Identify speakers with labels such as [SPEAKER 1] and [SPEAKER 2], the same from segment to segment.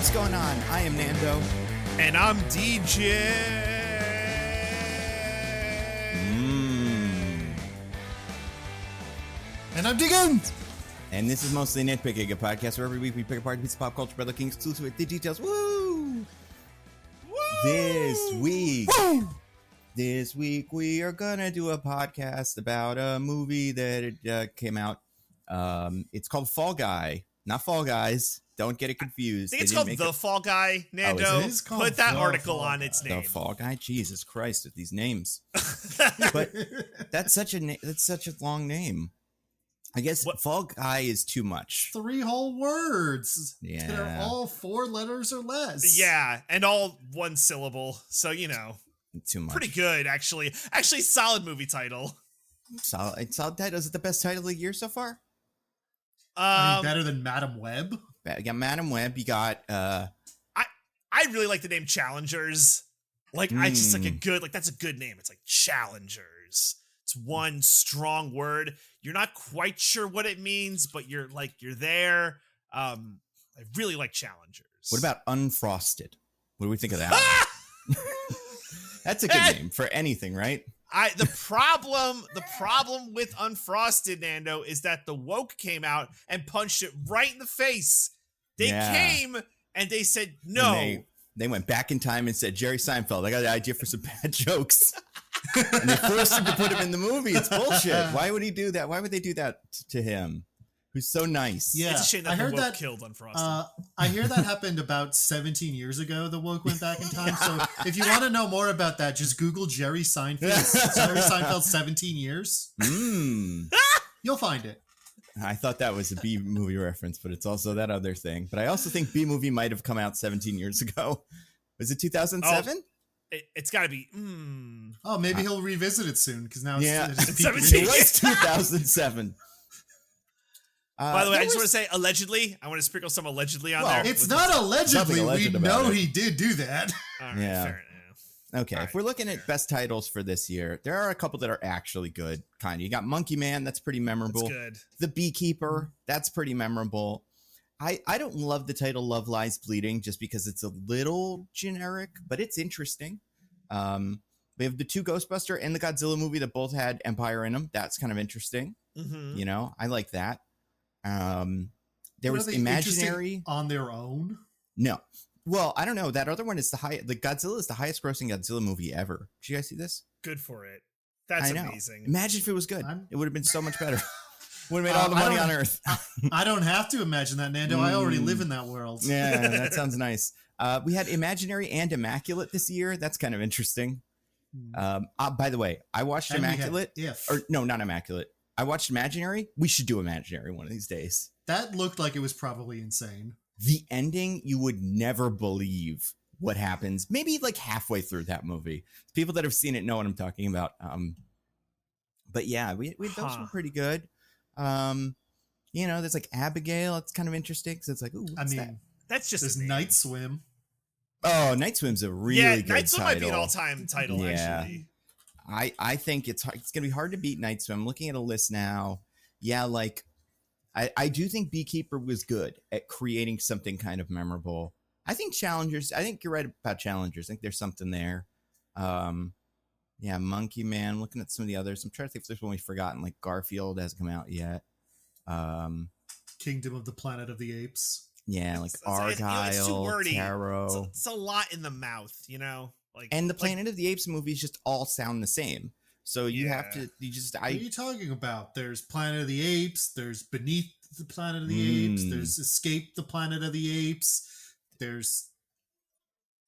[SPEAKER 1] What's going on? I am Nando.
[SPEAKER 2] And I'm DJ.
[SPEAKER 3] And I'm Diggins.
[SPEAKER 1] And this is Mostly Nitpicking, a podcast where every week we pick apart a piece of pop culture by looking exclusive at the details. Woo!
[SPEAKER 2] Woo!
[SPEAKER 1] This week we are gonna do a podcast about a movie that came out. It's called Fall Guy, not Fall Guys. Don't get it confused.
[SPEAKER 2] I think it's called The Fall Guy, Nando.
[SPEAKER 1] Oh,
[SPEAKER 3] is it?
[SPEAKER 2] Put that
[SPEAKER 3] The
[SPEAKER 2] article
[SPEAKER 3] Fall
[SPEAKER 2] on
[SPEAKER 3] Guy.
[SPEAKER 2] its
[SPEAKER 1] The
[SPEAKER 2] name.
[SPEAKER 1] Fall Guy. Jesus Christ, with these names. But that's such a long name. I guess
[SPEAKER 2] What?
[SPEAKER 1] Fall Guy is too much.
[SPEAKER 3] 3 whole words.
[SPEAKER 1] Yeah.
[SPEAKER 3] They're all 4 letters or less.
[SPEAKER 2] Yeah, and all one syllable. So, you know,
[SPEAKER 1] Too much.
[SPEAKER 2] pretty good, actually. Actually, solid movie title.
[SPEAKER 1] Solid title. Is it the best title of the year so far?
[SPEAKER 3] I mean, better than Madam Web.
[SPEAKER 1] You got Madam Web. You got
[SPEAKER 2] I really like the name Challengers. Like, I just like a good, like, that's a good name. It's like Challengers. It's one strong word. You're not quite sure what it means, but you're there. I really like Challengers.
[SPEAKER 1] What about Unfrosted? What do we think of that? That's a good name for anything, right?
[SPEAKER 2] The problem with Unfrosted, Nando, is that the woke came out and punched it right in the face. They came and they said no.
[SPEAKER 1] And they went back in time and said, Jerry Seinfeld, I got an idea for some bad jokes. And they forced him to put him in the movie. It's bullshit. Why would he do that? Why would they do that to him? Who's so nice.
[SPEAKER 3] Yeah,
[SPEAKER 2] It's a shame that
[SPEAKER 3] I
[SPEAKER 2] the
[SPEAKER 3] heard
[SPEAKER 2] woke
[SPEAKER 3] that
[SPEAKER 2] killed Unfrosted.
[SPEAKER 3] I hear that happened about 17 years ago. The woke went back in time. So if you want to know more about that, just Google Jerry Seinfeld. Jerry Seinfeld 17 years. You'll find it.
[SPEAKER 1] I thought that was a B movie reference, but it's also that other thing. But I also think B movie might have come out 17 years ago. Was it 2007?
[SPEAKER 2] It's got to be.
[SPEAKER 3] Oh, maybe he'll revisit it soon because now
[SPEAKER 1] Yeah.
[SPEAKER 3] it's
[SPEAKER 2] It's
[SPEAKER 3] peak
[SPEAKER 2] 17.
[SPEAKER 1] It was 2007.
[SPEAKER 2] By the way, I
[SPEAKER 1] there
[SPEAKER 2] just
[SPEAKER 1] was-
[SPEAKER 2] want to say allegedly. I want to sprinkle some allegedly on
[SPEAKER 1] Well,
[SPEAKER 2] there.
[SPEAKER 3] It's
[SPEAKER 2] with
[SPEAKER 3] not
[SPEAKER 2] this-
[SPEAKER 3] allegedly.
[SPEAKER 1] Nothing
[SPEAKER 3] We
[SPEAKER 1] alleged about
[SPEAKER 3] know
[SPEAKER 1] it.
[SPEAKER 3] he did do that.
[SPEAKER 2] All right,
[SPEAKER 1] Yeah.
[SPEAKER 2] fair enough.
[SPEAKER 1] Okay,
[SPEAKER 2] All
[SPEAKER 1] if
[SPEAKER 2] right,
[SPEAKER 1] we're looking at best titles for this year, there are a couple that are actually good. Kind of. You got Monkey Man, that's pretty memorable.
[SPEAKER 2] That's good.
[SPEAKER 1] The Beekeeper, that's pretty memorable. I don't love the title Love Lies Bleeding just because it's a little generic, but it's interesting. We have the 2 Ghostbuster and the Godzilla movie that both had Empire in them. That's kind of interesting.
[SPEAKER 2] Mm-hmm.
[SPEAKER 1] You know, I like that. There
[SPEAKER 3] Are
[SPEAKER 1] was
[SPEAKER 3] they
[SPEAKER 1] Imaginary.
[SPEAKER 3] interesting on their own.
[SPEAKER 1] No. Well, I don't know. That other one is the Godzilla is the highest grossing Godzilla movie ever. Did you guys see this?
[SPEAKER 2] Good for it. That's
[SPEAKER 1] I know.
[SPEAKER 2] amazing.
[SPEAKER 1] Imagine if it was good.
[SPEAKER 3] I'm-
[SPEAKER 1] It would have been so much better. Would have made all the
[SPEAKER 3] I
[SPEAKER 1] money
[SPEAKER 3] don't-
[SPEAKER 1] on Earth.
[SPEAKER 3] I don't have to imagine that, Nando. I already live in that world.
[SPEAKER 1] Yeah, that sounds nice. We had Imaginary and Immaculate this year. That's kind of interesting. By the way, I watched
[SPEAKER 3] And we had
[SPEAKER 1] Immaculate.
[SPEAKER 3] If.
[SPEAKER 1] Or no, not Immaculate. I watched Imaginary. We should do Imaginary one of these days.
[SPEAKER 3] That looked like it was probably insane.
[SPEAKER 1] The ending, you would never believe what happens. Maybe like halfway through that movie. People that have seen it know what I'm talking about. But yeah, we those were pretty good. You know, there's like Abigail. It's kind of interesting because it's like, ooh, what's that?
[SPEAKER 2] That's just
[SPEAKER 3] There's
[SPEAKER 2] a name.
[SPEAKER 3] Night Swim.
[SPEAKER 1] Oh, Night Swim's a really good
[SPEAKER 2] Night Swim might be an
[SPEAKER 1] title.
[SPEAKER 2] all-time title,
[SPEAKER 1] Yeah.
[SPEAKER 2] actually.
[SPEAKER 1] I think it's gonna be hard to beat Night Swim. I'm looking at a list now. Yeah, like I do think Beekeeper was good at creating something kind of memorable. I think Challengers. I think you're right about Challengers. I think there's something there. Yeah, Monkey Man. Looking at some of the others, I'm trying to think if there's one we've forgotten. Like Garfield hasn't come out yet.
[SPEAKER 3] Kingdom of the Planet of the Apes.
[SPEAKER 1] Yeah, like
[SPEAKER 2] It's too
[SPEAKER 1] Argyle,
[SPEAKER 2] wordy.
[SPEAKER 1] Tarot.
[SPEAKER 2] It's a lot in the mouth, you know? Like,
[SPEAKER 1] And the
[SPEAKER 2] like,
[SPEAKER 1] Planet of the Apes movies just all sound the same. So you have to,
[SPEAKER 3] What are you talking about? There's Planet of the Apes. There's Beneath the Planet of the Apes. There's Escape the Planet of the Apes. There's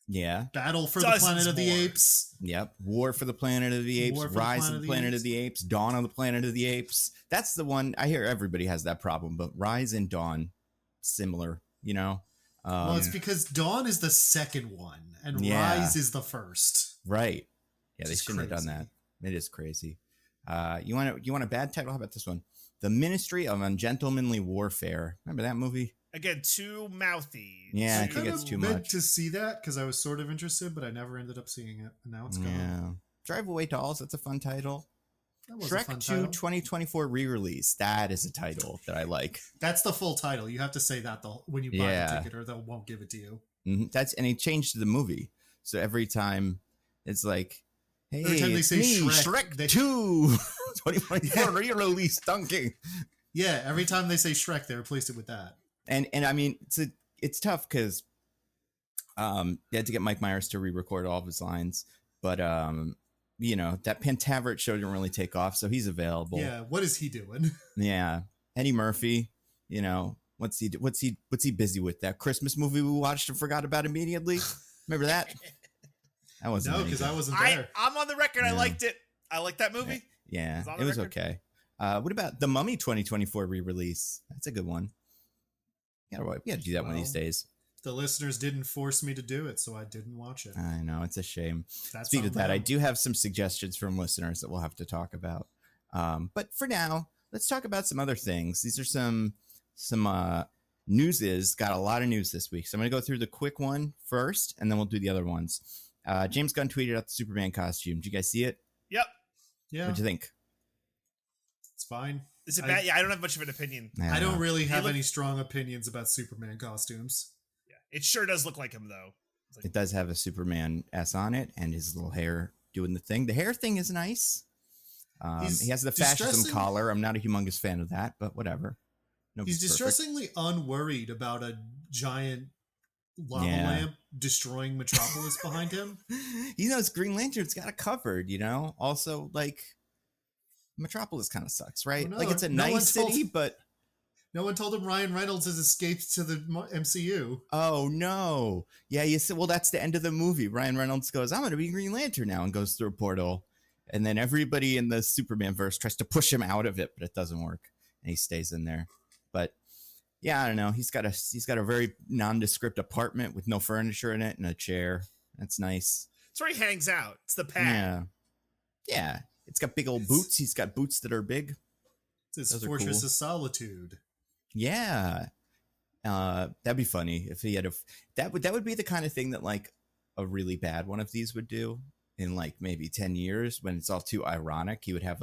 [SPEAKER 3] Battle for the Planet of the
[SPEAKER 2] more.
[SPEAKER 3] Apes.
[SPEAKER 1] Yep. War for the Planet of the Apes,
[SPEAKER 3] War for the
[SPEAKER 1] Rise
[SPEAKER 3] Planet
[SPEAKER 1] of the Planet of the Apes, Dawn of the Planet of the Apes. That's the one. I hear everybody has that problem, but Rise and Dawn, similar, you know?
[SPEAKER 3] Well, it's because Dawn is the second one and
[SPEAKER 1] Yeah.
[SPEAKER 3] Rise is the first.
[SPEAKER 1] Right. Yeah, they
[SPEAKER 3] Which is
[SPEAKER 1] shouldn't have done
[SPEAKER 3] crazy.
[SPEAKER 1] that. It is crazy. You want a bad title? How about this one? The Ministry of Ungentlemanly Warfare. Remember that movie?
[SPEAKER 2] Again, too mouthy.
[SPEAKER 1] Yeah, I
[SPEAKER 3] I
[SPEAKER 1] think
[SPEAKER 3] kind
[SPEAKER 1] it's
[SPEAKER 3] of
[SPEAKER 1] too
[SPEAKER 3] meant
[SPEAKER 1] much.
[SPEAKER 3] to see that because I was sort of interested, but I never ended up seeing it. And now it's gone.
[SPEAKER 1] Yeah. Drive Away Dolls. That's a fun title.
[SPEAKER 3] That was a fun
[SPEAKER 1] Shrek 2
[SPEAKER 3] title.
[SPEAKER 1] 2024 re-release. That is a title that I like.
[SPEAKER 3] That's the full title. You have to say that when you buy the ticket, or they won't give it to you.
[SPEAKER 1] And he changed the movie. So every time it's like, hey,
[SPEAKER 3] every time they say
[SPEAKER 1] Shrek 2 2024 re-release dunking.
[SPEAKER 3] Yeah, every time they say Shrek, they replaced it with that.
[SPEAKER 1] And I mean, it's tough because they had to get Mike Myers to re-record all of his lines, but that Pantaveret show didn't really take off, so he's available.
[SPEAKER 3] Yeah, what is he doing?
[SPEAKER 1] Yeah, Eddie Murphy, what's he busy with? That Christmas movie we watched and forgot about immediately. Remember that? That wasn't
[SPEAKER 3] because I wasn't there.
[SPEAKER 2] I'm on the record. Yeah. I liked it. I liked that movie.
[SPEAKER 1] Yeah, it was okay. What about The Mummy 2024 re-release? That's a good one. We gotta do that one of these days.
[SPEAKER 3] The listeners didn't force me to do it, so I didn't watch it.
[SPEAKER 1] I know, it's a shame. Speaking of that, I do have some suggestions from listeners that we'll have to talk about. But for now, let's talk about some other things. These are some newses. Got a lot of news this week. So I'm going to go through the quick one first, and then we'll do the other ones. James Gunn tweeted out the Superman costume. Did you guys see it?
[SPEAKER 2] Yep.
[SPEAKER 3] Yeah.
[SPEAKER 1] What'd you think?
[SPEAKER 3] It's fine.
[SPEAKER 2] Is it bad? Yeah, I don't have much of an opinion.
[SPEAKER 3] I don't really have any strong opinions about Superman costumes.
[SPEAKER 2] Yeah, it sure does look like him, though.
[SPEAKER 1] It does have a Superman S on it, and his little hair doing the thing. The hair thing is nice. He has the fascism collar. I'm not a humongous fan of that, but whatever.
[SPEAKER 3] He's distressingly unworried about a giant lava lamp destroying Metropolis behind him.
[SPEAKER 1] Green Lantern's got it covered, Also, Metropolis kind of sucks, right?
[SPEAKER 3] Oh, no,
[SPEAKER 1] it's a nice city, but
[SPEAKER 3] no one told him Ryan Reynolds has escaped to the MCU.
[SPEAKER 1] Oh no! Yeah, you said. Well, that's the end of the movie. Ryan Reynolds goes, "I'm going to be Green Lantern now," and goes through a portal, and then everybody in the Superman verse tries to push him out of it, but it doesn't work, and he stays in there. But yeah, I don't know. He's got a very nondescript apartment with no furniture in it and a chair. That's nice.
[SPEAKER 2] It's where he hangs out. It's the pad.
[SPEAKER 1] Yeah. It's got big old boots. He's got boots that are big.
[SPEAKER 3] It's his fortress of solitude.
[SPEAKER 1] Yeah. That'd be funny if he had that would be the kind of thing that a really bad one of these would do in maybe 10 years when it's all too ironic. He would have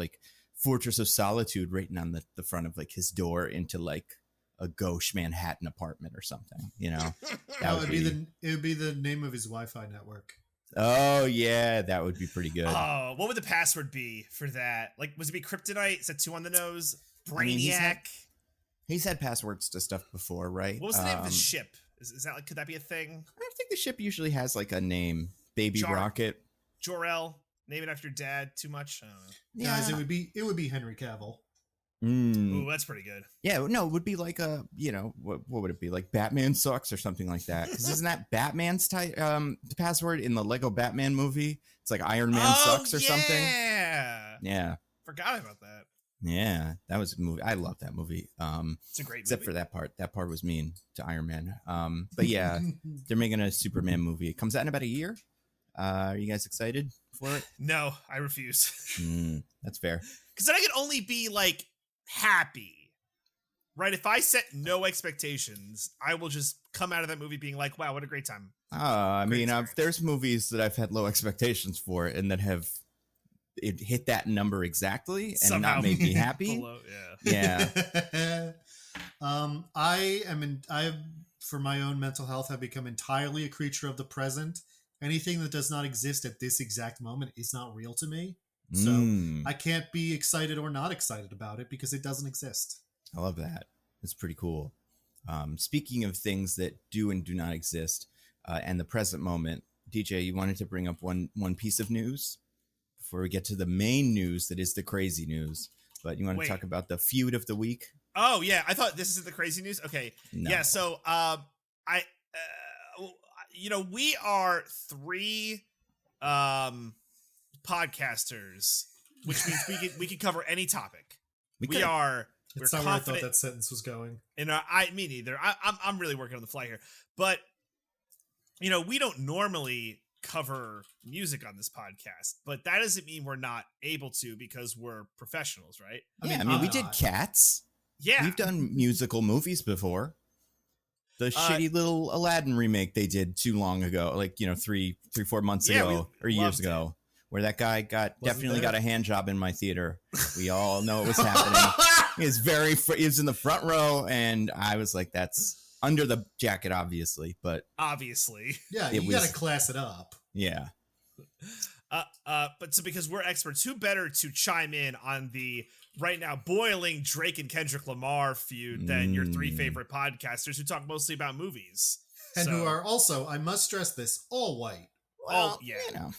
[SPEAKER 1] Fortress of Solitude written on the front of his door into a gauche Manhattan apartment or something, That would it
[SPEAKER 3] would be the name of his Wi-Fi network.
[SPEAKER 1] Oh yeah, that would be pretty good.
[SPEAKER 2] Oh, what would the password be for that? Was it be Kryptonite? Is that 2 on the nose? Brainiac?
[SPEAKER 1] He's had passwords to stuff before, right?
[SPEAKER 2] What was the name of the ship? Is that could that be a thing?
[SPEAKER 1] I don't think the ship usually has a name. Baby Rocket.
[SPEAKER 2] Jor-El. Name it after your dad. Too much? I don't know.
[SPEAKER 3] Yeah. Guys, it would be Henry Cavill.
[SPEAKER 2] Ooh, that's pretty good.
[SPEAKER 1] Yeah, no, it would be what would it be? Batman sucks or something like that. Because isn't that Batman's password in the Lego Batman movie? It's Iron Man sucks or something. Yeah.
[SPEAKER 2] Forgot about that.
[SPEAKER 1] Yeah, that was a movie. I love that movie.
[SPEAKER 2] It's a great
[SPEAKER 1] except
[SPEAKER 2] movie.
[SPEAKER 1] for that part. That part was mean to Iron Man. But yeah, they're making a Superman movie. It comes out in about a year. Are you guys excited for it?
[SPEAKER 2] No, I refuse.
[SPEAKER 1] That's fair.
[SPEAKER 2] Because then I can only be happy, right? If I set no expectations, I will just come out of that movie being wow, what a great time.
[SPEAKER 1] There's movies that I've had low expectations for and that have it hit that number exactly and
[SPEAKER 2] somehow
[SPEAKER 1] not made me happy.
[SPEAKER 2] Below,
[SPEAKER 3] yeah. For my own mental health, have become entirely a creature of the present. Anything that does not exist at this exact moment is not real to me. So I can't be excited or not excited about it because it doesn't exist.
[SPEAKER 1] I love that. It's pretty cool. Speaking of things that do and do not exist and the present moment, DJ, you wanted to bring up one piece of news before we get to the main news that is the crazy news. But you want to talk about the feud of the week?
[SPEAKER 2] Oh, yeah. I thought this is the crazy news. Okay.
[SPEAKER 1] No.
[SPEAKER 2] Yeah. So we are 3 podcasters, which means we can cover any topic. We're
[SPEAKER 3] That's not where I thought that sentence was going.
[SPEAKER 2] And me neither. I'm really working on the fly here, but we don't normally cover music on this podcast, but that doesn't mean we're not able to because we're professionals, right?
[SPEAKER 1] I mean we did Cats.
[SPEAKER 2] Yeah,
[SPEAKER 1] we've done musical movies before. The shitty little Aladdin remake they did too long ago, 3-4 months ago or years ago. where that guy definitely got a hand job in my theater. We all know it was happening. He was in the front row, and I was like, that's under the jacket, obviously, but
[SPEAKER 2] obviously,
[SPEAKER 3] yeah, you got to class it up.
[SPEAKER 1] Yeah.
[SPEAKER 2] But so because we're experts, who better to chime in on the right now boiling Drake and Kendrick Lamar feud than your three favorite podcasters who talk mostly about movies
[SPEAKER 3] and who are also, I must stress this, all white.
[SPEAKER 2] Well, yeah.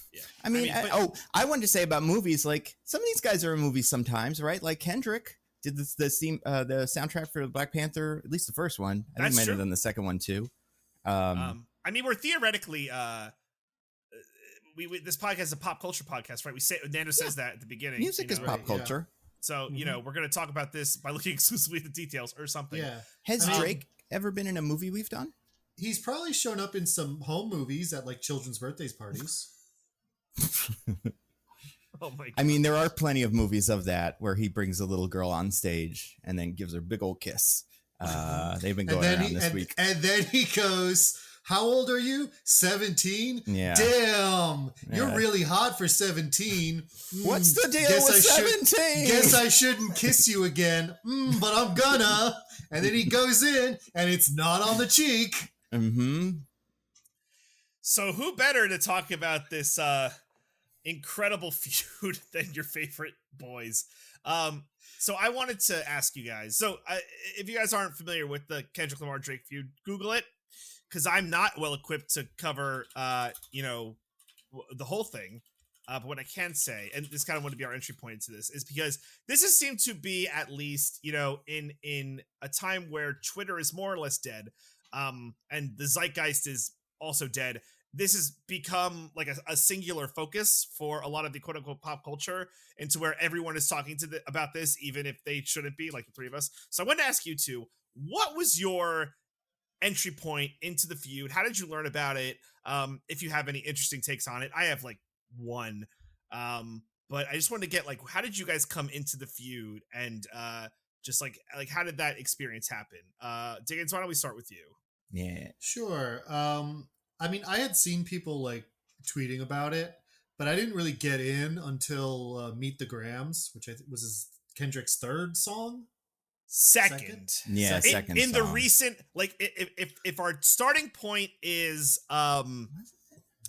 [SPEAKER 1] I mean, I wanted to say about movies, like some of these guys are in movies sometimes, right? Like Kendrick did the soundtrack for Black Panther, at least the first one. I think he might have done the second one too.
[SPEAKER 2] I mean, we're theoretically this podcast is a pop culture podcast, right? Nando says that at the beginning.
[SPEAKER 1] Music is pop culture.
[SPEAKER 2] So, we're going to talk about this by looking exclusively at the details or something.
[SPEAKER 3] Yeah.
[SPEAKER 1] Has Drake ever been in a movie we've done?
[SPEAKER 3] He's probably shown up in some home movies at like children's birthdays parties.
[SPEAKER 2] Oh my God.
[SPEAKER 1] I mean, there are plenty of movies of that where he brings a little girl on stage and then gives her a big old kiss. They've been going around this week.
[SPEAKER 3] And then he goes, how old are you? 17?
[SPEAKER 1] Yeah.
[SPEAKER 3] Damn. You're really hot for 17.
[SPEAKER 1] What's the deal with 17?
[SPEAKER 3] Guess I shouldn't kiss you again. But I'm gonna. And then he goes in and it's not on the cheek.
[SPEAKER 1] Mm-hmm.
[SPEAKER 2] So who better to talk about this incredible feud than your favorite boys? So I wanted to ask you guys. So if you guys aren't familiar with the Kendrick Lamar Drake feud, Google it. Because I'm not well equipped to cover, the whole thing. But what I can say, and this kind of want to be our entry point into this, is because this has seemed to be at least, in a time where Twitter is more or less dead, and the zeitgeist is also dead. This has become like a singular focus for a lot of the quote unquote pop culture, into where everyone is talking about this, even if they shouldn't be, like the three of us. So I wanted to ask you two, what was your entry point into the feud? How did you learn about it? If you have any interesting takes on it. I have like one, but I just wanted to get like, how did you guys come into the feud, and just like how did that experience happen? Diggins, why don't we start with you?
[SPEAKER 1] Yeah,
[SPEAKER 3] sure. I mean, I had seen people like tweeting about it, but I didn't really get in until Meet the Grams, which was Kendrick's third song.
[SPEAKER 2] Second.
[SPEAKER 1] Yeah, second
[SPEAKER 2] in the
[SPEAKER 1] song.
[SPEAKER 2] recent, like, if our starting point is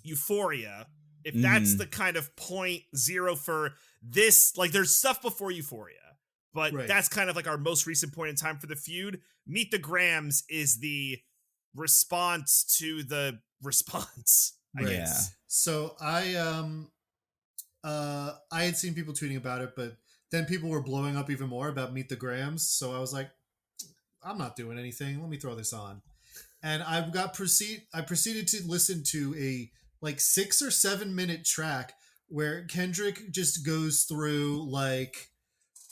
[SPEAKER 2] Euphoria, if that's the kind of point zero for this, like, there's stuff before Euphoria, but that's kind of like our most recent point in time for the feud. Meet the Grams is the response to the response, I guess.
[SPEAKER 3] So I had seen people tweeting about it, but then people were blowing up even more about Meet the Grams. So I was like, I'm not doing anything. Let me throw this on. And I proceeded to listen to a like 6 or 7 minute track where Kendrick just goes through like,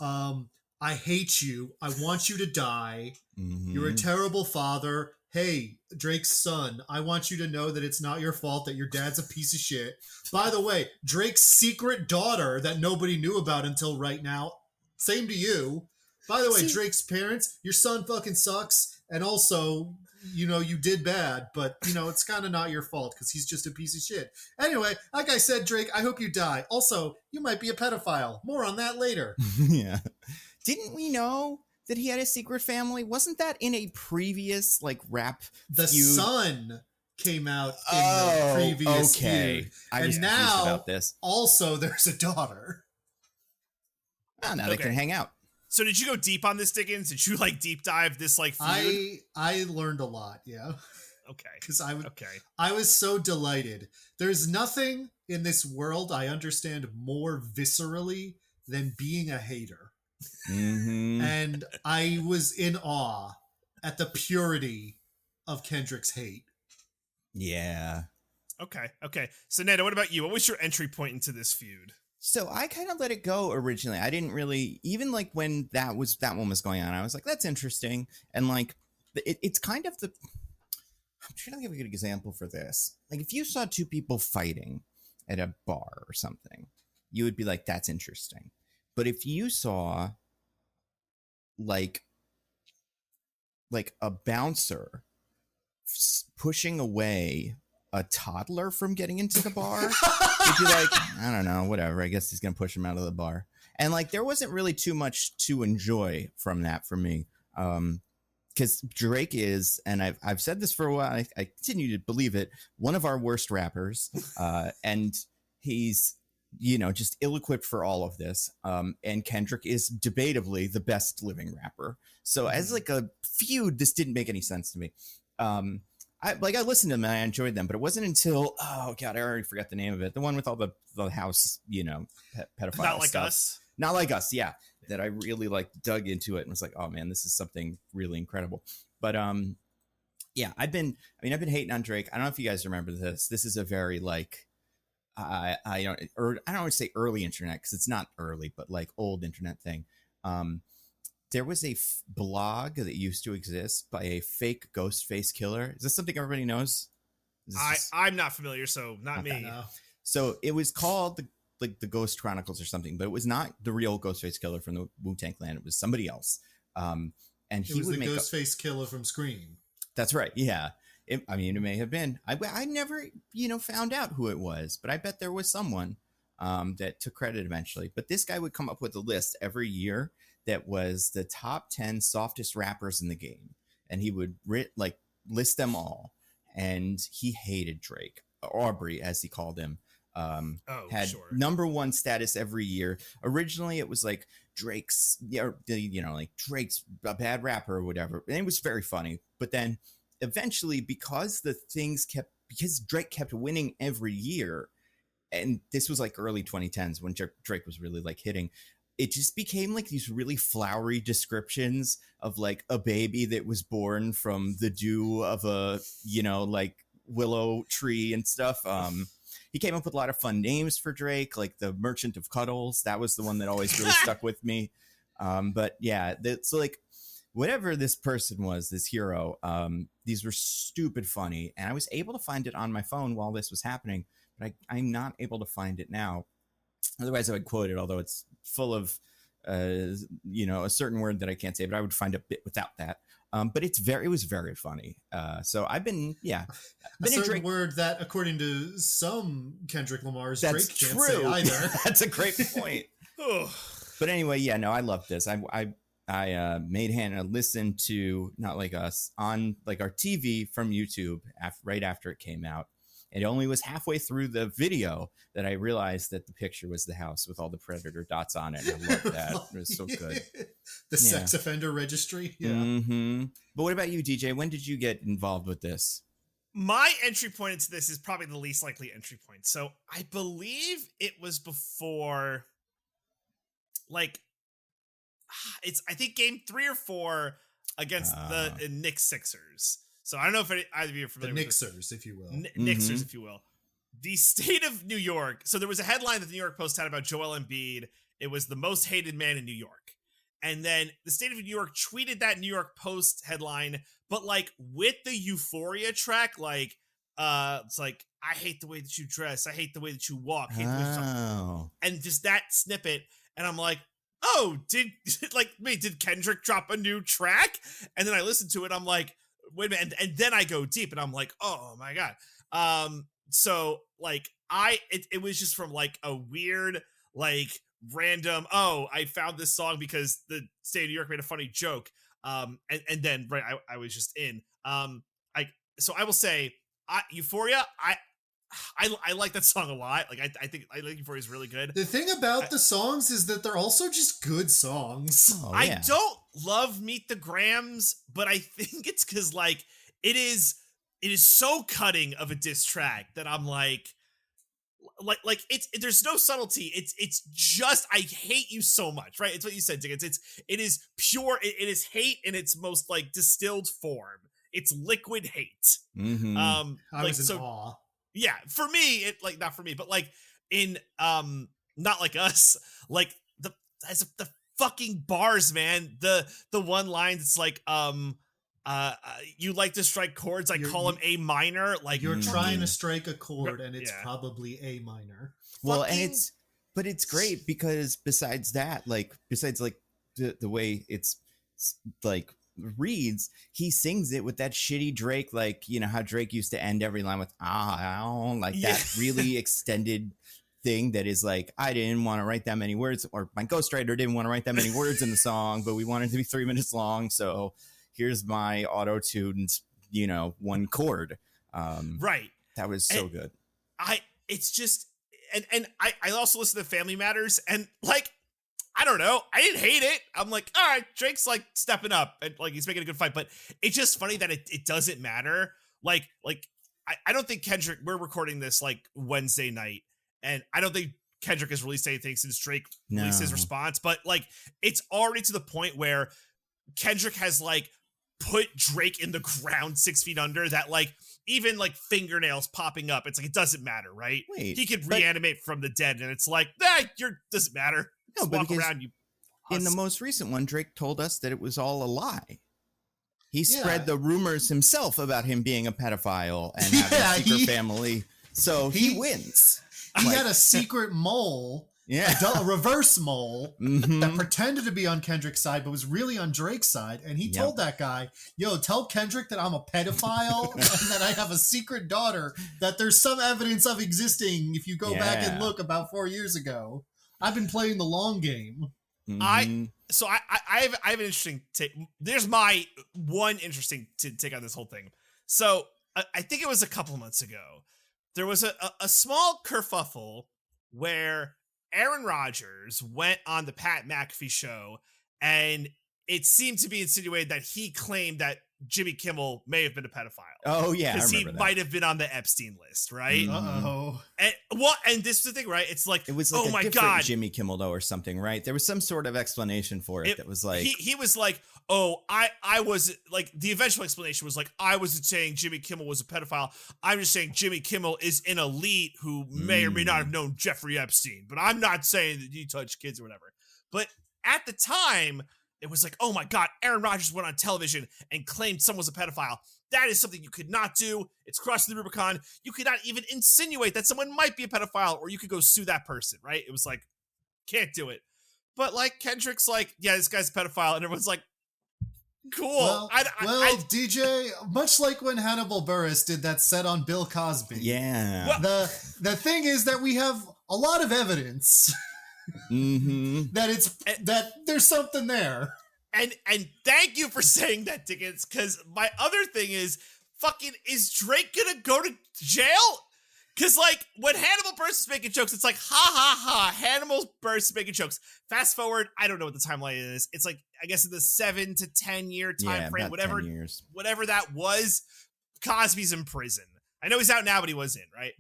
[SPEAKER 3] I hate you. I want you to die. Mm-hmm. You're a terrible father. Hey, Drake's son, I want you to know that it's not your fault that your dad's a piece of shit. By the way, Drake's secret daughter that nobody knew about until right now. Same to you. By the way, Drake's parents, your son fucking sucks. And also, you did bad, but, it's kind of not your fault because he's just a piece of shit. Anyway, like I said, Drake, I hope you die. Also, you might be a pedophile. More on that later.
[SPEAKER 1] Yeah. Didn't we know that he had a secret family? Wasn't that in a previous like rap
[SPEAKER 3] The
[SPEAKER 1] feud?
[SPEAKER 3] Son came out in the previous feud.
[SPEAKER 1] I was confused about this.
[SPEAKER 3] Also, there's a daughter.
[SPEAKER 1] Oh, now they can hang out.
[SPEAKER 2] So did you go deep on this, Diggins? Did you like deep dive this like feud?
[SPEAKER 3] I learned a lot, yeah.
[SPEAKER 2] Okay.
[SPEAKER 3] Because I was so delighted. There's nothing in this world I understand more viscerally than being a hater.
[SPEAKER 1] Mm-hmm.
[SPEAKER 3] And I was in awe at the purity of Kendrick's hate.
[SPEAKER 1] Yeah.
[SPEAKER 2] Okay. So Nando, what about you? What was your entry point into this feud?
[SPEAKER 1] So I kind of let it go originally. I didn't really, even like when that one was going on, I was like, that's interesting. And like, it's kind of I'm trying to give a good example for this. Like if you saw two people fighting at a bar or something, you would be like, that's interesting. But if you saw like a bouncer pushing away a toddler from getting into the bar. He'd be like, I don't know, whatever. I guess he's gonna push him out of the bar. And like there wasn't really too much to enjoy from that for me. Because Drake is, and I've said this for a while, I continue to believe it, one of our worst rappers. And he's, you know, just ill-equipped for all of this. And Kendrick is debatably the best living rapper. So as like a feud, this didn't make any sense to me. I listened to them and I enjoyed them, but it wasn't until, oh God, I already forgot the name of it. The one with all the house, you know, pedophile
[SPEAKER 2] Not like
[SPEAKER 1] stuff.
[SPEAKER 2] us.
[SPEAKER 1] Not Like Us, yeah. That I really like dug into it and was like, oh man, this is something really incredible. But yeah, I've been hating on Drake. I don't know if you guys remember this. This is a very like I don't want to say early internet because it's not early, but like old internet thing. There was a blog that used to exist by a fake ghost face killer. Is this something everybody knows?
[SPEAKER 2] I'm not familiar, so not
[SPEAKER 1] Okay.
[SPEAKER 2] me.
[SPEAKER 3] No.
[SPEAKER 1] So it was called the Ghost Chronicles or something, but it was not the real Ghostface Killer from the Wu-Tang Clan. It was somebody else. And
[SPEAKER 3] It was the Ghostface Killer from Scream.
[SPEAKER 1] That's right. Yeah. It may have been. I never, found out who it was, but I bet there was someone that took credit eventually. But this guy would come up with a list every year that was the top 10 softest rappers in the game. And he would list them all. And he hated Drake, Aubrey, as he called him. Had number one status every year. Originally, it was like Drake's, Drake's a bad rapper or whatever. And it was very funny. But then eventually, because Drake kept winning every year, and this was like early 2010s when Drake was really like hitting, it just became like these really flowery descriptions of like a baby that was born from the dew of a, like willow tree and stuff. He came up with a lot of fun names for Drake, like the Merchant of Cuddles. That was the one that always really stuck with me. But yeah, so like whatever this person was, this hero, these were stupid funny. And I was able to find it on my phone while this was happening, but I'm not able to find it now. Otherwise I would quote it, although it's full of, a certain word that I can't say, but I would find a bit without that. But it was very funny. So I've been, a
[SPEAKER 3] certain
[SPEAKER 1] Drake
[SPEAKER 3] word that, according to some Kendrick Lamar's,
[SPEAKER 1] That's
[SPEAKER 3] Drake can't
[SPEAKER 1] true.
[SPEAKER 3] say either.
[SPEAKER 1] That's a great point. But anyway, I love this. I made Hannah listen to Not Like Us on like our TV from YouTube right after it came out. It only was halfway through the video that I realized that the picture was the house with all the Predator dots on it. And I love that. It was so good.
[SPEAKER 3] The sex offender registry. Yeah.
[SPEAKER 1] Mm-hmm. But what about you, DJ? When did you get involved with this?
[SPEAKER 2] My entry point into this is probably the least likely entry point. So I believe it was before, I think game 3 or 4 against the Knicks Sixers. So I don't know if either of you are familiar with
[SPEAKER 3] Nixers, if you will.
[SPEAKER 2] Nixers, if you will. The state of New York. So there was a headline that the New York Post had about Joel Embiid. It was the most hated man in New York. And then the state of New York tweeted that New York Post headline, but like with the Euphoria track, it's like, I hate the way that you dress. I hate the way that you walk. And just that snippet. And I'm like, oh, did Kendrick drop a new track? And then I listened to it. I'm like, wait a minute. And then I go deep and I'm like, oh my God. So like it was just from like a weird, like random, I found this song because the state of New York made a funny joke. And then I was just in. So I will say Euphoria, I like that song a lot. Like I think Euphoria is really good.
[SPEAKER 3] The thing about the songs is that they're also just good songs.
[SPEAKER 1] Oh, yeah.
[SPEAKER 2] I don't love Meet the Grams, but I think it's because like it is so cutting of a diss track that I'm like it's there's no subtlety. It's just I hate you so much, right? It's what you said, Diggins. It is pure. It is hate in its most like distilled form. It's liquid hate.
[SPEAKER 1] Mm-hmm.
[SPEAKER 3] I was in awe.
[SPEAKER 2] Yeah, for me, not for me, but like in Not Like Us, like the fucking bars, man. The one line that's like you like to strike chords, I call them A minor. Like
[SPEAKER 3] you're trying to strike a chord and it's probably A minor.
[SPEAKER 1] Well, and it's great because besides the way it's like reads, he sings it with that shitty Drake, like, you know, how Drake used to end every line with, like that really extended thing that is like, I didn't want to write that many words, or my ghostwriter didn't want to write that many words in the song, but we wanted it to be 3 minutes long. So here's my auto-tuned, you know, one chord.
[SPEAKER 2] Right.
[SPEAKER 1] That was so good.
[SPEAKER 2] It's just, and I also listen to Family Matters, and like, I don't know, I didn't hate it. I'm like, all right, Drake's like stepping up and like he's making a good fight, but it's just funny that it doesn't matter. Like I don't think Kendrick, we're recording this like Wednesday night, and I don't think Kendrick has released anything since Drake released his response, but like it's already to the point where Kendrick has like put Drake in the ground 6 feet under, that like even like fingernails popping up, it's like it doesn't matter, right?
[SPEAKER 1] Wait,
[SPEAKER 2] he could reanimate from the dead, and it's like, doesn't matter.
[SPEAKER 1] No,
[SPEAKER 2] just
[SPEAKER 1] but
[SPEAKER 2] walk around, you husk.
[SPEAKER 1] In the most recent one, Drake told us that it was all a lie. He spread the rumors himself about him being a pedophile and having a secret family, so he wins.
[SPEAKER 3] He had a secret mole, a reverse mole that pretended to be on Kendrick's side but was really on Drake's side, and he told that guy, yo, tell Kendrick that I'm a pedophile and that I have a secret daughter that there's some evidence of existing if you go back and look about 4 years ago. I've been playing the long game.
[SPEAKER 2] I have an interesting take. There's my one interesting take on this whole thing. So I think it was a couple months ago. There was a small kerfuffle where Aaron Rodgers went on the Pat McAfee show, and it seemed to be insinuated that he claimed that Jimmy Kimmel may have been a pedophile.
[SPEAKER 1] Oh yeah,
[SPEAKER 2] because he might have been on the Epstein list, right? And this is the thing, right? It's like,
[SPEAKER 1] it was like, oh my god, Jimmy Kimmel though, or something, right? There was some sort of explanation for it that was like,
[SPEAKER 2] he was like, oh, I was like, the eventual explanation was like, I wasn't saying Jimmy Kimmel was a pedophile. I'm just saying Jimmy Kimmel is an elite who may or may not have known Jeffrey Epstein, but I'm not saying that he touched kids or whatever. But at the time, it was like, oh my God, Aaron Rodgers went on television and claimed someone was a pedophile. That is something you could not do. It's crossing the Rubicon. You could not even insinuate that someone might be a pedophile, or you could go sue that person, right? It was like, can't do it. But like Kendrick's like, yeah, this guy's a pedophile, and everyone's like, cool.
[SPEAKER 3] Well, DJ, much like when Hannibal Buress did that set on Bill Cosby.
[SPEAKER 1] Yeah.
[SPEAKER 3] Well, the thing is that we have a lot of evidence that there's something there.
[SPEAKER 2] And thank you for saying that, Diggins, because my other thing is, is Drake gonna go to jail? Because, like, when Hannibal Buress is making jokes, it's like, ha, ha, ha, Hannibal Buress is making jokes. Fast forward, I don't know what the timeline is. It's like, I guess in the 7 to 10 year time frame, whatever that was, Cosby's in prison. I know he's out now, but he was in, right?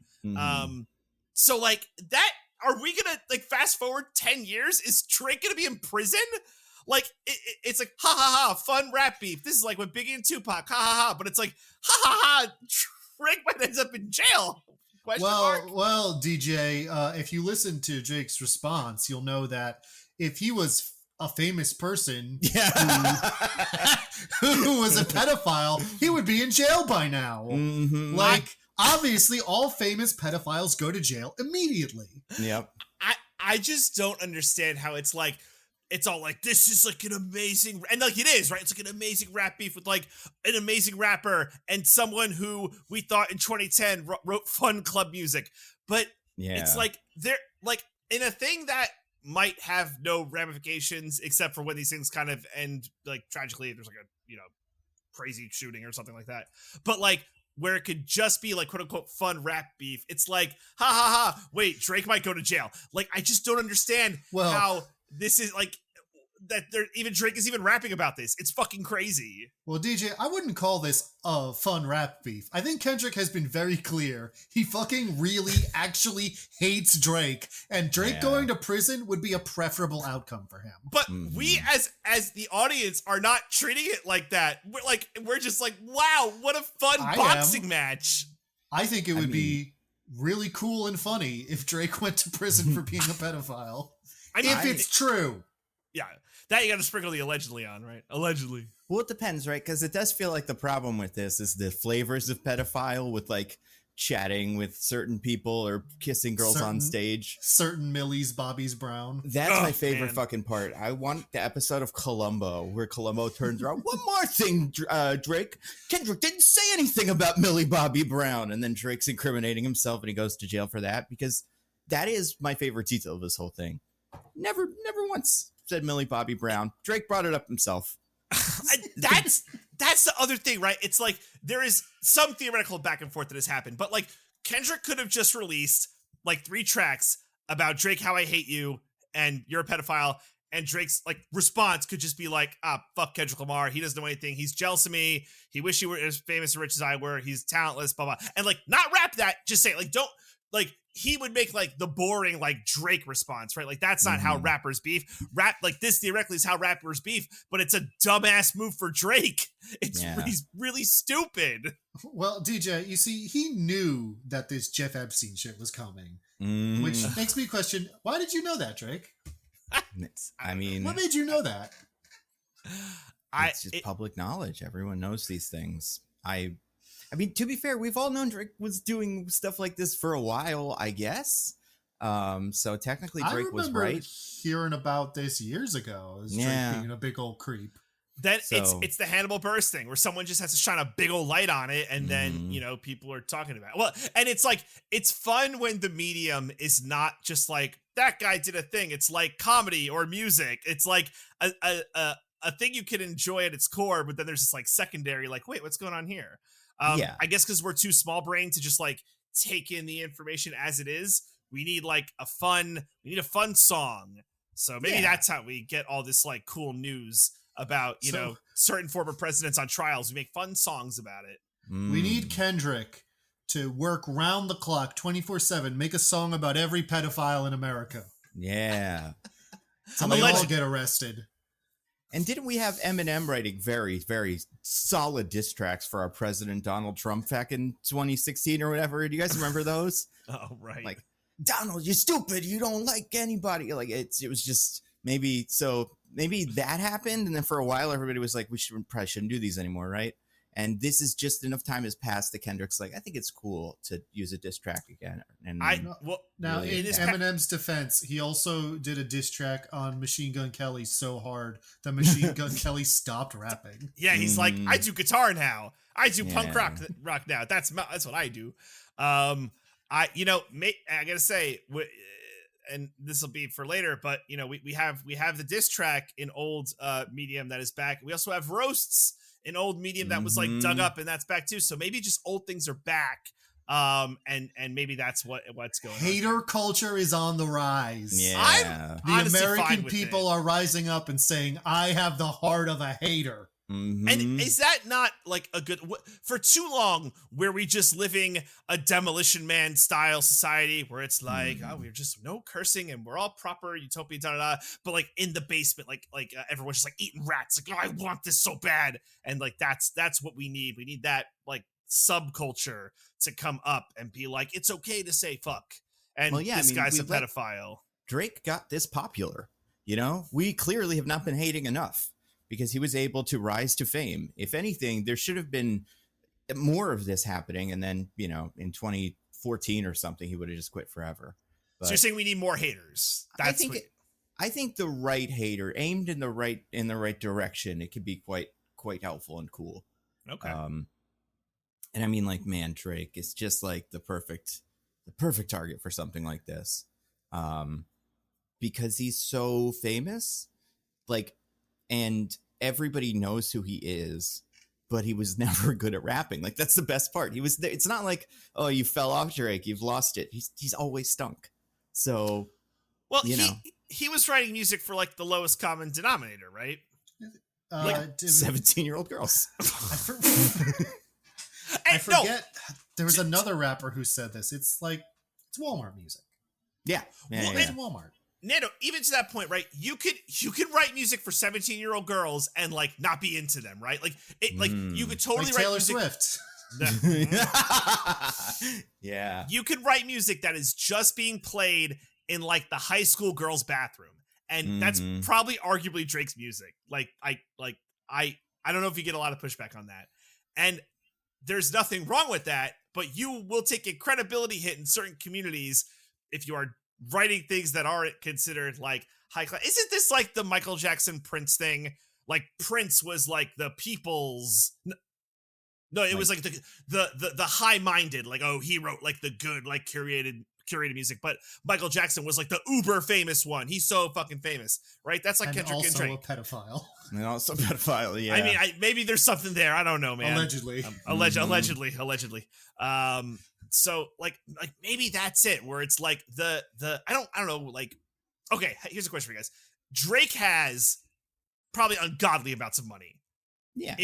[SPEAKER 2] So, like, that, are we gonna, like, fast forward 10 years? Is Drake gonna be in prison? Like, it's like, ha, ha, ha, fun rap beef. This is like when Biggie and Tupac, ha, ha, ha. But it's like, ha, ha, ha, Drake might end up in jail.
[SPEAKER 3] Well, DJ, if you listen to Drake's response, you'll know that if he was a famous person who was a pedophile, he would be in jail by now. Like, obviously, all famous pedophiles go to jail immediately.
[SPEAKER 1] Yep.
[SPEAKER 2] I just don't understand how it's like, it's all like, this is like an amazing, and like it is, right? It's like an amazing rap beef with like an amazing rapper and someone who we thought in 2010 wrote fun club music. But it's like, they're like in a thing that might have no ramifications except for when these things kind of end, like tragically, there's like a, you know, crazy shooting or something like that. But like, where it could just be like quote unquote fun rap beef, it's like, ha ha ha, wait, Drake might go to jail. Like, I just don't understand how this is like, that even Drake is even rapping about this. It's fucking crazy.
[SPEAKER 3] Well, DJ, I wouldn't call this a fun rap beef. I think Kendrick has been very clear. He fucking really actually hates Drake, and Drake going to prison would be a preferable outcome for him.
[SPEAKER 2] But we as the audience are not treating it like that. We're just like, wow, what a fun boxing match.
[SPEAKER 3] I think it would be really cool and funny if Drake went to prison for being a pedophile. If it's true.
[SPEAKER 2] Yeah, that you got to sprinkle the allegedly on, right? Allegedly.
[SPEAKER 1] Well, it depends, right? Because it does feel like the problem with this is the flavors of pedophile with like chatting with certain people or kissing girls on stage.
[SPEAKER 3] Certain Millie's Bobby's Brown.
[SPEAKER 1] That's my favorite fucking part. I want the episode of Columbo where Columbo turns around. One more thing, Drake. Kendrick didn't say anything about Millie Bobby Brown. And then Drake's incriminating himself and he goes to jail for that, because that is my favorite detail of this whole thing. Never once said Millie Bobby Brown. Drake brought it up himself.
[SPEAKER 2] That's the other thing, right? It's like there is some theoretical back and forth that has happened, but like Kendrick could have just released like 3 tracks about Drake, how I hate you, and you're a pedophile, and Drake's like response could just be like, fuck Kendrick Lamar. He doesn't know anything. He's jealous of me. He wish he were as famous and rich as I were. He's talentless, blah, blah. And like not rap that, just say like, don't like, he would make like the boring like Drake response, right? Like that's not how rappers beef. Rap like this theoretically is how rappers beef, but it's a dumbass move for Drake. He's really stupid.
[SPEAKER 3] Well, DJ, you see, he knew that this Jeff Epstein shit was coming, which makes me question, why did you know that, Drake?
[SPEAKER 1] I mean,
[SPEAKER 3] what made you know that?
[SPEAKER 1] It's just public knowledge. Everyone knows these things. I mean, to be fair, we've all known Drake was doing stuff like this for a while, I guess. So technically Drake was right.
[SPEAKER 3] I remember hearing about this years ago as Drake being a big old creep.
[SPEAKER 2] Then it's the Hannibal Buress thing where someone just has to shine a big old light on it, and then, you know, people are talking about it. Well, and it's like, it's fun when the medium is not just like, that guy did a thing. It's like comedy or music. It's like a thing you can enjoy at its core, but then there's this like secondary, like, wait, what's going on here? I guess because we're too small brain to just like take in the information as it is. We need like a fun song. So maybe that's how we get all this like cool news about, you know, certain former presidents on trials. We make fun songs about it.
[SPEAKER 3] We need Kendrick to work round the clock 24/7, make a song about every pedophile in America.
[SPEAKER 1] Yeah.
[SPEAKER 3] So they all get arrested.
[SPEAKER 1] And didn't we have Eminem writing very, very solid diss tracks for our president, Donald Trump, back in 2016 or whatever? Do you guys remember those?
[SPEAKER 2] Oh, right.
[SPEAKER 1] Like, Donald, you're stupid. You don't like anybody. Like, it was just maybe that happened. And then for a while, everybody was like, probably shouldn't do these anymore, right? And this is just enough time has passed that Kendrick's like, I think it's cool to use a diss track again. And
[SPEAKER 3] now in Eminem's defense, he also did a diss track on Machine Gun Kelly so hard that Machine Gun Kelly stopped rapping.
[SPEAKER 2] Yeah, he's like, I do guitar now. I do punk rock now. That's what I do. I gotta say, and this will be for later, but you know, we have the diss track in old medium that is back. We also have roasts in old medium that was like dug up, and that's back too. So maybe just old things are back. And maybe that's what's going on.
[SPEAKER 3] Hater culture is on the rise.
[SPEAKER 1] Yeah.
[SPEAKER 3] The American people are rising up and saying, I have the heart of a hater.
[SPEAKER 2] And is that not like a good, for too long where we just living a Demolition Man style society where it's like, oh, we're just no cursing and we're all proper utopia, but like in the basement, like everyone's just like eating rats. Like, oh, I want this so bad. And like, that's what we need. We need that like subculture to come up and be like, it's okay to say fuck. And this guy's a pedophile.
[SPEAKER 1] Drake got this popular, you know, we clearly have not been hating enough. Because he was able to rise to fame. If anything, there should have been more of this happening. And then, you know, in 2014 or something, he would have just quit forever. But
[SPEAKER 2] so you're saying we need more haters?
[SPEAKER 1] I think the right hater aimed in the right direction, it could be quite helpful and cool.
[SPEAKER 2] Okay.
[SPEAKER 1] And I mean, like, man, Drake is just like the perfect target for something like this. Because he's so famous, like, and everybody knows who he is, but he was never good at rapping. Like, that's the best part. It's not like, oh, you fell off, Drake, you've lost it. He's always stunk. So,
[SPEAKER 2] well, he was writing music for like the lowest common denominator, right?
[SPEAKER 1] Like 17-year-old girls.
[SPEAKER 3] I forget. There was another rapper who said this. It's Walmart music.
[SPEAKER 1] Yeah.
[SPEAKER 3] It's Walmart.
[SPEAKER 2] Nando, even to that point, right? You can write music for 17-year-old girls and like not be into them, right? Like you could totally
[SPEAKER 3] like
[SPEAKER 2] write
[SPEAKER 3] Taylor
[SPEAKER 2] music.
[SPEAKER 3] Swift.
[SPEAKER 1] Yeah.
[SPEAKER 2] You could write music that is just being played in like the high school girls' bathroom, and that's probably arguably Drake's music. I don't know if you get a lot of pushback on that, and there's nothing wrong with that, but you will take a credibility hit in certain communities if you are writing things that aren't considered like high class. Isn't this like the Michael Jackson Prince thing? Like Prince was like the people's. No, it was like the high-minded, like, oh, he wrote like the good, like curated music, but Michael Jackson was like the uber famous one. He's so fucking famous, right? That's like
[SPEAKER 3] and
[SPEAKER 2] Kendrick
[SPEAKER 3] also
[SPEAKER 2] and Drake.
[SPEAKER 3] a pedophile.
[SPEAKER 1] And also pedophile, yeah.
[SPEAKER 2] I mean, maybe there's something there. I don't know, man.
[SPEAKER 3] Allegedly.
[SPEAKER 2] Allegedly. So like maybe that's it, where it's like the I don't know, like, okay, here's a question for you guys. Drake has probably ungodly amounts of money.
[SPEAKER 1] Yeah.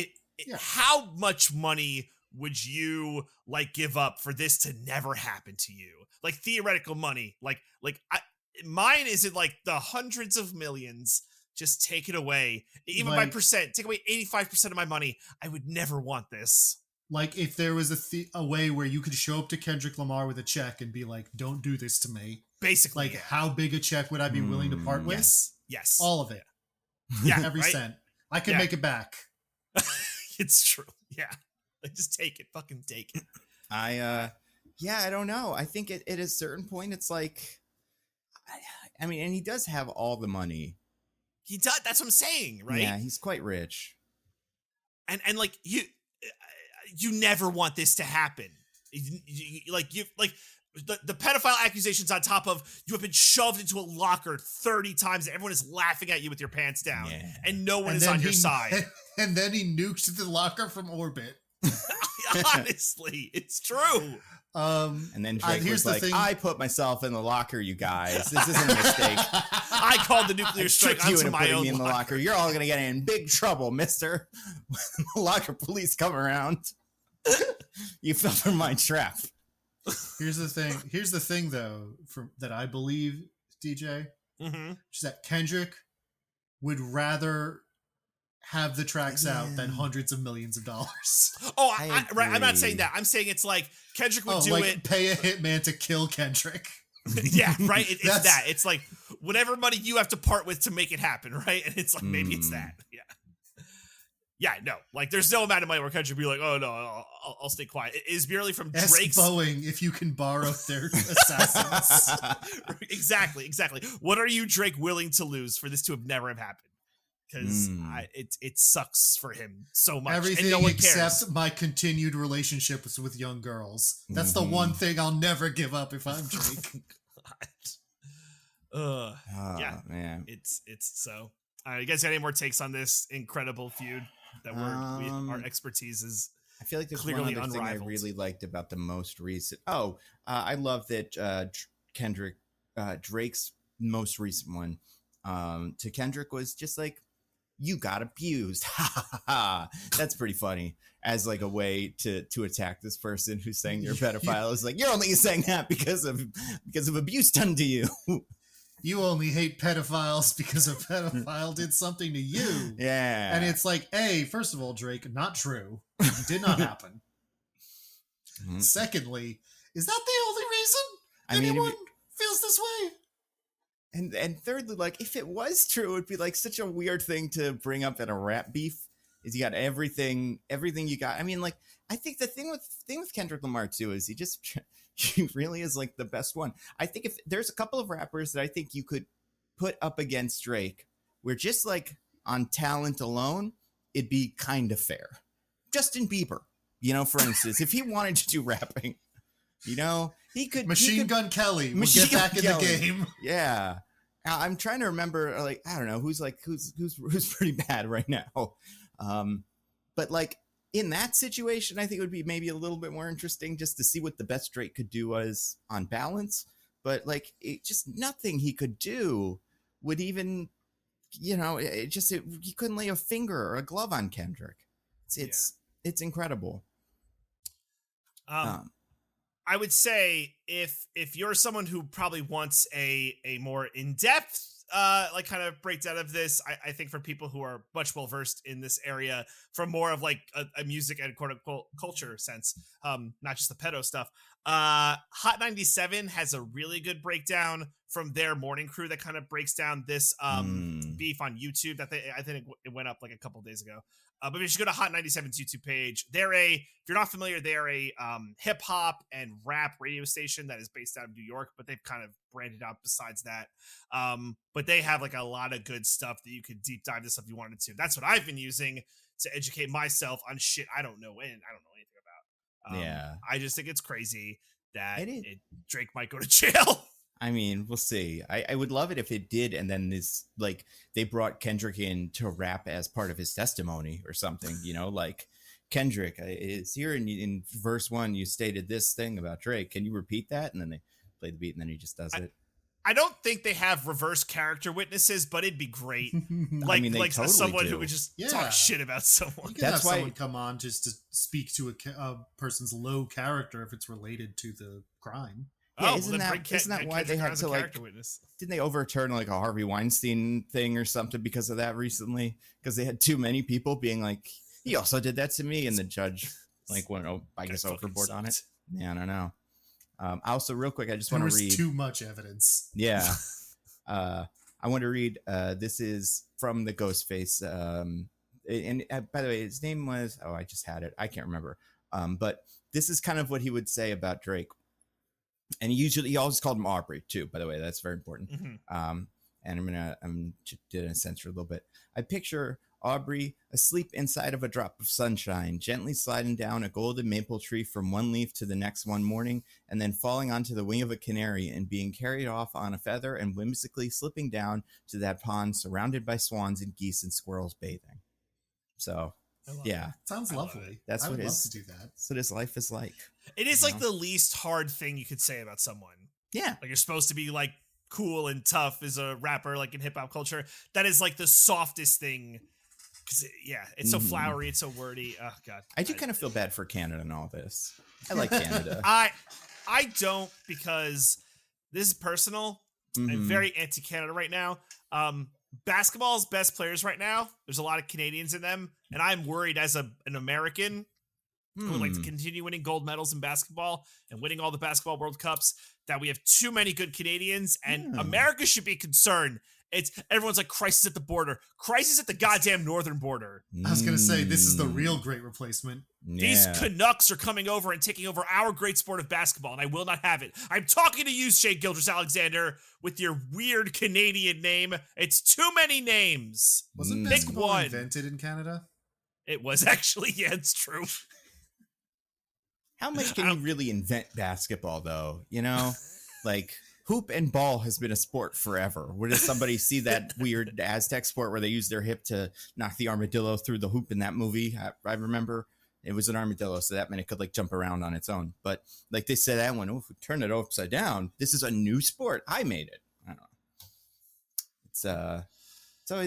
[SPEAKER 2] How much money would you like give up for this to never happen to you? Like theoretical money, mine isn't like the hundreds of millions. Just take it away, even by percent. Take away 85% of my money. I would never want this.
[SPEAKER 3] Like if there was a way where you could show up to Kendrick Lamar with a check and be like, "Don't do this to me."
[SPEAKER 2] Basically,
[SPEAKER 3] like how big a check would I be willing to part with?
[SPEAKER 2] Yes,
[SPEAKER 3] all of it.
[SPEAKER 2] Yeah,
[SPEAKER 3] every cent. I can make it back.
[SPEAKER 2] It's true. Yeah, like just take it. Fucking take it.
[SPEAKER 1] I don't know. I think at a certain point, it's like, I mean, and he does have all the money.
[SPEAKER 2] He does. That's what I'm saying, right?
[SPEAKER 1] Yeah, he's quite rich.
[SPEAKER 2] And like you never want this to happen. The pedophile accusations on top of you have been shoved into a locker 30 times. Everyone is laughing at you with your pants down, and no one is on your side.
[SPEAKER 3] And then he nuked the locker from orbit.
[SPEAKER 2] Honestly, it's true.
[SPEAKER 1] And then Drake was like, I put myself in the locker, you guys. This isn't a mistake.
[SPEAKER 2] I called the nuclear strike onto my own
[SPEAKER 1] locker. You're all going to get in big trouble, mister. When the locker police come around, you fell for my trap.
[SPEAKER 3] Here's the thing, though, that I believe, DJ, which is that Kendrick would rather have the tracks out than hundreds of millions of dollars.
[SPEAKER 2] Oh, right. I'm not saying that. I'm saying it's like Kendrick would do it.
[SPEAKER 3] Pay a hitman to kill Kendrick.
[SPEAKER 2] Yeah, right. It's that. It's like whatever money you have to part with to make it happen, right? And it's like maybe it's that. Yeah. Yeah, no. Like there's no amount of money where Kendrick would be like, oh no, I'll stay quiet. It is merely from Drake's.
[SPEAKER 3] Boeing if you can borrow their assassins.
[SPEAKER 2] Exactly. What are you, Drake, willing to lose for this to never have happened? Because it sucks for him so much.
[SPEAKER 3] Everything
[SPEAKER 2] and no one
[SPEAKER 3] except
[SPEAKER 2] cares.
[SPEAKER 3] my continued relationships with young girls. That's the one thing I'll never give up if I'm Drake.
[SPEAKER 2] Yeah, man. It's so. You guys got any more takes on this incredible feud that our expertise is?
[SPEAKER 1] I feel like there's
[SPEAKER 2] clearly
[SPEAKER 1] one other thing I really liked about the most recent. I love that Drake's most recent one to Kendrick was just like, you got abused. That's pretty funny as like a way to attack this person who's saying you're a pedophile. It's like, you're only saying that because of abuse done to you.
[SPEAKER 3] You only hate pedophiles because a pedophile did something to you.
[SPEAKER 1] Yeah.
[SPEAKER 3] And it's like, hey, first of all, Drake, not true. It did not happen. Secondly, is that the only reason anyone feels this way?
[SPEAKER 1] And thirdly, like, if it was true, it'd be like such a weird thing to bring up in a rap beef. Is you got everything you got. I mean, like, I think the thing with Kendrick Lamar too is he really is like the best one. I think if there's a couple of rappers that I think you could put up against Drake, where just like on talent alone, it'd be kind of fair. Justin Bieber, for instance, if he wanted to do rapping. He could.
[SPEAKER 3] Machine Gun Kelly would get back in the game.
[SPEAKER 1] Yeah, I'm trying to remember. Like, I don't know who's pretty bad right now. But like in that situation, I think it would be maybe a little bit more interesting just to see what the best Drake could do was on balance. But like, just nothing he could do would even, he couldn't lay a finger or a glove on Kendrick. It's incredible.
[SPEAKER 2] I would say if you're someone who probably wants a more in-depth like kind of breakdown of this, I think for people who are much well versed in this area from more of like a music and quote unquote culture sense, not just the pedo stuff, Hot 97 has a really good breakdown from their morning crew that kind of breaks down this beef on YouTube. That I think it went up like a couple days ago. But if you should go to Hot 97's YouTube page, if you're not familiar, they're a hip hop and rap radio station that is based out of New York, but they've kind of branded out besides that. But they have like a lot of good stuff that you could deep dive this if you wanted to. That's what I've been using to educate myself on shit I don't know anything about. I just think it's crazy that Drake might go to jail.
[SPEAKER 1] I mean, we'll see. I would love it if it did, and then this, like, they brought Kendrick in to rap as part of his testimony or something, you know, like, Kendrick, it's here in verse 1, you stated this thing about Drake. Can you repeat that? And then they play the beat, and then he just does it.
[SPEAKER 2] I don't think they have reverse character witnesses, but it'd be great. Like,
[SPEAKER 1] I mean, they totally
[SPEAKER 2] someone
[SPEAKER 1] do.
[SPEAKER 2] who would just talk shit about someone.
[SPEAKER 3] You can have someone come on just to speak to a person's low character if it's related to the crime.
[SPEAKER 1] Yeah, isn't that why they had to, like, didn't they overturn like a Harvey Weinstein thing or something because of that recently? Because they had too many people being like, he also did that to me, and the judge like went, I guess, overboard on it. Yeah, I don't know. Also, real quick, I just want to read
[SPEAKER 3] too much evidence.
[SPEAKER 1] Yeah. I want to read, this is from the Ghostface. And by the way, his name was, I just had it. I can't remember. But this is kind of what he would say about Drake. And he always called him Aubrey too, by the way. That's very important. And I'm gonna censor a little bit. I picture Aubrey asleep inside of a drop of sunshine, gently sliding down a golden maple tree from one leaf to the next one morning, and then falling onto the wing of a canary and being carried off on a feather and whimsically slipping down to that pond surrounded by swans and geese and squirrels bathing. So yeah,
[SPEAKER 3] sounds lovely.
[SPEAKER 1] That's
[SPEAKER 3] I
[SPEAKER 1] what
[SPEAKER 3] would love to do that.
[SPEAKER 1] That's what his life is like.
[SPEAKER 2] It is like the least hard thing you could say about someone.
[SPEAKER 1] Yeah,
[SPEAKER 2] like you're supposed to be like cool and tough as a rapper, like in hip hop culture. That is like the softest thing. Because it's so flowery, it's so wordy. Oh god,
[SPEAKER 1] I do kind of feel bad for Canada and all this. I like Canada.
[SPEAKER 2] I don't, because this is personal. I'm very anti-Canada right now. Basketball's best players right now, there's a lot of Canadians in them, and I'm worried as an American who would like to continue winning gold medals in basketball and winning all the basketball World Cups, that we have too many good Canadians, and America should be concerned. Everyone's like, crisis at the border, crisis at the goddamn northern border.
[SPEAKER 3] I was gonna say, this is the real great replacement.
[SPEAKER 2] These Canucks are coming over and taking over our great sport of basketball, and I will not have it. I'm talking to you, Shea Gildress-Alexander, with your weird Canadian name. It's too many names.
[SPEAKER 3] Wasn't basketball invented in Canada?
[SPEAKER 2] It was actually. Yeah, it's true.
[SPEAKER 1] How much can you really invent basketball, though? You know, like hoop and ball has been a sport forever. Where does somebody see that weird Aztec sport where they use their hip to knock the armadillo through the hoop in that movie? I remember it was an armadillo, so that meant it could like jump around on its own. But like they said, that one, if we turn it upside down, this is a new sport. I made it. I don't know.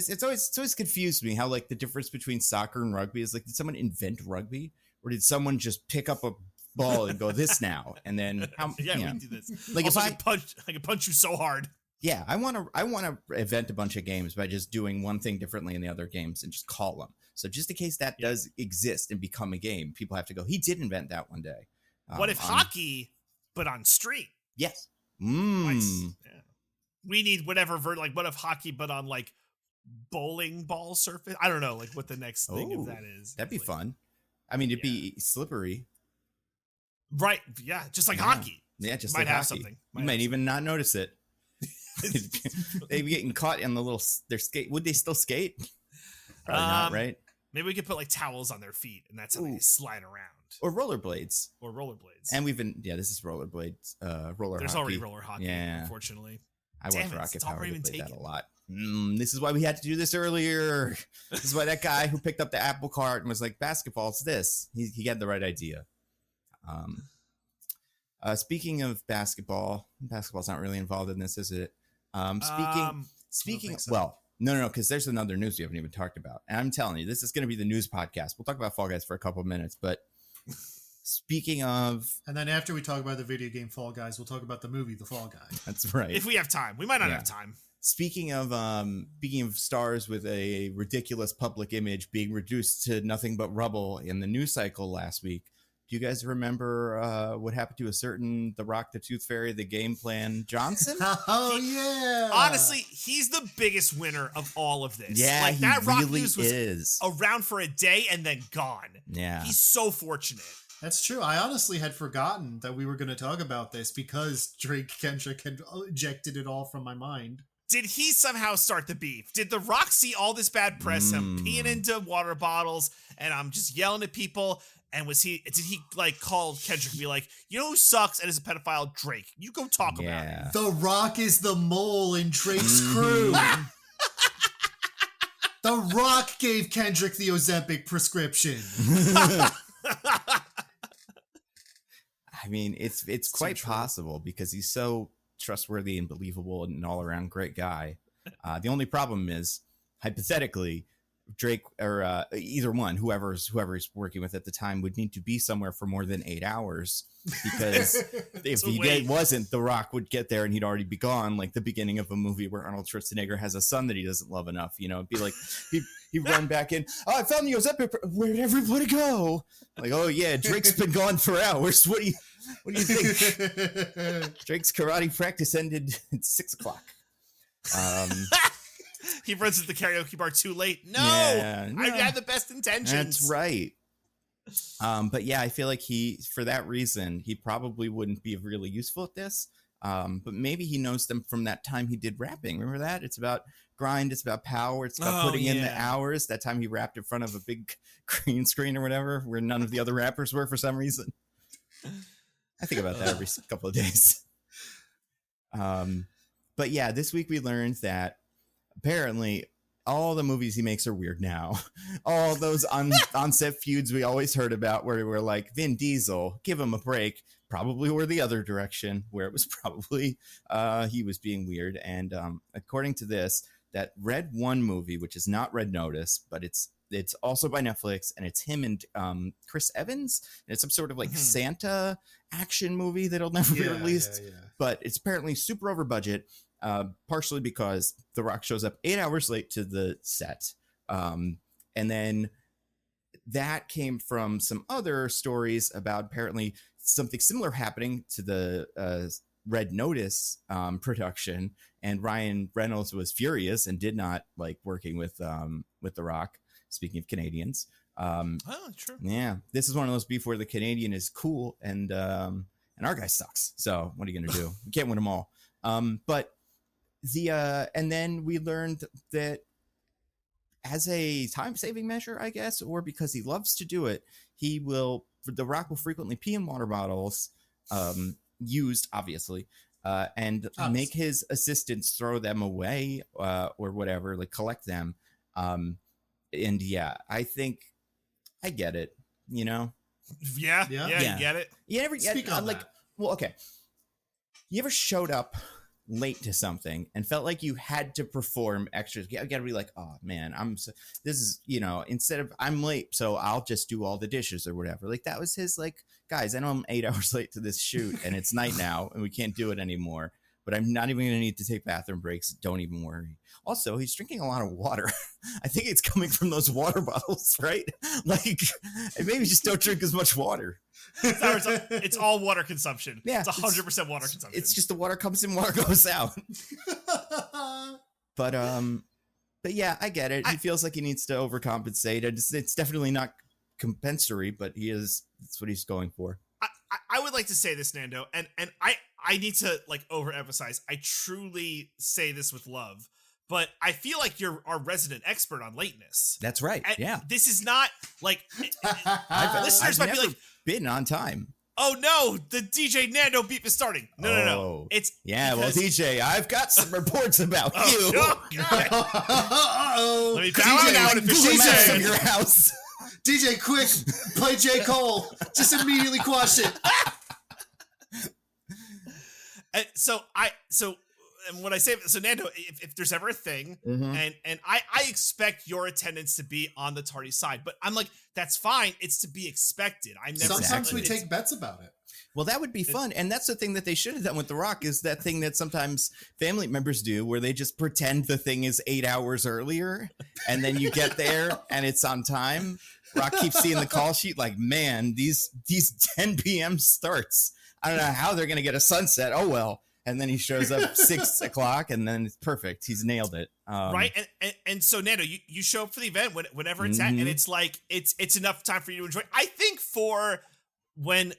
[SPEAKER 1] It's always confused me how like the difference between soccer and rugby is like, did someone invent rugby, or did someone just pick up a ball and go this now, and then
[SPEAKER 2] we can do this.
[SPEAKER 1] Like
[SPEAKER 2] also,
[SPEAKER 1] if
[SPEAKER 2] I can punch you so hard.
[SPEAKER 1] Yeah, I want to invent a bunch of games by just doing one thing differently in the other games and just call them. So just in case that does exist and become a game, people have to go, he did invent that one day.
[SPEAKER 2] What if hockey, but on street?
[SPEAKER 1] Yes.
[SPEAKER 2] Nice. Yeah. We need whatever what if hockey, but on like bowling ball surface? I don't know, like what the next thing of that is.
[SPEAKER 1] That'd be fun. I mean, it'd be slippery.
[SPEAKER 2] Right. Yeah. Just like hockey.
[SPEAKER 1] Yeah. Just
[SPEAKER 2] might
[SPEAKER 1] like
[SPEAKER 2] have
[SPEAKER 1] hockey.
[SPEAKER 2] something.
[SPEAKER 1] You might even not notice it. They'd be getting caught in their skate. Would they still skate? Probably not, right?
[SPEAKER 2] Maybe we could put like towels on their feet, and that's how they slide around.
[SPEAKER 1] Or rollerblades.
[SPEAKER 2] And
[SPEAKER 1] we've been, this is rollerblades.
[SPEAKER 2] There's
[SPEAKER 1] hockey.
[SPEAKER 2] Already roller hockey, unfortunately.
[SPEAKER 1] I watched Rocket Power. They played that a lot. This is why we had to do this earlier. This is why that guy who picked up the Apple cart and was like, basketball's this. He had the right idea. Speaking of basketball's not really involved in this, is it? Speaking,
[SPEAKER 3] so.
[SPEAKER 1] Well, no, because there's another news we haven't even talked about. And I'm telling you, this is going to be the news podcast. We'll talk about Fall Guys for a couple of minutes, but speaking of...
[SPEAKER 3] And then after we talk about the video game Fall Guys, we'll talk about the movie The Fall Guy.
[SPEAKER 1] That's right.
[SPEAKER 2] If we have time. We might not have time.
[SPEAKER 1] Speaking of stars with a ridiculous public image being reduced to nothing but rubble in the news cycle last week, Do you guys remember what happened to a certain The Rock, the Tooth Fairy, the Game Plan Johnson?
[SPEAKER 3] Oh yeah.
[SPEAKER 2] Honestly, he's the biggest winner of all of this.
[SPEAKER 1] Yeah,
[SPEAKER 2] like
[SPEAKER 1] he
[SPEAKER 2] that Rock
[SPEAKER 1] really
[SPEAKER 2] news was
[SPEAKER 1] is.
[SPEAKER 2] around for a day and then gone.
[SPEAKER 1] Yeah.
[SPEAKER 2] He's so fortunate.
[SPEAKER 3] That's true. I honestly had forgotten that we were going to talk about this because Drake Kendrick had ejected it all from my mind.
[SPEAKER 2] Did he somehow start the beef? Did The Rock see all this bad press, him peeing into water bottles, and I'm just yelling at people? And did he like call Kendrick and be like, you know who sucks and is a pedophile? Drake. You go talk about it.
[SPEAKER 3] The Rock is the mole in Drake's crew. The Rock gave Kendrick the Ozempic prescription.
[SPEAKER 1] I mean, it's quite possible because he's so trustworthy and believable and an all-around great guy. The only problem is, hypothetically, Drake or either one, whoever's working with at the time, would need to be somewhere for more than 8 hours because if he wasn't, The Rock would get there and he'd already be gone, like the beginning of a movie where Arnold Schwarzenegger has a son that he doesn't love enough. You know, it'd be like he'd run back in. Oh, I found the Ozempic. Where'd everybody go? Like, oh yeah, Drake's been gone for hours. What do you think? Drake's karate practice ended at 6 o'clock.
[SPEAKER 2] He runs to the karaoke bar too late. No, I had the best intentions.
[SPEAKER 1] That's right. But yeah, I feel like for that reason, he probably wouldn't be really useful at this. But maybe he knows them from that time he did rapping. Remember that? It's about grind. It's about power. It's about putting in the hours. That time he rapped in front of a big green screen or whatever, where none of the other rappers were for some reason. I think about that every couple of days. But yeah, this week we learned that apparently all the movies he makes are weird now. All those on-set feuds we always heard about where we're like, Vin Diesel, give him a break, probably were the other direction, where it was probably he was being weird. And according to this, that Red One movie, which is not Red Notice, but it's also by Netflix, and it's him and Chris Evans. And it's some sort of like Santa action movie that'll never be released. But it's apparently super over budget. Partially because The Rock shows up 8 hours late to the set. And then that came from some other stories about apparently something similar happening to the Red Notice production. And Ryan Reynolds was furious and did not like working with The Rock. Speaking of Canadians.
[SPEAKER 2] True.
[SPEAKER 1] Yeah. This is one of those beef where the Canadian is cool and our guy sucks. So what are you going to do? We can't win them all. But and then we learned that as a time-saving measure, I guess, or because he loves to do it, The Rock will frequently pee in water bottles, used obviously, and make his assistants throw them away or whatever, like collect them. And yeah, I think I get it. You know?
[SPEAKER 2] Yeah. You get it.
[SPEAKER 1] You ever
[SPEAKER 3] Speak on that.
[SPEAKER 1] Well, okay. You ever showed up late to something and felt like you had to perform extras? You gotta be like, oh man, instead of I'm late, so I'll just do all the dishes or whatever. Like that was his like, guys, I know I'm 8 hours late to this shoot and it's night now and we can't do it anymore, but I'm not even gonna need to take bathroom breaks. Don't even worry. Also, he's drinking a lot of water. I think it's coming from those water bottles, right? Like maybe just don't drink as much water.
[SPEAKER 2] It's all water consumption.
[SPEAKER 1] Yeah,
[SPEAKER 2] it's 100% water consumption.
[SPEAKER 1] It's just the water comes in, water goes out. But yeah, I get it. He feels like he needs to overcompensate. It's definitely not compensatory, but that's what he's going for.
[SPEAKER 2] I would like to say this, Nando, and I need to like overemphasize. I truly say this with love, but I feel like you're our resident expert on lateness.
[SPEAKER 1] That's right.
[SPEAKER 2] And
[SPEAKER 1] yeah.
[SPEAKER 2] This is not like listeners
[SPEAKER 1] I've
[SPEAKER 2] might be like,
[SPEAKER 1] been on time.
[SPEAKER 2] Oh no, the DJ Nando beep is starting. No. It's
[SPEAKER 1] well, DJ, I've got some reports about you.
[SPEAKER 3] Uh-oh.
[SPEAKER 2] Let me bow out now and officially say
[SPEAKER 1] your house.
[SPEAKER 3] DJ, quick, play J. Cole. Just immediately quash it.
[SPEAKER 2] And when I say so, Nando, if there's ever a thing, and I expect your attendance to be on the tardy side, but I'm like, that's fine. It's to be expected.
[SPEAKER 3] Sometimes we take bets about it.
[SPEAKER 1] Well, that would be fun. And that's the thing that they should have done with The Rock is that thing that sometimes family members do where they just pretend the thing is 8 hours earlier and then you get there and it's on time. Rock keeps seeing the call sheet like, man, these 10 p.m. starts. I don't know how they're going to get a sunset. Oh, well. And then he shows up 6 o'clock, and then it's perfect. He's nailed it.
[SPEAKER 2] Right. And so, Nando, you show up for the event whenever it's at, and it's like, it's enough time for you to enjoy. I think for when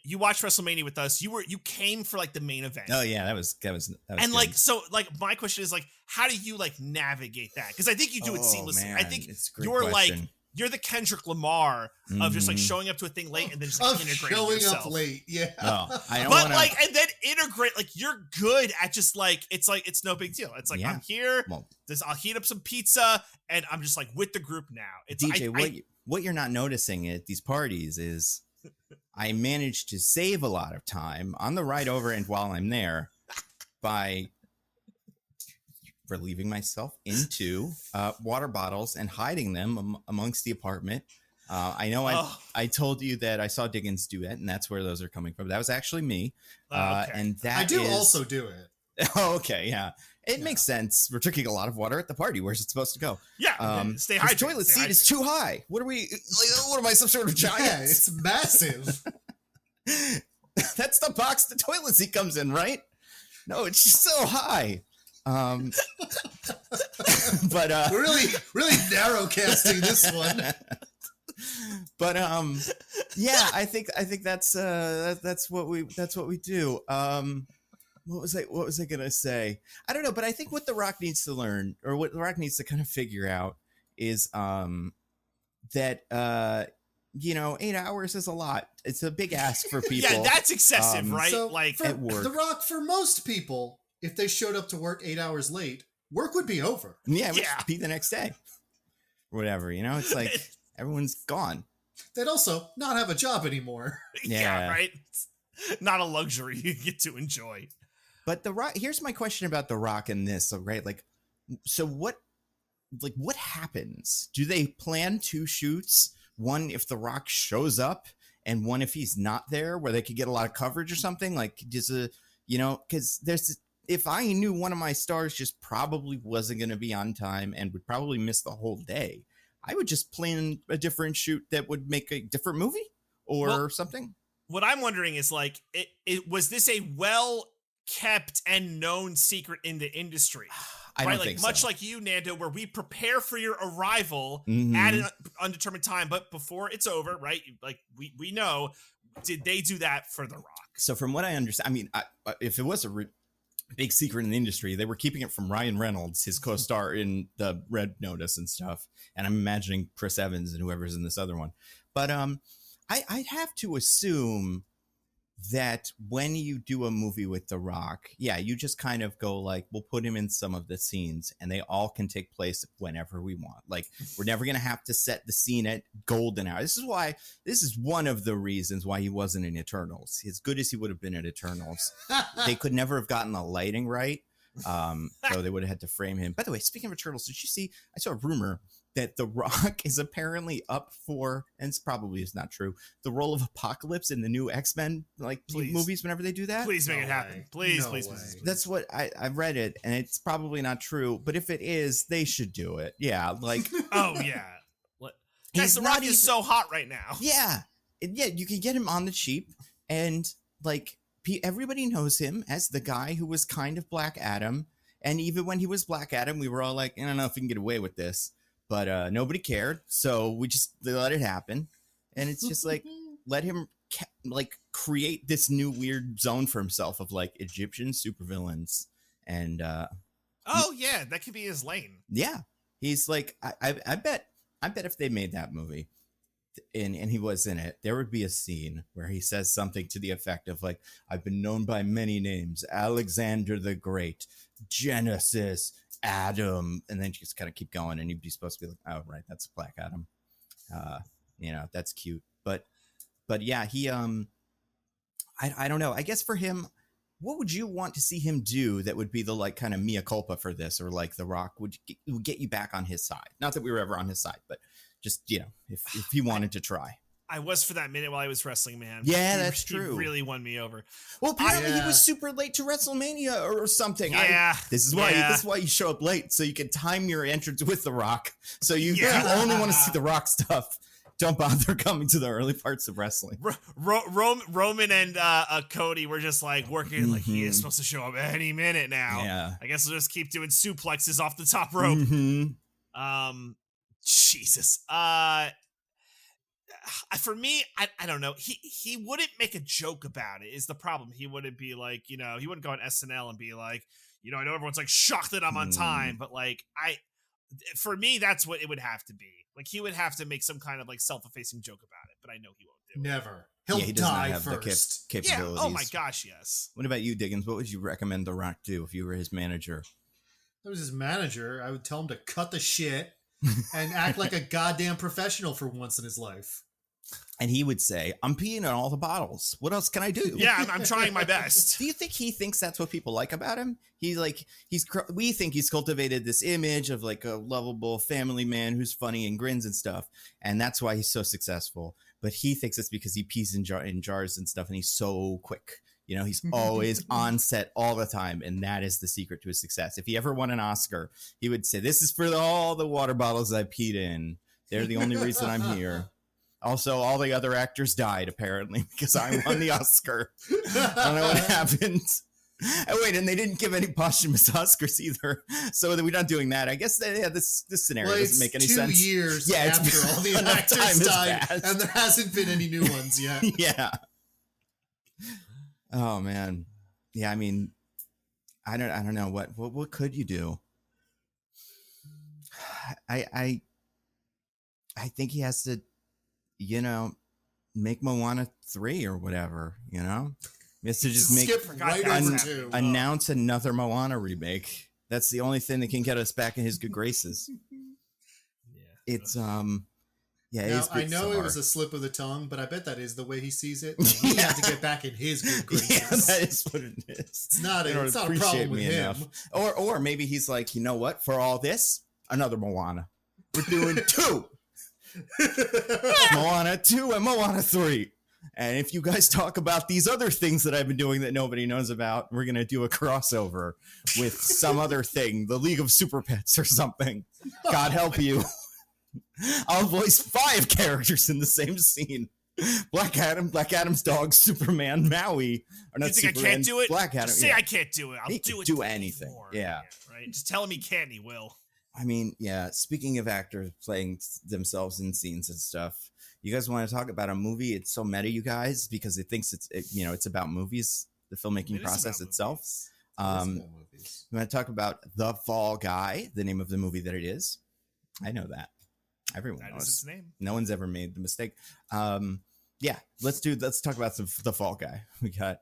[SPEAKER 2] you watched WrestleMania with us, you came for like the main event.
[SPEAKER 1] Oh yeah, that was
[SPEAKER 2] and
[SPEAKER 1] good.
[SPEAKER 2] like, so like my question is like, how do you like navigate that? Because I think you do it seamlessly.
[SPEAKER 1] Man,
[SPEAKER 2] I think
[SPEAKER 1] you're
[SPEAKER 2] like, you're the Kendrick Lamar of just like showing up to a thing late and then just like integrating yourself.
[SPEAKER 3] Showing up late, yeah.
[SPEAKER 1] I don't
[SPEAKER 2] but like, and then integrate, like you're good at just like, it's no big deal. It's like, I'm here, I'll heat up some pizza, and I'm just like with the group now. It's
[SPEAKER 1] DJ, what you're not noticing at these parties is I managed to save a lot of time on the ride over and while I'm there by relieving myself into water bottles and hiding them amongst the apartment. I know I told you that I saw Diggins do it, and that's where those are coming from. That was actually me.
[SPEAKER 2] Okay.
[SPEAKER 1] And that
[SPEAKER 3] I do also do it.
[SPEAKER 1] Oh, okay, yeah. It makes sense. We're drinking a lot of water at the party. Where's it supposed to go?
[SPEAKER 2] Yeah, stay hydrated.
[SPEAKER 1] The toilet seat is too high. What are we? What am I, some sort of giant?
[SPEAKER 3] Yeah, it's massive.
[SPEAKER 1] That's the box the toilet seat comes in, right? No, it's just so high. But
[SPEAKER 3] we're really narrow casting this one.
[SPEAKER 1] But yeah, I think that's what we do. What was I gonna say? I don't know, but I think what The Rock needs to learn, or what The Rock needs to kind of figure out, is that 8 hours is a lot. It's a big ask for people.
[SPEAKER 2] Yeah, that's excessive, right?
[SPEAKER 3] So
[SPEAKER 2] like
[SPEAKER 3] for
[SPEAKER 1] at work.
[SPEAKER 3] The Rock, for most people, if they showed up to work 8 hours late, work would be over.
[SPEAKER 1] Yeah, it would be the next day. Whatever, it's like everyone's gone.
[SPEAKER 3] They'd also not have a job anymore.
[SPEAKER 2] Yeah, right? It's not a luxury you get to enjoy.
[SPEAKER 1] But The Rock, here's my question about The Rock in this, right? Like, so what happens? Do they plan 2 shoots? One if The Rock shows up, and one if he's not there, where they could get a lot of coverage or something? Like, just because if I knew one of my stars just probably wasn't going to be on time and would probably miss the whole day, I would just plan a different shoot that would make a different movie or something.
[SPEAKER 2] What I'm wondering is like, it was this a well-kept and known secret in the industry?
[SPEAKER 1] I don't think
[SPEAKER 2] much
[SPEAKER 1] so.
[SPEAKER 2] like you, Nando, where we prepare for your arrival at an undetermined time, but before it's over, right? Like we know, did they do that for The Rock?
[SPEAKER 1] So from what I understand, I mean, if it was a big secret in the industry, they were keeping it from Ryan Reynolds, his co-star in the Red Notice and stuff, and I'm imagining Chris Evans and whoever's in this other one. But I'd have to assume that when you do a movie with The Rock, you just kind of go like, we'll put him in some of the scenes and they all can take place whenever we want. Like, we're never going to have to set the scene at golden hour. This is one of the reasons why he wasn't in Eternals. As good as he would have been at Eternals, they could never have gotten the lighting right. So they would have had to frame him. By the way, speaking of Eternals, did you see, I saw a rumor that The Rock is apparently up for, and it's probably is not true, the role of Apocalypse in the new X-Men movies whenever they do that.
[SPEAKER 2] Please make it happen. Please.
[SPEAKER 1] That's what I've read it, and it's probably not true, but if it is, they should do it. Yeah, like
[SPEAKER 2] oh yeah. Guys, The Rock is so hot right now.
[SPEAKER 1] Yeah, you can get him on the cheap, and like everybody knows him as the guy who was kind of Black Adam, and even when he was Black Adam, we were all like, I don't know if we can get away with this. But nobody cared, so we just let it happen, and it's just like let him like create this new weird zone for himself of like Egyptian supervillains, and
[SPEAKER 2] that could be his lane.
[SPEAKER 1] Yeah, he's like I bet if they made that movie and he was in it, there would be a scene where he says something to the effect of like, I've been known by many names, Alexander the Great, Genesis, Adam, and then you just kind of keep going, and you'd be supposed to be like, oh right, that's Black Adam. That's cute, but yeah, he I don't know, I guess for him, what would you want to see him do that would be the like kind of mea culpa for this, or like The Rock would get you back on his side? Not that we were ever on his side, but just if he wanted to try.
[SPEAKER 2] I was for that minute while I was wrestling, man.
[SPEAKER 1] Yeah, that's true.
[SPEAKER 2] He really won me over.
[SPEAKER 1] Well, apparently he was super late to WrestleMania or something.
[SPEAKER 2] Yeah.
[SPEAKER 1] This is why you show up late, so you can time your entrance with The Rock. So you only want to see The Rock stuff. don't bother coming to the early parts of wrestling.
[SPEAKER 2] Roman and Cody were just like working like he is supposed to show up any minute now.
[SPEAKER 1] Yeah.
[SPEAKER 2] I guess we'll just keep doing suplexes off the top rope. Jesus. For me, I don't know. He wouldn't make a joke about it is the problem. He wouldn't be like, he wouldn't go on SNL and be like, I know everyone's like shocked that I'm on time, but like for me, that's what it would have to be. Like he would have to make some kind of like self-effacing joke about it, but I know he won't do it.
[SPEAKER 3] Never. He'll
[SPEAKER 1] he does
[SPEAKER 3] die
[SPEAKER 1] not have
[SPEAKER 3] first.
[SPEAKER 1] the capabilities.
[SPEAKER 2] Yeah. Oh my gosh, yes.
[SPEAKER 1] What about you, Diggins? What would you recommend The Rock do if you were his manager?
[SPEAKER 3] If I was his manager, I would tell him to cut the shit and act like a goddamn professional for once in his life.
[SPEAKER 1] And he would say, I'm peeing in all the bottles. What else can I do?
[SPEAKER 2] Yeah, I'm trying my best.
[SPEAKER 1] Do you think he thinks that's what people like about him? We think he's cultivated this image of like a lovable family man who's funny and grins and stuff. And that's why he's so successful. But he thinks it's because he pees in jars and stuff. And he's so quick. He's always on set all the time. And that is the secret to his success. If he ever won an Oscar, he would say, this is for all the water bottles I peed in. They're the only reason I'm here. Also, all the other actors died, apparently, because I won the Oscar. I don't know what happened. Oh, wait, and they didn't give any posthumous Oscars either. So we're not doing that. I guess this scenario doesn't make any sense.
[SPEAKER 3] 2 years after all the actors died, and there hasn't been any new ones yet.
[SPEAKER 1] Yeah. Oh, man. Yeah, I mean, I don't know. What could you do? I think he has to, make Moana 3 or whatever, He has to just announce another Moana remake. That's the only thing that can get us back in his good graces. It's
[SPEAKER 3] now, I know it was a slip of the tongue, but I bet that is the way he sees it. He had to get back in his good graces.
[SPEAKER 1] Yeah, that is what it is.
[SPEAKER 3] It's not a problem with him.
[SPEAKER 1] Or maybe he's like, you know what? For all this, another Moana. We're doing 2. Moana 2 and Moana 3. And if you guys talk about these other things that I've been doing that nobody knows about, we're going to do a crossover with some other thing, the League of Super Pets or something. God help you. I'll voice 5 characters in the same scene. Black Adam, Black Adam's dog, Superman, Maui. Or not
[SPEAKER 2] you think
[SPEAKER 1] Superman,
[SPEAKER 2] I can't do it?
[SPEAKER 1] Black Adam.
[SPEAKER 2] Just say I can't do it. I'll do it.
[SPEAKER 1] Do anything.
[SPEAKER 2] More.
[SPEAKER 1] Yeah.
[SPEAKER 2] Right? Just tell him he can, he will.
[SPEAKER 1] I mean, yeah, speaking of actors playing themselves in scenes and stuff, you guys want to talk about a movie? It's so meta, you guys, because it thinks it's about movies, the filmmaking process itself. You want to talk about The Fall Guy, the name of the movie that it is? I know that. Everyone knows
[SPEAKER 2] its name.
[SPEAKER 1] No one's ever made the mistake. Yeah, let's talk about The Fall Guy. We got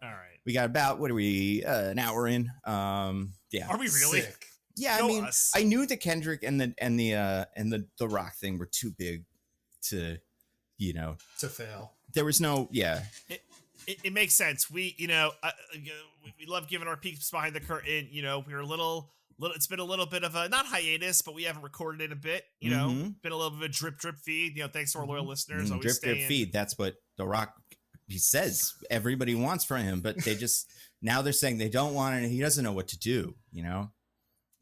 [SPEAKER 1] about, what are we, an hour in? Yeah.
[SPEAKER 2] Are we really?
[SPEAKER 3] Sick.
[SPEAKER 1] Yeah, I mean, I knew the Kendrick and the Rock thing were too big to,
[SPEAKER 3] to fail.
[SPEAKER 1] There was no, yeah.
[SPEAKER 2] It makes sense. We love giving our peeks behind the curtain. We're a little. It's been a little bit of a not hiatus, but we haven't recorded in a bit. Been a little bit of a drip feed. Thanks to our loyal listeners. Always
[SPEAKER 1] drip feed. That's what The Rock he says everybody wants from him, but they just now they're saying they don't want it, and he doesn't know what to do.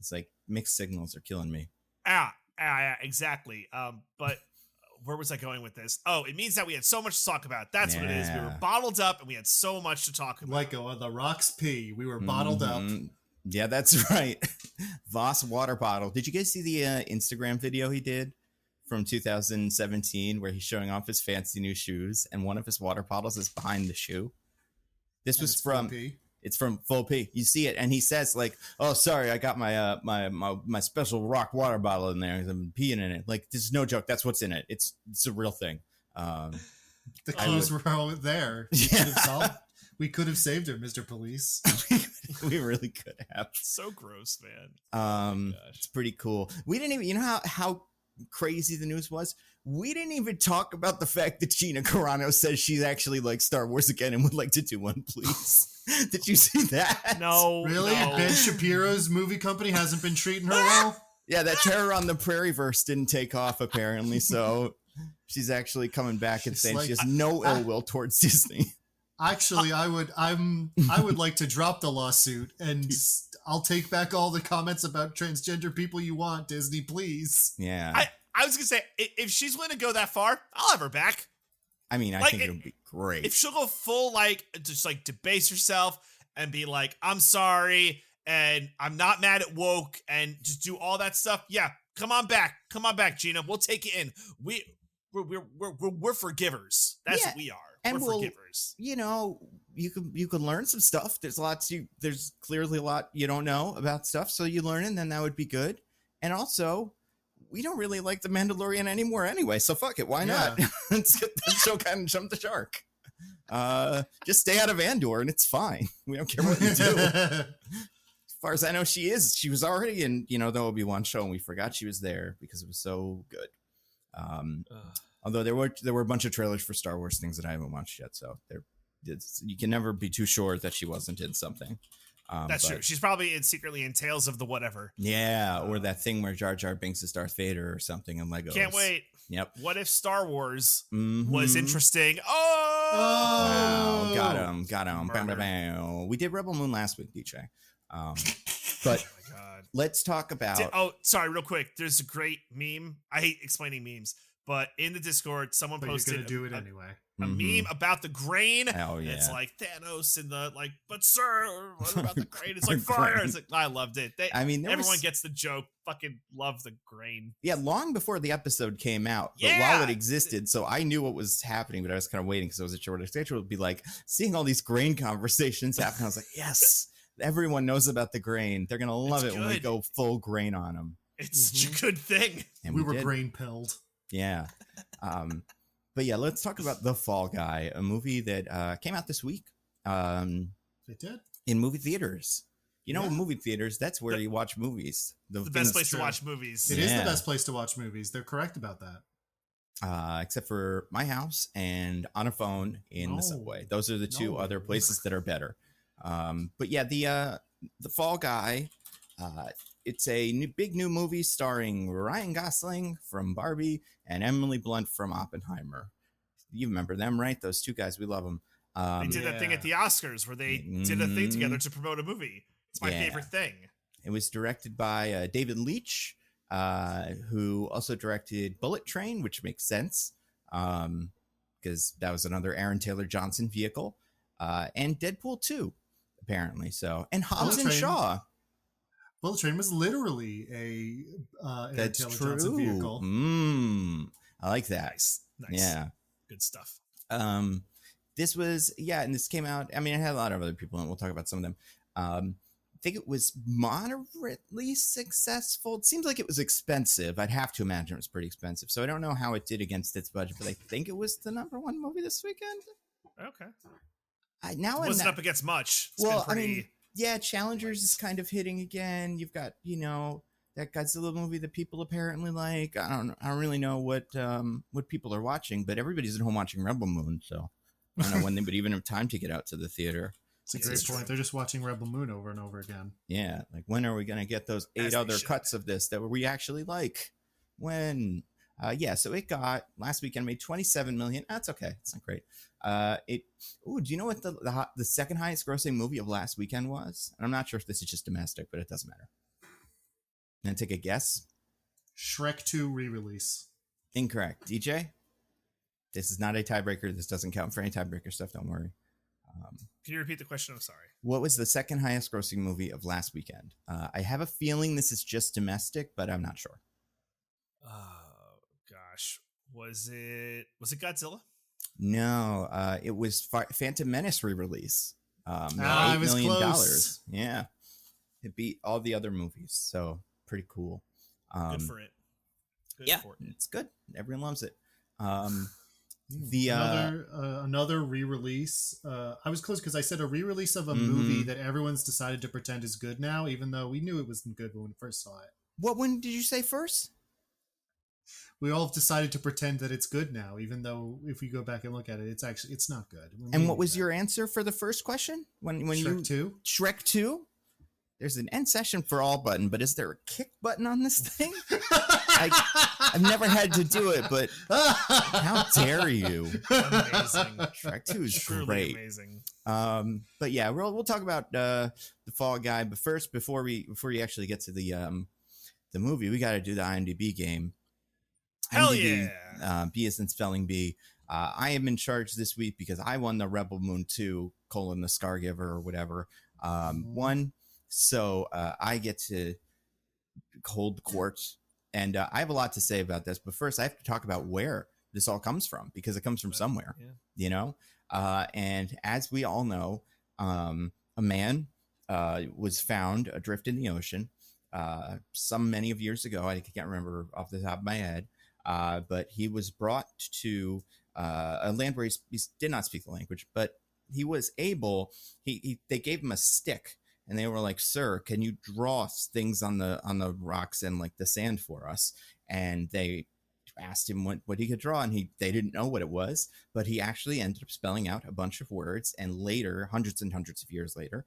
[SPEAKER 1] It's like mixed signals are killing me.
[SPEAKER 2] Exactly. But where was I going with this? Oh, it means that we had so much to talk about. That's what it is. We were bottled up and we had so much to talk about.
[SPEAKER 3] Like The Rock's pee. We were bottled up.
[SPEAKER 1] Yeah, that's right. Voss water bottle. Did you guys see the Instagram video he did from 2017 where he's showing off his fancy new shoes and one of his water bottles is behind the shoe? This was from... It's from Full P. You see it, and he says like, "Oh, sorry, I got my my special rock water bottle in there. I'm peeing in it. Like, this is no joke. That's what's in it. It's a real thing."
[SPEAKER 3] The clues were all there. We could have saved her, Mr. Police.
[SPEAKER 1] We really could have.
[SPEAKER 2] So gross, man.
[SPEAKER 1] It's pretty cool. We didn't even, you know how crazy the news was? We didn't even talk about the fact that Gina Carano says she actually likes Star Wars again and would like to do one, please. Did you see that?
[SPEAKER 2] No.
[SPEAKER 3] Really?
[SPEAKER 2] No.
[SPEAKER 3] Ben Shapiro's movie company hasn't been treating her well?
[SPEAKER 1] Yeah, that Terror on the Prairie verse didn't take off, apparently. So she's actually coming back and saying she has no ill will towards Disney.
[SPEAKER 3] Actually, I would like to drop the lawsuit and I'll take back all the comments about transgender people you want, Disney, please.
[SPEAKER 1] Yeah.
[SPEAKER 2] I was gonna say if she's willing to go that far, I'll have her back.
[SPEAKER 1] I mean, I think it would be great.
[SPEAKER 2] If she'll go full, like, just like debase herself and be like, I'm sorry, and I'm not mad at woke, and just do all that stuff. Yeah, come on back, Gina. We'll take you in. We're forgivers. That's what we are.
[SPEAKER 1] And
[SPEAKER 2] we're forgivers.
[SPEAKER 1] You know, you can learn some stuff. There's clearly a lot you don't know about stuff, so you learn it, and then that would be good. And also, we don't really like the Mandalorian anymore anyway, so fuck it. Why not? Let's get that show kind of jump the shark. Just stay out of Andor and it's fine. We don't care what you do. As far as I know, she was already in, the Obi-Wan show, and we forgot she was there because it was so good. Although there were a bunch of trailers for Star Wars things that I haven't watched yet, so you can never be too sure that she wasn't in something.
[SPEAKER 2] That's true. She's probably secretly in Tales of the Whatever.
[SPEAKER 1] Yeah, or that thing where Jar Jar Binks is Darth Vader or something in Legos.
[SPEAKER 2] Can't wait.
[SPEAKER 1] Yep.
[SPEAKER 2] What if Star Wars was interesting? Oh!
[SPEAKER 1] Wow. Got him. Bam, bam, bam. We did Rebel Moon last week, DJ. But
[SPEAKER 2] oh my God.
[SPEAKER 1] Let's talk about...
[SPEAKER 2] sorry, real quick. There's a great meme. I hate explaining memes, but in the Discord, someone posted...
[SPEAKER 3] You're going to do it anyway.
[SPEAKER 2] A meme about the grain.
[SPEAKER 1] Hell yeah.
[SPEAKER 2] It's like Thanos and but sir, what about the grain? It's like fire. It's like, I loved it. Everyone gets the joke. Fucking love the grain.
[SPEAKER 1] Yeah, long before the episode came out, but while it existed, so I knew what was happening, but I was kind of waiting because I was sure what the schedule would be like. Seeing all these grain conversations happen, I was like, yes, everyone knows about the grain. They're gonna love it when we go full grain on them.
[SPEAKER 2] It's such a good thing.
[SPEAKER 1] And
[SPEAKER 3] we were grain pilled.
[SPEAKER 1] Yeah. But yeah, let's talk about The Fall Guy, a movie that came out this week.
[SPEAKER 3] It did?
[SPEAKER 1] In movie theaters. Movie theaters, that's where you watch movies.
[SPEAKER 2] The best place to watch movies.
[SPEAKER 3] It is the best place to watch movies. They're correct about that.
[SPEAKER 1] Except for my house and on a phone in the subway. Those are the two other places that are better. But yeah, the Fall Guy, it's a big new movie starring Ryan Gosling from Barbie and Emily Blunt from Oppenheimer. You remember them, right? Those two guys, we love them.
[SPEAKER 2] They did that thing at the Oscars where they did a thing together to promote a movie. It's my favorite thing. It
[SPEAKER 1] was directed by David Leitch, who also directed Bullet Train, which makes sense because that was another Aaron Taylor Johnson vehicle, and Deadpool 2, apparently. So, and Hobbs and Shaw.
[SPEAKER 3] Bullet Train was literally a Aaron Taylor Johnson vehicle.
[SPEAKER 1] I like that.
[SPEAKER 2] Nice.
[SPEAKER 1] Yeah.
[SPEAKER 2] Good stuff.
[SPEAKER 1] This was, and this came out, I mean, it had a lot of other people, and we'll talk about some of them. I think it was moderately successful. It seems like it was expensive. I'd have to imagine it was pretty expensive. So I don't know how it did against its budget, but I think it was the #1 movie this weekend.
[SPEAKER 2] Okay.
[SPEAKER 1] It
[SPEAKER 2] wasn't up against much.
[SPEAKER 1] I mean, Challengers is kind of hitting again. You've got, that Godzilla movie that people apparently like. I don't really know what people are watching, but everybody's at home watching Rebel Moon, so I don't know when they would even have time to get out to the theater.
[SPEAKER 3] It's a great point. They're just watching Rebel Moon over and over again.
[SPEAKER 1] Yeah, like when are we going to get those 8 other cuts of this that we actually like? When? So it got last weekend made $27 million. That's okay. It's not great. Do you know what the second highest grossing movie of last weekend was? And I'm not sure if this is just domestic, but it doesn't matter. And take a guess.
[SPEAKER 3] Shrek 2 re-release.
[SPEAKER 1] Incorrect. DJ? This is not a tiebreaker. This doesn't count for any tiebreaker stuff. Don't worry.
[SPEAKER 2] Can you repeat the question? I'm sorry.
[SPEAKER 1] What was the second highest grossing movie of last weekend? I have a feeling this is just domestic, but I'm not sure.
[SPEAKER 2] Oh gosh, was it Godzilla?
[SPEAKER 1] No, it was Phantom Menace re-release.
[SPEAKER 3] $8 million.
[SPEAKER 1] Close. Yeah, it beat all the other movies, so pretty cool.
[SPEAKER 2] Good for it.
[SPEAKER 1] It's good. Everyone loves it.
[SPEAKER 3] Another re-release. I was close because I said a re-release of a movie that everyone's decided to pretend is good now, even though we knew it wasn't good when we first saw it.
[SPEAKER 1] What one did you say first?
[SPEAKER 3] We all have decided to pretend that it's good now, even though if we go back and look at it, it's not good.
[SPEAKER 1] And what was your answer for the first question? When
[SPEAKER 3] Shrek 2?
[SPEAKER 1] Shrek 2? There's an end session for all button, but is there a kick button on this thing? I've never had to do it, but how dare you?
[SPEAKER 2] Amazing.
[SPEAKER 1] Shrek 2 is
[SPEAKER 2] truly
[SPEAKER 1] great.
[SPEAKER 2] Amazing.
[SPEAKER 1] But yeah, we'll talk about the Fall Guy. But first, before we actually get to the movie, we got to do the IMDb game.
[SPEAKER 2] Hell
[SPEAKER 1] IMDb,
[SPEAKER 2] yeah.
[SPEAKER 1] B as in spelling bee. I am in charge this week because I won the Rebel Moon 2, the Scargiver or whatever, one. So I get to hold the court. And I have a lot to say about this. But first, I have to talk about where this all comes from, because it comes from somewhere, you know? And as we all know, a man was found adrift in the ocean many of years ago. I can't remember off the top of my head. But he was brought to a land where he did not speak the language, but he was able. They gave him a stick, and they were like, "Sir, can you draw things on the rocks and like the sand for us?" And they asked him what he could draw, and they didn't know what it was, but he actually ended up spelling out a bunch of words. And later, hundreds and hundreds of years later,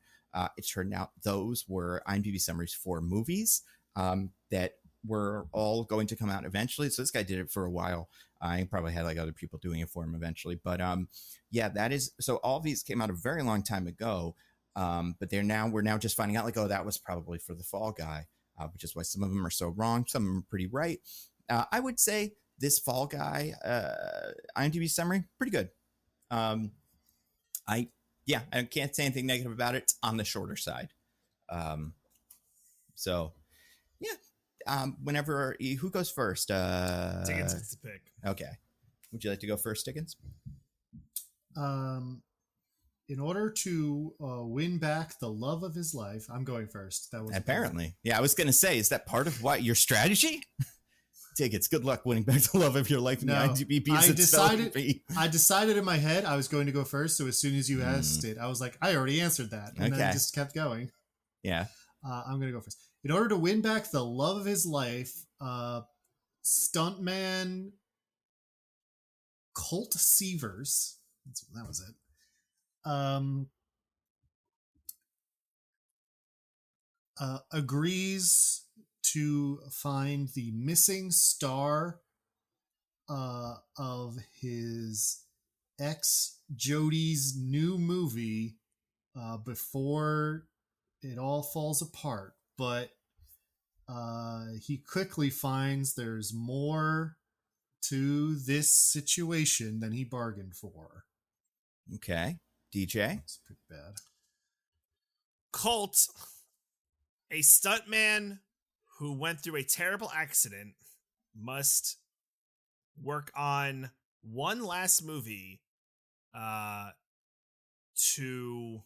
[SPEAKER 1] it turned out those were IMDb summaries for movies that were all going to come out eventually. So this guy did it for a while. He probably had like other people doing it for him eventually. But yeah, that is, so all of these came out a very long time ago. But we're now just finding out like, oh, that was probably for the Fall Guy, which is why some of them are so wrong. Some of them are pretty right. I would say this Fall Guy IMDb summary, pretty good. I can't say anything negative about it. It's on the shorter side. So yeah. Whenever who goes first?
[SPEAKER 2] Diggins gets the pick.
[SPEAKER 1] Okay. Would you like to go first, Diggins?
[SPEAKER 3] In order to win back the love of his life, I'm going first. That was
[SPEAKER 1] apparently. Yeah, I was going to say, is that part of what your strategy? Diggins, good luck winning back the love of your life in the IMDb.
[SPEAKER 3] I decided in my head I was going to go first. So as soon as you asked it, I was like, I already answered that, and then just kept going.
[SPEAKER 1] Yeah.
[SPEAKER 3] I'm going to go first. In order to win back the love of his life, stuntman Colt Seavers, that was it, agrees to find the missing star of his ex Jody's new movie before it all falls apart. But he quickly finds there's more to this situation than he bargained for.
[SPEAKER 1] Okay. DJ?
[SPEAKER 3] That's pretty bad.
[SPEAKER 2] Colt, a stuntman who went through a terrible accident, must work on one last movie to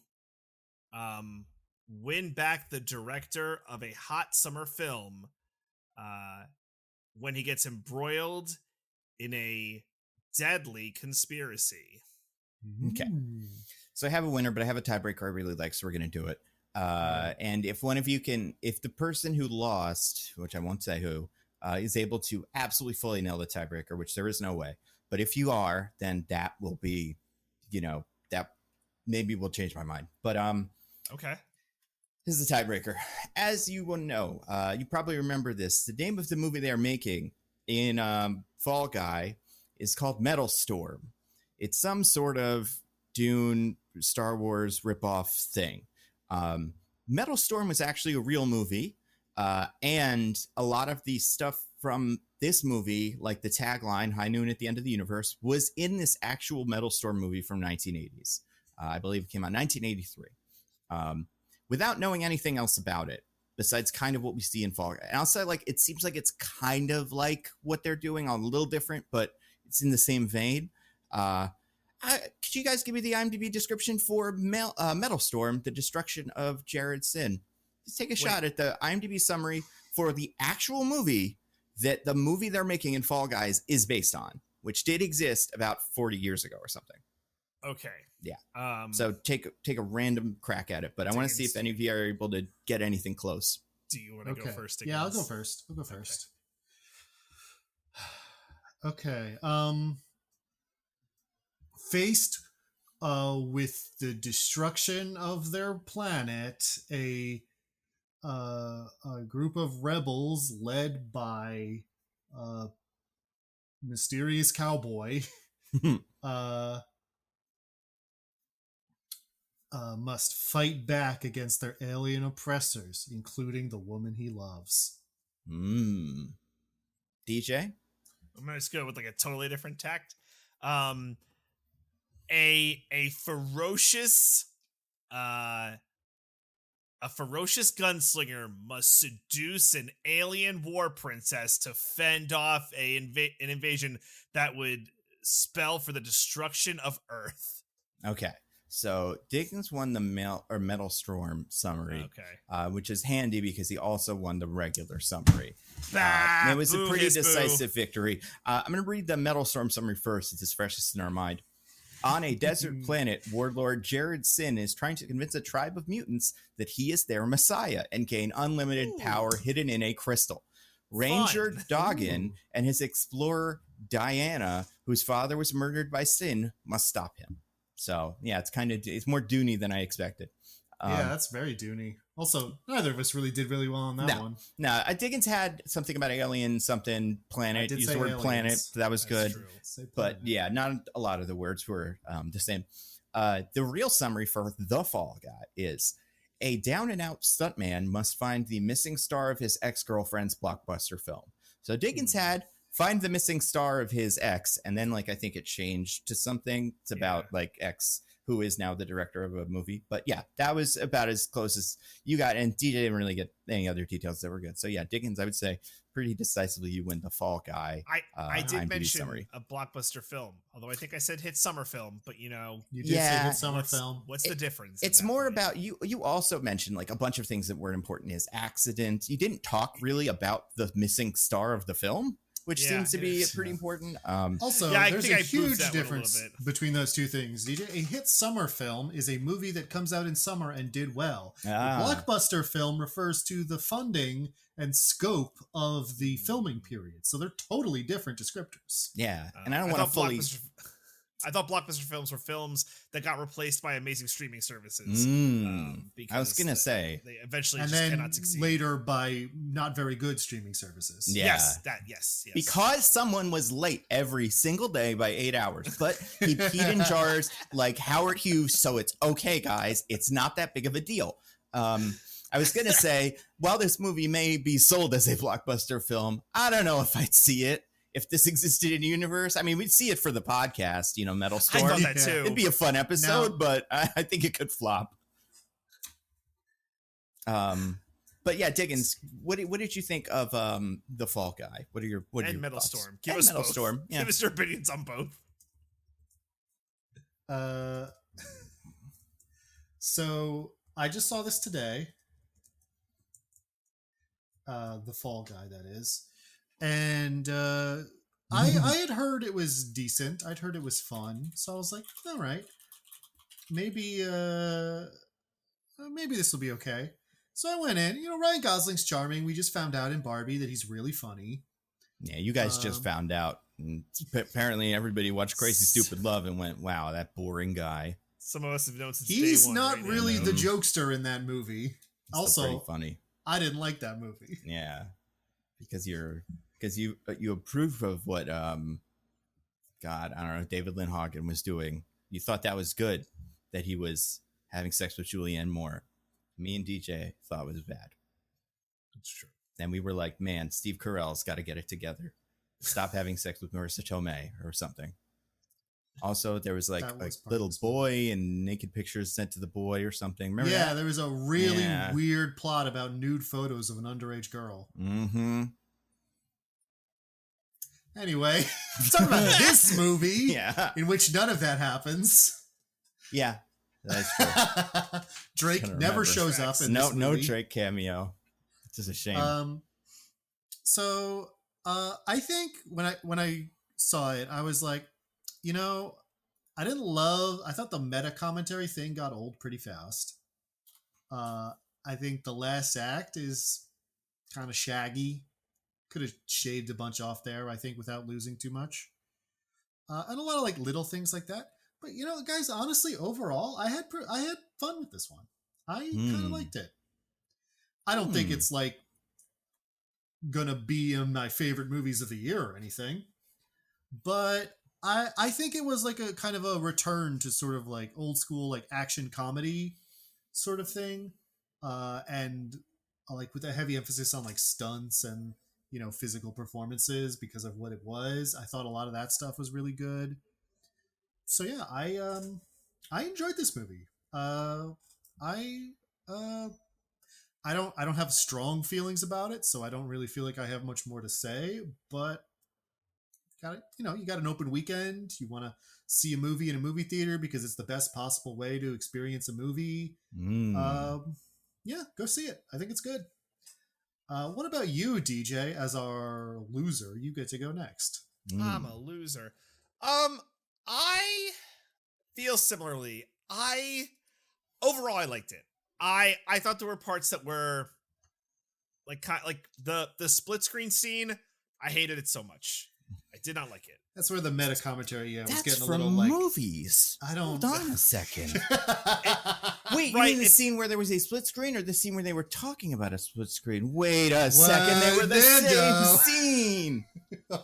[SPEAKER 2] win back the director of a hot summer film when he gets embroiled in a deadly conspiracy.
[SPEAKER 1] Okay. So I have a winner, but I have a tiebreaker I really like, so we're going to do it. And if one of you if the person who lost, which I won't say who, is able to absolutely fully nail the tiebreaker, which there is no way, but if you are, then that will be, that maybe will change my mind. But
[SPEAKER 2] okay.
[SPEAKER 1] This is the tiebreaker. As you will know, you probably remember this. The name of the movie they're making in Fall Guy is called Metal Storm. It's some sort of Dune, Star Wars ripoff thing. Metal Storm was actually a real movie, and a lot of the stuff from this movie, like the tagline "High Noon at the End of the Universe," was in this actual Metal Storm movie from 1980s. I believe it came out in 1983. Without knowing anything else about it, besides kind of what we see in Fall Guy. And I'll say, like, it seems like it's kind of like what they're doing, a little different, but it's in the same vein. Could you guys give me the IMDb description for Metal Storm, The Destruction of Jared Sin? Just take a shot at the IMDb summary for the actual movie that the movie they're making in Fall Guys is based on, which did exist about 40 years ago or something.
[SPEAKER 2] Okay.
[SPEAKER 1] Yeah. So take a random crack at it, but I want to see if any of you are able to get anything close.
[SPEAKER 2] Do you want to go first?
[SPEAKER 3] Yeah, I'll go first. Okay. Faced with the destruction of their planet, a group of rebels led by mysterious cowboy must fight back against their alien oppressors, including the woman he loves.
[SPEAKER 1] DJ?
[SPEAKER 2] I'm gonna just go with like a totally different tact. A ferocious gunslinger must seduce an alien war princess to fend off an invasion that would spell for the destruction of Earth.
[SPEAKER 1] Okay. So Diggins won the Metal Storm summary,
[SPEAKER 2] Okay.
[SPEAKER 1] which is handy because he also won the regular summary. It was a pretty decisive victory. I'm going to read the Metal Storm summary first. It's freshest in our mind. On a desert planet, warlord Jared Sin is trying to convince a tribe of mutants that he is their messiah and gain unlimited power hidden in a crystal. Ranger Doggin and his explorer Diana, whose father was murdered by Sin, must stop him. So, yeah, it's more Dooney than I expected.
[SPEAKER 3] Yeah, that's very Dooney. Also, neither of us really did really well on that one.
[SPEAKER 1] No, Diggins had something about alien something planet. Used the word aliens. Planet. So that was good. But yeah, not a lot of the words were the same. The real summary for The Fall Guy is a down and out stuntman must find the missing star of his ex-girlfriend's blockbuster film. So Diggins had find the missing star of his ex, and then I think it changed to something. It's about ex who is now the director of a movie. But yeah, that was about as close as you got. And DJ didn't really get any other details that were good. So yeah, Diggins, I would say pretty decisively you win The Fall Guy.
[SPEAKER 2] I did mention a blockbuster film, although I think I said hit summer film, but you
[SPEAKER 3] did say hit summer film.
[SPEAKER 2] What's the difference?
[SPEAKER 1] It's more about you also mentioned a bunch of things that were important is accident. You didn't talk really about the missing star of the film, which seems to be pretty important.
[SPEAKER 3] Also, there's a huge difference between those two things. DJ, a hit summer film is a movie that comes out in summer and did well. A blockbuster film refers to the funding and scope of the filming period. So they're totally different descriptors.
[SPEAKER 1] Yeah, and I don't want to fully...
[SPEAKER 2] I thought blockbuster films were films that got replaced by amazing streaming services. Because
[SPEAKER 1] I was going to say.
[SPEAKER 2] They eventually
[SPEAKER 3] and
[SPEAKER 2] just
[SPEAKER 3] then
[SPEAKER 2] cannot succeed.
[SPEAKER 3] Later by not very good streaming services.
[SPEAKER 1] Yeah.
[SPEAKER 2] Yes.
[SPEAKER 1] Because someone was late every single day by 8 hours. But he peed in jars like Howard Hughes, so it's okay, guys. It's not that big of a deal. I was going to say, while this movie may be sold as a blockbuster film, I don't know if I'd see it. If this existed in the universe, I mean, we'd see it for the podcast, Metal Storm.
[SPEAKER 2] I thought that too.
[SPEAKER 1] It'd be a fun episode, but I think it could flop. But yeah, Diggins, what did you think of The Fall Guy? What are your
[SPEAKER 2] Metal
[SPEAKER 1] thoughts?
[SPEAKER 2] Storm? Give us
[SPEAKER 1] Metal
[SPEAKER 2] both.
[SPEAKER 1] Storm. Yeah.
[SPEAKER 2] Give us your opinions on both.
[SPEAKER 3] So I just saw this today. The Fall Guy, that is. And I had heard it was decent. I'd heard it was fun. So I was like, all right, maybe this will be okay. So I went in. Ryan Gosling's charming. We just found out in Barbie that he's really funny.
[SPEAKER 1] Yeah, you guys just found out. And apparently everybody watched Crazy Stupid Love and went, wow, that boring guy.
[SPEAKER 2] Some of us have known since
[SPEAKER 3] he's
[SPEAKER 2] day one,
[SPEAKER 3] not
[SPEAKER 2] right
[SPEAKER 3] really the jokester in that movie.
[SPEAKER 1] It's
[SPEAKER 3] also
[SPEAKER 1] pretty funny.
[SPEAKER 3] I didn't like that movie.
[SPEAKER 1] Yeah, because you approve of what I don't know, David Lindhagen was doing. You thought that was good, that he was having sex with Julianne Moore. Me and DJ thought it was bad.
[SPEAKER 2] That's true.
[SPEAKER 1] And we were like, man, Steve Carell's got to get it together. Stop having sex with Marissa Tomei or something. Also, there was a little boy and naked pictures sent to the boy or something. Remember that?
[SPEAKER 3] There was a really weird plot about nude photos of an underage girl.
[SPEAKER 1] Mm-hmm.
[SPEAKER 3] Anyway, talking about this movie, in which none of that happens.
[SPEAKER 1] Yeah, that's true.
[SPEAKER 3] Drake never shows up in this movie.
[SPEAKER 1] No Drake cameo. It's just a shame.
[SPEAKER 3] So I think when I saw it, I was like, I thought the meta commentary thing got old pretty fast. I think the last act is kind of shaggy. Could have shaved a bunch off there, I think, without losing too much. And a lot of little things like that. But guys, honestly, overall, I had fun with this one. I kind of liked it. I don't think it's gonna be in my favorite movies of the year or anything, but I think it was a kind of a return to sort of old school action comedy sort of thing, and with a heavy emphasis on stunts and physical performances because of what it was. I thought a lot of that stuff was really good. So yeah, I enjoyed this movie. I don't have strong feelings about it, so I don't really feel like I have much more to say, but you got an open weekend. You want to see a movie in a movie theater because it's the best possible way to experience a movie. Yeah, go see it. I think it's good. What about you, DJ, as our loser? You get to go next.
[SPEAKER 2] I'm a loser. I feel similarly. Overall I liked it. I thought there were parts that were like the split screen scene. I hated it so much. I did not like it.
[SPEAKER 3] That's where the meta commentary, was
[SPEAKER 1] That's
[SPEAKER 3] getting a
[SPEAKER 1] from
[SPEAKER 3] little like
[SPEAKER 1] movies.
[SPEAKER 3] I don't.
[SPEAKER 1] Hold on a second. Wait, you
[SPEAKER 2] Right,
[SPEAKER 1] mean the scene where there was a split screen, or the scene where they were talking about a split screen? Wait a second, they were the
[SPEAKER 3] Nando.
[SPEAKER 1] same scene.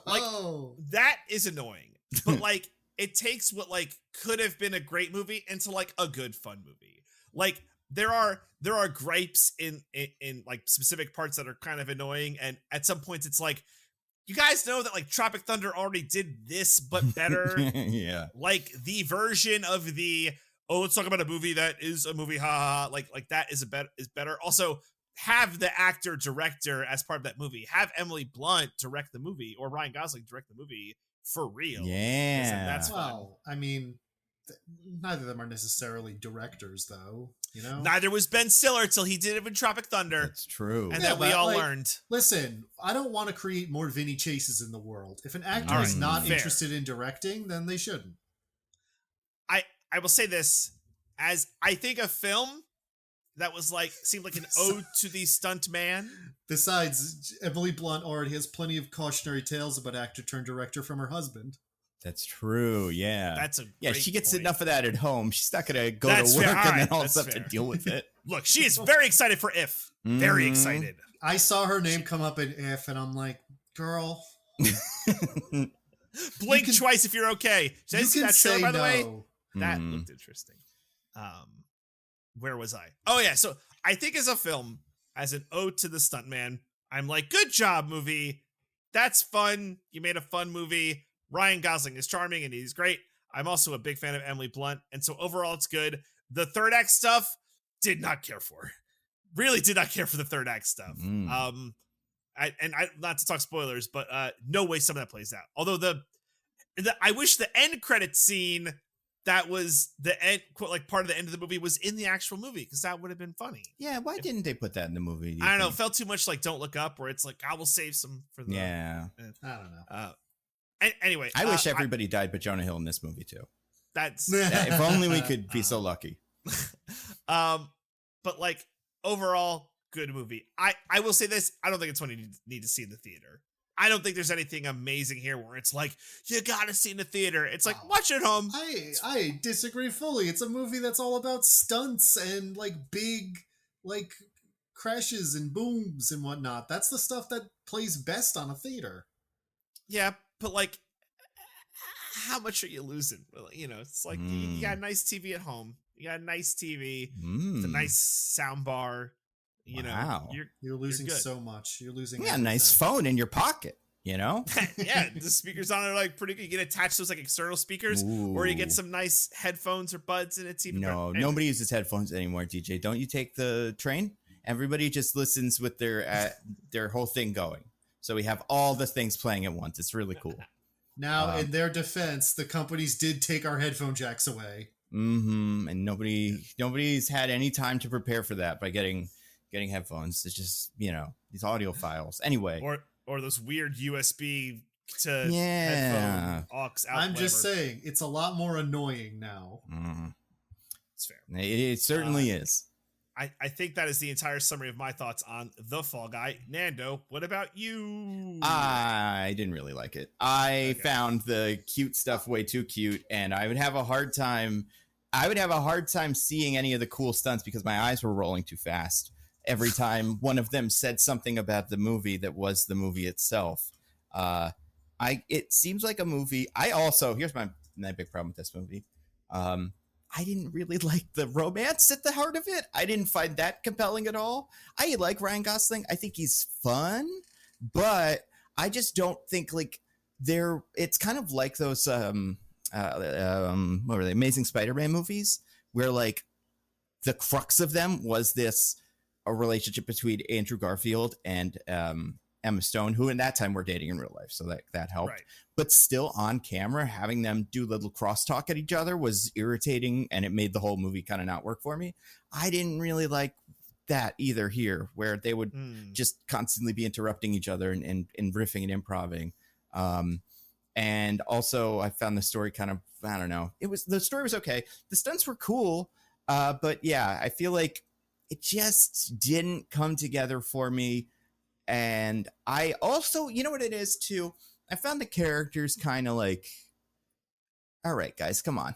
[SPEAKER 3] Oh.
[SPEAKER 2] That is annoying. But like it takes what like could have been a great movie into like a good fun movie. Like there are gripes in like specific parts that are kind of annoying, and at some points it's like, you guys know that like Tropic Thunder already did this but better.
[SPEAKER 1] Yeah.
[SPEAKER 2] Like the version of let's talk about a movie that is a movie, ha ha, like that is better. Also, have the actor director as part of that movie. Have Emily Blunt direct the movie, or Ryan Gosling direct the movie for real.
[SPEAKER 1] Yeah.
[SPEAKER 2] That's fun.
[SPEAKER 3] Well, I mean, neither of them are necessarily directors, though.
[SPEAKER 2] Neither was Ben Stiller till he did it in Tropic Thunder.
[SPEAKER 1] That's true.
[SPEAKER 2] And
[SPEAKER 3] Yeah,
[SPEAKER 2] then we
[SPEAKER 3] but,
[SPEAKER 2] all
[SPEAKER 3] like,
[SPEAKER 2] learned.
[SPEAKER 3] Listen, I don't want to create more Vinny Chases in the world. If an actor
[SPEAKER 1] All
[SPEAKER 3] is
[SPEAKER 1] right,
[SPEAKER 3] not
[SPEAKER 2] fair.
[SPEAKER 3] interested in directing, then they shouldn't.
[SPEAKER 2] I will say this, as I think a film that was like seemed like an ode to the stunt man.
[SPEAKER 3] Besides, Emily Blunt already has plenty of cautionary tales about actor turned director from her husband.
[SPEAKER 1] That's true. Yeah.
[SPEAKER 2] That's a
[SPEAKER 1] yeah.
[SPEAKER 2] great
[SPEAKER 1] She gets
[SPEAKER 2] point.
[SPEAKER 1] enough of that at home. She's not gonna go
[SPEAKER 2] That's
[SPEAKER 1] to work
[SPEAKER 2] fair.
[SPEAKER 1] and then
[SPEAKER 2] Alright,
[SPEAKER 1] all
[SPEAKER 2] that's
[SPEAKER 1] have to
[SPEAKER 2] fair.
[SPEAKER 1] deal with it.
[SPEAKER 2] Look, she is very excited for If. Very
[SPEAKER 1] Mhm.
[SPEAKER 2] excited.
[SPEAKER 3] I saw her name come up in If, and I'm like, girl,
[SPEAKER 2] Blink
[SPEAKER 3] can-
[SPEAKER 2] twice if you're okay. Did I
[SPEAKER 3] you
[SPEAKER 2] see
[SPEAKER 3] can
[SPEAKER 2] that trailer,
[SPEAKER 3] say
[SPEAKER 2] by the way?
[SPEAKER 3] no.
[SPEAKER 2] That
[SPEAKER 1] Mm.
[SPEAKER 2] looked interesting. Where was I? Oh yeah, so I think as a film, as an ode to the stuntman, I'm like, good job, movie. That's fun. You made a fun movie. Ryan Gosling is charming and he's great. I'm also a big fan of Emily Blunt, and so overall it's good. The third act stuff, did not care for. Really did not care for the third act stuff. I not to talk spoilers, but no way some of that plays out. Although I wish the end credit scene that was the end, quote, like part of the end of the movie was in the actual movie, because that would have been funny.
[SPEAKER 1] Yeah. Why didn't they put that in the movie?
[SPEAKER 2] I don't know. It felt too much like Don't Look Up, where it's like, I will save some for the.
[SPEAKER 1] Yeah.
[SPEAKER 3] I don't know.
[SPEAKER 2] Anyway,
[SPEAKER 1] I wish everybody died but Jonah Hill in this movie too.
[SPEAKER 2] That's.
[SPEAKER 1] Yeah, if only we could be so lucky.
[SPEAKER 2] But like overall, good movie. I will say this: I don't think it's one you need to see in the theater. I don't think there's anything amazing here where it's like, you gotta see in the theater. It's like, watch at home.
[SPEAKER 3] I disagree fully. It's a movie that's all about stunts and like big like crashes and booms and whatnot. That's the stuff that plays best on a theater.
[SPEAKER 2] Yeah, but like, how much are you losing? Well, it's like you got a nice TV at home. You got a nice TV, with a nice sound bar.
[SPEAKER 1] Wow.
[SPEAKER 3] You're losing
[SPEAKER 2] good.
[SPEAKER 3] so much. You're losing.
[SPEAKER 1] Yeah, a nice
[SPEAKER 3] everything.
[SPEAKER 1] phone in your pocket.
[SPEAKER 2] Yeah, the speakers on are like pretty good. You can attach those like external speakers, or you get
[SPEAKER 1] Ooh.
[SPEAKER 2] some nice headphones or buds, and it's even better.
[SPEAKER 1] No,
[SPEAKER 2] Anyway.
[SPEAKER 1] nobody uses headphones anymore, DJ. Don't you take the train? Everybody just listens with their whole thing going. So we have all the things playing at once. It's really cool.
[SPEAKER 3] Now, in their defense, the companies did take our headphone jacks away.
[SPEAKER 1] And nobody's had any time to prepare for that by getting headphones. It's just, these audio files. Anyway.
[SPEAKER 2] Or those weird USB to
[SPEAKER 1] Yeah.
[SPEAKER 2] headphone aux out.
[SPEAKER 3] I'm just
[SPEAKER 2] whatever.
[SPEAKER 3] saying, it's a lot more annoying now.
[SPEAKER 2] It's fair.
[SPEAKER 1] It certainly is.
[SPEAKER 2] I think that is the entire summary of my thoughts on The Fall Guy. Nando, what about you?
[SPEAKER 1] I didn't really like it. I found the cute stuff way too cute, and I would have a hard time seeing any of the cool stunts because my eyes were rolling too fast every time one of them said something about the movie that was the movie itself. It seems like a movie. Here's my big problem with this movie. I didn't really like the romance at the heart of it. I didn't find that compelling at all. I like Ryan Gosling. I think he's fun, but I just don't think like it's kind of like those what were they, Amazing Spider-Man movies, where like the crux of them was a relationship between Andrew Garfield and Emma Stone, who in that time were dating in real life, so that helped.
[SPEAKER 2] Right.
[SPEAKER 1] But still on camera, having them do little crosstalk at each other was irritating, and it made the whole movie kind of not work for me. I didn't really like that either here, where they would just constantly be interrupting each other and riffing and improving. And also I found the story kind of, I don't know, the story was okay. The stunts were cool. But yeah, I feel like it just didn't come together for me. And I also, you know what it is too? I found the characters kind of like, all right, guys, come on.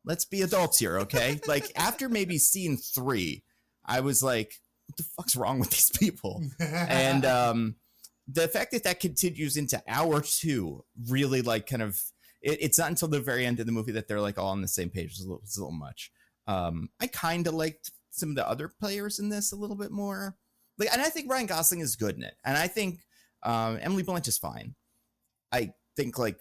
[SPEAKER 1] Let's be adults here, okay? Like after maybe scene 3, I was like, what the fuck's wrong with these people? And the fact that continues into hour 2 really like kind of, it's not until the very end of the movie that they're like all on the same page. It's a little much. I kind of liked some of the other players in this a little bit more. Like, and I think Ryan Gosling is good in it. And I think Emily Blunt is fine. I think like,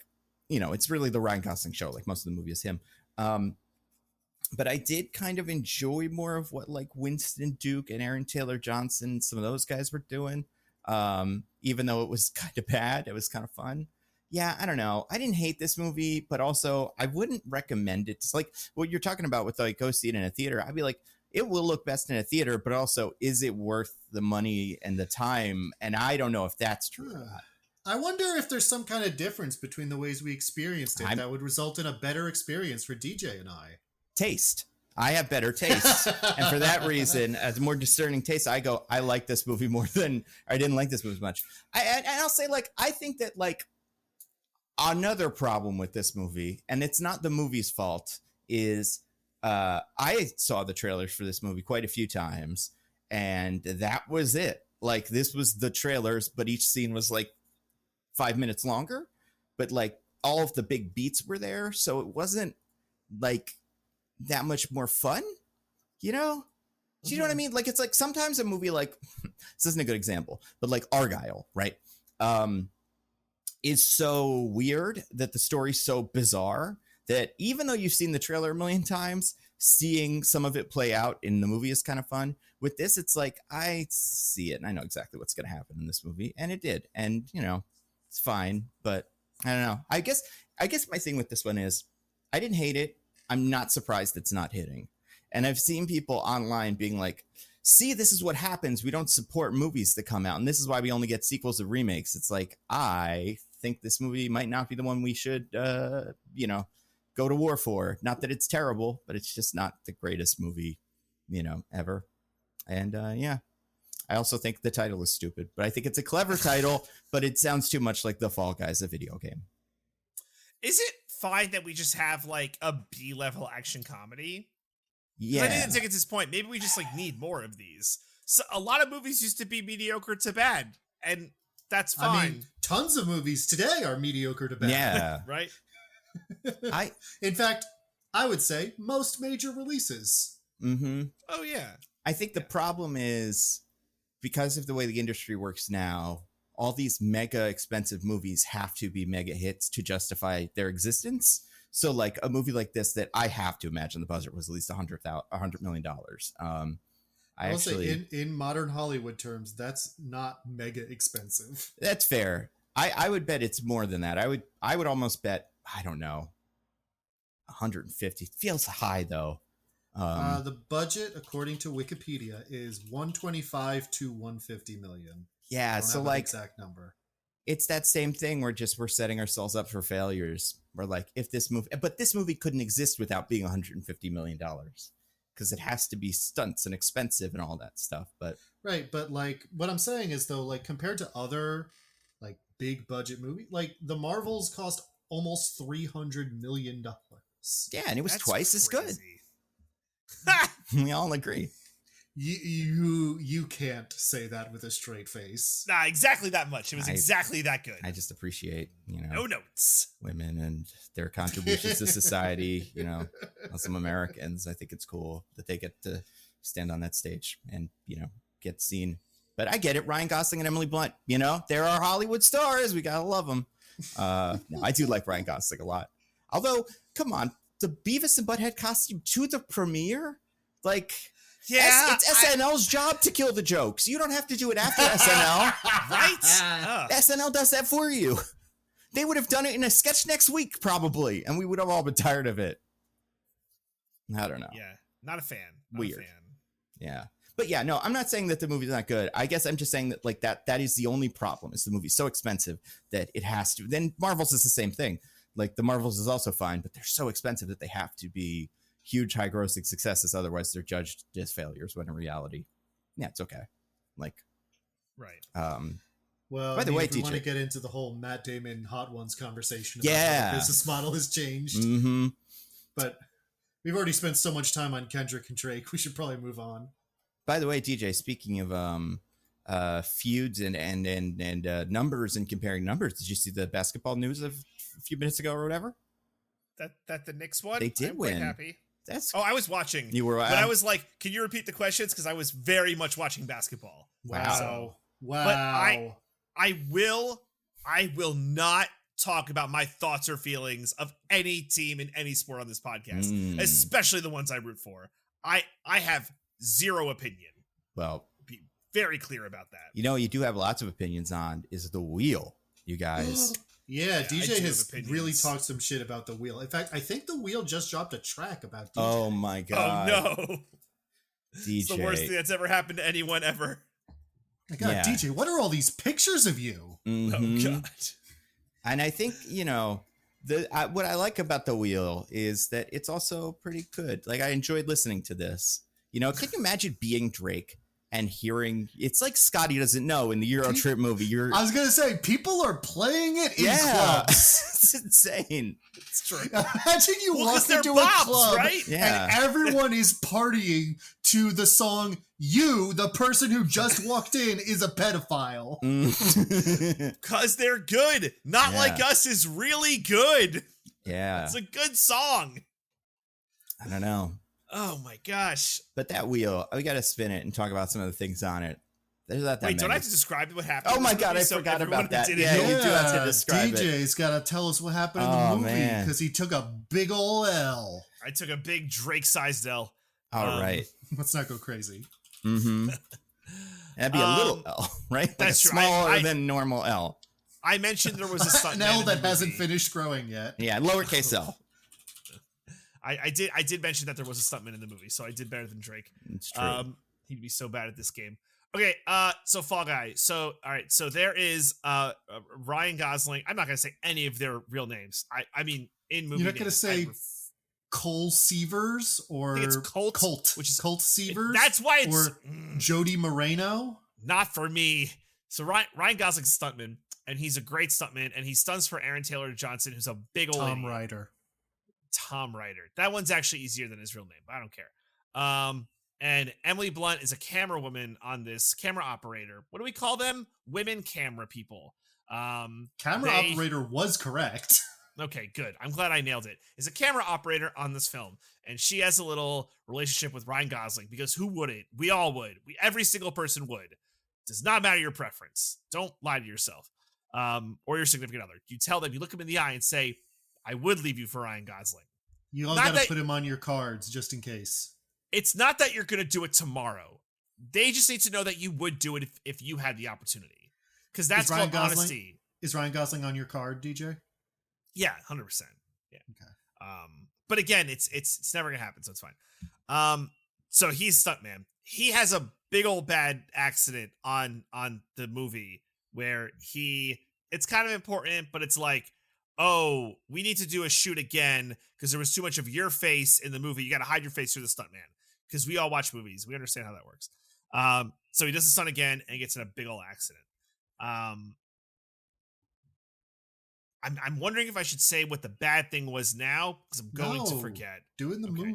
[SPEAKER 1] you know, it's really the Ryan Gosling show. Like most of the movie is him. But I did kind of enjoy more of what like Winston Duke and Aaron Taylor Johnson, some of those guys were doing. Even though it was kind of bad, it was kind of fun. Yeah, I don't know. I didn't hate this movie, but also I wouldn't recommend it. It's like what you're talking about with like go see it in a theater. I'd be like, it will look best in a theater, but also is it worth the money and the time? And I don't know if that's true or not.
[SPEAKER 3] I wonder if there's some kind of difference between the ways we experienced it that would result in a better experience for DJ and I.
[SPEAKER 1] Taste. I have better taste. And for that reason, as more discerning taste, I like this movie more than I didn't like this movie as much. And I'll say like, I think that like another problem with this movie, and it's not the movie's fault, is I saw the trailers for this movie quite a few times, and that was it. Like this was the trailers, but each scene was like 5 minutes longer, but like all of the big beats were there, so it wasn't like that much more fun, you know? Do you know what I mean? Like it's like sometimes a movie like this isn't a good example, but like Argyle, right? Is so weird that the story's so bizarre that even though you've seen the trailer a million times, seeing some of it play out in the movie is kind of fun. With this, it's like I see it and I know exactly what's going to happen in this movie, and it did. And you know, it's fine, but I don't know. I guess my thing with this one is I didn't hate it. I'm not surprised it's not hitting. And I've seen people online being like, see, this is what happens. We don't support movies that come out, and this is why we only get sequels or remakes. It's like, I think this movie might not be the one we should, you know, go to war for. Not that it's terrible, but it's just not the greatest movie, you know, ever. And yeah, I also think the title is stupid, but I think it's a clever title, but it sounds too much like The Fall Guys, a video game.
[SPEAKER 2] Is it fine that we just have like a B-level action comedy?
[SPEAKER 1] Yeah.
[SPEAKER 2] I think it's his point. Maybe we just like need more of these. So a lot of movies used to be mediocre to bad, and that's fine.
[SPEAKER 3] I mean, tons of movies today are mediocre to bad.
[SPEAKER 1] Yeah.
[SPEAKER 2] Right?
[SPEAKER 3] In fact, I would say most major releases.
[SPEAKER 1] Mm-hmm.
[SPEAKER 2] Oh, yeah.
[SPEAKER 1] I think the problem is because of the way the industry works now, all these mega expensive movies have to be mega hits to justify their existence. So like a movie like this that I have to imagine the budget was at least $100 million. I will say
[SPEAKER 3] in modern Hollywood terms, that's not mega expensive.
[SPEAKER 1] That's fair. I would bet it's more than that. I would almost bet, I don't know, 150. Feels high though.
[SPEAKER 3] The budget, according to Wikipedia, is 125 to 150 million.
[SPEAKER 1] Yeah, so like
[SPEAKER 3] exact number.
[SPEAKER 1] It's that same thing where just we're setting ourselves up for failures. We're like, if this movie couldn't exist without being $150 million because it has to be stunts and expensive and all that stuff. But
[SPEAKER 3] right, but like what I'm saying is though, like compared to other like big budget movies, like the Marvels cost almost $300 million.
[SPEAKER 1] Yeah, and it was twice as good.
[SPEAKER 2] Ha!
[SPEAKER 1] We all agree.
[SPEAKER 3] You can't say that with a straight face.
[SPEAKER 2] Nah, exactly that much. It was exactly that good.
[SPEAKER 1] I just appreciate,
[SPEAKER 2] no notes.
[SPEAKER 1] Women and their contributions to society. Some Americans. I think it's cool that they get to stand on that stage and get seen. But I get it. Ryan Gosling and Emily Blunt, you know, they're our Hollywood stars. We gotta love them. No, I do like Ryan Gosling a lot. Although, come on, the Beavis and Butthead costume to the premiere? Like,
[SPEAKER 2] Yeah,
[SPEAKER 1] it's SNL's job to kill the jokes. You don't have to do it after SNL.
[SPEAKER 2] right?
[SPEAKER 1] SNL does that for you. They would have done it in a sketch next week, probably, and we would have all been tired of it. I don't know.
[SPEAKER 2] Yeah, not a fan.
[SPEAKER 1] Weird.
[SPEAKER 2] A fan.
[SPEAKER 1] Yeah. But yeah, no, I'm not saying that the movie's not good. I guess I'm just saying that like that is the only problem is the movie's so expensive that it has to. Then Marvel's is the same thing. Like the Marvels is also fine, but they're so expensive that they have to be huge, high grossing successes. Otherwise they're judged as failures when in reality, yeah, it's okay. Like,
[SPEAKER 2] Right.
[SPEAKER 3] Well,
[SPEAKER 1] by the way,
[SPEAKER 3] if we
[SPEAKER 1] DJ,
[SPEAKER 3] want to get into the whole Matt Damon Hot Ones conversation about
[SPEAKER 1] yeah,
[SPEAKER 3] how the business model has changed.
[SPEAKER 1] Mm-hmm.
[SPEAKER 3] But we've already spent so much time on Kendrick and Drake. We should probably move on.
[SPEAKER 1] By the way, DJ, speaking of feuds and numbers and comparing numbers, did you see the basketball news of a few minutes ago or whatever?
[SPEAKER 2] That the Knicks won?
[SPEAKER 1] They did
[SPEAKER 2] I'm
[SPEAKER 1] win.
[SPEAKER 2] quite happy.
[SPEAKER 1] That's
[SPEAKER 2] I was watching.
[SPEAKER 1] You were,
[SPEAKER 2] but I was like, can you repeat the questions? Because I was very much watching basketball.
[SPEAKER 3] Wow.
[SPEAKER 2] So,
[SPEAKER 3] Wow.
[SPEAKER 2] But I will not talk about my thoughts or feelings of any team in any sport on this podcast, especially the ones I root for. I have zero opinion.
[SPEAKER 1] Well,
[SPEAKER 2] be very clear about that.
[SPEAKER 1] You know, you do have lots of opinions on is the wheel, you guys.
[SPEAKER 3] Yeah, DJ has
[SPEAKER 2] opinions.
[SPEAKER 3] really talked some shit about the wheel. In fact, I think the wheel just dropped a track about DJ.
[SPEAKER 1] Oh my god.
[SPEAKER 2] Oh no.
[SPEAKER 1] DJ.
[SPEAKER 2] It's the worst thing that's ever happened to anyone ever.
[SPEAKER 3] My god, DJ, what are all these pictures of you?
[SPEAKER 2] Oh god.
[SPEAKER 1] And I think, you know, what I like about the wheel is that it's also pretty good. Like I enjoyed listening to this. You know, can you imagine being Drake and hearing it's like Scotty Doesn't Know in the Euro Trip movie? I
[SPEAKER 3] was gonna say people are playing it in clubs.
[SPEAKER 1] It's insane.
[SPEAKER 2] It's true.
[SPEAKER 3] Imagine you walk into a club
[SPEAKER 2] right?
[SPEAKER 3] and everyone is partying to the song "You," the person who just walked in, is a pedophile.
[SPEAKER 2] Cause they're good. Not Like Us is really good.
[SPEAKER 1] Yeah.
[SPEAKER 2] It's a good song.
[SPEAKER 1] I don't know.
[SPEAKER 2] Oh my gosh.
[SPEAKER 1] But that wheel, we got to spin it and talk about some of the things on it. There's not that
[SPEAKER 2] Wait,
[SPEAKER 1] many.
[SPEAKER 2] don't I have to describe what happened?
[SPEAKER 1] Oh my god, I forgot about that. Yeah, you do have to describe it.
[SPEAKER 3] DJ's got to tell us what happened in the movie because he took a big ol' L.
[SPEAKER 2] I took a big Drake-sized L.
[SPEAKER 1] All right.
[SPEAKER 3] Let's not go crazy.
[SPEAKER 1] Mm-hmm. That'd be a little L, right? Like
[SPEAKER 2] that's
[SPEAKER 1] a smaller than normal L.
[SPEAKER 2] I mentioned there was a stunt
[SPEAKER 3] an L that hasn't finished growing yet.
[SPEAKER 1] Yeah, lowercase L.
[SPEAKER 2] I did mention that there was a stuntman in the movie, so I did better than Drake.
[SPEAKER 1] It's true.
[SPEAKER 2] He'd be so bad at this game. Okay, so Fall Guy. So all right, so there is Ryan Gosling. I'm not gonna say any of their real names. I mean in movie.
[SPEAKER 3] You're not gonna say Cole Seavers or
[SPEAKER 2] it's Colt,
[SPEAKER 3] which is Colt Seavers.
[SPEAKER 2] That's why it's
[SPEAKER 3] or Jody Moreno.
[SPEAKER 2] Not for me. So Ryan Gosling's a stuntman, and he's a great stuntman, and he stunts for Aaron Taylor Johnson, who's a big old
[SPEAKER 3] Tom Ryder.
[SPEAKER 2] Tom Ryder. That one's actually easier than his real name. I don't care. And Emily Blunt is a camera woman on this, camera operator. What do we call them? Women camera people.
[SPEAKER 3] Camera operator was correct.
[SPEAKER 2] Okay, good. I'm glad I nailed it. Is a camera operator on this film, and she has a little relationship with Ryan Gosling because who wouldn't? We all would. Every single person would. Does not matter your preference. Don't lie to yourself or your significant other. You tell them, you look them in the eye and say, I would leave you for Ryan Gosling.
[SPEAKER 3] You all got to put him on your cards just in case.
[SPEAKER 2] It's not that you're going to do it tomorrow. They just need to know that you would do it if you had the opportunity. Because that's called honesty.
[SPEAKER 3] Is Ryan Gosling on your card, DJ?
[SPEAKER 2] Yeah, 100%. Yeah.
[SPEAKER 3] Okay.
[SPEAKER 2] But again, it's never going to happen, so it's fine. So he's stuntman. He has a big old bad accident on the movie where it's kind of important, but it's like, oh, we need to do a shoot again because there was too much of your face in the movie. You got to hide your face through the stuntman because we all watch movies. We understand how that works. So he does the stunt again and gets in a big old accident. I'm wondering if I should say what the bad thing was now because I'm going to forget.
[SPEAKER 3] Do it in the movie.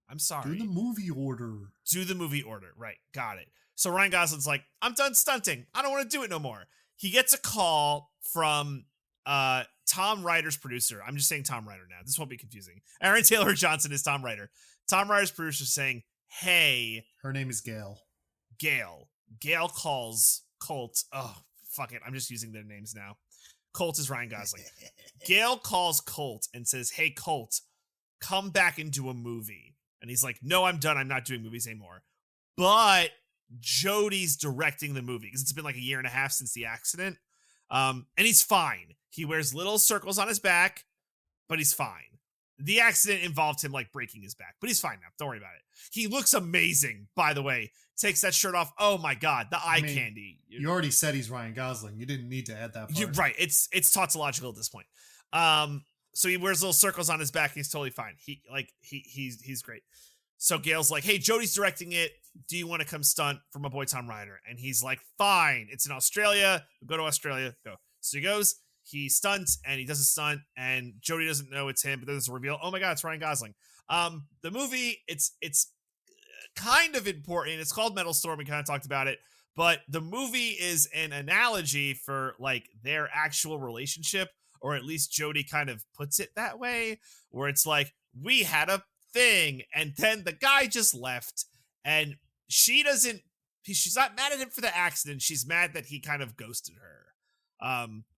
[SPEAKER 2] I'm sorry.
[SPEAKER 3] Do the movie order.
[SPEAKER 2] Do the movie order. Right. Got it. So Ryan Gosling's like, I'm done stunting. I don't want to do it no more. He gets a call from Tom Ryder's producer. I'm just saying Tom Ryder now. This won't be confusing. Aaron Taylor Johnson is Tom Ryder. Tom Ryder's producer saying, hey.
[SPEAKER 3] Her name is Gail.
[SPEAKER 2] Gail. Gail calls Colt. Oh, fuck it. I'm just using their names now. Colt is Ryan Gosling. Gail calls Colt and says, hey, Colt, come back and do a movie. And he's like, no, I'm done. I'm not doing movies anymore. But Jody's directing the movie because it's been like a year and a half since the accident. And he's fine. He wears little circles on his back, but he's fine. The accident involved him like breaking his back, but he's fine now. Don't worry about it. He looks amazing, by the way. Takes that shirt off. Oh my God, the eye candy.
[SPEAKER 3] You already said he's Ryan Gosling. You didn't need to add that part.
[SPEAKER 2] You're right. It's tautological at this point. So he wears little circles on his back. And he's totally fine. He's great. So Gail's like, hey, Jody's directing it. Do you want to come stunt for my boy Tom Ryder? And he's like, fine. It's in Australia. We'll go to Australia. Go. So he goes. He stunts and he does a stunt and Jody doesn't know it's him, but then there's a reveal. Oh my God, it's Ryan Gosling. The movie, it's kind of important. It's called Metal Storm. We kind of talked about it, but the movie is an analogy for like their actual relationship, or at least Jody kind of puts it that way, where it's like, we had a thing and then the guy just left and she's not mad at him for the accident. She's mad that he kind of ghosted her.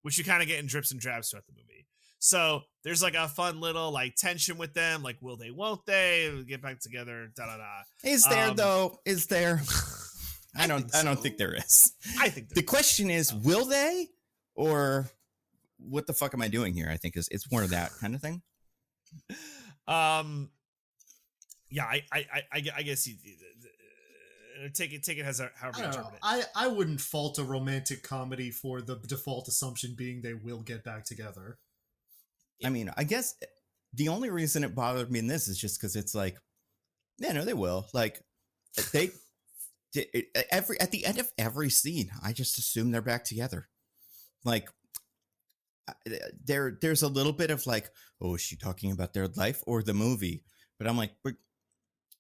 [SPEAKER 2] Which you kind of get in drips and drabs throughout the movie. So there's like a fun little like tension with them, like will they, won't they get back together? Da da da.
[SPEAKER 1] Is there though? Is there? I don't think there is.
[SPEAKER 2] I think
[SPEAKER 1] the question is, will they, or what the fuck am I doing here? I think it's more of that kind of thing.
[SPEAKER 2] Yeah, I guess you. Take it as however you interpret
[SPEAKER 3] it. I wouldn't fault a romantic comedy for the default assumption being they will get back together.
[SPEAKER 1] I mean, I guess the only reason it bothered me in this is just because it's like, yeah, no, they will. Like, at the end of every scene, I just assume they're back together. Like, there's a little bit of like, oh, is she talking about their life or the movie? But I'm like, but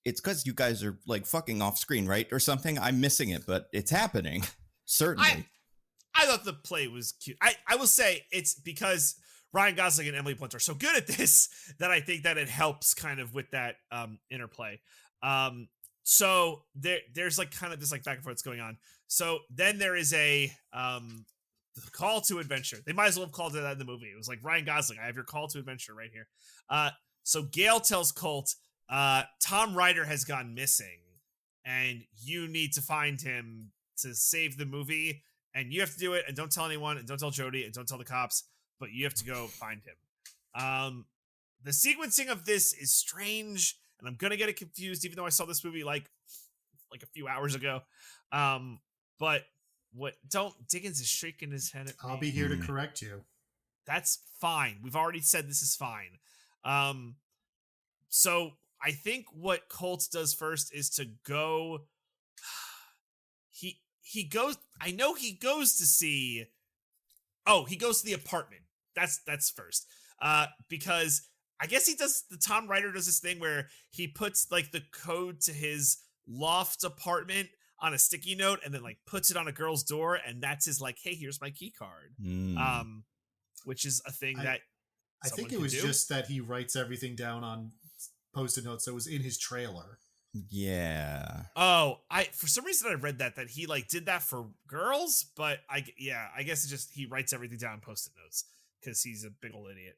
[SPEAKER 1] it's because you guys are like fucking off screen, right? Or something. I'm missing it, but it's happening. Certainly.
[SPEAKER 2] I thought the play was cute. I will say it's because Ryan Gosling and Emily Blunt are so good at this that I think that it helps kind of with that interplay. So there's like kind of this like back and forth that's going on. So then there is a call to adventure. They might as well have called it that in the movie. It was like, Ryan Gosling, I have your call to adventure right here. So Gail tells Colt, Tom Ryder has gone missing and you need to find him to save the movie, and you have to do it, and don't tell anyone, and don't tell Jody, and don't tell the cops, but you have to go find him. The sequencing of this is strange, and I'm gonna get it confused, even though I saw this movie like a few hours ago. But Diggins is shaking his head at me.
[SPEAKER 3] I'll be here to correct you.
[SPEAKER 2] That's fine. We've already said this is fine. So I think what Colt does first is to go. He goes. I know he goes to see. Oh, he goes to the apartment. That's first. Because I guess Tom Ryder does this thing where he puts like the code to his loft apartment on a sticky note and then like puts it on a girl's door, and that's his like, hey, here's my key card. Which is a thing that
[SPEAKER 3] I think it was just that he writes everything down on Post-it notes, so it was in his trailer.
[SPEAKER 1] Yeah.
[SPEAKER 2] Oh, for some reason I read that he like did that for girls, but I guess it's just he writes everything down on Post-it notes because he's a big old idiot.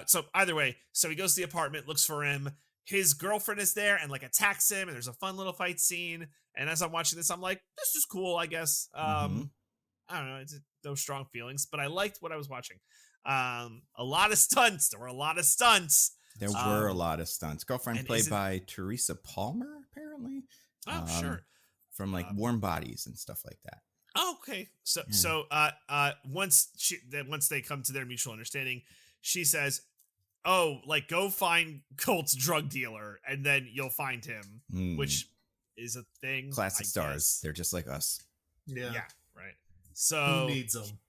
[SPEAKER 2] So either way, so he goes to the apartment, looks for him. His girlfriend is there and like attacks him, and there's a fun little fight scene. And as I'm watching this, I'm like, this is cool, I guess. I don't know, it's no strong feelings, but I liked what I was watching. A lot of stunts. There were a lot of stunts.
[SPEAKER 1] There were a lot of stunts. Girlfriend played by Teresa Palmer, apparently.
[SPEAKER 2] Oh, sure.
[SPEAKER 1] From like Warm Bodies and stuff like that.
[SPEAKER 2] Oh, okay. So once they come to their mutual understanding, she says, "Oh, like go find Colt's drug dealer, and then you'll find him," which is a thing.
[SPEAKER 1] Classic stars. They're just like us.
[SPEAKER 2] Yeah. Right. So
[SPEAKER 3] who needs them?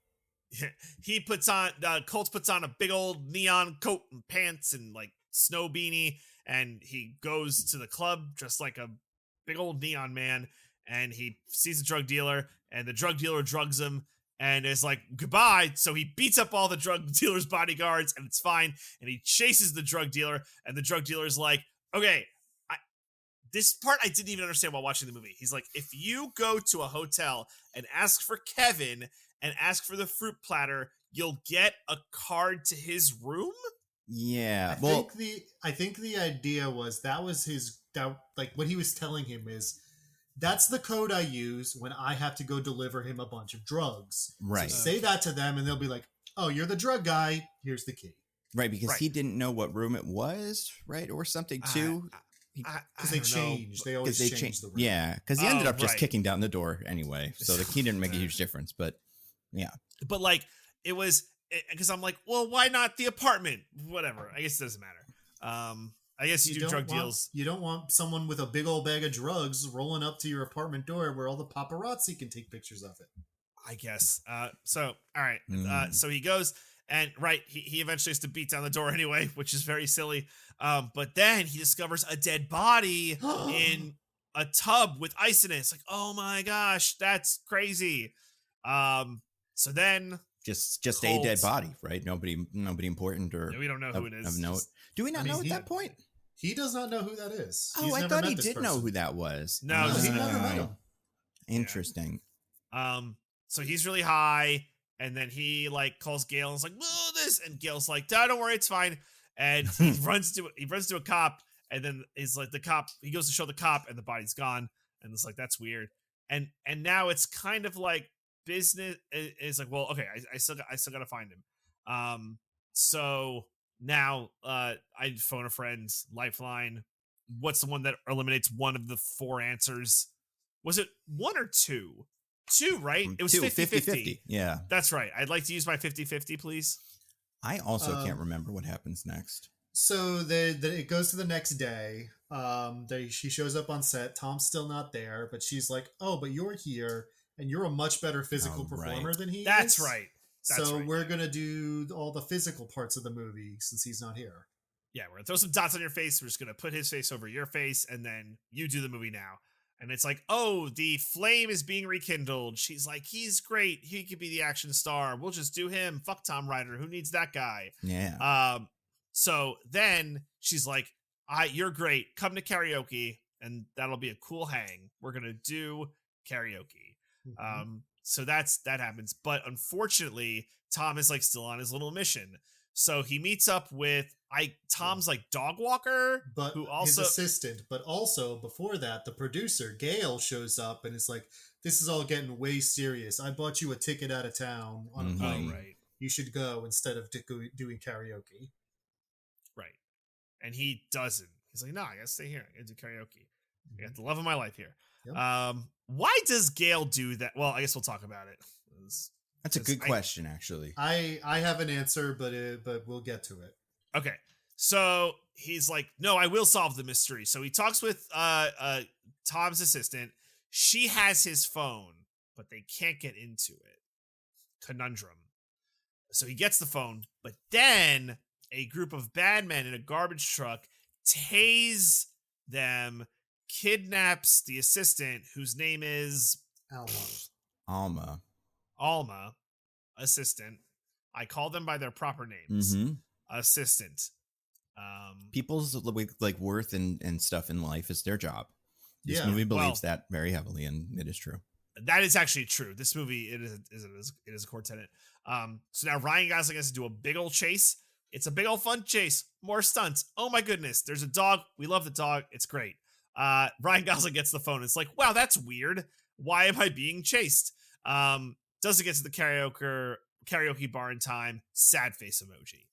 [SPEAKER 2] He puts on Colt puts on a big old neon coat and pants and like snow beanie, and he goes to the club dressed like a big old neon man, and he sees a drug dealer, and the drug dealer drugs him and is like goodbye. So he beats up all the drug dealer's bodyguards, and it's fine, and he chases the drug dealer, and the drug dealer's like, okay, this part I didn't even understand while watching the movie. He's like, if you go to a hotel and ask for Kevin and ask for the fruit platter, you'll get a card to his room.
[SPEAKER 1] Yeah.
[SPEAKER 3] I think the idea was that was like what he was telling him is that's the code I use when I have to go deliver him a bunch of drugs.
[SPEAKER 1] Right.
[SPEAKER 3] So say that to them and they'll be like, oh, you're the drug guy. Here's the key.
[SPEAKER 1] Right. Because he didn't know what room it was, right? Or something too.
[SPEAKER 3] Because they changed. They always change the room.
[SPEAKER 1] Yeah. Because he ended up just kicking down the door anyway. So the key didn't make a huge difference. But yeah.
[SPEAKER 2] But like it was because I'm like, well, why not the apartment? Whatever. I guess it doesn't matter. I guess you do drug deals.
[SPEAKER 3] You don't want someone with a big old bag of drugs rolling up to your apartment door where all the paparazzi can take pictures of it.
[SPEAKER 2] I guess. So, all right. So he goes and he eventually has to beat down the door anyway, which is very silly. But then he discovers a dead body in a tub with ice in it. It's like, oh my gosh, that's crazy. So then
[SPEAKER 1] just a dead body, right? Nobody important or
[SPEAKER 2] we don't know who it is.
[SPEAKER 1] Of note. Do we not know at that point?
[SPEAKER 3] He does not know who that is.
[SPEAKER 1] Oh, I thought he did know who that was.
[SPEAKER 2] No,
[SPEAKER 3] he never met him.
[SPEAKER 1] Interesting.
[SPEAKER 2] So he's really high, and then he like calls Gail and is like, "Whoa, this," and Gail's like, "Don't worry, it's fine." And he runs to a cop, and then he's like, the cop. He goes to show the cop, and the body's gone, and it's like that's weird. And now it's kind of like business. It's like, well, okay, I still got to find him. So now I phone a friend, Lifeline. What's the one that eliminates one of the 4 answers? Was it 1 or 2? 2, right? It was 50-50.
[SPEAKER 1] Yeah.
[SPEAKER 2] That's right. I'd like to use my 50-50, please.
[SPEAKER 1] I also can't remember what happens next.
[SPEAKER 3] So it goes to the next day. She shows up on set. Tom's still not there, but she's like, oh, but you're here, and you're a much better physical performer than he is.
[SPEAKER 2] That's right.
[SPEAKER 3] So we're going to do all the physical parts of the movie since he's not here.
[SPEAKER 2] Yeah, we're going to throw some dots on your face. We're just going to put his face over your face, and then you do the movie now. And it's like, oh, the flame is being rekindled. She's like, he's great. He could be the action star. We'll just do him. Fuck Tom Ryder. Who needs that guy?
[SPEAKER 1] Yeah.
[SPEAKER 2] So then she's like, you're great. Come to karaoke, and that'll be a cool hang. We're going to do karaoke. Mm-hmm. So that happens. But unfortunately, Tom is like still on his little mission. So he meets up with Tom's like dog walker,
[SPEAKER 3] but
[SPEAKER 2] who also
[SPEAKER 3] his assistant. But also before that, the producer Gail shows up and is like, "This is all getting way serious. I bought you a ticket out of town on a plane.
[SPEAKER 2] Right.
[SPEAKER 3] You should go instead of doing karaoke."
[SPEAKER 2] Right, and he doesn't. He's like, "No, I gotta stay here. I gotta do karaoke. I got the love of my life here." Yep. Why does Gail do that? Well, I guess we'll talk about it.
[SPEAKER 1] That's a good question, actually.
[SPEAKER 3] I have an answer, but we'll get to it.
[SPEAKER 2] Okay, so he's like, "No, I will solve the mystery." So he talks with Tom's assistant. She has his phone, but they can't get into it. Conundrum. So he gets the phone, but then a group of bad men in a garbage truck tase them, kidnaps the assistant, whose name is Alma, assistant. I call them by their proper names.
[SPEAKER 1] Mm-hmm.
[SPEAKER 2] Assistant.
[SPEAKER 1] People's like worth and stuff in life is their job. This movie believes that very heavily, and it is true.
[SPEAKER 2] That is actually true. This movie it is a core tenet. So now Ryan Gosling has to do a big old chase. It's a big old fun chase. More stunts. Oh my goodness. There's a dog. We love the dog. It's great. Ryan Gosling gets the phone. It's like, wow, that's weird. Why am I being chased? Doesn't get to the karaoke bar in time. Sad face emoji.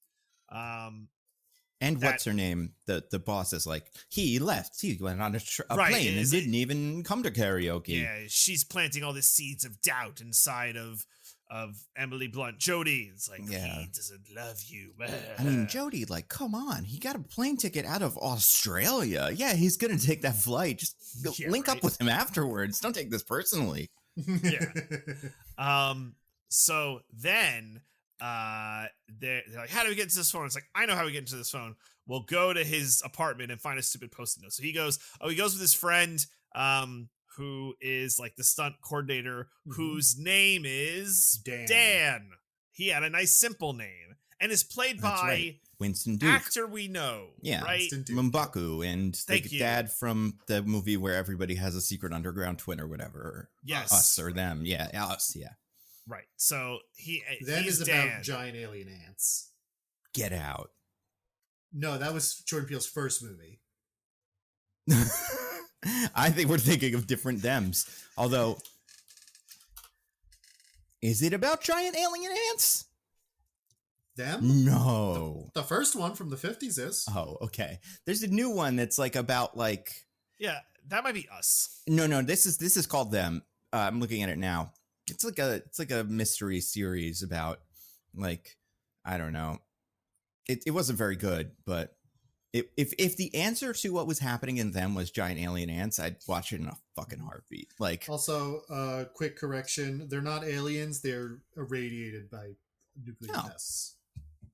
[SPEAKER 1] And what's her name? The boss is like, he left. He went on a plane and didn't even come to karaoke.
[SPEAKER 2] Yeah, she's planting all the seeds of doubt inside of Emily Blunt. Jody is like, he doesn't love you.
[SPEAKER 1] I mean, Jody, like, come on. He got a plane ticket out of Australia. Yeah, he's going to take that flight. Just link up with him afterwards. Don't take this personally.
[SPEAKER 2] Yeah. So then they're like, how do we get to this phone? It's like, I know how we get into this phone. We'll go to his apartment and find a stupid post-it note. So he goes with his friend, who is like the stunt coordinator, whose name is Dan. He had a nice simple name and is played by
[SPEAKER 1] Winston Duke.
[SPEAKER 2] actor we know,
[SPEAKER 1] Yeah.
[SPEAKER 2] right?
[SPEAKER 3] Winston Duke.
[SPEAKER 1] M'Baku and the
[SPEAKER 2] Thank you.
[SPEAKER 1] dad from the movie where everybody has a secret underground twin or whatever. Or
[SPEAKER 2] Yes.
[SPEAKER 1] Us or them. Yeah. Us. Yeah.
[SPEAKER 2] Right. So
[SPEAKER 3] Them
[SPEAKER 2] he's
[SPEAKER 3] is
[SPEAKER 2] Dan.
[SPEAKER 3] about giant alien ants.
[SPEAKER 1] Get Out.
[SPEAKER 3] No, that was Jordan Peele's first movie.
[SPEAKER 1] I think we're thinking of different thems. Although, is it about giant alien ants?
[SPEAKER 3] Them?
[SPEAKER 1] No.
[SPEAKER 3] The first one from the 50s is.
[SPEAKER 1] Oh, okay. There's a new one that's like about like
[SPEAKER 2] Yeah, that might be Us.
[SPEAKER 1] no. This is called Them. I'm looking at it now. It's like a mystery series about like I don't know. It wasn't very good, but if the answer to what was happening in Them was giant alien ants, I'd watch it in a fucking heartbeat. Like
[SPEAKER 3] Also, quick correction. They're not aliens. They're irradiated by nuclear
[SPEAKER 1] Oh.
[SPEAKER 3] tests.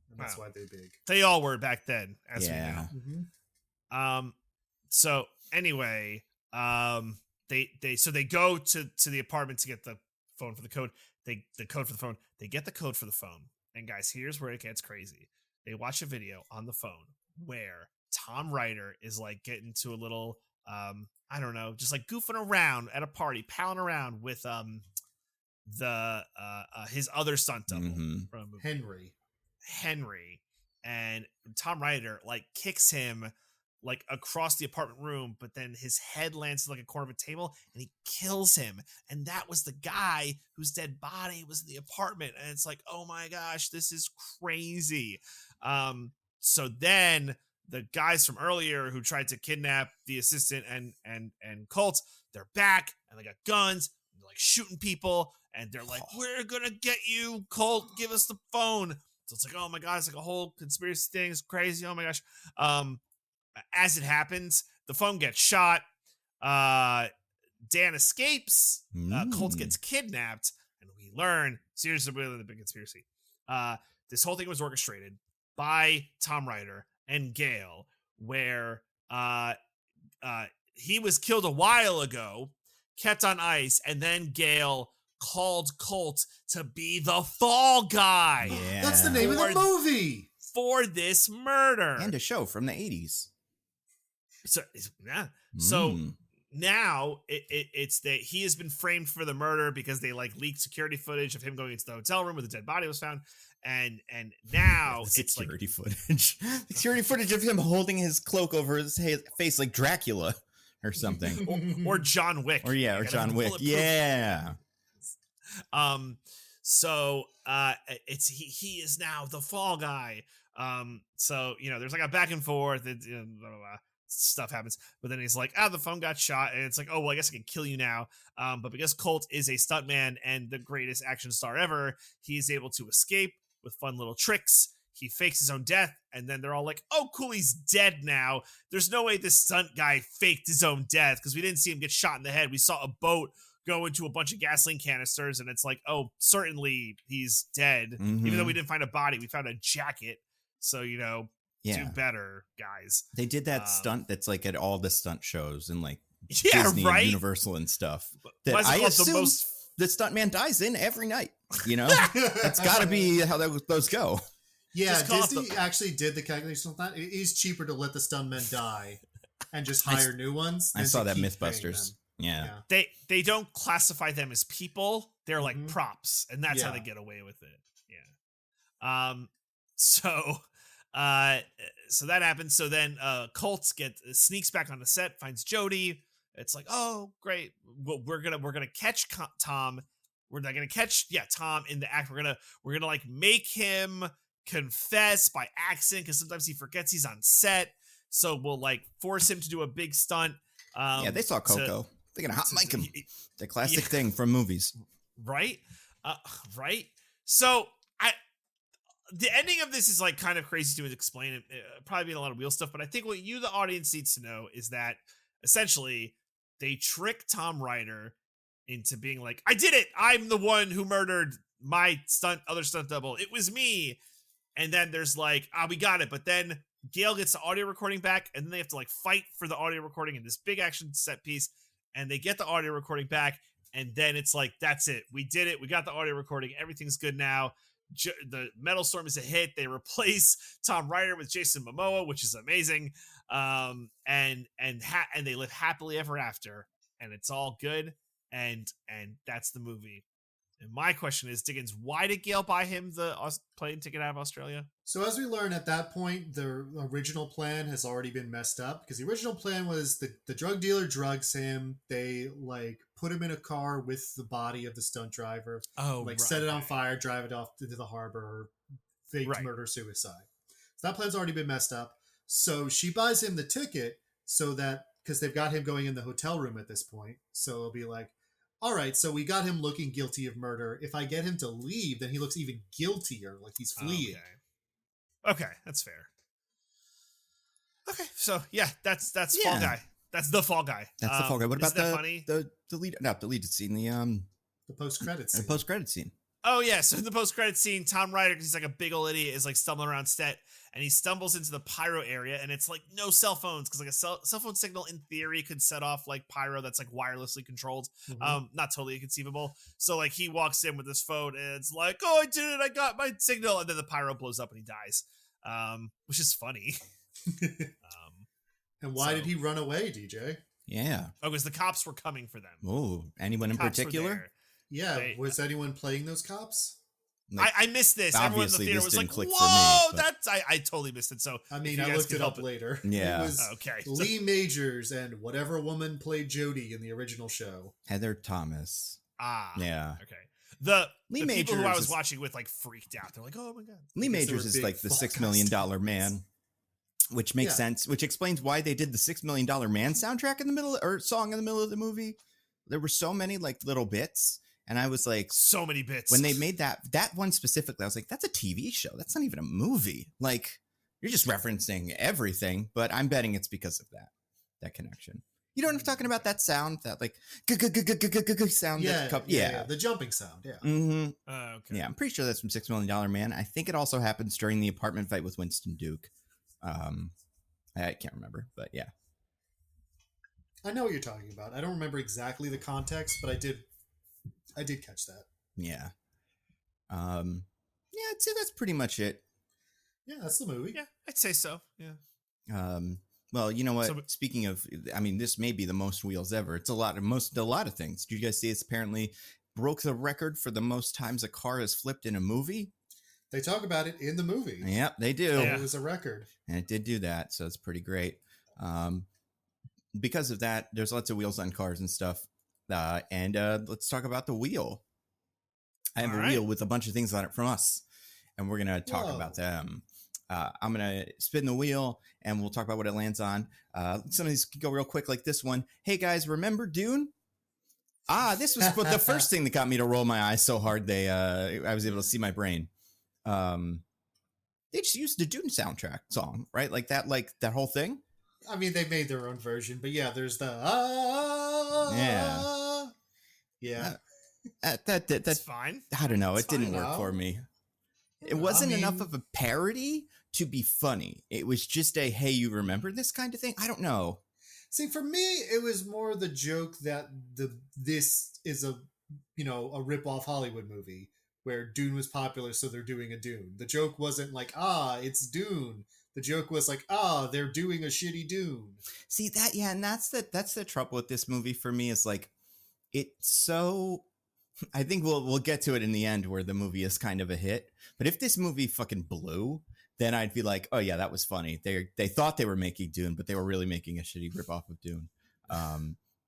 [SPEAKER 3] And that's
[SPEAKER 2] Wow.
[SPEAKER 3] why they're big.
[SPEAKER 2] They all were back then, as
[SPEAKER 1] yeah.
[SPEAKER 2] we know. So anyway, they go to the apartment to get the phone for the code. The code for the phone. They get the code for the phone. And guys, here's where it gets crazy. They watch a video on the phone where Tom Ryder is like getting to a little I don't know, just like goofing around at a party, palling around with his other stunt double
[SPEAKER 1] Mhm.
[SPEAKER 2] from a movie.
[SPEAKER 3] Henry.
[SPEAKER 2] And Tom Ryder like kicks him like across the apartment room, but then his head lands in like a corner of a table and he kills him. And that was the guy whose dead body was in the apartment. And it's like, oh my gosh, this is crazy. So then the guys from earlier who tried to kidnap the assistant and Colt, they're back and they got guns, and they're like shooting people, and they're like, we're gonna get you, Colt, give us the phone. So it's like, oh my god, it's like a whole conspiracy thing. It's crazy. Oh my gosh. As it happens, the phone gets shot. Dan escapes. Colt gets kidnapped, and we learn, seriously, really the big conspiracy. This whole thing was orchestrated by Tom Ryder and Gale, where he was killed a while ago, kept on ice, and then Gale called Colt to be the fall guy.
[SPEAKER 1] Yeah.
[SPEAKER 3] That's the name of the movie.
[SPEAKER 2] For this murder.
[SPEAKER 1] And a show from the 80s.
[SPEAKER 2] So yeah. So now it's that he has been framed for the murder because they like leaked security footage of him going into the hotel room where the dead body was found, and now it's like
[SPEAKER 1] security footage. Security footage of him holding his cloak over his face like Dracula or something.
[SPEAKER 2] or John Wick.
[SPEAKER 1] Or
[SPEAKER 2] Like,
[SPEAKER 1] John Wick. Yeah.
[SPEAKER 2] So it's he is now the fall guy. So there's like a back and forth, and blah, blah, blah, stuff happens, but then he's like, the phone got shot, and it's like, oh well, I guess I can kill you now. But because Colt is a stuntman and the greatest action star ever, he's able to escape with fun little tricks. He fakes his own death, and then they're all like, oh cool, he's dead now. There's no way this stunt guy faked his own death, because we didn't see him get shot in the head. We saw a boat go into a bunch of gasoline canisters, and it's like, oh, certainly he's dead. Even though we didn't find a body, we found a jacket. So, do better, guys.
[SPEAKER 1] They did that stunt that's like at all the stunt shows and like
[SPEAKER 2] Yeah,
[SPEAKER 1] Disney
[SPEAKER 2] right?
[SPEAKER 1] and Universal and stuff. That
[SPEAKER 2] Why is it
[SPEAKER 1] I
[SPEAKER 2] called the
[SPEAKER 1] assume
[SPEAKER 2] most-
[SPEAKER 1] the stuntman dies in every night. That's got to be how those go.
[SPEAKER 3] Yeah,
[SPEAKER 2] Just call it
[SPEAKER 3] Disney actually did the calculation of that. It is cheaper to let the stuntmen die and just
[SPEAKER 1] I
[SPEAKER 3] hire new ones.
[SPEAKER 1] I
[SPEAKER 3] than
[SPEAKER 1] saw
[SPEAKER 3] to
[SPEAKER 1] that
[SPEAKER 3] keep
[SPEAKER 1] MythBusters.
[SPEAKER 3] paying them.
[SPEAKER 1] Yeah.
[SPEAKER 2] They don't classify them as people. They're like
[SPEAKER 3] Mhm.
[SPEAKER 2] props, and that's how
[SPEAKER 3] Yeah.
[SPEAKER 2] they get away with it. Yeah. So that happens. So then Colt sneaks back on the set, finds Jody. It's like, oh great, well, we're gonna catch Tom. We're not gonna catch Tom in the act. We're gonna like make him confess by accident, because sometimes he forgets he's on set. So we'll like force him to do a big stunt.
[SPEAKER 1] Yeah, they saw Coco. They're gonna hot mic him. The classic thing from movies.
[SPEAKER 2] Right? Right? So the ending of this is like kind of crazy to explain. It probably being a lot of wheel stuff, but I think what you, the audience, needs to know is that essentially they trick Tom Ryder into being like, I did it. I'm the one who murdered my other stunt double. It was me. And then there's like, we got it. But then Gale gets the audio recording back, and then they have to like fight for the audio recording in this big action set piece. And they get the audio recording back, and then it's like, that's it. We did it. We got the audio recording. Everything's good now. the Metal Storm is a hit. They replace Tom Ryder with Jason Momoa, which is amazing. And they live happily ever after, and it's all good. And that's the movie. And my question is, Diggins, why did Gail buy him the plane ticket out of Australia?
[SPEAKER 3] So as we learn at that point, the original plan has already been messed up, because the original plan was the drug dealer drugs him. They like put him in a car with the body of the stunt driver. Set it on fire, drive it off into the harbor, fake murder suicide. So that plan's already been messed up. So she buys him the ticket so that, because they've got him going in the hotel room at this point. So it'll be like, all right, so we got him looking guilty of murder. If I get him to leave, then he looks even guiltier, like he's fleeing.
[SPEAKER 2] Okay, that's fair. Okay, so yeah, that's Fall Guy. That's the Fall Guy.
[SPEAKER 1] That's the Fall Guy. What about
[SPEAKER 2] funny?
[SPEAKER 1] the lead? Not the lead scene.
[SPEAKER 3] The post-credit scene.
[SPEAKER 1] The post-credit scene.
[SPEAKER 2] Oh yeah, so in the post-credit scene, Tom Ryder, because he's like a big old idiot, is like stumbling around set, and he stumbles into the pyro area, and it's like no cell phones, because like a cell phone signal in theory could set off like pyro that's like wirelessly controlled. Not totally inconceivable. So like he walks in with his phone, and it's like, oh, I did it, I got my signal, and then the pyro blows up and he dies, which is funny.
[SPEAKER 3] And why did he run away, DJ?
[SPEAKER 1] Yeah.
[SPEAKER 2] Oh, because the cops were coming for them.
[SPEAKER 1] Oh, anyone in particular?
[SPEAKER 3] Yeah, was anyone playing those cops?
[SPEAKER 2] Like, I missed this. Everyone in the theater was like,
[SPEAKER 1] whoa,
[SPEAKER 2] that's... I totally missed it. So
[SPEAKER 3] I mean, I looked it up later.
[SPEAKER 1] Yeah.
[SPEAKER 3] It was Lee Majors and whatever woman played Jodie in the original show.
[SPEAKER 1] Heather Thomas.
[SPEAKER 2] Yeah. Okay. The
[SPEAKER 1] Majors
[SPEAKER 2] people who I was watching with like freaked out. They're like, oh my God.
[SPEAKER 1] Lee Majors is like the $6 million man, which makes sense, which explains why they did the $6 million man soundtrack in the middle, or song in the middle of the movie. There were so many like little bits. And I was like,
[SPEAKER 2] so many bits.
[SPEAKER 1] When they made that one specifically, I was like, that's a TV show. That's not even a movie. Like, you're just referencing everything. But I'm betting it's because of that connection. You know what I'm talking about? That sound, that like sound.
[SPEAKER 3] Yeah, the jumping sound. Yeah.
[SPEAKER 1] Mm-hmm.
[SPEAKER 2] Okay.
[SPEAKER 1] Yeah, I'm pretty sure that's from $6 Million Man. I think it also happens during the apartment fight with Winston Duke. I can't remember, but yeah.
[SPEAKER 3] I know what you're talking about. I don't remember exactly the context, but I did catch that.
[SPEAKER 1] Yeah. Yeah, I'd say that's pretty much it.
[SPEAKER 3] Yeah, that's the movie.
[SPEAKER 2] Yeah, I'd say so. Yeah.
[SPEAKER 1] Well, you know what? Speaking of, I mean, this may be the most wheels ever. It's a lot of things. Did you guys see it's apparently broke the record for the most times a car has flipped in a movie?
[SPEAKER 3] They talk about it in the movie.
[SPEAKER 1] Yep, they do.
[SPEAKER 3] It was a record.
[SPEAKER 1] And it did do that, so it's pretty great. Because of that, there's lots of wheels on cars and stuff. And let's talk about the wheel. I have a wheel with a bunch of things on it from us, and we're going to talk about them. I'm going to spin the wheel, and we'll talk about what it lands on. Some of these can go real quick, like this one. Hey, guys, remember Dune? This was the first thing that got me to roll my eyes so hard I was able to see my brain. They just used the Dune soundtrack song, right? Like that whole thing.
[SPEAKER 3] I mean, they made their own version, but yeah, there's the yeah.
[SPEAKER 2] That's fine.
[SPEAKER 1] I don't know. It didn't work for me. It wasn't enough of a parody to be funny. It was just a, hey, you remember this kind of thing? I don't know.
[SPEAKER 3] See, for me, it was more the joke that this is a rip-off Hollywood movie where Dune was popular, so they're doing a Dune. The joke wasn't like, it's Dune. The joke was like, they're doing a shitty Dune.
[SPEAKER 1] See that, yeah, and that's the trouble with this movie for me is like, it's so. I think we'll get to it in the end where the movie is kind of a hit. But if this movie fucking blew, then I'd be like, oh yeah, that was funny. They thought they were making Dune, but they were really making a shitty ripoff of Dune.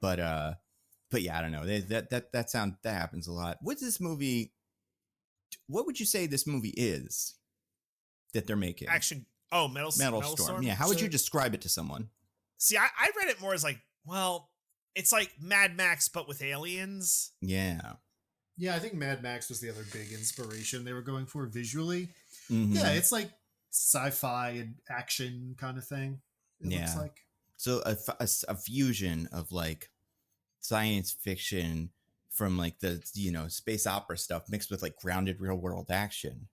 [SPEAKER 1] But yeah, I don't know. That happens a lot. What's this movie? What would you say this movie is that they're making?
[SPEAKER 2] Action. Oh, Metal Storm.
[SPEAKER 1] Yeah. How would you describe it to someone?
[SPEAKER 2] See, I read it more as like, well, it's like Mad Max, but with aliens.
[SPEAKER 1] Yeah.
[SPEAKER 3] Yeah, I think Mad Max was the other big inspiration they were going for visually.
[SPEAKER 1] Mm-hmm.
[SPEAKER 3] Yeah, it's like sci-fi and action kind of thing. It looks like.
[SPEAKER 1] So a fusion of like science fiction from like the space opera stuff mixed with like grounded real world action.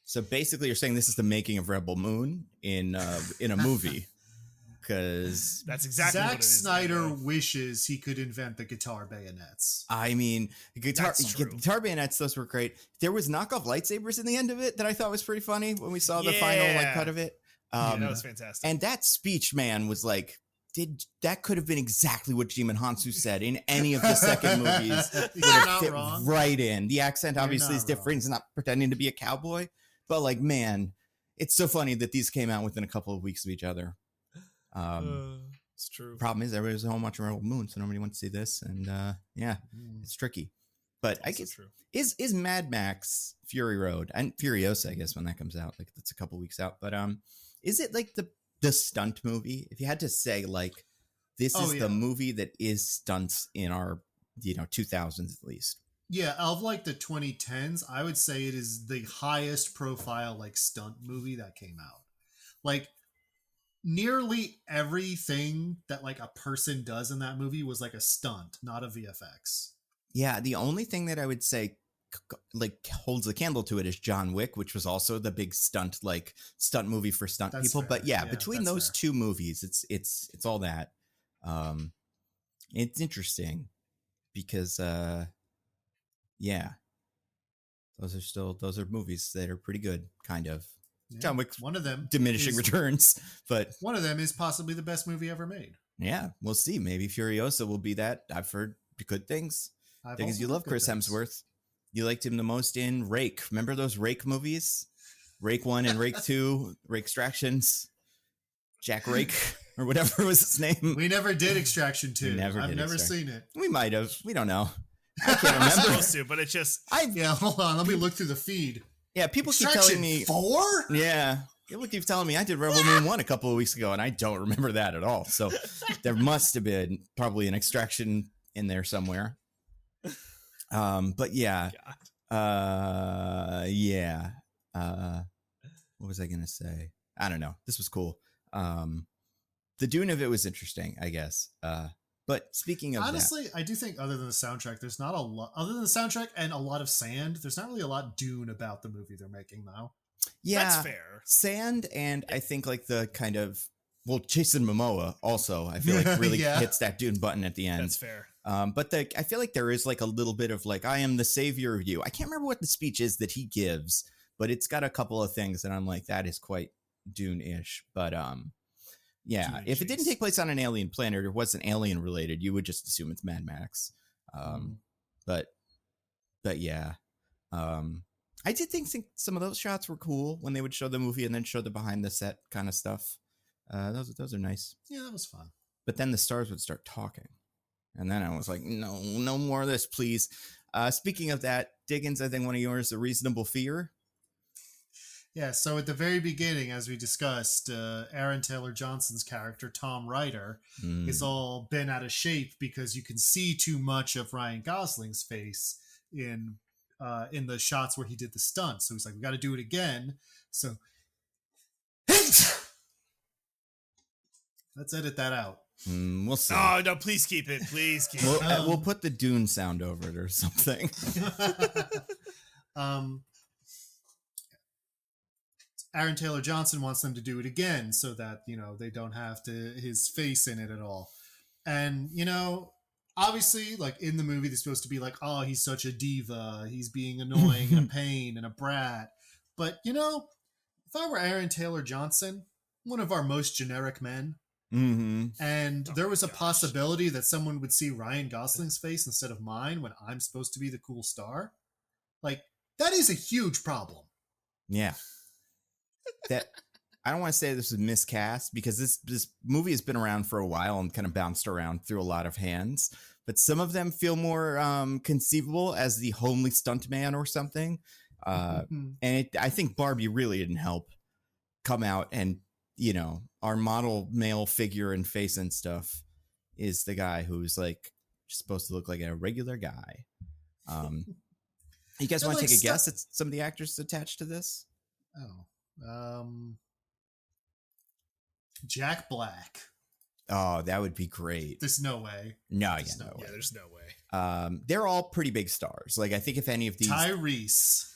[SPEAKER 1] So basically, you're saying this is the making of Rebel Moon in a movie. because
[SPEAKER 2] That's exactly what
[SPEAKER 3] Zack
[SPEAKER 2] it is.
[SPEAKER 3] Snyder
[SPEAKER 2] Nando.
[SPEAKER 3] wishes he could invent the guitar bayonets.
[SPEAKER 1] I mean,
[SPEAKER 2] That's true.
[SPEAKER 1] guitar bayonets, those were great. There was knockoff lightsabers in the end of it that I thought was pretty funny when we saw the final like cut of it.
[SPEAKER 2] Yeah, that was fantastic.
[SPEAKER 1] And that speech, man, was like, that could have been exactly what Jimon Hansu said in any of the second movies. Would
[SPEAKER 3] You're
[SPEAKER 1] have
[SPEAKER 3] not
[SPEAKER 1] fit
[SPEAKER 3] wrong.
[SPEAKER 1] right in. The accent
[SPEAKER 3] You're
[SPEAKER 1] obviously is
[SPEAKER 3] not
[SPEAKER 1] different.
[SPEAKER 3] wrong.
[SPEAKER 1] He's not pretending to be a cowboy, but like, man, it's so funny that these came out within a couple of weeks of each other.
[SPEAKER 2] It's true.
[SPEAKER 1] Problem is, everybody's home watching Rebel Moon, so nobody wants to see this, and yeah, it's tricky. But I guess
[SPEAKER 2] true.
[SPEAKER 1] is Mad Max Fury Road and Furiosa, I guess, when that comes out, like that's a couple weeks out. But is it like the stunt movie? If you had to say like this is the movie that is stunts in our 2000s at least.
[SPEAKER 3] Yeah, of like the 2010s, I would say it is the highest profile like stunt movie that came out. Like nearly everything that like a person does in that movie was like a stunt, not a VFX.
[SPEAKER 1] Yeah, the only thing that I would say like holds the candle to it is John Wick, which was also the big stunt movie for stunt people.
[SPEAKER 3] Fair.
[SPEAKER 1] But yeah, between those two movies, it's all that. It's interesting because yeah, those are movies that are pretty good, kind of.
[SPEAKER 3] Yeah.
[SPEAKER 1] John Wick,
[SPEAKER 3] one of them
[SPEAKER 1] diminishing returns, but
[SPEAKER 3] one of them is possibly the best movie ever made.
[SPEAKER 1] Yeah, we'll see. Maybe Furiosa will be that. I've heard good things. Because you love Chris Hemsworth. You liked him the most in Rake. Remember those Rake movies? Rake 1 and Rake 2, Rake Extractions, Jack Rake, or whatever was his name.
[SPEAKER 3] We never did Extraction 2. I've never
[SPEAKER 1] Extraction.
[SPEAKER 3] seen it.
[SPEAKER 1] We might have. We don't know. I can't
[SPEAKER 2] I'm
[SPEAKER 1] remember.
[SPEAKER 2] supposed to, but it just...
[SPEAKER 3] Yeah, hold on. Let me look through the feed.
[SPEAKER 1] Yeah, people keep
[SPEAKER 3] Extraction
[SPEAKER 1] telling me...
[SPEAKER 3] 4?
[SPEAKER 1] Yeah. People keep telling me I did Rebel Moon 1 a couple of weeks ago, and I don't remember that at all. So there must have been probably an Extraction in there somewhere. But yeah, yeah. What was I gonna say? I don't know. This was cool. The Dune of it was interesting, I guess. But speaking of
[SPEAKER 3] honestly, I do think other than the soundtrack, there's not a lot other than the soundtrack and a lot of sand. There's not really a lot Dune about the movie they're making though.
[SPEAKER 1] Yeah,
[SPEAKER 2] that's fair.
[SPEAKER 1] Sand and I think like the kind of Jason Momoa also I feel like really hits that Dune button at the end.
[SPEAKER 2] That's fair.
[SPEAKER 1] But I feel like there is like a little bit of like, I am the savior of you. I can't remember what the speech is that he gives, but it's got a couple of things that I'm like, that is quite Dune-ish. But yeah,
[SPEAKER 2] Dune,
[SPEAKER 1] if it didn't take place on an alien planet or wasn't alien related, you would just assume it's Mad Max. But yeah, I did think some of those shots were cool when they would show the movie and then show the behind the set kind of stuff. Those are nice.
[SPEAKER 3] Yeah, that was fun.
[SPEAKER 1] But then the stars would start talking. And then I was like, no more of this, please. Speaking of that, Diggins, I think one of yours, A Reasonable Fear.
[SPEAKER 3] Yeah, so at the very beginning, as we discussed, Aaron Taylor Johnson's character, Tom Ryder, is all bent out of shape because you can see too much of Ryan Gosling's face in the shots where he did the stunt. So he's like, we got to do it again. So let's edit that out.
[SPEAKER 1] We'll see.
[SPEAKER 2] Oh, no, please keep it. Please keep it.
[SPEAKER 1] We'll put the Dune sound over it or something.
[SPEAKER 3] Aaron Taylor Johnson wants them to do it again so that, they don't have his face in it at all. And, obviously, like in the movie, they're supposed to be like, oh, he's such a diva. He's being annoying and a pain and a brat. But, if I were Aaron Taylor Johnson, one of our most generic men, and there was a possibility that someone would see Ryan Gosling's face instead of mine when I'm supposed to be the cool star, like that is a huge problem.
[SPEAKER 1] Yeah. That I don't want to say this is miscast because this movie has been around for a while and kind of bounced around through a lot of hands, but some of them feel more conceivable as the homely stuntman or something. And I think Barbie really didn't help come out and, our model male figure and face and stuff is the guy who's like supposed to look like a regular guy. You guys want to take a guess at some of the actors attached to this?
[SPEAKER 3] Jack Black.
[SPEAKER 1] Oh, that would be great.
[SPEAKER 3] There's no way.
[SPEAKER 1] There's no way.
[SPEAKER 2] Yeah, there's no way.
[SPEAKER 1] They're all pretty big stars. Like I think if any of these
[SPEAKER 3] Tyrese.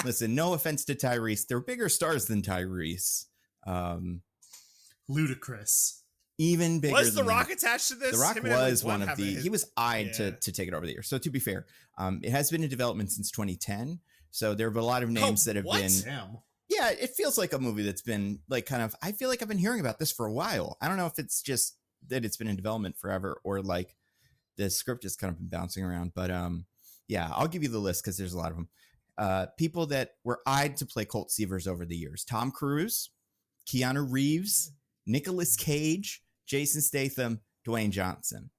[SPEAKER 1] Listen, no offense to Tyrese. They're bigger stars than Tyrese.
[SPEAKER 3] Ludicrous.
[SPEAKER 1] Even bigger.
[SPEAKER 2] Was The
[SPEAKER 1] than
[SPEAKER 2] Rock
[SPEAKER 1] that.
[SPEAKER 2] attached to this?
[SPEAKER 1] The Rock
[SPEAKER 2] Him and Emily
[SPEAKER 1] was one
[SPEAKER 2] Blunt
[SPEAKER 1] of
[SPEAKER 2] have
[SPEAKER 1] the.
[SPEAKER 2] a-
[SPEAKER 1] He was eyed
[SPEAKER 2] Yeah.
[SPEAKER 1] to take it over the year. So to be fair, it has been in development since 2010. So there have been a lot of names that have
[SPEAKER 2] what?
[SPEAKER 1] been.
[SPEAKER 3] Damn.
[SPEAKER 1] Yeah, it feels like a movie that's been like kind of. I feel like I've been hearing about this for a while. I don't know if it's just that it's been in development forever or like the script has kind of been bouncing around. But yeah, I'll give you the list because there's a lot of them. People that were eyed to play Colt Seavers over the years: Tom Cruise, Keanu Reeves, Nicolas Cage, Jason Statham, Dwayne Johnson.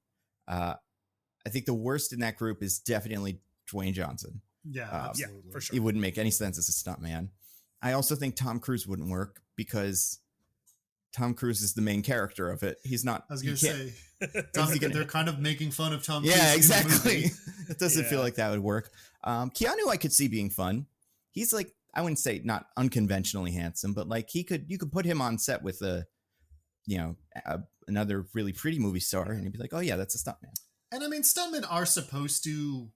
[SPEAKER 1] I think the worst in that group is definitely Dwayne Johnson.
[SPEAKER 3] Yeah,
[SPEAKER 2] Yeah,
[SPEAKER 3] absolutely.
[SPEAKER 2] for sure.
[SPEAKER 1] It wouldn't make any sense as a stuntman. I also think Tom Cruise wouldn't work because Tom Cruise is the main character of it. He's not.
[SPEAKER 3] I was
[SPEAKER 1] you
[SPEAKER 3] going to
[SPEAKER 1] can't-
[SPEAKER 3] say, Tom, they're kind of making fun of Tom Cruise.
[SPEAKER 1] Yeah,
[SPEAKER 3] in the
[SPEAKER 1] exactly.
[SPEAKER 3] movie.
[SPEAKER 1] It doesn't feel
[SPEAKER 2] Yeah.
[SPEAKER 1] like that would work. Keanu, I could see being fun. He's like, I wouldn't say not unconventionally handsome, but like you could put him on set with another really pretty movie star, and he'd be like, oh yeah, that's a stuntman.
[SPEAKER 3] And I mean, stuntmen are supposed to,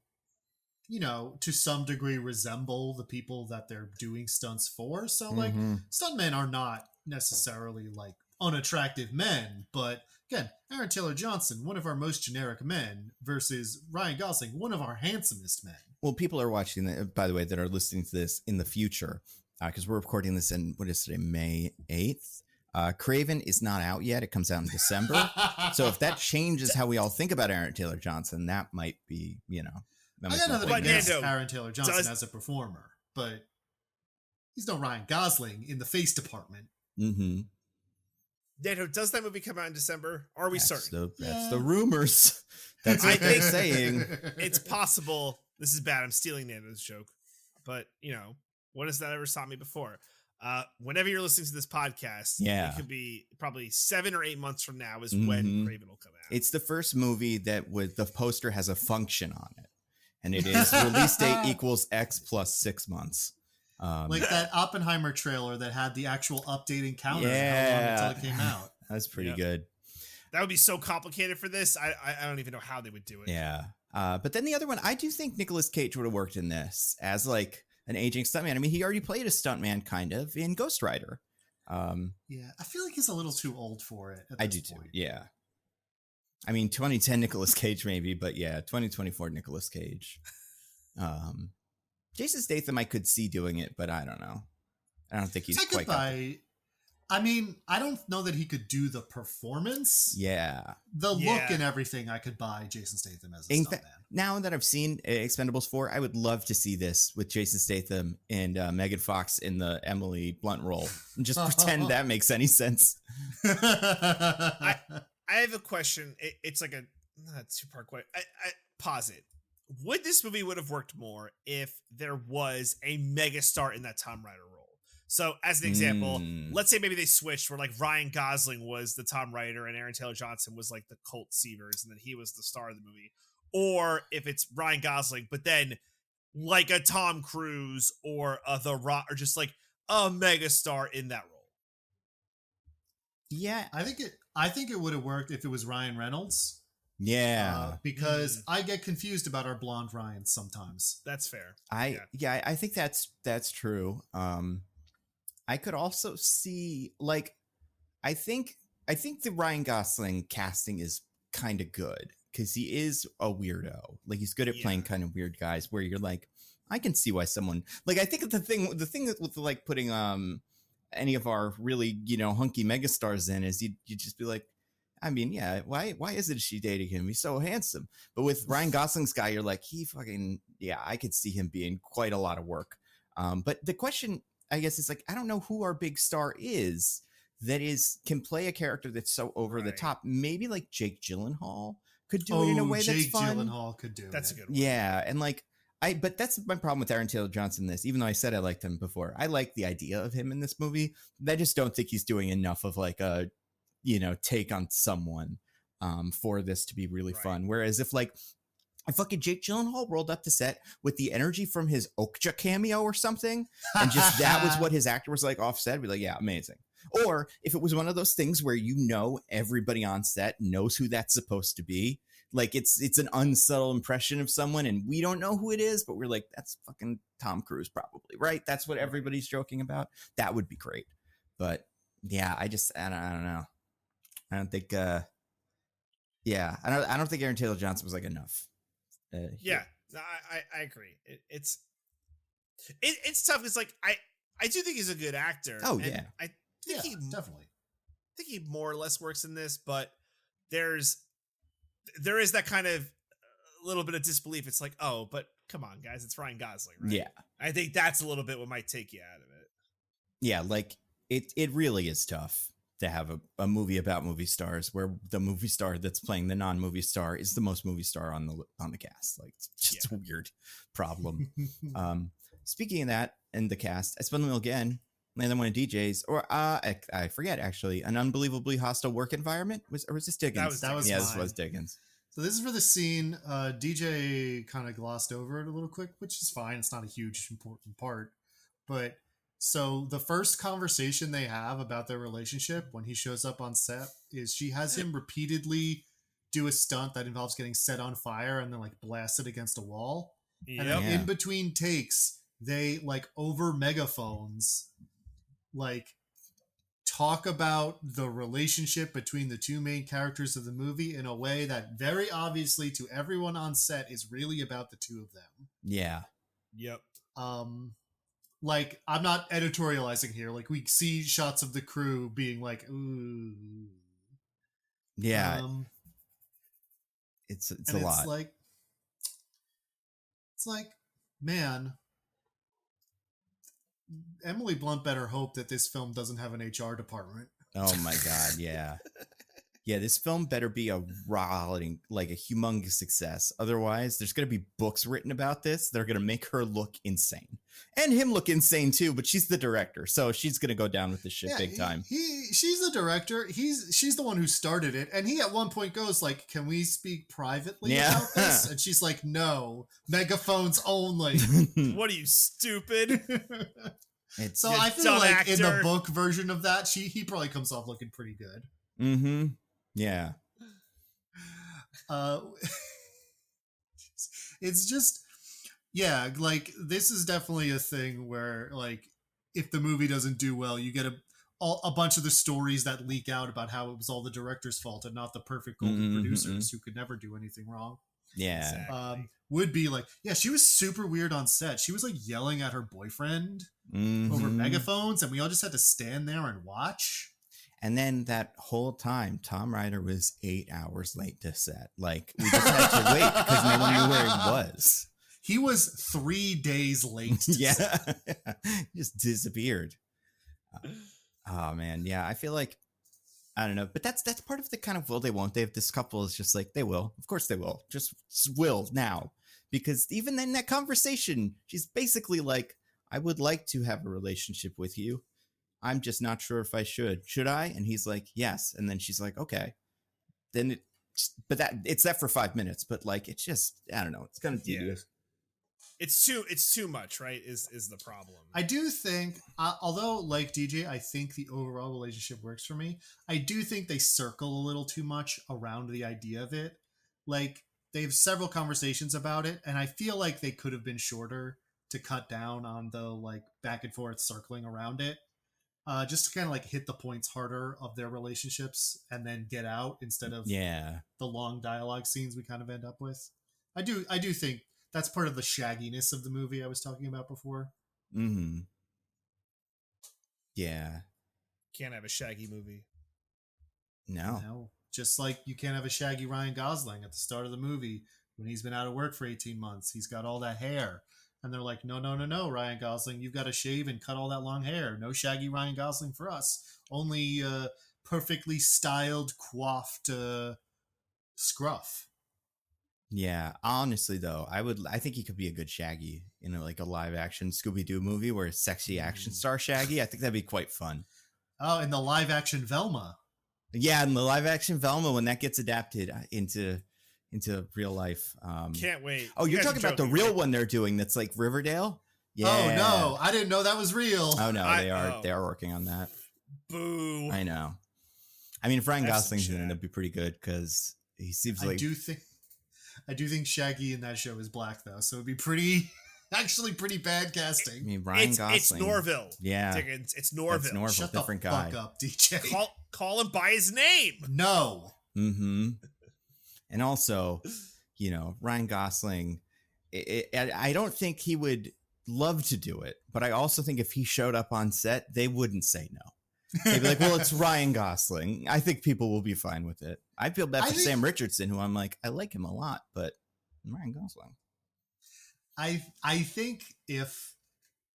[SPEAKER 3] to some degree resemble the people that they're doing stunts for. So, like,
[SPEAKER 1] Mhm.
[SPEAKER 3] stuntmen are not necessarily like unattractive men, but again, Aaron Taylor Johnson, one of our most generic men, versus Ryan Gosling, one of our handsomest men.
[SPEAKER 1] Well, people are watching that, by the way, that are listening to this in the future, because we're recording this in, what is today, May 8th. Craven is not out yet. It comes out in December. So if that changes how we all think about Aaron Taylor Johnson, that might be, that
[SPEAKER 3] I
[SPEAKER 1] might
[SPEAKER 3] got
[SPEAKER 1] be
[SPEAKER 3] nothing
[SPEAKER 2] But
[SPEAKER 3] against
[SPEAKER 2] Nando,
[SPEAKER 3] Aaron Taylor Johnson
[SPEAKER 2] does-
[SPEAKER 3] as a performer, but he's no Ryan Gosling in the face department.
[SPEAKER 1] Mm-hmm.
[SPEAKER 2] Nando, does that movie come out in December? Are we certain?
[SPEAKER 1] That's
[SPEAKER 3] Yeah.
[SPEAKER 1] the rumors. That's
[SPEAKER 2] I
[SPEAKER 1] what they're
[SPEAKER 2] think-
[SPEAKER 1] saying.
[SPEAKER 2] It's possible. This is bad. I'm stealing Nando's joke. But, what has that ever stopped me before? Whenever you're listening to this podcast,
[SPEAKER 1] Yeah.
[SPEAKER 2] it could be probably 7 or 8 months from now is
[SPEAKER 1] Mhm.
[SPEAKER 2] when Craven will come out.
[SPEAKER 1] It's the first movie that with the poster has a function on it. And it is release date equals X plus 6 months.
[SPEAKER 3] Like that Oppenheimer trailer that had the actual updating counter
[SPEAKER 1] Yeah.
[SPEAKER 3] how long until it came out.
[SPEAKER 1] That's pretty
[SPEAKER 2] Yep.
[SPEAKER 1] good.
[SPEAKER 2] That would be so complicated for this. I don't even know how they would do it.
[SPEAKER 1] Yeah. But then the other one, I do think Nicolas Cage would have worked in this as like an aging stuntman. I mean, he already played a stuntman kind of in Ghost Rider.
[SPEAKER 3] Yeah, I feel like he's a little too old for it. At
[SPEAKER 1] I
[SPEAKER 3] this
[SPEAKER 1] do too.
[SPEAKER 3] point.
[SPEAKER 1] Yeah. I mean, 2010 Nicolas Cage maybe, but yeah, 2024 Nicolas Cage. Jason Statham I could see doing it, but I don't know. I don't think he's
[SPEAKER 3] I could
[SPEAKER 1] quite got
[SPEAKER 3] buy. I mean, I don't know that he could do the performance,
[SPEAKER 1] Yeah.
[SPEAKER 3] the look,
[SPEAKER 2] Yeah.
[SPEAKER 3] and everything. I could buy Jason Statham as a
[SPEAKER 1] In
[SPEAKER 3] stuntman.
[SPEAKER 1] fact, now that I've seen Expendables 4, I would love to see this with Jason Statham and Megan Fox in the Emily Blunt role. And just pretend that makes any sense.
[SPEAKER 2] I have a question. It's like a two-part question. I pause it. Would this movie would have worked more if there was a megastar in that Tom Rider role? So, as an example,
[SPEAKER 1] Mm.
[SPEAKER 2] let's say maybe they switched where like Ryan Gosling was the Tom Rider and Aaron Taylor Johnson was like the Colt Seavers, and then he was the star of the movie. Or if it's Ryan Gosling, but then like a Tom Cruise or a The Rock, or just like a megastar in that role.
[SPEAKER 1] Yeah.
[SPEAKER 3] I think it would have worked if it was Ryan Reynolds.
[SPEAKER 1] Yeah.
[SPEAKER 3] Because I get confused about our blonde Ryans sometimes.
[SPEAKER 2] That's fair.
[SPEAKER 1] I think that's true. I could also see like I think the Ryan Gosling casting is kind of good because he is a weirdo. Like he's good at playing kind of weird guys where you're like, I can see why someone like I think the thing with like putting any of our really hunky megastars in is you just be like, I mean, yeah, why isn't she dating him? He's so handsome. But with Ryan Gosling's guy, you're like, I could see him being quite a lot of work. But the question, I guess, is like, I don't know who our big star is that can play a character that's so over the top. Maybe like Jake Gyllenhaal could do it in a way that's
[SPEAKER 3] Jake
[SPEAKER 1] fun.
[SPEAKER 3] Gyllenhaal could do
[SPEAKER 2] That's
[SPEAKER 3] it.
[SPEAKER 2] a good one.
[SPEAKER 1] Yeah, and like but that's my problem with Aaron Taylor Johnson in this. Even though I said I liked him before, I like the idea of him in this movie. I just don't think he's doing enough of like a take on someone for this to be really fun. Whereas if fucking Jake Gyllenhaal rolled up to set with the energy from his Okja cameo or something, and just that was what his actor was like off set, I'd be like, yeah, amazing. Or if it was one of those things where everybody on set knows who that's supposed to be, like it's an unsubtle impression of someone and we don't know who it is, but we're like, that's fucking Tom Cruise probably, right? That's what everybody's joking about. That would be great. But yeah, I don't know. I don't think yeah, I don't think Aaron Taylor Johnson was like enough.
[SPEAKER 2] Yeah, I agree. It's tough because like I do think he's a good actor.
[SPEAKER 1] Oh,
[SPEAKER 2] and
[SPEAKER 1] yeah.
[SPEAKER 2] I think he
[SPEAKER 3] definitely.
[SPEAKER 2] I think he more or less works in this, but there is that kind of little bit of disbelief. It's like, oh, but come on, guys, it's Ryan Gosling, right?
[SPEAKER 1] Yeah.
[SPEAKER 2] I think that's a little bit what might take you out of it.
[SPEAKER 1] Yeah, like it really is tough to have a movie about movie stars where the movie star that's playing the non-movie star is the most movie star on the cast. Like, it's just a weird problem. Speaking of that and the cast, I spun the wheel again. Another one of DJs, or I forget actually, An Unbelievably Hostile Work Environment, or was this Diggins?
[SPEAKER 3] That was
[SPEAKER 1] this
[SPEAKER 3] mine.
[SPEAKER 1] was Diggins.
[SPEAKER 3] So this is for the scene. DJ kind of glossed over it a little quick, which is fine. It's not a huge important part. But so the first conversation they have about their relationship when he shows up on set is she has him repeatedly do a stunt that involves getting set on fire and then like blasted against a wall.
[SPEAKER 2] Yep.
[SPEAKER 3] And then in between takes, they like over megaphones, like talk about the relationship between the two main characters of the movie in a way that very obviously to everyone on set is really about the two of them.
[SPEAKER 1] Yeah.
[SPEAKER 2] Yep.
[SPEAKER 3] Like, I'm not editorializing here. Like, we see shots of the crew being like, ooh.
[SPEAKER 1] Yeah. It's a lot.
[SPEAKER 3] It's like, man, Emily Blunt better hope that this film doesn't have an HR department.
[SPEAKER 1] Oh my God. Yeah. Yeah. This film better be a rocking, like a humongous success. Otherwise, there's going to be books written about this. They're going to make her look insane and him look insane too, but she's the director. So she's going to go down with this shit big time.
[SPEAKER 3] She's the director. She's the one who started it. And he at one point goes like, can we speak privately about this? And she's like, no, megaphones only.
[SPEAKER 2] What are you, stupid?
[SPEAKER 3] So I feel like in the book version of that, he probably comes off looking pretty good.
[SPEAKER 1] Mm-hmm. Yeah.
[SPEAKER 3] It's just, yeah, like this is definitely a thing where like if the movie doesn't do well, you get a bunch of the stories that leak out about how it was all the director's fault and not the perfect golden producers who could never do anything wrong.
[SPEAKER 1] Yeah.
[SPEAKER 2] Exactly.
[SPEAKER 3] Would be like, yeah, she was super weird on set. She was like yelling at her boyfriend over megaphones, and we all just had to stand there and watch.
[SPEAKER 1] And then that whole time, Tom Ryder was 8 hours late to set. Like, we just had to wait because no one knew where he was.
[SPEAKER 3] He was 3 days late.
[SPEAKER 1] Set. Just disappeared. Oh man, yeah. I feel like, I don't know, but that's part of the kind of will they won't they. If this couple is just like, they will, of course they will, just will now, because even in that conversation, she's basically like, I would like to have a relationship with you. I'm just not sure if I should. Should I? And he's like, yes. And then she's like, okay. Then it's that for 5 minutes, but like, it's just, I don't know. It's kind of tedious.
[SPEAKER 2] It's too much, right? Is the problem.
[SPEAKER 3] I do think, although like DJ, I think the overall relationship works for me. I do think they circle a little too much around the idea of it. Like they have several conversations about it, and I feel like they could have been shorter to cut down on the like back and forth circling around it. Just to kind of like hit the points harder of their relationships and then get out instead of the long dialogue scenes we kind of end up with. I do think that's part of the shagginess of the movie I was talking about before.
[SPEAKER 1] Mm-hmm. Yeah.
[SPEAKER 2] Can't have a shaggy movie.
[SPEAKER 3] No. Just like you can't have a shaggy Ryan Gosling at the start of the movie when he's been out of work for 18 months. He's got all that hair. And they're like, no, Ryan Gosling, you've got to shave and cut all that long hair. No shaggy Ryan Gosling for us. Only perfectly styled, coiffed scruff.
[SPEAKER 1] Yeah, honestly though, I think he could be a good Shaggy in a live action Scooby-Doo movie where it's sexy action star Shaggy. I think that'd be quite fun.
[SPEAKER 3] Oh, in the live action Velma.
[SPEAKER 1] Yeah, in the live action Velma when that gets adapted into real life.
[SPEAKER 2] Can't wait.
[SPEAKER 1] Oh, you're talking about the real one they're doing that's like Riverdale? Yeah.
[SPEAKER 3] Oh no, I didn't know that was real.
[SPEAKER 1] Oh no, they are working on that.
[SPEAKER 2] Boo.
[SPEAKER 1] I know. I mean, if Ryan Gosling's in it, it'd be pretty good because he seems like
[SPEAKER 3] I do think Shaggy in that show is black though, so it'd be pretty Actually, pretty bad casting.
[SPEAKER 1] I mean, Ryan
[SPEAKER 2] It's
[SPEAKER 1] Gosling.
[SPEAKER 2] Norville.
[SPEAKER 1] Yeah.
[SPEAKER 2] Diggins. It's Norville.
[SPEAKER 1] That's Norville.
[SPEAKER 3] Shut
[SPEAKER 1] Different
[SPEAKER 3] the
[SPEAKER 1] guy.
[SPEAKER 3] fuck up, DJ.
[SPEAKER 2] Call him by his name.
[SPEAKER 3] No.
[SPEAKER 1] Mm-hmm. And also, Ryan Gosling, I don't think he would love to do it, but I also think if he showed up on set, they wouldn't say no. They'd be like, well, it's Ryan Gosling. I think people will be fine with it. I feel bad for Sam Richardson, who I'm like, I like him a lot, but Ryan Gosling.
[SPEAKER 3] I think if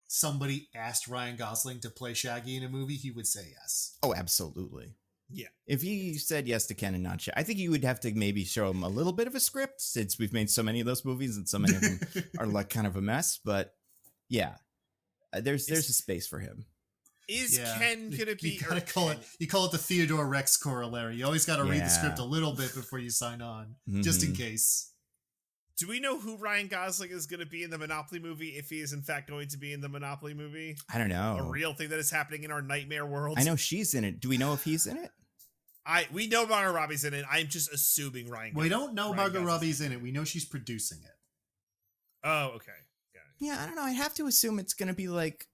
[SPEAKER 3] somebody asked Ryan Gosling to play Shaggy in a movie, he would say yes.
[SPEAKER 1] Oh, absolutely.
[SPEAKER 2] Yeah.
[SPEAKER 1] If he said yes to Ken and not Shaggy, I think you would have to maybe show him a little bit of a script, since we've made so many of those movies and so many of them are like kind of a mess. But yeah, there's a space for him.
[SPEAKER 2] Is Ken gonna be?
[SPEAKER 3] You gotta call it. You call it the Theodore Rex corollary. You always got to read the script a little bit before you sign on, just in case.
[SPEAKER 2] Do we know who Ryan Gosling is going to be in the Monopoly movie, if he is in fact going to be in the Monopoly movie?
[SPEAKER 1] I don't know.
[SPEAKER 2] A real thing that is happening in our nightmare world.
[SPEAKER 1] I know she's in it. Do we know if he's in it?
[SPEAKER 2] We know Margot Robbie's in it. I'm just assuming Ryan.
[SPEAKER 3] We don't know Margot Robbie's in it. We know she's producing it.
[SPEAKER 2] Oh, okay. Got it.
[SPEAKER 1] Yeah, I don't know. I have to assume it's going to be like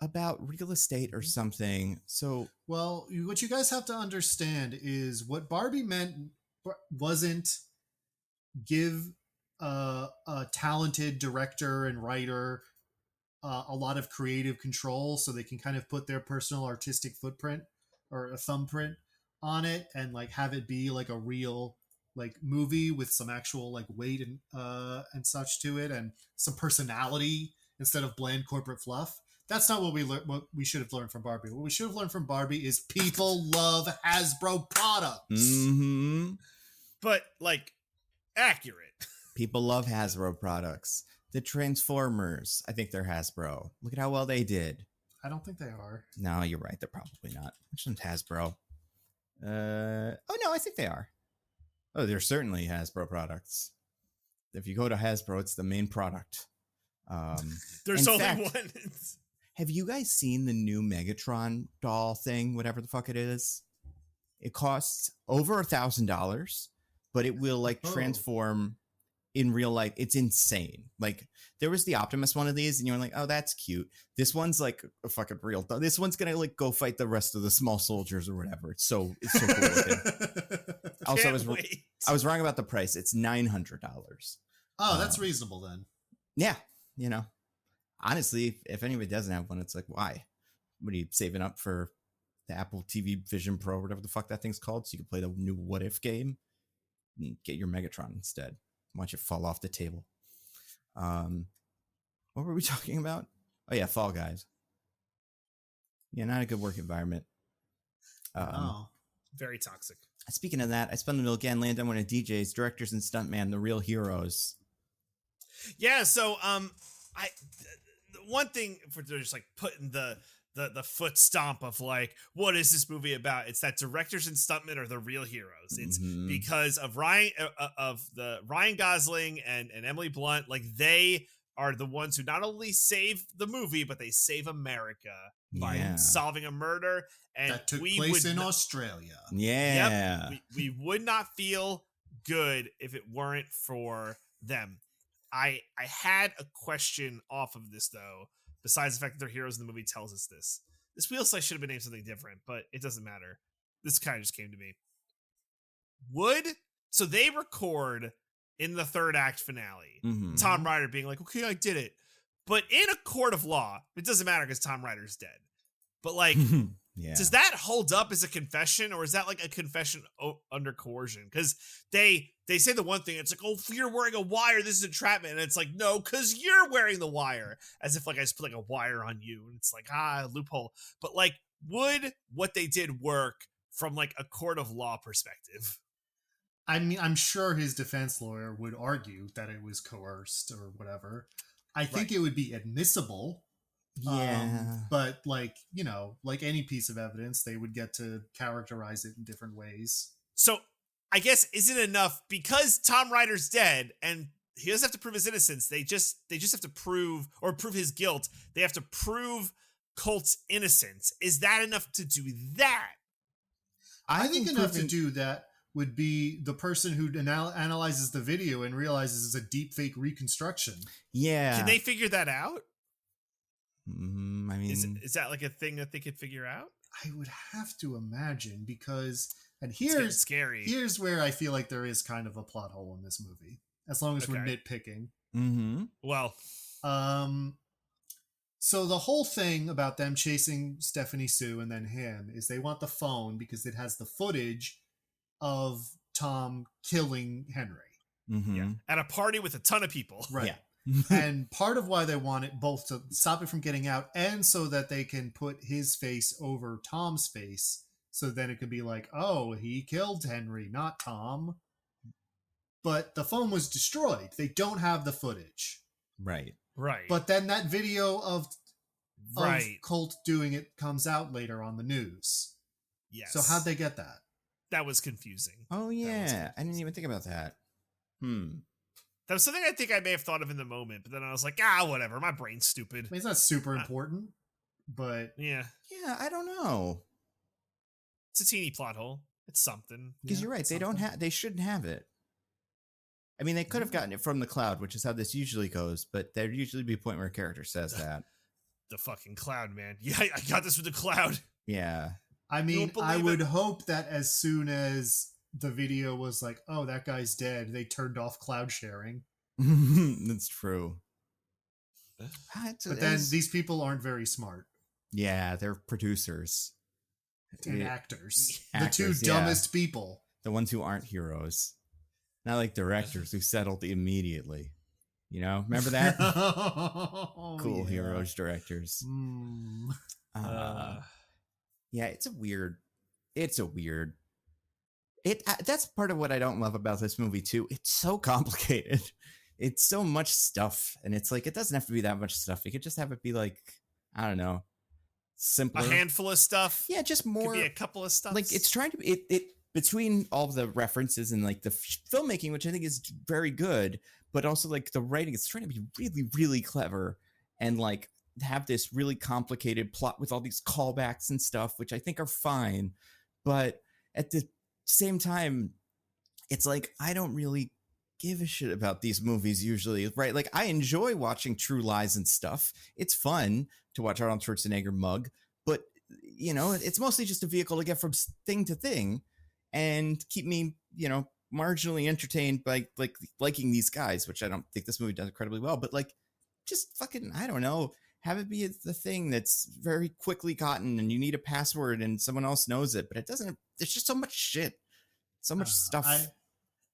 [SPEAKER 1] about real estate or something. So,
[SPEAKER 3] well, what you guys have to understand is what Barbie meant wasn't give a talented director and writer a lot of creative control so they can kind of put their personal artistic footprint or a thumbprint on it and like have it be like a real like movie with some actual like weight and such to it and some personality instead of bland corporate fluff. That's not what we should have learned from Barbie. What we should have learned from Barbie is people love Hasbro products.
[SPEAKER 1] Mm-hmm.
[SPEAKER 2] But like accurate.
[SPEAKER 1] People love Hasbro products. The Transformers, I think they're Hasbro. Look at how well they did.
[SPEAKER 3] I don't think they are.
[SPEAKER 1] No, you're right. They're probably not. Which one's Hasbro? Oh no, I think they are. Oh, they're certainly Hasbro products. If you go to Hasbro, it's the main product.
[SPEAKER 2] There's only one.
[SPEAKER 1] Have you guys seen the new Megatron doll thing? Whatever the fuck it is. It costs over $1,000, but it will like transform in real life. It's insane. Like there was the Optimus one of these and you're like, oh, that's cute. This one's like a fucking real. This one's going to like go fight the rest of the small soldiers or whatever. It's so cool looking. Also, I was wrong about the price. It's $900.
[SPEAKER 3] Oh, that's reasonable then.
[SPEAKER 1] Yeah. Honestly, if anybody doesn't have one, it's like, why? What are you saving up for the Apple TV Vision Pro, whatever the fuck that thing's called, so you can play the new What If game? And get your Megatron instead. Watch it fall off the table. What were we talking about? Oh yeah, Fall Guys. Yeah, not a good work environment.
[SPEAKER 2] Very toxic.
[SPEAKER 1] Speaking of that, I spun the mill again, land on one of DJ's directors and stuntman, the real heroes.
[SPEAKER 2] Yeah, so one thing for just like putting the foot stomp of like, what is this movie about? It's that directors and stuntmen are the real heroes. It's because of Ryan Gosling and Emily Blunt. Like they are the ones who not only save the movie, but they save America by solving a murder. And
[SPEAKER 3] that took place in Australia.
[SPEAKER 1] Yeah.
[SPEAKER 2] Yep, we would not feel good if it weren't for them. I had a question off of this though. Besides the fact that they're heroes in the movie tells us this. This wheel slice should have been named something different, but it doesn't matter. This kind of just came to me. So they record in the third act finale, Tom Ryder being like, okay, I did it. But in a court of law, it doesn't matter because Tom Ryder's dead. But like, does that hold up as a confession, or is that like a confession under coercion? Because they say the one thing, it's like, oh, if you're wearing a wire, this is entrapment. And it's like, no, because you're wearing the wire. As if like I just put like a wire on you. And it's like, loophole. But like, would what they did work from like a court of law perspective?
[SPEAKER 3] I mean, I'm sure his defense lawyer would argue that it was coerced or whatever. I think it would be admissible.
[SPEAKER 1] Yeah.
[SPEAKER 3] But like, like any piece of evidence, they would get to characterize it in different ways.
[SPEAKER 2] So I guess, is it enough because Tom Ryder's dead and he doesn't have to prove his innocence? They just have to prove his guilt. They have to prove Colt's innocence. Is that enough to do that?
[SPEAKER 3] I think enough to do that. would be the person who analyzes the video and realizes it's a deep fake reconstruction.
[SPEAKER 1] Yeah.
[SPEAKER 2] Can they figure that out?
[SPEAKER 1] I mean,
[SPEAKER 2] Is that like a thing that they could figure out?
[SPEAKER 3] I would have to imagine because, and
[SPEAKER 2] It's getting
[SPEAKER 3] here's
[SPEAKER 2] scary.
[SPEAKER 3] Here's where I feel like there is kind of a plot hole in this movie, as long as we're
[SPEAKER 2] Okay.
[SPEAKER 3] nitpicking.
[SPEAKER 2] Well,
[SPEAKER 3] so the whole thing about them chasing Stephanie Sue and then him is they want the phone because it has the footage of Tom killing Henry.
[SPEAKER 2] yeah. At a party with a ton of people.
[SPEAKER 3] Right.
[SPEAKER 1] Yeah.
[SPEAKER 3] And part of why they want it both to stop it from getting out and so that they can put his face over Tom's face. So then it could be like, oh, he killed Henry, not Tom. But the phone was destroyed. They don't have the footage.
[SPEAKER 1] Right.
[SPEAKER 2] Right.
[SPEAKER 3] But then that video of
[SPEAKER 2] right.
[SPEAKER 3] Colt doing it comes out later on the news.
[SPEAKER 2] Yes.
[SPEAKER 3] So how'd they get that?
[SPEAKER 2] That was confusing.
[SPEAKER 1] Oh yeah, I didn't even think about that.
[SPEAKER 2] That was something I think I may have thought of in the moment, but then I was like, whatever. My brain's stupid.
[SPEAKER 3] I mean, it's not super important, but
[SPEAKER 2] Yeah.
[SPEAKER 1] Yeah, I don't know.
[SPEAKER 2] It's a teeny plot hole. It's something.
[SPEAKER 1] Because you're right, they don't have. They shouldn't have it. I mean, they could have gotten it from the cloud, which is how this usually goes. But there'd usually be a point where a character says that.
[SPEAKER 2] The fucking cloud, man. Yeah, I got this with the cloud.
[SPEAKER 1] Yeah.
[SPEAKER 3] I mean,
[SPEAKER 2] won't
[SPEAKER 3] I
[SPEAKER 2] believe
[SPEAKER 3] would hope that as soon as the video was like, oh, that guy's dead, they turned off cloud sharing.
[SPEAKER 1] That's true.
[SPEAKER 3] But then these people aren't very smart.
[SPEAKER 1] Yeah, they're producers.
[SPEAKER 3] And
[SPEAKER 1] Yeah.
[SPEAKER 3] actors.
[SPEAKER 1] Actors,
[SPEAKER 3] The two dumbest people.
[SPEAKER 1] The ones who aren't heroes. Not like directors who settled immediately. You know? Remember that? Cool
[SPEAKER 3] Yeah.
[SPEAKER 1] heroes, directors. Yeah, it's a weird. That's part of what I don't love about this movie too. It's so complicated. It's so much stuff, and it's like it doesn't have to be that much stuff. You could just have it be like, I don't know, simpler.
[SPEAKER 2] A handful of stuff.
[SPEAKER 1] Yeah, just more.
[SPEAKER 2] Could be a couple of stuff.
[SPEAKER 1] Like it's trying to be it between all the references and like the filmmaking, which I think is very good, but also like the writing. It's trying to be really, really clever and like have this really complicated plot with all these callbacks and stuff, which I think are fine. But at the same time, it's like, I don't really give a shit about these movies usually, right? Like I enjoy watching True Lies and stuff. It's fun to watch Arnold Schwarzenegger mug, but you know, it's mostly just a vehicle to get from thing to thing and keep me, you know, marginally entertained by like liking these guys, which I don't think this movie does incredibly well, but like just fucking, I don't know, have it be the thing that's very quickly gotten and you need a password and someone else knows it, but it doesn't. There's just so much shit, so much stuff.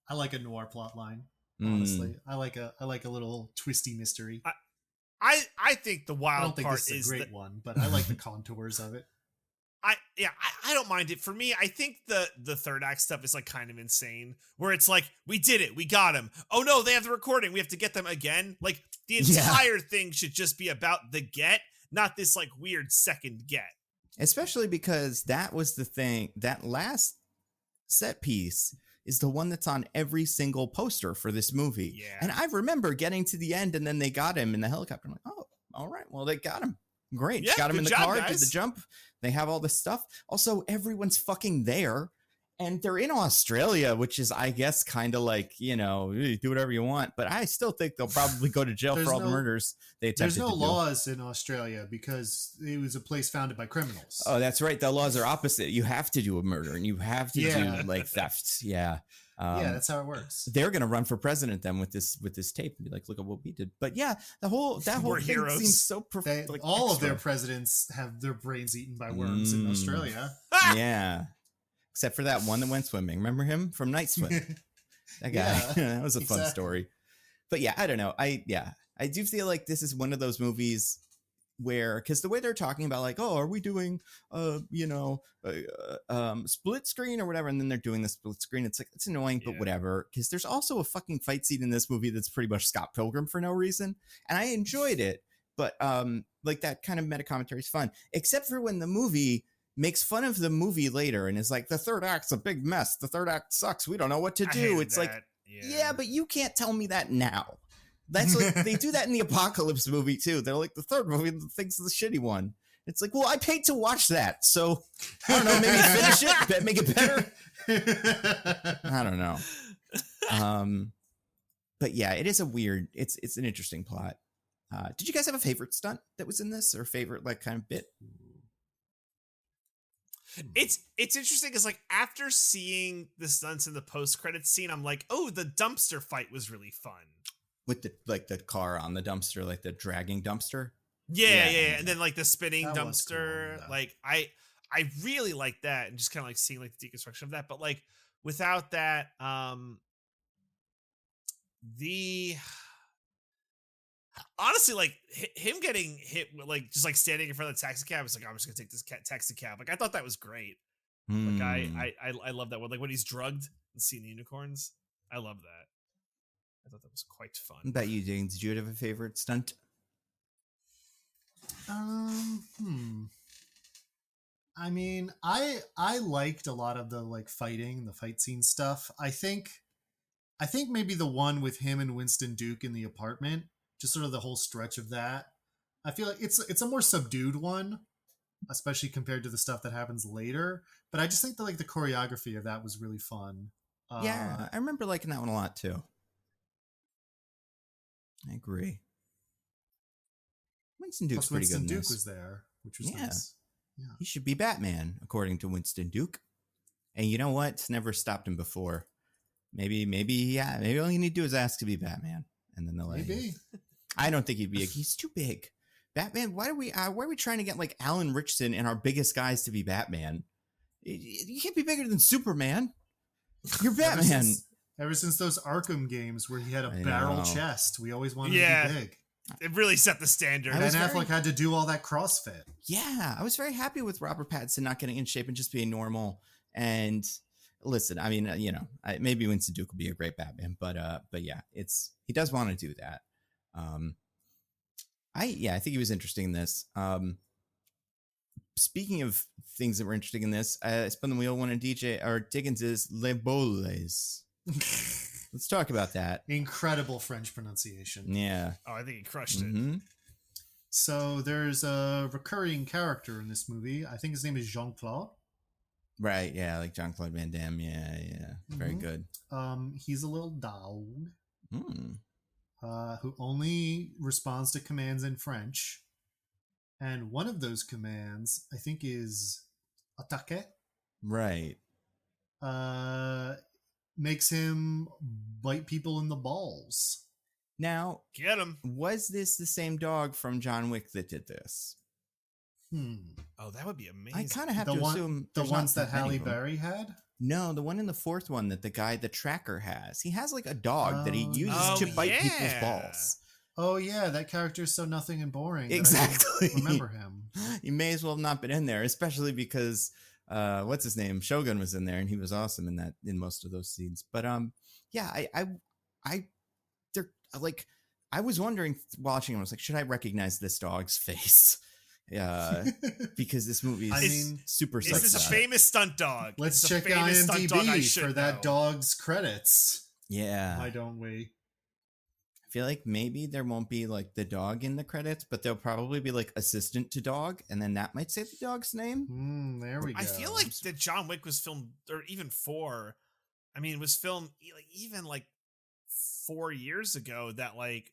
[SPEAKER 3] I like a noir plot line. Honestly, I like a little twisty mystery.
[SPEAKER 2] I think the
[SPEAKER 3] I
[SPEAKER 2] wild
[SPEAKER 3] don't think
[SPEAKER 2] part
[SPEAKER 3] this is
[SPEAKER 2] is
[SPEAKER 3] a great one, but I like the contours of it.
[SPEAKER 2] I don't mind it. For me, I think the third act stuff is like kind of insane, where it's like, we did it, we got him. Oh no, they have the recording, we have to get them again. Like the entire thing should just be about the get, not this like weird second get.
[SPEAKER 1] Especially because that was the thing, that last set piece is the one that's on every single poster for this movie.
[SPEAKER 2] Yeah.
[SPEAKER 1] And I remember getting to the end and then they got him in the helicopter. I'm like, oh, all right, well, they got him. Great.
[SPEAKER 2] Yeah,
[SPEAKER 1] Got him in the
[SPEAKER 2] good job,
[SPEAKER 1] car,
[SPEAKER 2] guys.
[SPEAKER 1] did the jump. They have all this stuff. Also, everyone's fucking there. And they're in Australia, which is, I guess, kind of like, you know, do whatever you want. But I still think they'll probably go to jail for all the murders they attempted to do.
[SPEAKER 3] There's no laws in Australia because it was a place founded by criminals.
[SPEAKER 1] Oh, that's right. The laws are opposite. You have to do a murder and you have to do like theft. Yeah.
[SPEAKER 3] Yeah, that's how it works.
[SPEAKER 1] They're gonna run for president then with this tape and be like, look at what we did. But yeah, that whole thing
[SPEAKER 2] heroes.
[SPEAKER 1] seems so
[SPEAKER 3] Like all of their presidents have their brains eaten by worms in Australia.
[SPEAKER 1] Yeah, except for that one that went swimming. Remember him from Night Swim? That guy. That was a fun story. But yeah, I don't know. I do feel like this is one of those movies where, because the way they're talking about like, oh, are we doing split screen or whatever, and then they're doing the split screen, it's like, it's annoying, but whatever, because there's also a fucking fight scene in this movie that's pretty much Scott Pilgrim for no reason, and I enjoyed it, but like that kind of meta commentary is fun, except for when the movie makes fun of the movie later and is like, the third act's a big mess, the third act sucks, we don't know what to do. It's like, yeah, but you can't tell me that now. That's like, they do that in the Apocalypse movie too. They're like, the third movie thinks the shitty one. It's like, well, I paid to watch that, so I don't know, maybe finish it, make it better. I don't know. But yeah, it is a weird. It's an interesting plot. Did you guys have a favorite stunt that was in this, or favorite like kind of bit?
[SPEAKER 2] It's interesting because like after seeing the stunts in the post credits scene, I'm like, oh, the dumpster fight was really fun.
[SPEAKER 1] With the car on the dumpster, like the dragging dumpster.
[SPEAKER 2] Yeah. And then like the spinning
[SPEAKER 3] That was
[SPEAKER 2] dumpster.
[SPEAKER 3] cool, yeah.
[SPEAKER 2] Like I really like that, and just kind of like seeing like the deconstruction of that. But like without that, the honestly, like him getting hit with like just like standing in front of the taxi cab, it's like I'm just gonna take this taxi cab. Like I thought that was great. Like I love that one. Like when he's drugged and seeing the unicorns, I love that. I thought that was quite fun.
[SPEAKER 1] What about you, Diggins? Did you have a favorite stunt?
[SPEAKER 3] I mean, I liked a lot of the like fighting, the fight scene stuff. I think maybe the one with him and Winston Duke in the apartment, just sort of the whole stretch of that. I feel like it's a more subdued one, especially compared to the stuff that happens later. But I just think that like the choreography of that was really fun.
[SPEAKER 1] Yeah, I remember liking that one a lot too. I agree. Winston Duke's
[SPEAKER 3] Plus
[SPEAKER 1] pretty
[SPEAKER 3] Winston
[SPEAKER 1] good in
[SPEAKER 3] Duke
[SPEAKER 1] this.
[SPEAKER 3] was there, which was
[SPEAKER 1] Yeah.
[SPEAKER 3] nice. Yeah.
[SPEAKER 1] He should be Batman, according to Winston Duke. And you know what? It's never stopped him before. Maybe all you need to do is ask to be Batman, and then they'll let you.
[SPEAKER 3] Maybe.
[SPEAKER 1] I don't think he'd be. He's too big. Batman. Why are we trying to get like Alan Richardson and our biggest guys to be Batman? You can't be bigger than Superman. You're Batman.
[SPEAKER 3] Ever since those Arkham games where he had a barrel chest, we always wanted to be big.
[SPEAKER 2] It really set the standard.
[SPEAKER 3] And Affleck had to do all that CrossFit.
[SPEAKER 1] Yeah, I was very happy with Robert Pattinson not getting in shape and just being normal. And listen, I mean, maybe Winston Duke will be a great Batman, but yeah, he does want to do that. I think he was interesting in this. Speaking of things that were interesting in this, Spin the Wheel, one of Diggins is Les Boles. Let's talk about that.
[SPEAKER 3] Incredible French pronunciation.
[SPEAKER 1] Yeah.
[SPEAKER 2] Oh, I think he crushed it.
[SPEAKER 3] So there's a recurring character in this movie. I think his name is Jean-Claude.
[SPEAKER 1] Right, yeah, like Jean-Claude Van Damme. Yeah. Very good.
[SPEAKER 3] He's a little dog who only responds to commands in French. And one of those commands, I think, is attaque.
[SPEAKER 1] Right.
[SPEAKER 3] Makes him bite people in the balls.
[SPEAKER 1] Now,
[SPEAKER 2] get him.
[SPEAKER 1] Was this the same dog from John Wick that did this?
[SPEAKER 2] Oh, that would be amazing.
[SPEAKER 1] I kind of have to assume
[SPEAKER 3] the ones that Halle Berry had.
[SPEAKER 1] No, the one in the fourth one that the tracker has. He has like a dog that he uses to bite people's balls.
[SPEAKER 3] Oh yeah, that character is so nothing and boring.
[SPEAKER 1] Exactly.
[SPEAKER 3] I remember him.
[SPEAKER 1] He may as well have not been in there, especially because what's his name? Shogun was in there, and he was awesome in most of those scenes. But yeah, I was wondering watching him. I was like, should I recognize this dog's face? Because this movie is super.
[SPEAKER 2] Is this a famous stunt dog?
[SPEAKER 3] Let's check IMDb for that dog's credits.
[SPEAKER 1] Yeah.
[SPEAKER 3] Why don't we?
[SPEAKER 1] I feel like maybe there won't be like the dog in the credits, but there'll probably be like assistant to dog, and then that might say the dog's name.
[SPEAKER 3] There we go.
[SPEAKER 2] I feel like that John Wick was filmed, or even 4. I mean, it was filmed even like 4 years ago. That like,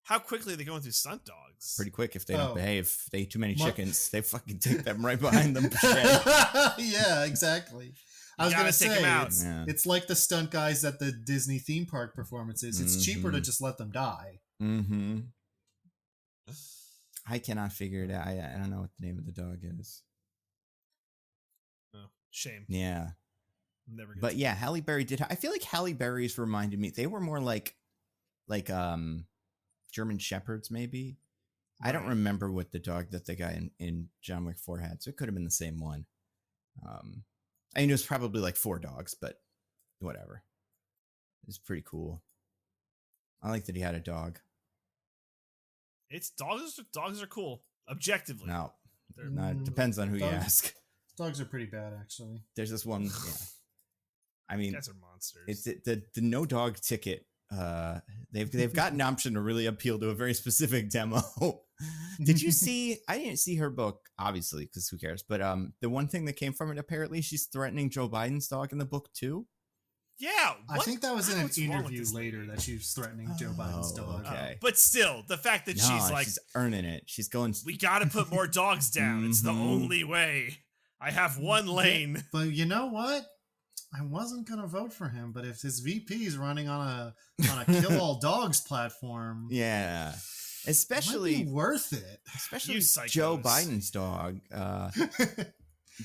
[SPEAKER 2] how quickly are they going through stunt dogs?
[SPEAKER 1] Pretty quick if they don't behave. If they eat too many chickens, they fucking take them right behind them.
[SPEAKER 3] Yeah, exactly. I was going to say, it's like the stunt guys at the Disney theme park performances. It's cheaper to just let them die.
[SPEAKER 1] I cannot figure it out. I don't know what the name of the dog is.
[SPEAKER 2] Oh, shame.
[SPEAKER 1] Yeah.
[SPEAKER 2] Never.
[SPEAKER 1] But yeah, Halle Berry did. I feel like Halle Berry's reminded me. They were more like German Shepherds, maybe. Right. I don't remember what the dog that the guy in John Wick 4 had, so it could have been the same one. I mean, it was probably like 4 dogs, but whatever. It's pretty cool. I like that he had a dog.
[SPEAKER 2] It's dogs. Dogs are cool, objectively.
[SPEAKER 1] No, it depends on who you ask.
[SPEAKER 3] Dogs are pretty bad, actually.
[SPEAKER 1] There's this one. Yeah. I mean,
[SPEAKER 2] guys are monsters.
[SPEAKER 1] It's the no dog ticket they've got an option to really appeal to a very specific demo. Did you see? I didn't see her book, obviously, because who cares? But the one thing that came from it, apparently, she's threatening Joe Biden's dog in the book too.
[SPEAKER 2] Yeah,
[SPEAKER 3] I think that was in an
[SPEAKER 2] what's wrong with
[SPEAKER 3] interview
[SPEAKER 2] this
[SPEAKER 3] later
[SPEAKER 2] lady?
[SPEAKER 3] that she was threatening Joe Biden's dog.
[SPEAKER 1] Okay.
[SPEAKER 2] But still, the fact that she's like,
[SPEAKER 1] she's earning it. She's going.
[SPEAKER 2] we got to put more dogs down. It's the only way. I have one lane.
[SPEAKER 3] But you know what? I wasn't gonna vote for him, but if his VP is running on a kill all dogs platform,
[SPEAKER 1] Yeah,
[SPEAKER 3] it
[SPEAKER 1] especially
[SPEAKER 3] might be worth it.
[SPEAKER 1] especially
[SPEAKER 2] You psychos.
[SPEAKER 1] Joe Biden's dog.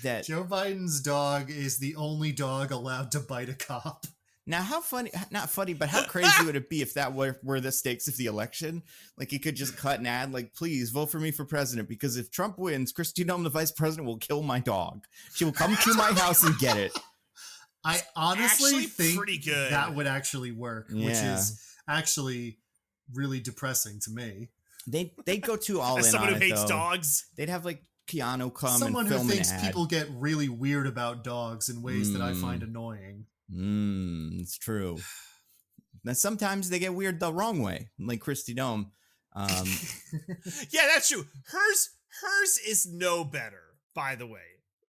[SPEAKER 1] That
[SPEAKER 3] Joe Biden's dog is the only dog allowed to bite a cop.
[SPEAKER 1] now, how funny? Not funny, but how crazy would it be if that were the stakes of the election? Like, he could just cut an ad, like, "Please vote for me for president because if Trump wins, Kristi Noem, the vice president, will kill my dog. She will come to my house and get it."
[SPEAKER 3] I honestly
[SPEAKER 2] Actually
[SPEAKER 3] think
[SPEAKER 2] pretty good.
[SPEAKER 3] that would actually work, which
[SPEAKER 1] Yeah.
[SPEAKER 3] is actually really depressing to me.
[SPEAKER 1] They'd go too all
[SPEAKER 2] As
[SPEAKER 1] in
[SPEAKER 2] someone
[SPEAKER 1] on
[SPEAKER 2] who
[SPEAKER 1] it,
[SPEAKER 2] hates
[SPEAKER 1] though.
[SPEAKER 2] dogs.
[SPEAKER 1] They'd have like Keanu come
[SPEAKER 3] Someone
[SPEAKER 1] and
[SPEAKER 3] who
[SPEAKER 1] film
[SPEAKER 3] thinks
[SPEAKER 1] an ad.
[SPEAKER 3] people get really weird about dogs in ways that I find annoying.
[SPEAKER 1] It's true. Now sometimes they get weird the wrong way, like Kristi Noem.
[SPEAKER 2] Yeah, that's true. Hers is no better, by the way.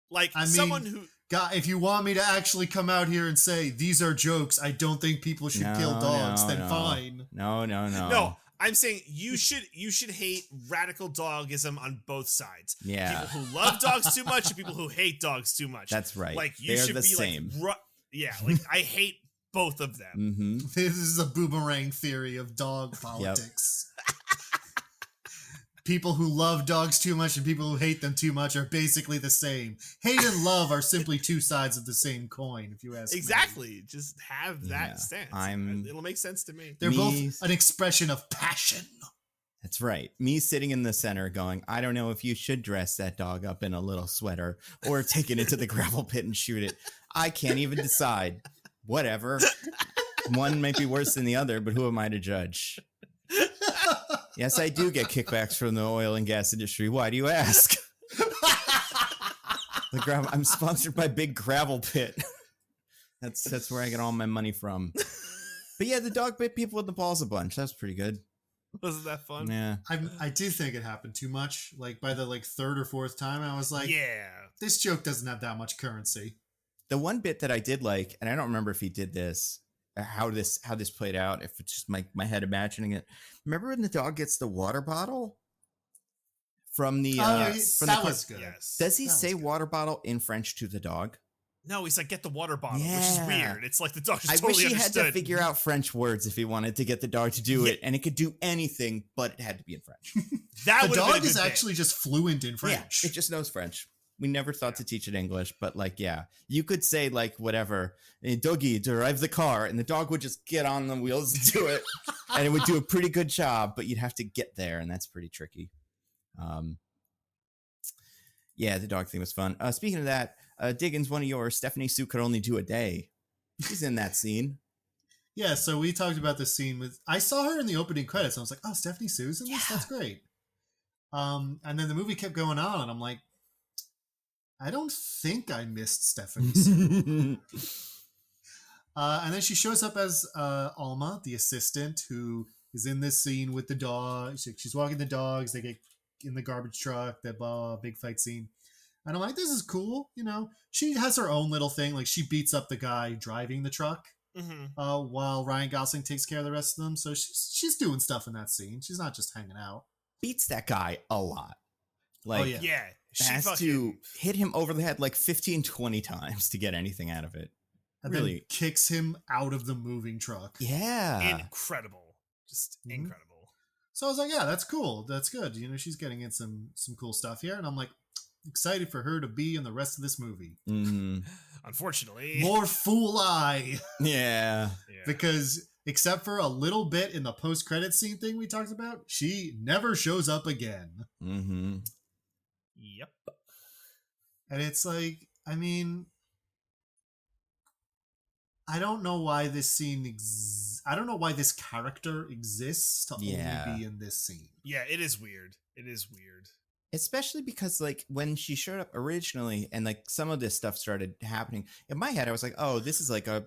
[SPEAKER 2] Like,
[SPEAKER 3] I mean,
[SPEAKER 2] someone who...
[SPEAKER 3] God, if you want me to actually come out here and say these are jokes, I don't think people should kill dogs, then fine.
[SPEAKER 1] No.
[SPEAKER 2] No, I'm saying you should hate radical dogism on both sides.
[SPEAKER 1] Yeah.
[SPEAKER 2] People who love dogs too much and people who hate dogs too much.
[SPEAKER 1] That's right.
[SPEAKER 2] Like, you
[SPEAKER 1] They're
[SPEAKER 2] should
[SPEAKER 1] the
[SPEAKER 2] be
[SPEAKER 1] same.
[SPEAKER 2] like, yeah, like, I hate both of them.
[SPEAKER 1] Mm-hmm.
[SPEAKER 3] This is a boomerang theory of dog politics. People who love dogs too much and people who hate them too much are basically the same. Hate and love are simply two sides of the same coin, if you ask me.
[SPEAKER 2] Exactly. Just have that
[SPEAKER 1] Yeah,
[SPEAKER 2] stance. It'll make sense to me.
[SPEAKER 3] They're both an expression of passion.
[SPEAKER 1] That's right. Me sitting in the center going, I don't know if you should dress that dog up in a little sweater or take it into the gravel pit and shoot it. I can't even decide. Whatever. One might be worse than the other, but who am I to judge? Yes, I do get kickbacks from the oil and gas industry. Why do you ask? I'm sponsored by Big Gravel Pit. That's where I get all my money from. But yeah, the dog bit people with the balls a bunch. That's pretty good.
[SPEAKER 2] Wasn't that fun?
[SPEAKER 1] Yeah.
[SPEAKER 3] I do think it happened too much. Like by the third or fourth time, I was like,
[SPEAKER 2] yeah.
[SPEAKER 3] This joke doesn't have that much currency.
[SPEAKER 1] The one bit that I did like, and I don't remember if he did this, how this played out, if it's just my head imagining it. Remember when the dog gets the water bottle from the
[SPEAKER 3] that was good.
[SPEAKER 2] Yes.
[SPEAKER 1] Does he
[SPEAKER 3] That was
[SPEAKER 1] say
[SPEAKER 3] good.
[SPEAKER 1] water bottle in French to the dog?
[SPEAKER 2] No, he's like, get the water bottle, which is
[SPEAKER 1] Yeah.
[SPEAKER 2] weird. It's like the dog just
[SPEAKER 1] I
[SPEAKER 2] totally
[SPEAKER 1] wish he
[SPEAKER 2] understood.
[SPEAKER 1] had to figure out French words if he wanted to get the dog to do it, and it could do anything, but it had to be in French.
[SPEAKER 2] That
[SPEAKER 3] The
[SPEAKER 2] would
[SPEAKER 3] dog
[SPEAKER 2] have been
[SPEAKER 3] is
[SPEAKER 2] a good
[SPEAKER 3] actually just fluent in French.
[SPEAKER 1] Yeah, it just knows French. We never thought to teach it English, but like, yeah, you could say like whatever, doggy, drive the car, and the dog would just get on the wheels and do it, and it would do a pretty good job, but you'd have to get there, and that's pretty tricky. Yeah, the dog thing was fun. Speaking of that, Diggins, one of yours, Stephanie Sue could only do a day. She's in that scene.
[SPEAKER 3] Yeah, so we talked about this scene with. I saw her in the opening credits. And I was like, "Oh, Stephanie Sue's in this. That's great." And then the movie kept going on, and I'm like, "I don't think I missed Stephanie Sue." And then she shows up as Alma, the assistant, who is in this scene with the dog. She's walking the dogs. They get in the garbage truck. That big fight scene. And I'm like, this is cool. You know, she has her own little thing. Like she beats up the guy driving the truck. While Ryan Gosling takes care of the rest of them. So she's doing stuff in that scene. She's not just hanging out.
[SPEAKER 1] Beats that guy a lot. Like,
[SPEAKER 2] Yeah. She
[SPEAKER 1] has to hit him over the head like 15, 20 times to get anything out of it.
[SPEAKER 3] And
[SPEAKER 1] Really?
[SPEAKER 3] then kicks him out of the moving truck.
[SPEAKER 1] Yeah.
[SPEAKER 2] Incredible. Just incredible.
[SPEAKER 3] So I was like, yeah, that's cool. That's good. You know, she's getting in some cool stuff here. And I'm like, excited for her to be in the rest of this movie.
[SPEAKER 2] Unfortunately.
[SPEAKER 3] More fool eye.
[SPEAKER 1] Yeah.
[SPEAKER 3] Because except for a little bit in the post-credit scene thing we talked about, she never shows up again.
[SPEAKER 2] Yep.
[SPEAKER 3] And it's like, I mean, I don't know why this scene I don't know why this character exists to only be in this scene.
[SPEAKER 2] Yeah, it is weird. It is weird.
[SPEAKER 1] Especially because like when she showed up originally and like some of this stuff started happening in my head, I was like, oh, this is like a,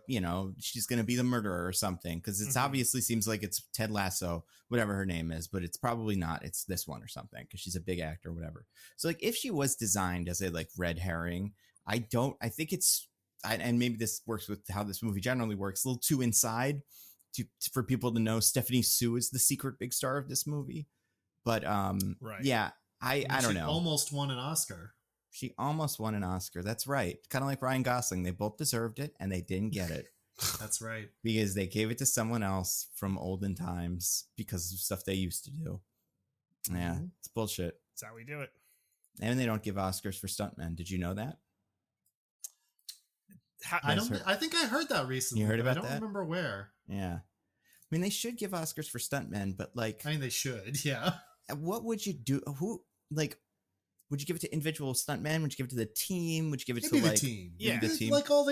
[SPEAKER 1] she's going to be the murderer or something. Cause it's obviously seems like it's Ted Lasso, whatever her name is, but it's probably not. It's this one or something. Cause she's a big actor or whatever. So like if she was designed as a like red herring, I think it's, and maybe this works with how this movie generally works, a little too inside for people to know Stephanie Sue is the secret big star of this movie. But
[SPEAKER 2] right.
[SPEAKER 1] Yeah. I don't know.
[SPEAKER 3] Almost won an Oscar.
[SPEAKER 1] She almost won an Oscar. That's right. Kind of like Ryan Gosling. They both deserved it, and they didn't get it.
[SPEAKER 3] That's right.
[SPEAKER 1] Because they gave it to someone else from olden times because of stuff they used to do. Yeah, it's bullshit.
[SPEAKER 2] That's how we do it.
[SPEAKER 1] And they don't give Oscars for stuntmen. Did you know that?
[SPEAKER 3] I think I heard that recently.
[SPEAKER 1] You heard about that?
[SPEAKER 3] I don't remember where.
[SPEAKER 1] Yeah. I mean, they should give Oscars for stuntmen, but like...
[SPEAKER 3] I mean, they should, yeah.
[SPEAKER 1] What would you do? Would you give it to individual stuntmen? Would you give it to the team? Would you give it to
[SPEAKER 3] the team?
[SPEAKER 1] Yeah, the team.
[SPEAKER 3] Like all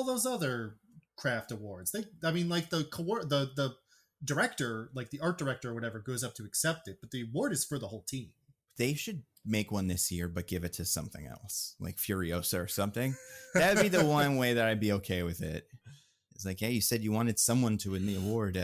[SPEAKER 3] those other craft awards. The director, like the art director or whatever, goes up to accept it, but the award is for the whole team.
[SPEAKER 1] They should make one this year, but give it to something else, like Furiosa or something. That'd be the one way that I'd be okay with it. It's like, hey, you said you wanted someone to win the award.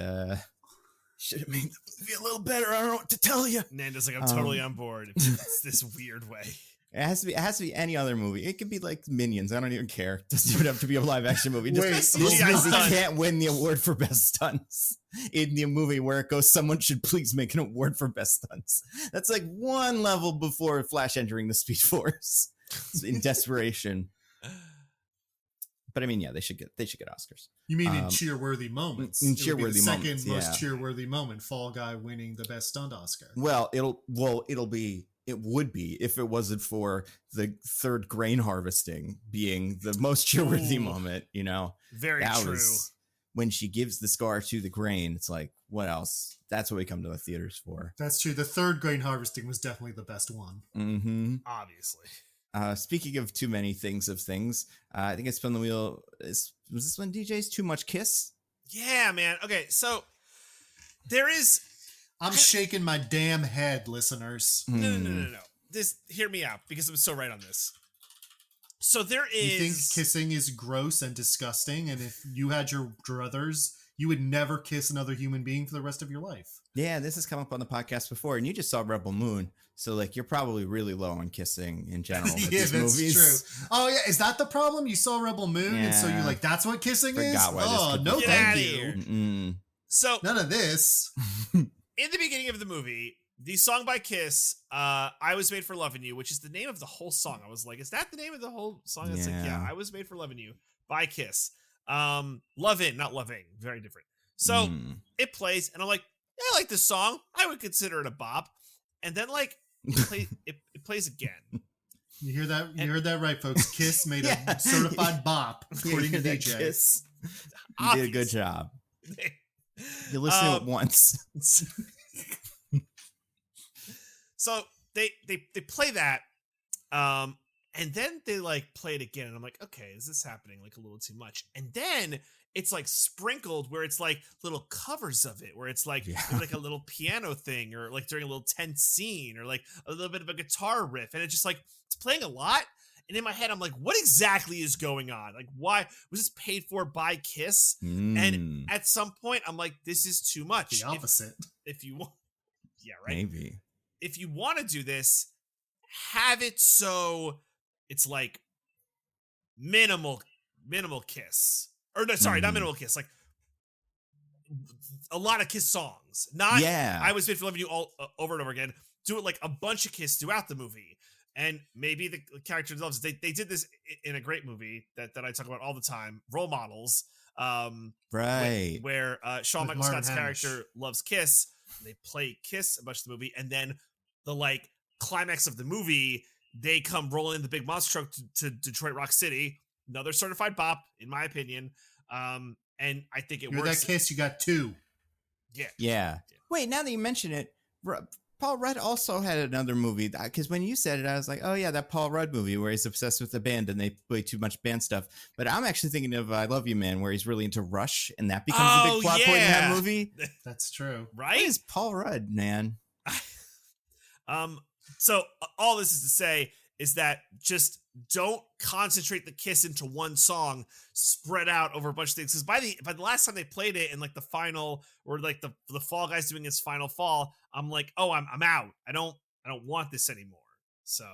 [SPEAKER 1] Should have made the movie a little better. I don't know what to tell you.
[SPEAKER 2] Nando's like, I'm totally on board. It's this weird way.
[SPEAKER 1] It has to be any other movie. It could be like Minions. I don't even care. It doesn't even have to be a live action movie. This movie can't win the award for best stunts in the movie where it goes, someone should please make an award for best stunts. That's like one level before Flash entering the Speed Force in desperation. But I mean, yeah, they should get Oscars.
[SPEAKER 3] You mean in cheer-worthy moments?
[SPEAKER 1] In cheer-worthy moments,
[SPEAKER 3] second most cheer-worthy moment, Fall Guy winning the best stunt Oscar.
[SPEAKER 1] Well, it would be if it wasn't for the third grain harvesting being the most cheer-worthy moment.
[SPEAKER 2] Very true. Was
[SPEAKER 1] when she gives the scar to the grain. It's like, what else? That's what we come to the theaters for.
[SPEAKER 3] That's true. The third grain harvesting was definitely the best one.
[SPEAKER 1] Mm-hmm.
[SPEAKER 2] Obviously.
[SPEAKER 1] Speaking of too many things, I think I spun the wheel. Was this one DJ's Too Much Kiss?
[SPEAKER 2] Yeah, man. Okay, so there is...
[SPEAKER 3] I'm shaking my damn head, listeners.
[SPEAKER 2] No. Hear me out, because I'm so right on this. So there is...
[SPEAKER 3] You think kissing is gross and disgusting, and if you had your druthers, you would never kiss another human being for the rest of your life.
[SPEAKER 1] Yeah, this has come up on the podcast before, and you just saw Rebel Moon, so like you're probably really low on kissing in general. With these movies.
[SPEAKER 3] True. Oh yeah, is that the problem? You saw Rebel Moon, and so you're like, that's what kissing is? Oh, no, thank you.
[SPEAKER 2] So
[SPEAKER 3] none of this.
[SPEAKER 2] In the beginning of the movie, the song by Kiss, "I Was Made for Loving You," which is the name of the whole song. I was like, is that the name of the whole song? It's like, yeah, "I Was Made for Loving You" by Kiss. Lovin', not loving, very different. So it plays, and I'm like, yeah, I like this song. I would consider it a bop. And then like it plays again.
[SPEAKER 3] You hear that? You heard that right, folks. Kiss made a certified bop, according to DJ.
[SPEAKER 1] Kiss. You did a good job. You listen to it once.
[SPEAKER 2] So they play that, and then they like play it again, and I'm like, okay, is this happening like a little too much? And then it's like sprinkled where it's like little covers of it, where it's like like a little piano thing, or like during a little tense scene, or like a little bit of a guitar riff, and it's just like it's playing a lot. And in my head, I'm like, what exactly is going on? Like, why was this paid for by Kiss? And at some point, I'm like, this is too much.
[SPEAKER 3] The opposite.
[SPEAKER 2] If you want, yeah, right.
[SPEAKER 1] Maybe
[SPEAKER 2] if you want to do this, have it so it's like minimal Kiss. Or no, sorry, not minimal Kiss. Like a lot of Kiss songs. Not "I Was Made for Loving You" all over and over again. Do it like a bunch of Kiss throughout the movie. And maybe the character themselves. They did this in a great movie that I talk about all the time, Role Models.
[SPEAKER 1] Right.
[SPEAKER 2] Where Shawn Michaels Scott's character loves Kiss. They play Kiss a bunch of the movie, and then the like climax of the movie, they come rolling in the big monster truck to Detroit Rock City. Another certified bop, in my opinion. And I think it works.
[SPEAKER 3] That Kiss, you got two.
[SPEAKER 1] Yeah. Wait, now that you mention it, Paul Rudd also had another movie, because when you said it, I was like, oh yeah, that Paul Rudd movie where he's obsessed with the band and they play too much band stuff. But I'm actually thinking of "I Love You, Man," where he's really into Rush, and that becomes a big plot point in that movie.
[SPEAKER 3] That's true.
[SPEAKER 2] Right?
[SPEAKER 1] What is Paul Rudd, man?
[SPEAKER 2] So all this is to say is that just don't concentrate the kiss into one song, spread out over a bunch of things. Because by the last time they played it in like the final, or like the Fall Guy's doing his final fall, I'm like, oh, I'm out. I don't want this anymore. So,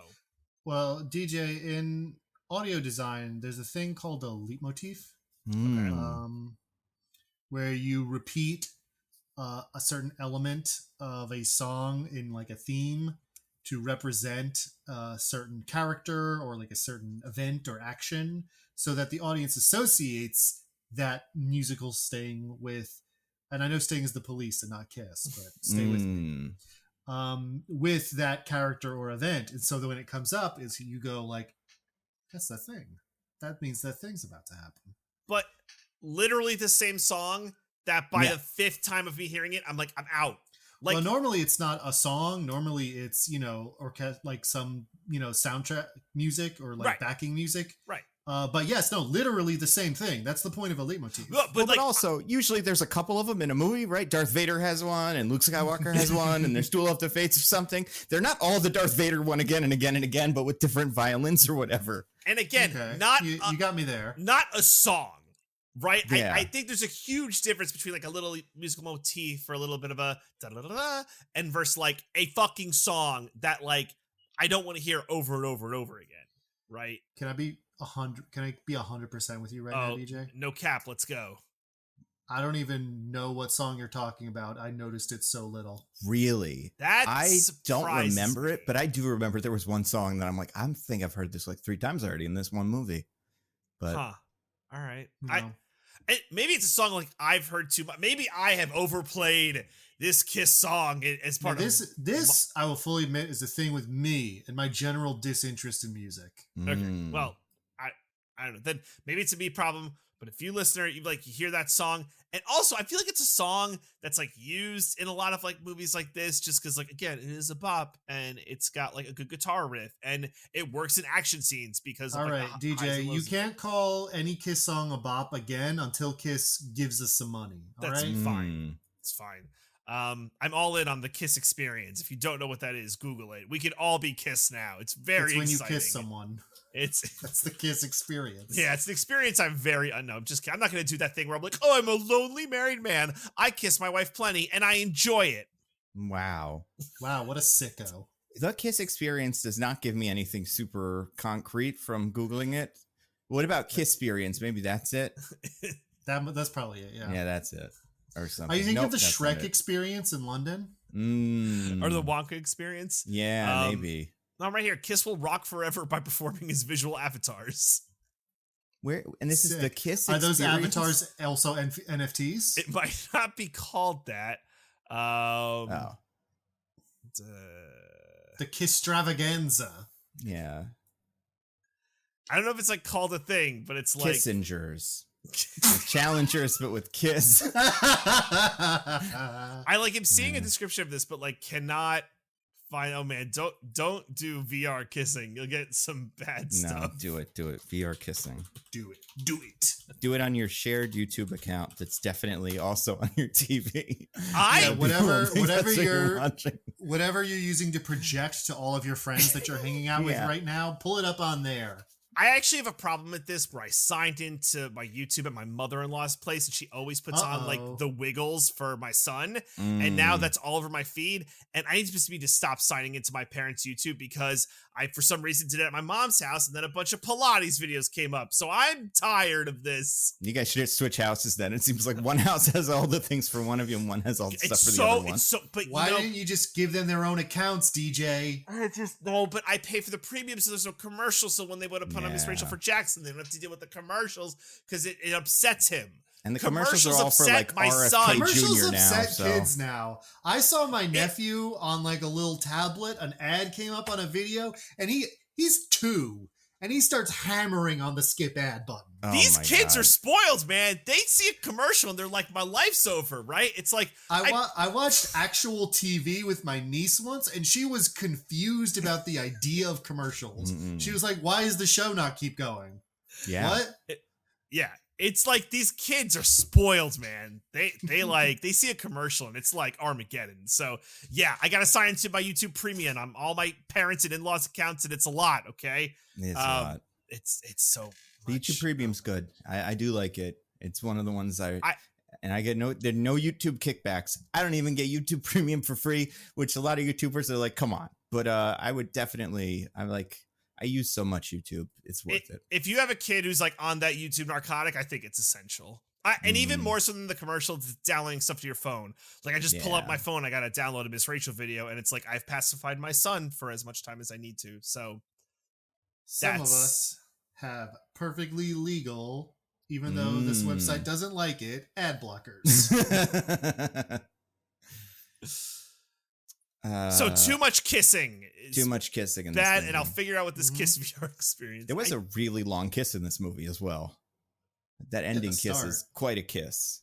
[SPEAKER 3] well, DJ, in audio design, there's a thing called a leitmotif, where you repeat a certain element of a song in like a theme to represent a certain character or like a certain event or action, so that the audience associates that musical sting with, and I know Sting is the Police and not Kiss, but stay with me, with that character or event. And so that when it comes up, is you go like, that's that thing. That means that thing's about to happen.
[SPEAKER 2] But literally the same song that by the fifth time of me hearing it, I'm like, I'm out. Like,
[SPEAKER 3] well, normally it's not a song. Normally it's, like some, soundtrack music or like backing music.
[SPEAKER 2] Right.
[SPEAKER 3] But yes, no, literally the same thing. That's the point of a leitmotif.
[SPEAKER 1] But also, usually there's a couple of them in a movie, right? Darth Vader has one, and Luke Skywalker has one, and there's Duel of the Fates or something. They're not all the Darth Vader one again and again and again, but with different violins or whatever.
[SPEAKER 2] And again,
[SPEAKER 3] you got me there.
[SPEAKER 2] Not a song. Right?
[SPEAKER 1] Yeah.
[SPEAKER 2] I think there's a huge difference between like a little musical motif for a little bit of a da-da-da-da and versus like a fucking song that like I don't want to hear over and over and over again. Right?
[SPEAKER 3] Can I be 100% with you right now, DJ?
[SPEAKER 2] No cap, let's go.
[SPEAKER 3] I don't even know what song you're talking about. I noticed it so little.
[SPEAKER 1] Really? I don't remember
[SPEAKER 2] me.
[SPEAKER 1] it, but I do remember there was one song that I'm like, I think I've heard this like 3 times already in this one movie. But
[SPEAKER 2] all right.
[SPEAKER 3] No.
[SPEAKER 2] Maybe it's a song like I've heard too much. Maybe I have overplayed this Kiss song as part of
[SPEAKER 3] this. I will fully admit is the thing with me and my general disinterest in music.
[SPEAKER 2] Okay, well, I don't know. Then maybe it's a me problem. But if you listener, you hear that song, and also I feel like it's a song that's like used in a lot of like movies like this, just because like again it is a bop and it's got like a good guitar riff and it works in action scenes because.
[SPEAKER 3] All right, DJ, you can't call any Kiss song a bop again until Kiss gives us some money.
[SPEAKER 2] That's fine. It's fine. I'm all in on the Kiss experience. If you don't know what that is, Google it. We can all be Kiss now. It's very
[SPEAKER 3] when
[SPEAKER 2] exciting.
[SPEAKER 3] you kiss someone. That's the Kiss experience.
[SPEAKER 2] Yeah, it's the experience I'm just kidding. I'm not going to do that thing where I'm like, oh, I'm a lonely married man. I kiss my wife plenty and I enjoy it.
[SPEAKER 1] Wow,
[SPEAKER 3] what a sicko.
[SPEAKER 1] The Kiss experience does not give me anything super concrete from Googling it. What about Kiss experience? Maybe that's it.
[SPEAKER 3] That's probably it, yeah.
[SPEAKER 1] Yeah, that's it. Or something.
[SPEAKER 3] Are you thinking of the Shrek experience in London?
[SPEAKER 2] Or the Wonka experience?
[SPEAKER 1] Yeah, maybe.
[SPEAKER 2] I'm right here. Kiss will rock forever by performing his visual avatars.
[SPEAKER 1] Where? And this is the Kiss
[SPEAKER 3] Are
[SPEAKER 1] experience?
[SPEAKER 3] those avatars also NFTs?
[SPEAKER 2] It might not be called that.
[SPEAKER 3] The Kisstravaganza.
[SPEAKER 1] Yeah.
[SPEAKER 2] I don't know if it's like called a thing, but it's like
[SPEAKER 1] Kissingers. Challengers, but with Kiss.
[SPEAKER 2] I like him seeing a description of this, but like cannot find. Oh man, don't do VR kissing. You'll get some bad stuff.
[SPEAKER 1] No, do it. VR kissing.
[SPEAKER 3] Do it.
[SPEAKER 1] Do it on your shared YouTube account. That's definitely also on your TV.
[SPEAKER 3] Whatever you're using to project to all of your friends that you're hanging out with right now, pull it up on there.
[SPEAKER 2] I actually have a problem with this where I signed into my YouTube at my mother-in-law's place and she always puts on like the Wiggles for my son. And now that's all over my feed. And I need to stop signing into my parents' YouTube because I, for some reason, did it at my mom's house and then a bunch of Pilates videos came up. So I'm tired of this.
[SPEAKER 1] You guys should switch houses then. It seems like one house has all the things for one of you and one has all the stuff for the other one.
[SPEAKER 2] But
[SPEAKER 3] why didn't you just give them their own accounts, DJ?
[SPEAKER 2] But I pay for the premium so there's no commercials. So when they want to put on Miss Rachel for Jackson, they don't have to deal with the commercials because it upsets him.
[SPEAKER 1] And the commercials are all for like RFK
[SPEAKER 3] Commercials
[SPEAKER 1] Jr. now.
[SPEAKER 3] upset kids now. I saw my nephew on like a little tablet. An ad came up on a video, and he's 2, and he starts hammering on the skip ad button.
[SPEAKER 2] Oh, these kids are spoiled, man. They see a commercial and they're like, "My life's over." Right? It's like
[SPEAKER 3] I watched actual TV with my niece once, and she was confused about the idea of commercials. She was like, "Why does the show not keep going?"
[SPEAKER 1] Yeah.
[SPEAKER 3] What?
[SPEAKER 2] It's like these kids are spoiled, man. They see a commercial and it's like Armageddon. So yeah, I gotta sign into my YouTube Premium on all my parents and in-laws accounts, and it's a lot. Okay,
[SPEAKER 1] It's a lot.
[SPEAKER 2] It's so
[SPEAKER 1] The
[SPEAKER 2] much.
[SPEAKER 1] YouTube Premium's good. I do like it. It's one of the ones I get no YouTube kickbacks. I don't even get YouTube Premium for free, which a lot of YouTubers are like, come on. But I would definitely. I use so much YouTube. It's worth it.
[SPEAKER 2] If you have a kid who's like on that YouTube narcotic, I think it's essential. And even more so than the commercial, downloading stuff to your phone. Like I just pull up my phone, I gotta download a Miss Rachel video, and it's like I've pacified my son for as much time as I need to. So
[SPEAKER 3] some of us have perfectly legal, even though this website doesn't like it, ad blockers.
[SPEAKER 2] So too much kissing.
[SPEAKER 1] Too much kissing in
[SPEAKER 2] that,
[SPEAKER 1] this
[SPEAKER 2] and I'll figure out what this kiss VR experience.
[SPEAKER 1] There was a really long kiss in this movie as well. That ending kiss is quite a kiss.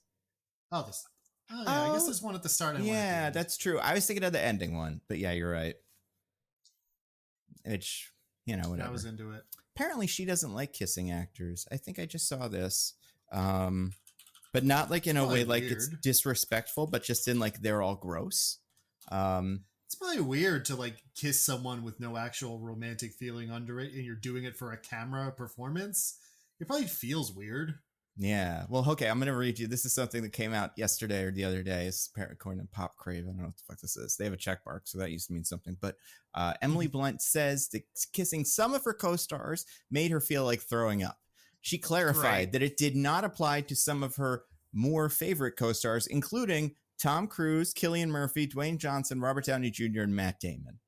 [SPEAKER 3] I guess there's one at the start.
[SPEAKER 1] Yeah, that's true. I was thinking of the ending one, but yeah, you're right. Which, whatever.
[SPEAKER 3] I was into it.
[SPEAKER 1] Apparently, she doesn't like kissing actors. I think I just saw this. But not like in a way like it's disrespectful, but just in like they're all gross.
[SPEAKER 3] It's probably weird to like kiss someone with no actual romantic feeling under it, and you're doing it for a camera performance. It probably feels weird.
[SPEAKER 1] Yeah. Well, okay, I'm going to read you. This is something that came out yesterday or the other day. It's according to Pop Crave. I don't know what the fuck this is. They have a check mark, so that used to mean something. But Emily Blunt says that kissing some of her co-stars made her feel like throwing up. She clarified that it did not apply to some of her more favorite co-stars, including Tom Cruise, Cillian Murphy, Dwayne Johnson, Robert Downey Jr., and Matt Damon.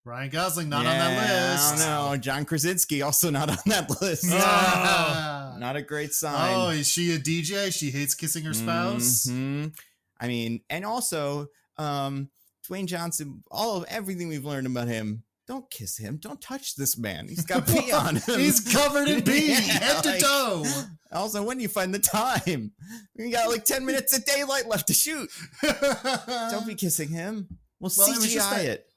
[SPEAKER 3] Ryan Gosling not on that list.
[SPEAKER 1] I don't know. John Krasinski also not on that list. Not a great sign.
[SPEAKER 3] Oh, is she a DJ? She hates kissing her spouse?
[SPEAKER 1] Mm-hmm. I mean, and also, Dwayne Johnson, everything we've learned about him, don't kiss him. Don't touch this man. He's got pee on him.
[SPEAKER 3] He's covered in pee, head to toe.
[SPEAKER 1] Also, when do you find the time? We got like 10 minutes of daylight left to shoot. Don't be kissing him. We'll CGI it.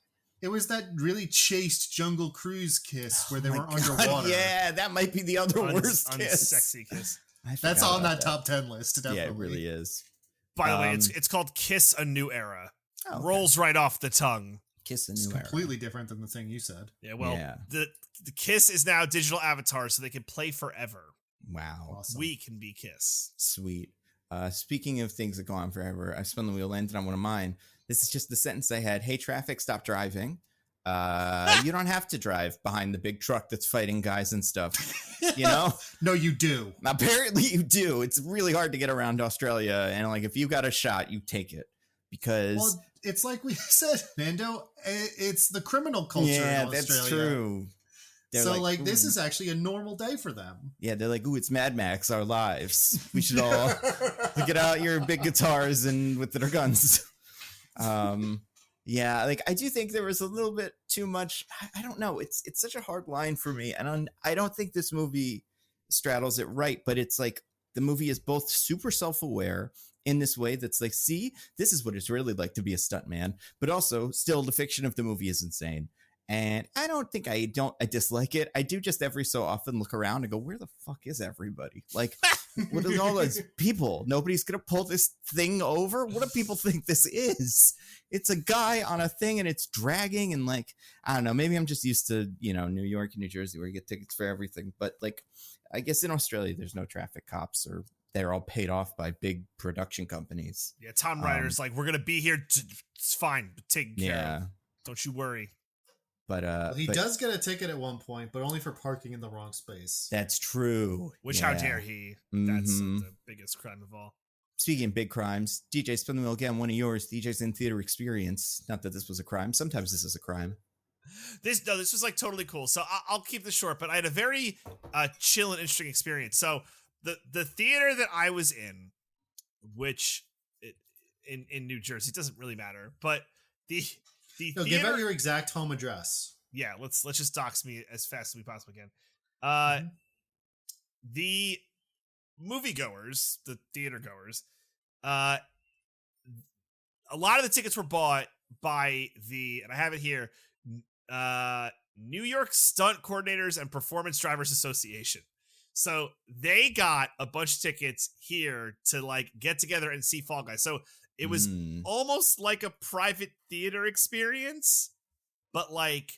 [SPEAKER 3] It was that really chaste Jungle Cruise kiss where they were underwater.
[SPEAKER 1] Yeah, that might be the other worst kiss.
[SPEAKER 2] Unsexy kiss.
[SPEAKER 3] That's on that top 10 list, definitely.
[SPEAKER 1] Yeah, it really is.
[SPEAKER 2] By the way, it's called Kiss a New Era.
[SPEAKER 1] Oh, okay.
[SPEAKER 2] Rolls right off the tongue.
[SPEAKER 1] Kiss a New Era.
[SPEAKER 3] Completely different than the thing you said.
[SPEAKER 2] Yeah, well, the Kiss is now digital avatar, so they can play forever.
[SPEAKER 1] Wow.
[SPEAKER 3] Awesome.
[SPEAKER 2] We can be Kiss.
[SPEAKER 1] Sweet. Speaking of things that go on forever, I spun the wheel, landed on one of mine. This is just the sentence I had. Hey, traffic, stop driving. You don't have to drive behind the big truck that's fighting guys and stuff.
[SPEAKER 3] No, you do.
[SPEAKER 1] Apparently you do. It's really hard to get around Australia, and like if you got a shot, you take it because
[SPEAKER 3] it's like we said, Nando. It's the criminal culture in Australia.
[SPEAKER 1] That's true.
[SPEAKER 3] So this is actually a normal day for them.
[SPEAKER 1] Yeah, they're like, ooh, it's Mad Max, our lives. We should all get out your big guitars and with their guns. Yeah, like I do think there was a little bit too much. I don't know. It's such a hard line for me, and I don't think this movie straddles it right. But it's like the movie is both super self-aware in this way that's like, see, this is what it's really like to be a stuntman, but also still the fiction of the movie is insane. And I don't think I dislike it. I do just every so often look around and go, where the fuck is everybody? Like, what are all those people? Nobody's going to pull this thing over? What do people think this is? It's a guy on a thing and it's dragging and like, I don't know, maybe I'm just used to, New York and New Jersey where you get tickets for everything. But like, I guess in Australia, there's no traffic cops or they're all paid off by big production companies.
[SPEAKER 2] Yeah, Tom Ryder's like, we're going to be here. It's fine. Take care.
[SPEAKER 1] Yeah.
[SPEAKER 2] Don't you worry.
[SPEAKER 1] But
[SPEAKER 3] he does get a ticket at one point, but only for parking in the wrong space.
[SPEAKER 1] That's true.
[SPEAKER 2] Which, how dare he? That's the biggest crime of all.
[SPEAKER 1] Speaking of big crimes, DJ, spin the wheel again. One of yours, DJ's in theater experience. Not that this was a crime. Sometimes this is a crime.
[SPEAKER 2] This was like totally cool. So I'll keep this short, but I had a very chill and interesting experience. So the theater that I was in, which in New Jersey, it doesn't really matter, but the theater,
[SPEAKER 3] give out your exact home address.
[SPEAKER 2] Yeah, let's just dox me as fast as we possibly can. The moviegoers, the theater goers, a lot of the tickets were bought by and I have it here, New York Stunt Coordinators and Performance Drivers Association. So they got a bunch of tickets here to like get together and see Fall Guys. So it was almost like a private theater experience, but like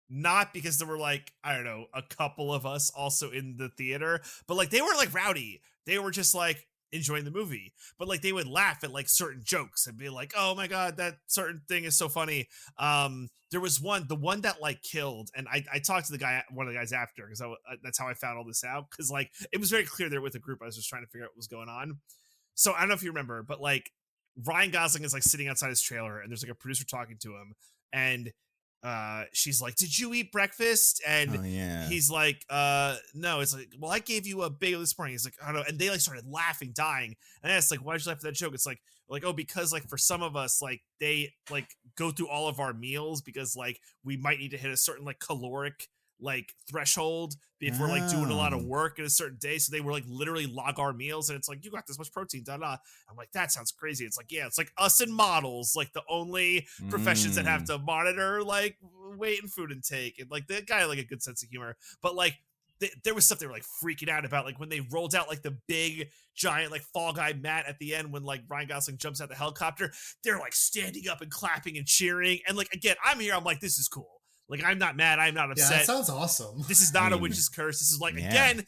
[SPEAKER 2] not, because there were like, I don't know, a couple of us also in the theater, but like they weren't like rowdy. They were just like enjoying the movie, but like they would laugh at like certain jokes and be like, oh my God, that certain thing is so funny. There was the one that like killed, and I talked to one of the guys after, because that's how I found all this out, because like it was very clear they're with a group. I was just trying to figure out what was going on. So I don't know if you remember, but like Ryan Gosling is like sitting outside his trailer, and there's like a producer talking to him, and she's like, did you eat breakfast? And he's like, no. It's like, well, I gave you a bagel this morning. He's like, I don't know. And they like started laughing, dying. And I asked, like, why'd you laugh at that joke? It's like, oh, because like for some of us, like they like go through all of our meals, because like we might need to hit a certain like caloric like threshold if we're like doing a lot of work in a certain day. So they were like literally log our meals, and it's like, you got this much protein, da. I'm like, that sounds crazy. It's like, yeah, it's like us and models, like the only professions that have to monitor like weight and food intake, and like the guy had like a good sense of humor. But like there was stuff they were like freaking out about, like when they rolled out like the big giant like Fall Guy mat at the end when like Ryan Gosling jumps out the helicopter. They're like standing up and clapping and cheering, and like again, I'm here, I'm like, this is cool. Like, I'm not mad. I'm not upset.
[SPEAKER 3] Yeah, that sounds awesome.
[SPEAKER 2] This is not a witch's curse. This is like, again,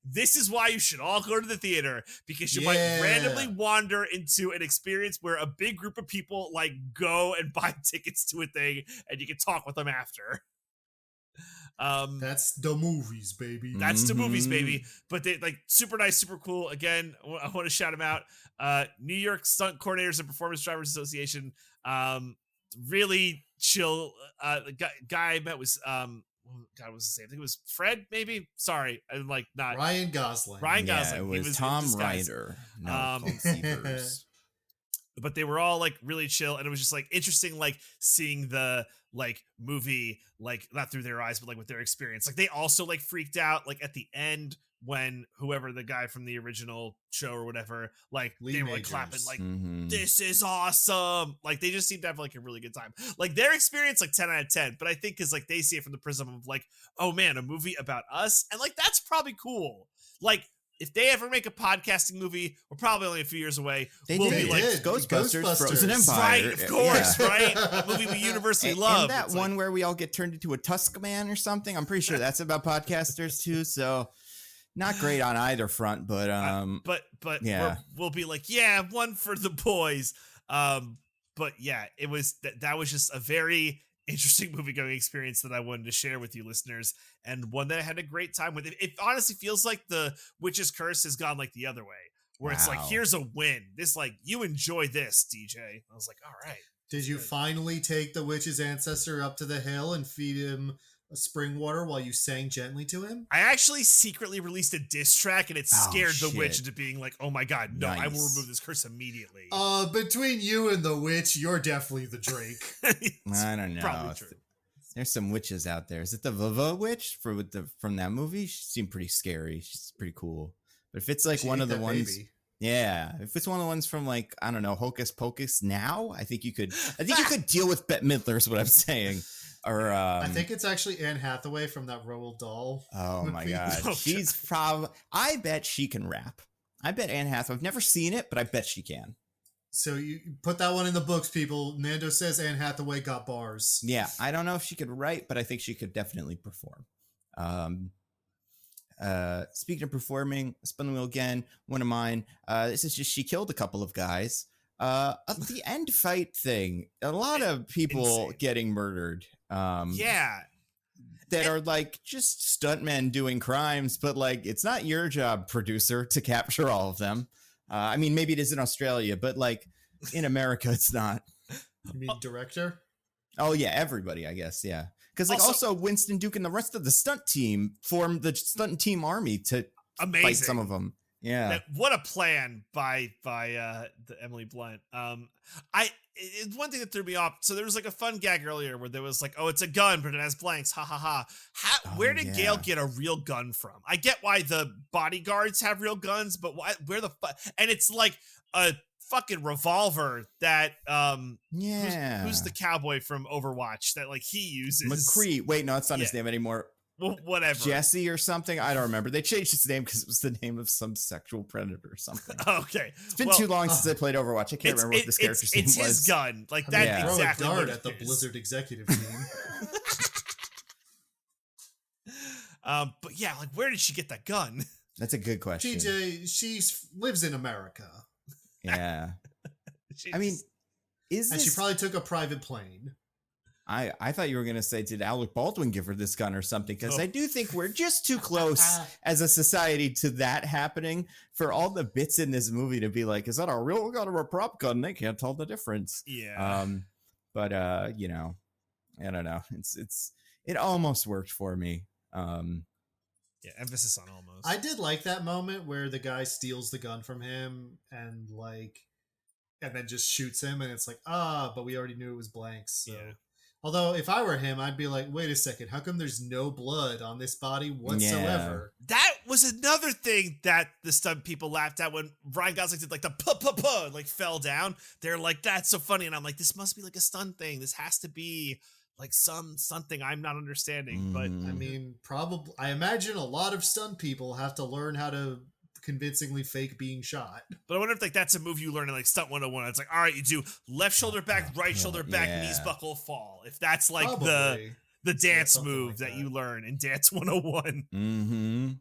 [SPEAKER 2] this is why you should all go to the theater, because you might randomly wander into an experience where a big group of people like go and buy tickets to a thing, and you can talk with them after.
[SPEAKER 3] That's the movies, baby.
[SPEAKER 2] That's the movies, baby. But they like super nice, super cool. Again, I want to shout them out. New York Stunt Coordinators and Performance Drivers Association. Really chill. The guy I met was God, what was his name? I think it was Fred, maybe. Sorry, I'm like not
[SPEAKER 3] Ryan Gosling.
[SPEAKER 2] Ryan Gosling.
[SPEAKER 1] It was Tom Ryder. No,
[SPEAKER 2] but they were all like really chill, and it was just like interesting, like seeing the like movie, like not through their eyes, but like with their experience. Like they also like freaked out, like at the end when whoever the guy from the original show or whatever, like they were like clapping, like this is awesome. Like they just seemed to have like a really good time. Like their experience, like 10 out of 10. But I think because like they see it from the prism of like, oh man, a movie about us, and like that's probably cool. Like if they ever make a podcasting movie, we're probably only a few years away. We'll be like
[SPEAKER 1] Ghostbusters, Frozen Empire.
[SPEAKER 2] Right, of course, right? A movie we universally love.
[SPEAKER 1] And that one where we all get turned into a Tusk Man or something. I'm pretty sure that's about podcasters too. So not great on either front, but
[SPEAKER 2] yeah, we'll be like, yeah, one for the boys. But yeah, it was that was just a very interesting movie going experience that I wanted to share with you listeners, and one that I had a great time with. It honestly feels like the Witch's Curse has gone like the other way, where it's like, here's a win. This like, you enjoy this, DJ. I was like, all right.
[SPEAKER 3] Did you finally take the witch's ancestor up to the hill and feed him a spring water while you sang gently to him?
[SPEAKER 2] I actually secretly released a diss track, and it scared the witch into being like, oh my God, no, I will remove this curse immediately.
[SPEAKER 3] Between you and the witch, you're definitely the Drake.
[SPEAKER 1] I don't know. Probably true. There's some witches out there. Is it the Vava witch from that movie? She seemed pretty scary. She's pretty cool. But if it's like one of the ones, if it's one of the ones from like, I don't know, Hocus Pocus now, I think you could deal with Bette Midler is what I'm saying. Or
[SPEAKER 3] I think it's actually Anne Hathaway from that Roald Dahl.
[SPEAKER 1] Oh my God. She's probably, I bet she can rap. I bet Anne Hathaway, I've never seen it, but I bet she can.
[SPEAKER 3] So you put that one in the books, people. Nando says Anne Hathaway got bars.
[SPEAKER 1] Yeah, I don't know if she could write, but I think she could definitely perform. Speaking of performing, spin the wheel again. One of mine. This is just, she killed a couple of guys. The end fight thing. A lot of people getting murdered. That are like just stuntmen doing crimes, but like it's not your job, producer, to capture all of them. I mean, maybe it is in Australia, but like in America, it's not.
[SPEAKER 3] You mean director?
[SPEAKER 1] Oh yeah, everybody, I guess, yeah. Because like also Winston Duke and the rest of the stunt team formed the stunt team army to fight some of them. Yeah,
[SPEAKER 2] what a plan by the Emily Blunt. It's one thing that threw me off. So there was like a fun gag earlier where there was like, oh, it's a gun, but it has blanks. Ha ha ha. Where did Gail get a real gun from? I get why the bodyguards have real guns, but where the fuck? And it's like a fucking revolver that who's the cowboy from Overwatch that like he uses?
[SPEAKER 1] McCree. Wait, no, it's not his name anymore.
[SPEAKER 2] Well, whatever.
[SPEAKER 1] Jesse or something. I don't remember. They changed his name because it was the name of some sexual predator or something.
[SPEAKER 2] Okay.
[SPEAKER 1] It's been too long since I played Overwatch. I can't remember what this character's name was.
[SPEAKER 2] It's his gun. Like,
[SPEAKER 3] I
[SPEAKER 2] that
[SPEAKER 3] mean,
[SPEAKER 2] exactly
[SPEAKER 3] throw a
[SPEAKER 2] what
[SPEAKER 3] dart
[SPEAKER 2] it
[SPEAKER 3] at the
[SPEAKER 2] is.
[SPEAKER 3] Blizzard executive team.
[SPEAKER 2] But yeah, like, where did she get that gun?
[SPEAKER 1] That's a good question.
[SPEAKER 3] TJ, she lives in America.
[SPEAKER 1] Yeah. I mean, is
[SPEAKER 3] and
[SPEAKER 1] this...
[SPEAKER 3] she probably took a private plane.
[SPEAKER 1] I thought you were going to say, did Alec Baldwin give her this gun or something? Because I do think we're just too close as a society to that happening for all the bits in this movie to be like, is that a real gun or a prop gun? They can't tell the difference.
[SPEAKER 2] Yeah.
[SPEAKER 1] But you know, I don't know. It almost worked for me.
[SPEAKER 2] Yeah, emphasis on almost.
[SPEAKER 3] I did like that moment where the guy steals the gun from him and then just shoots him, and it's like, but we already knew it was blanks. So.
[SPEAKER 2] Yeah.
[SPEAKER 3] Although if I were him, I'd be like, wait a second, how come there's no blood on this body whatsoever?
[SPEAKER 2] Yeah. That was another thing that the stunt people laughed at when Ryan Gosling did like the puh, like fell down. They're like, that's so funny. And I'm like, this must be like a stunt thing. This has to be like something I'm not understanding. But
[SPEAKER 3] I mean, probably, I imagine a lot of stunt people have to learn how to convincingly fake being shot.
[SPEAKER 2] But I wonder if like that's a move you learn in like Stunt 101. It's like, all right, you do left shoulder back, right shoulder back, knees buckle, fall. If that's like
[SPEAKER 3] probably.
[SPEAKER 2] the dance move like that you learn in Dance 101.
[SPEAKER 1] Mm-hmm.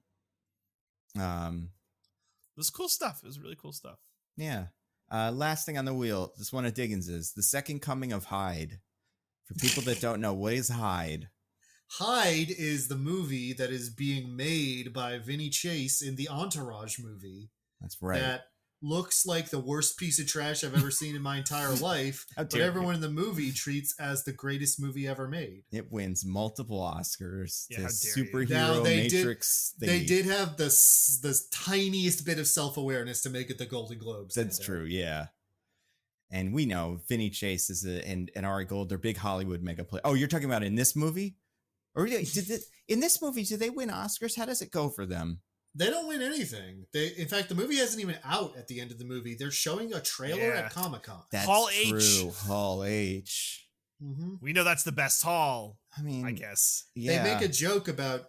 [SPEAKER 2] It was cool stuff. It was really cool stuff.
[SPEAKER 1] Yeah. Last thing on the wheel, this one of Diggins is The Second Coming of Hyde. For people that don't know, what is Hyde?
[SPEAKER 3] Hyde is the movie that is being made by Vinny Chase in the Entourage movie.
[SPEAKER 1] That's right.
[SPEAKER 3] That looks like the worst piece of trash I've ever seen in my entire life, but everyone in the movie treats as the greatest movie ever made.
[SPEAKER 1] It wins multiple Oscars.
[SPEAKER 2] Yeah,
[SPEAKER 1] superhero Matrix.
[SPEAKER 3] They did have the tiniest bit of self-awareness to make it the Golden Globes.
[SPEAKER 1] That's true, yeah. And we know Vinny Chase is and Ari Gold, they're big Hollywood mega play. Oh, you're talking about in this movie? Or in this movie, do they win Oscars? How does it go for them?
[SPEAKER 3] They don't win anything. In fact, the movie isn't even out at the end of the movie. They're showing a trailer at Comic-Con.
[SPEAKER 1] That's
[SPEAKER 2] Hall
[SPEAKER 1] true.
[SPEAKER 2] H.
[SPEAKER 1] Hall H.
[SPEAKER 3] Mm-hmm.
[SPEAKER 2] We know that's the best hall.
[SPEAKER 1] I mean,
[SPEAKER 2] I guess.
[SPEAKER 3] Yeah. They make a joke about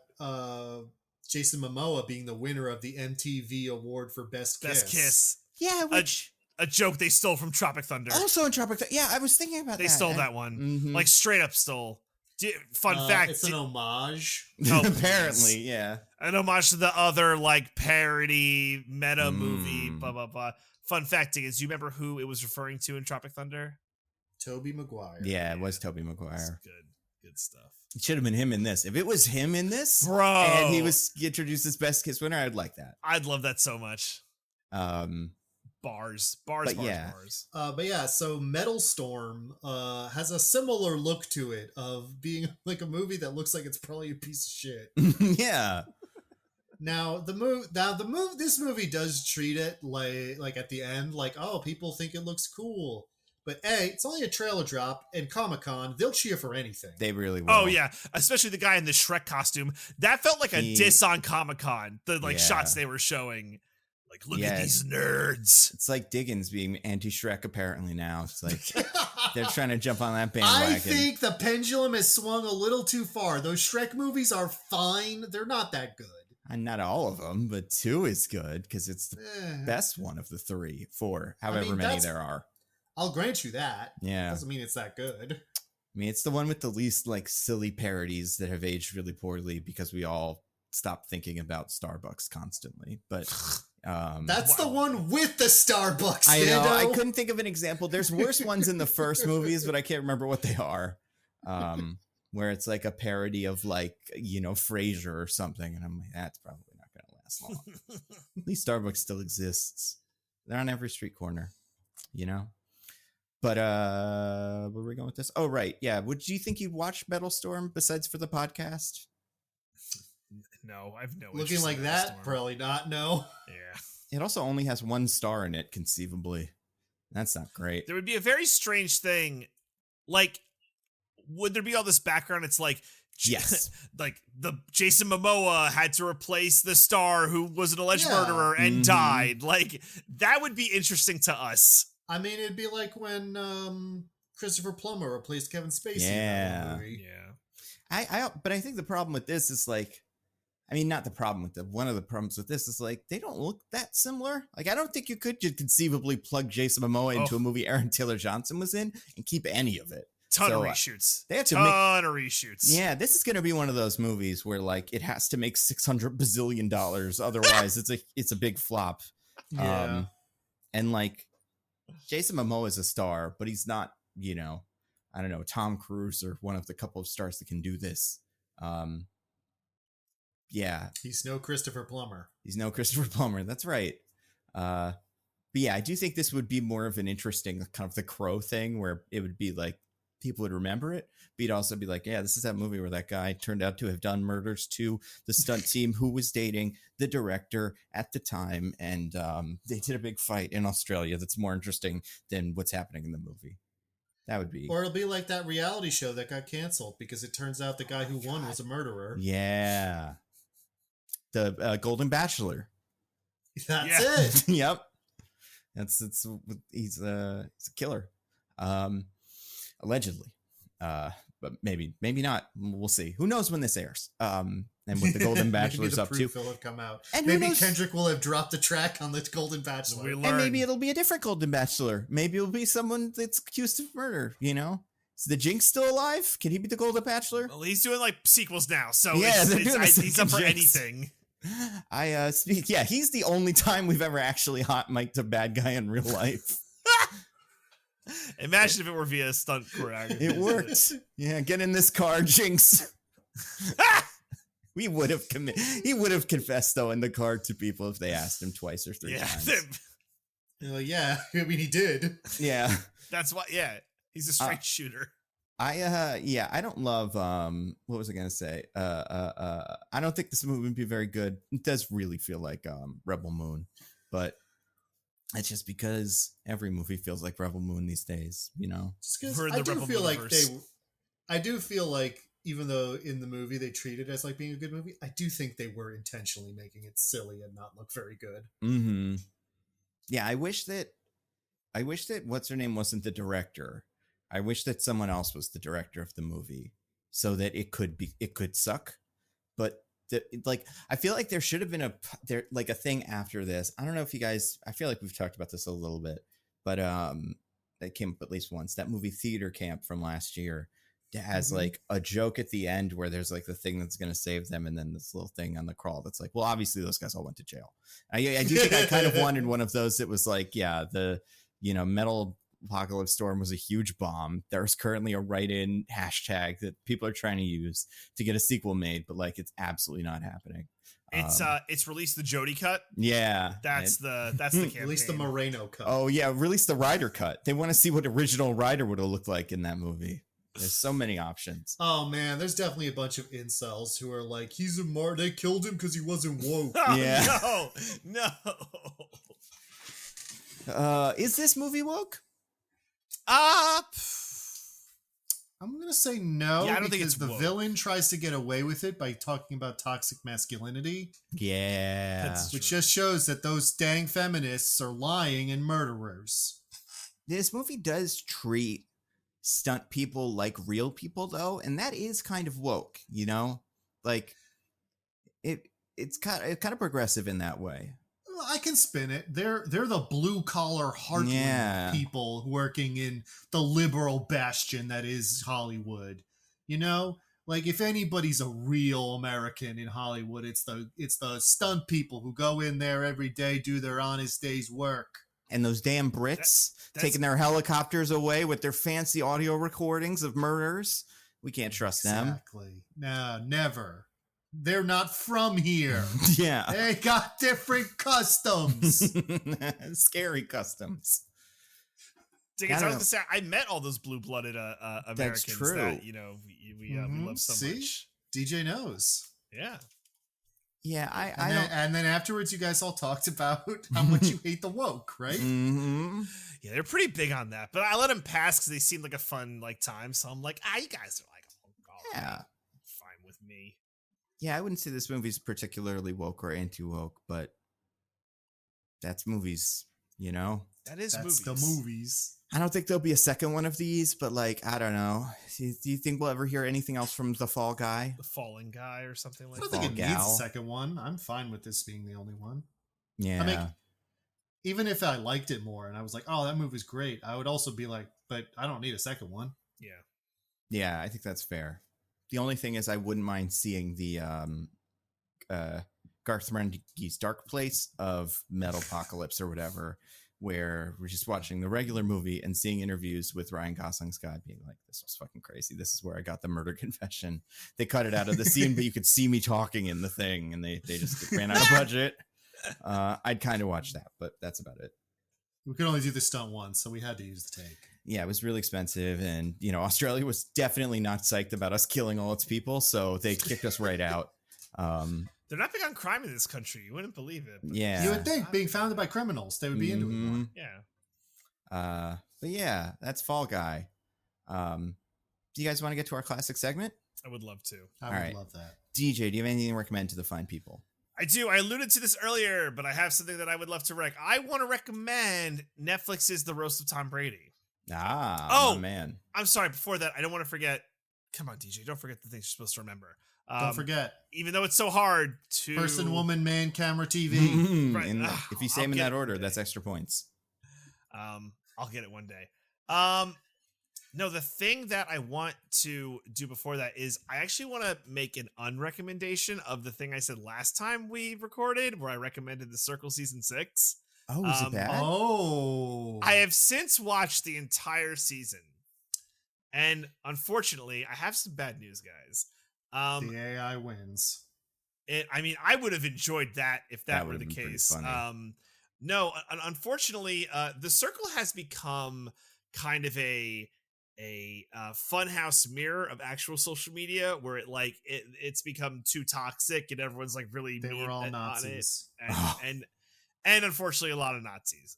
[SPEAKER 3] Jason Momoa being the winner of the MTV Award for Best Kiss.
[SPEAKER 1] Yeah,
[SPEAKER 2] a joke they stole from Tropic Thunder.
[SPEAKER 1] Also in Tropic Thunder. Yeah, I was thinking about that.
[SPEAKER 2] They stole that one.
[SPEAKER 1] Mm-hmm.
[SPEAKER 2] Like straight up stole. Fun fact.
[SPEAKER 3] It's an homage.
[SPEAKER 1] Oh, apparently, yeah.
[SPEAKER 2] An homage to the other like parody meta movie, blah, blah, blah. Fun fact is, you remember who it was referring to in Tropic Thunder?
[SPEAKER 3] Tobey Maguire.
[SPEAKER 1] Yeah, it was Tobey Maguire.
[SPEAKER 2] Good stuff.
[SPEAKER 1] It should have been him in this. If it was him in this,
[SPEAKER 2] bro,
[SPEAKER 1] and he was introduced as Best Kiss winner, I'd like that.
[SPEAKER 2] I'd love that so much. Bars. But
[SPEAKER 3] yeah, so Metal Storm has a similar look to it of being like a movie that looks like it's probably a piece of shit.
[SPEAKER 1] Yeah.
[SPEAKER 3] Now this movie does treat it like at the end, like, oh, people think it looks cool. But A, it's only a trailer drop, and Comic-Con, they'll cheer for anything.
[SPEAKER 1] They really will.
[SPEAKER 2] Oh, yeah. Especially the guy in the Shrek costume. That felt like a diss on Comic-Con. The shots they were showing. Like, look at these nerds.
[SPEAKER 1] It's like Diggins being anti-Shrek apparently now. It's like they're trying to jump on that bandwagon.
[SPEAKER 3] I think the pendulum has swung a little too far. Those Shrek movies are fine. They're not that good.
[SPEAKER 1] And not all of them, but 2 is good because it's the best one of the 3, 4, however many there are.
[SPEAKER 3] I'll grant you that.
[SPEAKER 1] Yeah.
[SPEAKER 3] Doesn't mean it's that good.
[SPEAKER 1] I mean, it's the one with the least like silly parodies that have aged really poorly because we all stopped thinking about Starbucks constantly. But
[SPEAKER 3] that's the one with the Starbucks.
[SPEAKER 1] I know.
[SPEAKER 3] Nando.
[SPEAKER 1] I couldn't think of an example. There's worse ones in the first movies, but I can't remember what they are. Where it's like a parody of like, Frasier or something. And I'm like, that's probably not going to last long. At least Starbucks still exists. They're on every street corner, But where were we going with this? Oh, right. Yeah. Do you think you'd watch Metal Storm besides for the podcast?
[SPEAKER 2] No, I've no
[SPEAKER 3] looking like that.
[SPEAKER 2] Storm.
[SPEAKER 3] Probably not. No.
[SPEAKER 2] Yeah.
[SPEAKER 1] It also only has 1 star in it, conceivably. That's not great.
[SPEAKER 2] There would be a very strange thing. Like, would there be all this background? It's like,
[SPEAKER 1] yes,
[SPEAKER 2] like the Jason Momoa had to replace the star who was an alleged murderer and died. Like, that would be interesting to us.
[SPEAKER 3] I mean, it'd be like when Christopher Plummer replaced Kevin Spacey.
[SPEAKER 1] Yeah.
[SPEAKER 3] In that movie.
[SPEAKER 2] Yeah.
[SPEAKER 1] but I think the problem with this is like, I mean, not the problem with one of the problems with this is like, they don't look that similar. Like, I don't think you could just conceivably plug Jason Momoa into a movie Aaron Taylor Johnson was in and keep any of it.
[SPEAKER 2] Ton of reshoots.
[SPEAKER 1] They have to
[SPEAKER 2] ton of reshoots.
[SPEAKER 1] Yeah, this is going to be one of those movies where like it has to make $600 bazillion. Otherwise, it's a big flop.
[SPEAKER 3] Yeah.
[SPEAKER 1] And like Jason Momoa is a star, but he's not, I don't know, Tom Cruise or one of the couple of stars that can do this. Yeah.
[SPEAKER 3] He's no Christopher Plummer.
[SPEAKER 1] That's right. But yeah, I do think this would be more of an interesting kind of the Crow thing where it would be like people would remember it, but you'd also be like, yeah, this is that movie where that guy turned out to have done murders to the stunt team who was dating the director at the time. And they did a big fight in Australia that's more interesting than what's happening in the movie. That would be.
[SPEAKER 3] Or it'll be like that reality show that got canceled because it turns out the guy who won was a murderer.
[SPEAKER 1] Yeah. The Golden Bachelor.
[SPEAKER 3] That's it.
[SPEAKER 1] Yep. He's a killer. Allegedly. But maybe not. We'll see. Who knows when this airs? And what the Golden Bachelor's up to.
[SPEAKER 3] Will have come out.
[SPEAKER 1] And
[SPEAKER 3] maybe Kendrick will have dropped the track on the Golden Bachelor.
[SPEAKER 1] And maybe it'll be a different Golden Bachelor. Maybe it'll be someone that's accused of murder, Is the Jinx still alive? Can he be the Golden Bachelor?
[SPEAKER 2] Well, he's doing like sequels now, so
[SPEAKER 1] yeah,
[SPEAKER 2] he's up for anything.
[SPEAKER 1] He's the only time we've ever actually hot mic'd a bad guy in real life.
[SPEAKER 2] Imagine if it were via stunt choreography.
[SPEAKER 1] It worked. Yeah, get in this car, Jinx. He would have confessed though in the car to people if they asked him twice or three times.
[SPEAKER 3] Yeah, I mean he did.
[SPEAKER 1] Yeah.
[SPEAKER 2] That's why. Yeah, he's a straight shooter.
[SPEAKER 1] I don't love what was I gonna say? I don't think this movie would be very good. It does really feel like Rebel Moon, but it's just because every movie feels like Rebel Moon these days,
[SPEAKER 3] I do feel like even though in the movie they treat it as like being a good movie, I do think they were intentionally making it silly and not look very good.
[SPEAKER 1] Mm-hmm. Yeah, I wish that what's her name wasn't the director. I wish that someone else was the director of the movie so that it could suck. But I feel like there should have been a thing after this. I don't know if you guys, I feel like we've talked about this a little bit, but it came up at least once. That movie Theater Camp from last year has like a joke at the end where there's like the thing that's going to save them. And then this little thing on the crawl that's like, well, obviously those guys all went to jail. I do think I kind of wanted one of those that was like, yeah, the, Metal Apocalypse Storm was a huge bomb. There's currently a write-in hashtag that people are trying to use to get a sequel made, but like it's absolutely not happening.
[SPEAKER 2] It's released the Jody cut.
[SPEAKER 1] Yeah,
[SPEAKER 2] that's the campaign.
[SPEAKER 3] Release the Moreno cut.
[SPEAKER 1] Oh yeah, release the Ryder cut. They want to see what original Ryder would have looked like in that movie. There's so many options.
[SPEAKER 3] Oh man, there's definitely a bunch of incels who are like, he's a they killed him because he wasn't woke.
[SPEAKER 2] Oh,
[SPEAKER 1] yeah,
[SPEAKER 2] no.
[SPEAKER 1] Is this movie woke?
[SPEAKER 3] I'm gonna say no.
[SPEAKER 2] Yeah, I don't think it's
[SPEAKER 3] the villain tries to get away with it by talking about toxic masculinity.
[SPEAKER 1] Yeah,
[SPEAKER 3] which just shows that those dang feminists are lying and murderers.
[SPEAKER 1] This movie does treat stunt people like real people though, and that is kind of woke, like it's kind of progressive in that way.
[SPEAKER 3] I can spin it. They're the blue collar heartland people working in the liberal bastion that is Hollywood. Like if anybody's a real American in Hollywood, it's the stunt people who go in there every day, do their honest day's work.
[SPEAKER 1] And those damn Brits taking their helicopters away with their fancy audio recordings of murders. We can't trust them.
[SPEAKER 3] Exactly. No, never. They're not from here.
[SPEAKER 1] Yeah.
[SPEAKER 3] They got different customs.
[SPEAKER 1] Scary customs.
[SPEAKER 2] Diggins, I was going to say, I met all those blue-blooded Americans. That's
[SPEAKER 1] true.
[SPEAKER 2] That, we love so much.
[SPEAKER 3] DJ knows.
[SPEAKER 2] Yeah.
[SPEAKER 1] Yeah,
[SPEAKER 3] and then afterwards, you guys all talked about how much you hate the woke, right?
[SPEAKER 1] Mm-hmm.
[SPEAKER 2] Yeah, they're pretty big on that. But I let them pass because they seemed like a fun time. So I'm like, you guys are like,
[SPEAKER 1] yeah,
[SPEAKER 2] fine with me.
[SPEAKER 1] Yeah, I wouldn't say this movie's particularly woke or anti-woke, but that's movies You know,
[SPEAKER 3] That's
[SPEAKER 2] movies.
[SPEAKER 3] the movies.
[SPEAKER 1] I don't think there'll be a second one of these, but like, I don't know. Do you think we'll ever hear anything else from the Fall Guy?
[SPEAKER 2] The Fallen Guy or something
[SPEAKER 3] I
[SPEAKER 2] like
[SPEAKER 3] don't
[SPEAKER 2] that.
[SPEAKER 3] think it
[SPEAKER 1] Fall
[SPEAKER 3] needs
[SPEAKER 1] Gal.
[SPEAKER 3] a second one. I'm fine with this being the only one.
[SPEAKER 1] Yeah.
[SPEAKER 3] I mean, even if I liked it more and I was like, oh, that movie's great, I would also be like, but I don't need a second one.
[SPEAKER 2] Yeah.
[SPEAKER 1] Yeah, I think that's fair. The only thing is I wouldn't mind seeing the Garth Marenghi's Dark Place of Metalopocalypse or whatever, where we're just watching the regular movie and seeing interviews with Ryan Gosling's guy being like, this was fucking crazy. This is where I got the murder confession. They cut it out of the scene, but you could see me talking in the thing, and they just ran out of budget. I'd kind of watch that, but that's about it.
[SPEAKER 3] We could only do the stunt once, so we had to use the take.
[SPEAKER 1] Yeah, it was really expensive, and Australia was definitely not psyched about us killing all its people, so they kicked us right out.
[SPEAKER 2] They're not big on crime in this country. You wouldn't believe it.
[SPEAKER 1] Yeah,
[SPEAKER 3] You would think, being founded by criminals, they would be into it more.
[SPEAKER 2] Yeah.
[SPEAKER 1] But yeah, that's Fall Guy. Do you guys want to get to our classic segment?
[SPEAKER 2] I would love to.
[SPEAKER 3] I
[SPEAKER 1] All
[SPEAKER 3] would
[SPEAKER 1] right.
[SPEAKER 3] love that.
[SPEAKER 1] DJ, do you have anything to recommend to the fine people?
[SPEAKER 2] I do. I alluded to this earlier, but I have something that I would love to rec. I want to recommend Netflix's The Roast of Tom Brady.
[SPEAKER 1] My man.
[SPEAKER 2] I'm sorry. Before that, I don't want to forget. Come on, DJ. Don't forget the things you're supposed to remember.
[SPEAKER 3] Don't forget.
[SPEAKER 2] Even though it's so hard to...
[SPEAKER 3] Person, woman, man, camera, TV.
[SPEAKER 2] Right.
[SPEAKER 1] If you say them in that order, that's extra points.
[SPEAKER 2] I'll get it one day. No, the thing that I want to do before that is I actually want to make an unrecommendation of the thing I said last time we recorded, where I recommended The Circle Season 6.
[SPEAKER 1] Oh, is it bad?
[SPEAKER 3] Oh.
[SPEAKER 2] I have since watched the entire season. And unfortunately, I have some bad news, guys.
[SPEAKER 3] The AI wins.
[SPEAKER 2] I would have enjoyed that if that were the
[SPEAKER 1] would've been pretty
[SPEAKER 2] case.
[SPEAKER 1] funny.
[SPEAKER 2] No, unfortunately, The Circle has become kind of a funhouse mirror of actual social media, where it's become too toxic and everyone's like really
[SPEAKER 3] They
[SPEAKER 2] mean
[SPEAKER 3] were all
[SPEAKER 2] on
[SPEAKER 3] Nazis.
[SPEAKER 2] it, and unfortunately a lot of Nazis.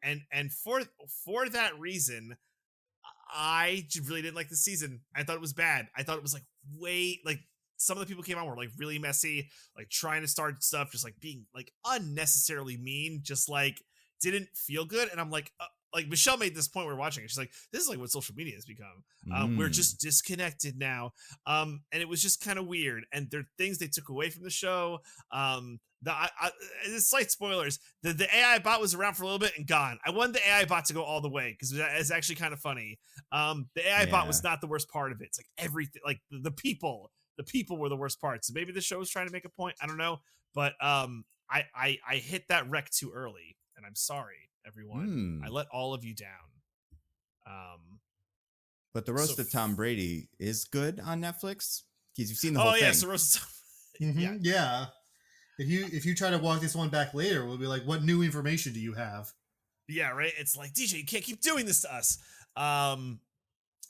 [SPEAKER 2] And for that reason, I really didn't like the season. I thought it was bad. I thought it was some of the people came on were like really messy, like trying to start stuff, just like being like unnecessarily mean, just like didn't feel good. And I'm like Michelle made this point we were watching it. She's like, this is like what social media has become. We're just disconnected now. And it was just kind of weird. And there are things they took away from the show. Slight spoilers. The AI bot was around for a little bit and gone. I wanted the AI bot to go all the way because it's actually kind of funny. The AI bot was not the worst part of it. It's like everything, like the people were the worst part. So maybe the show was trying to make a point. I don't know. But I hit that wreck too early, and I'm sorry, everyone. I let all of you down.
[SPEAKER 1] But the roast of Tom Brady is good on Netflix because you've seen the whole thing.
[SPEAKER 2] Oh yeah, so roast of Tom.
[SPEAKER 3] Yeah. If you try to walk this one back later, we'll be like, what new information do you have?
[SPEAKER 2] Yeah, right. It's like, DJ, you can't keep doing this to us.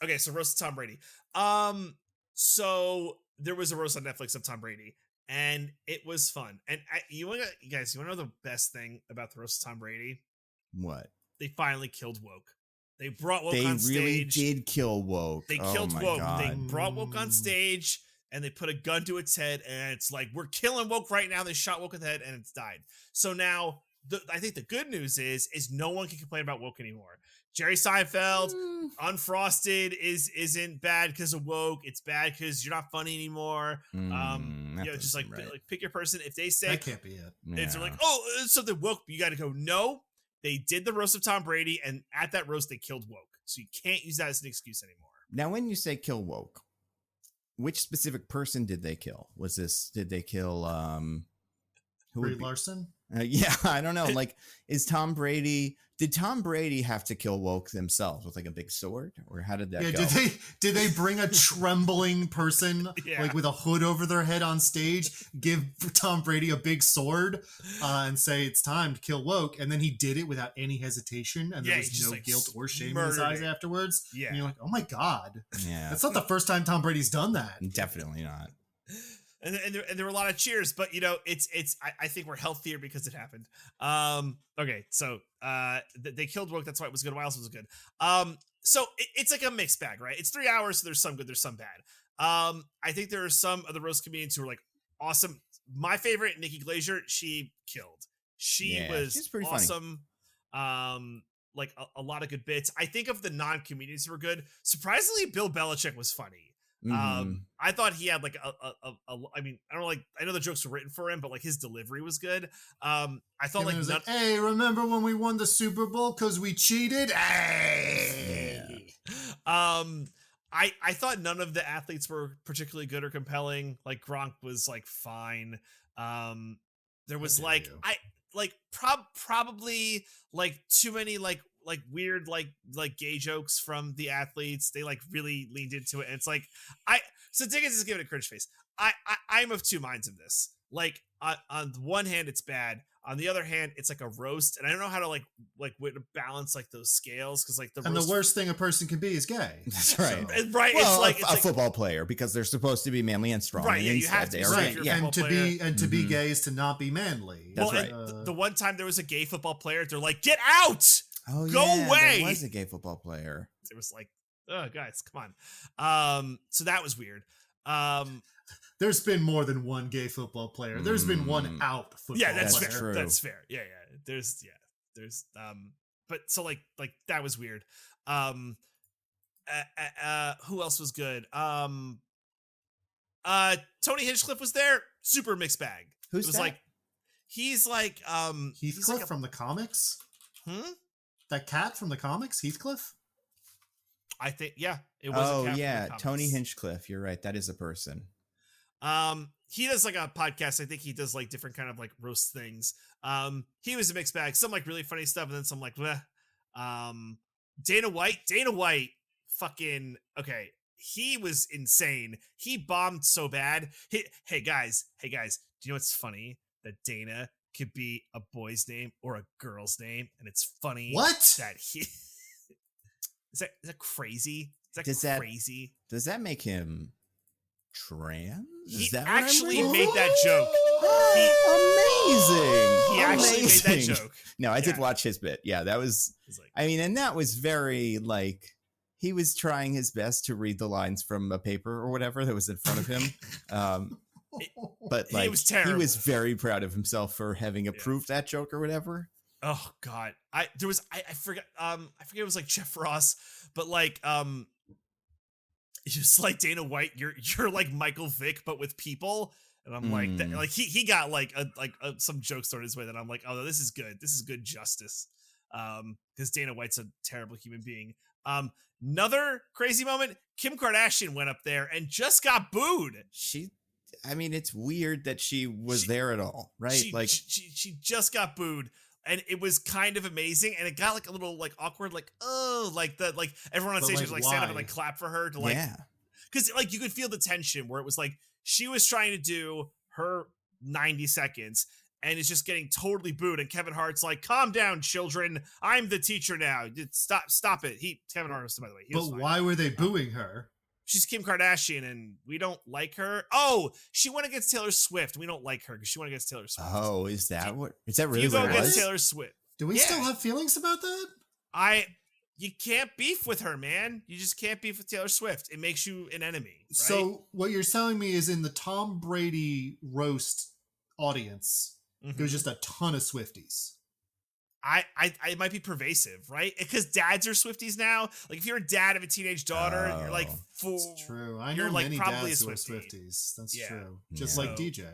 [SPEAKER 2] Okay, so roast of Tom Brady. So there was a roast on Netflix of Tom Brady, and it was fun. And you guys, you want to know the best thing about the roast of Tom Brady?
[SPEAKER 1] What?
[SPEAKER 2] They finally killed Woke. They brought Woke
[SPEAKER 1] they
[SPEAKER 2] on stage.
[SPEAKER 1] They really did kill Woke.
[SPEAKER 2] They killed Woke. They brought Woke on stage, and they put a gun to its head, and it's like, we're killing Woke right now. They shot Woke in the head, and it's died. So now, I think the good news is no one can complain about Woke anymore. Jerry Seinfeld, Unfrosted isn't bad because of Woke. It's bad because you're not funny anymore. Just like pick your person. If they say
[SPEAKER 3] that can't be it,
[SPEAKER 2] if they're like, oh, it's something Woke, you got to go. No, they did the roast of Tom Brady, and at that roast they killed Woke. So you can't use that as an excuse anymore.
[SPEAKER 1] Now, when you say kill Woke, which specific person did they kill? Did they kill
[SPEAKER 3] Brie Larson?
[SPEAKER 1] Yeah, I don't know. Like, did Tom Brady have to kill Woke themselves with like a big sword, or how did that go?
[SPEAKER 3] Did they bring a trembling person like with a hood over their head on stage, give Tom Brady a big sword, and say it's time to kill Woke, and then he did it without any hesitation, and there was no guilt or shame in his eyes afterwards?
[SPEAKER 2] Yeah,
[SPEAKER 3] and you're like, oh my god,
[SPEAKER 1] yeah,
[SPEAKER 3] that's not the first time Tom Brady's done that.
[SPEAKER 1] Definitely not.
[SPEAKER 2] And there were a lot of cheers, but I think we're healthier because it happened. Okay, so they killed Woke. That's why it was good. Why else was it good? So it's like a mixed bag, right? It's 3 hours, so there's some good, there's some bad. I think there are some of the roast comedians who are like awesome. My favorite, Nikki Glaser, she killed. She's pretty awesome. Like a lot of good bits. I think of the non-comedians who were good. Surprisingly, Bill Belichick was funny. I thought he had like I mean, I don't like, I know the jokes were written for him, but like his delivery was good. I thought like,
[SPEAKER 3] like, hey, remember when we won the Super Bowl because we cheated? Hey.
[SPEAKER 2] I thought none of the athletes were particularly good or compelling. Like Gronk was like fine. There was like probably like too many like weird like gay jokes from the athletes. They like really leaned into it, and it's like so Diggins is giving it a cringe face. I'm of two minds of this. Like on one hand, it's bad. On the other hand, it's like a roast, and I don't know how to like way to balance like those scales, because like
[SPEAKER 3] the worst thing a person can be is gay.
[SPEAKER 1] That's right.
[SPEAKER 3] So.
[SPEAKER 2] Right.
[SPEAKER 1] Well,
[SPEAKER 2] it's like
[SPEAKER 1] a football player, because they're supposed to be manly and strong.
[SPEAKER 2] Right. Yeah, you have to be
[SPEAKER 3] right.
[SPEAKER 2] Yeah.
[SPEAKER 3] And to be gay is to not be manly.
[SPEAKER 1] That's
[SPEAKER 2] well,
[SPEAKER 1] right.
[SPEAKER 2] The one time there was a gay football player, they're like, "Get out!
[SPEAKER 1] Oh,
[SPEAKER 2] Go away!"
[SPEAKER 1] There was a gay football player.
[SPEAKER 2] It was like, oh, guys, come on. So that was weird.
[SPEAKER 3] There's been more than one gay football player. There's been one out football player.
[SPEAKER 2] Yeah, that's fair.
[SPEAKER 1] True.
[SPEAKER 2] That's fair. Yeah. There's but so like that was weird. Who else was good? Tony Hinchcliffe was there. Super mixed bag.
[SPEAKER 1] Who's
[SPEAKER 2] it was
[SPEAKER 1] that?
[SPEAKER 2] like he's like
[SPEAKER 3] Heathcliff
[SPEAKER 2] like
[SPEAKER 3] from the comics? That cat from the comics, Heathcliff?
[SPEAKER 2] I think it was.
[SPEAKER 1] Oh yeah, Tony Hinchcliffe. You're right. That is a person.
[SPEAKER 2] He does like a podcast. I think he does like different kind of like roast things. He was a mixed bag. Some like really funny stuff, and then some like bleh. Dana White, fucking okay. He was insane. He bombed so bad. Hey guys, do you know what's funny? That Dana could be a boy's name or a girl's name, and it's funny that he is that crazy? Is that crazy?
[SPEAKER 1] Does that make him trans?
[SPEAKER 2] He actually made that joke.
[SPEAKER 1] Amazing.
[SPEAKER 2] He actually made that joke.
[SPEAKER 1] No, I did watch his bit. Yeah, that was. I mean, and that was very like, he was trying his best to read the lines from a paper or whatever that was in front of him. But like, he was very proud of himself for having approved that joke or whatever.
[SPEAKER 2] Oh God, I forgot. I forget, it was like Jeff Ross, but like just like Dana White, you're like Michael Vick, but with people. And I'm like, like he got like some jokes thrown his way that I'm like, oh, this is good. This is good justice. Because Dana White's a terrible human being. Another crazy moment: Kim Kardashian went up there and just got booed.
[SPEAKER 1] I mean, it's weird that she was there at all, right?
[SPEAKER 2] She just got booed. And it was kind of amazing, and it got like a little like awkward, like like everyone on stage was like stand up and like clap for her to like, because like you could feel the tension where it was like she was trying to do her 90 seconds and it's just getting totally booed, and Kevin Hart's like, "Calm down, children. I'm the teacher now. Stop it." Kevin Hart was, by the way.
[SPEAKER 3] But why were they booing her?
[SPEAKER 2] She's Kim Kardashian, and we don't like her. Oh, she went against Taylor Swift. We don't like her because she went against Taylor Swift.
[SPEAKER 1] Oh, is that what? Is that really
[SPEAKER 2] you
[SPEAKER 1] what
[SPEAKER 2] go
[SPEAKER 1] it was?
[SPEAKER 2] against Taylor Swift?
[SPEAKER 3] Do we still have feelings about that?
[SPEAKER 2] You can't beef with her, man. You just can't beef with Taylor Swift. It makes you an enemy. Right?
[SPEAKER 3] So what you're telling me is, in the Tom Brady roast audience, there was just a ton of Swifties.
[SPEAKER 2] It might be pervasive, right? Because dads are Swifties now. Like if you're a dad of a teenage daughter, you're like,
[SPEAKER 3] That's true. I know many dads who are Swifties. That's true. Just like DJ.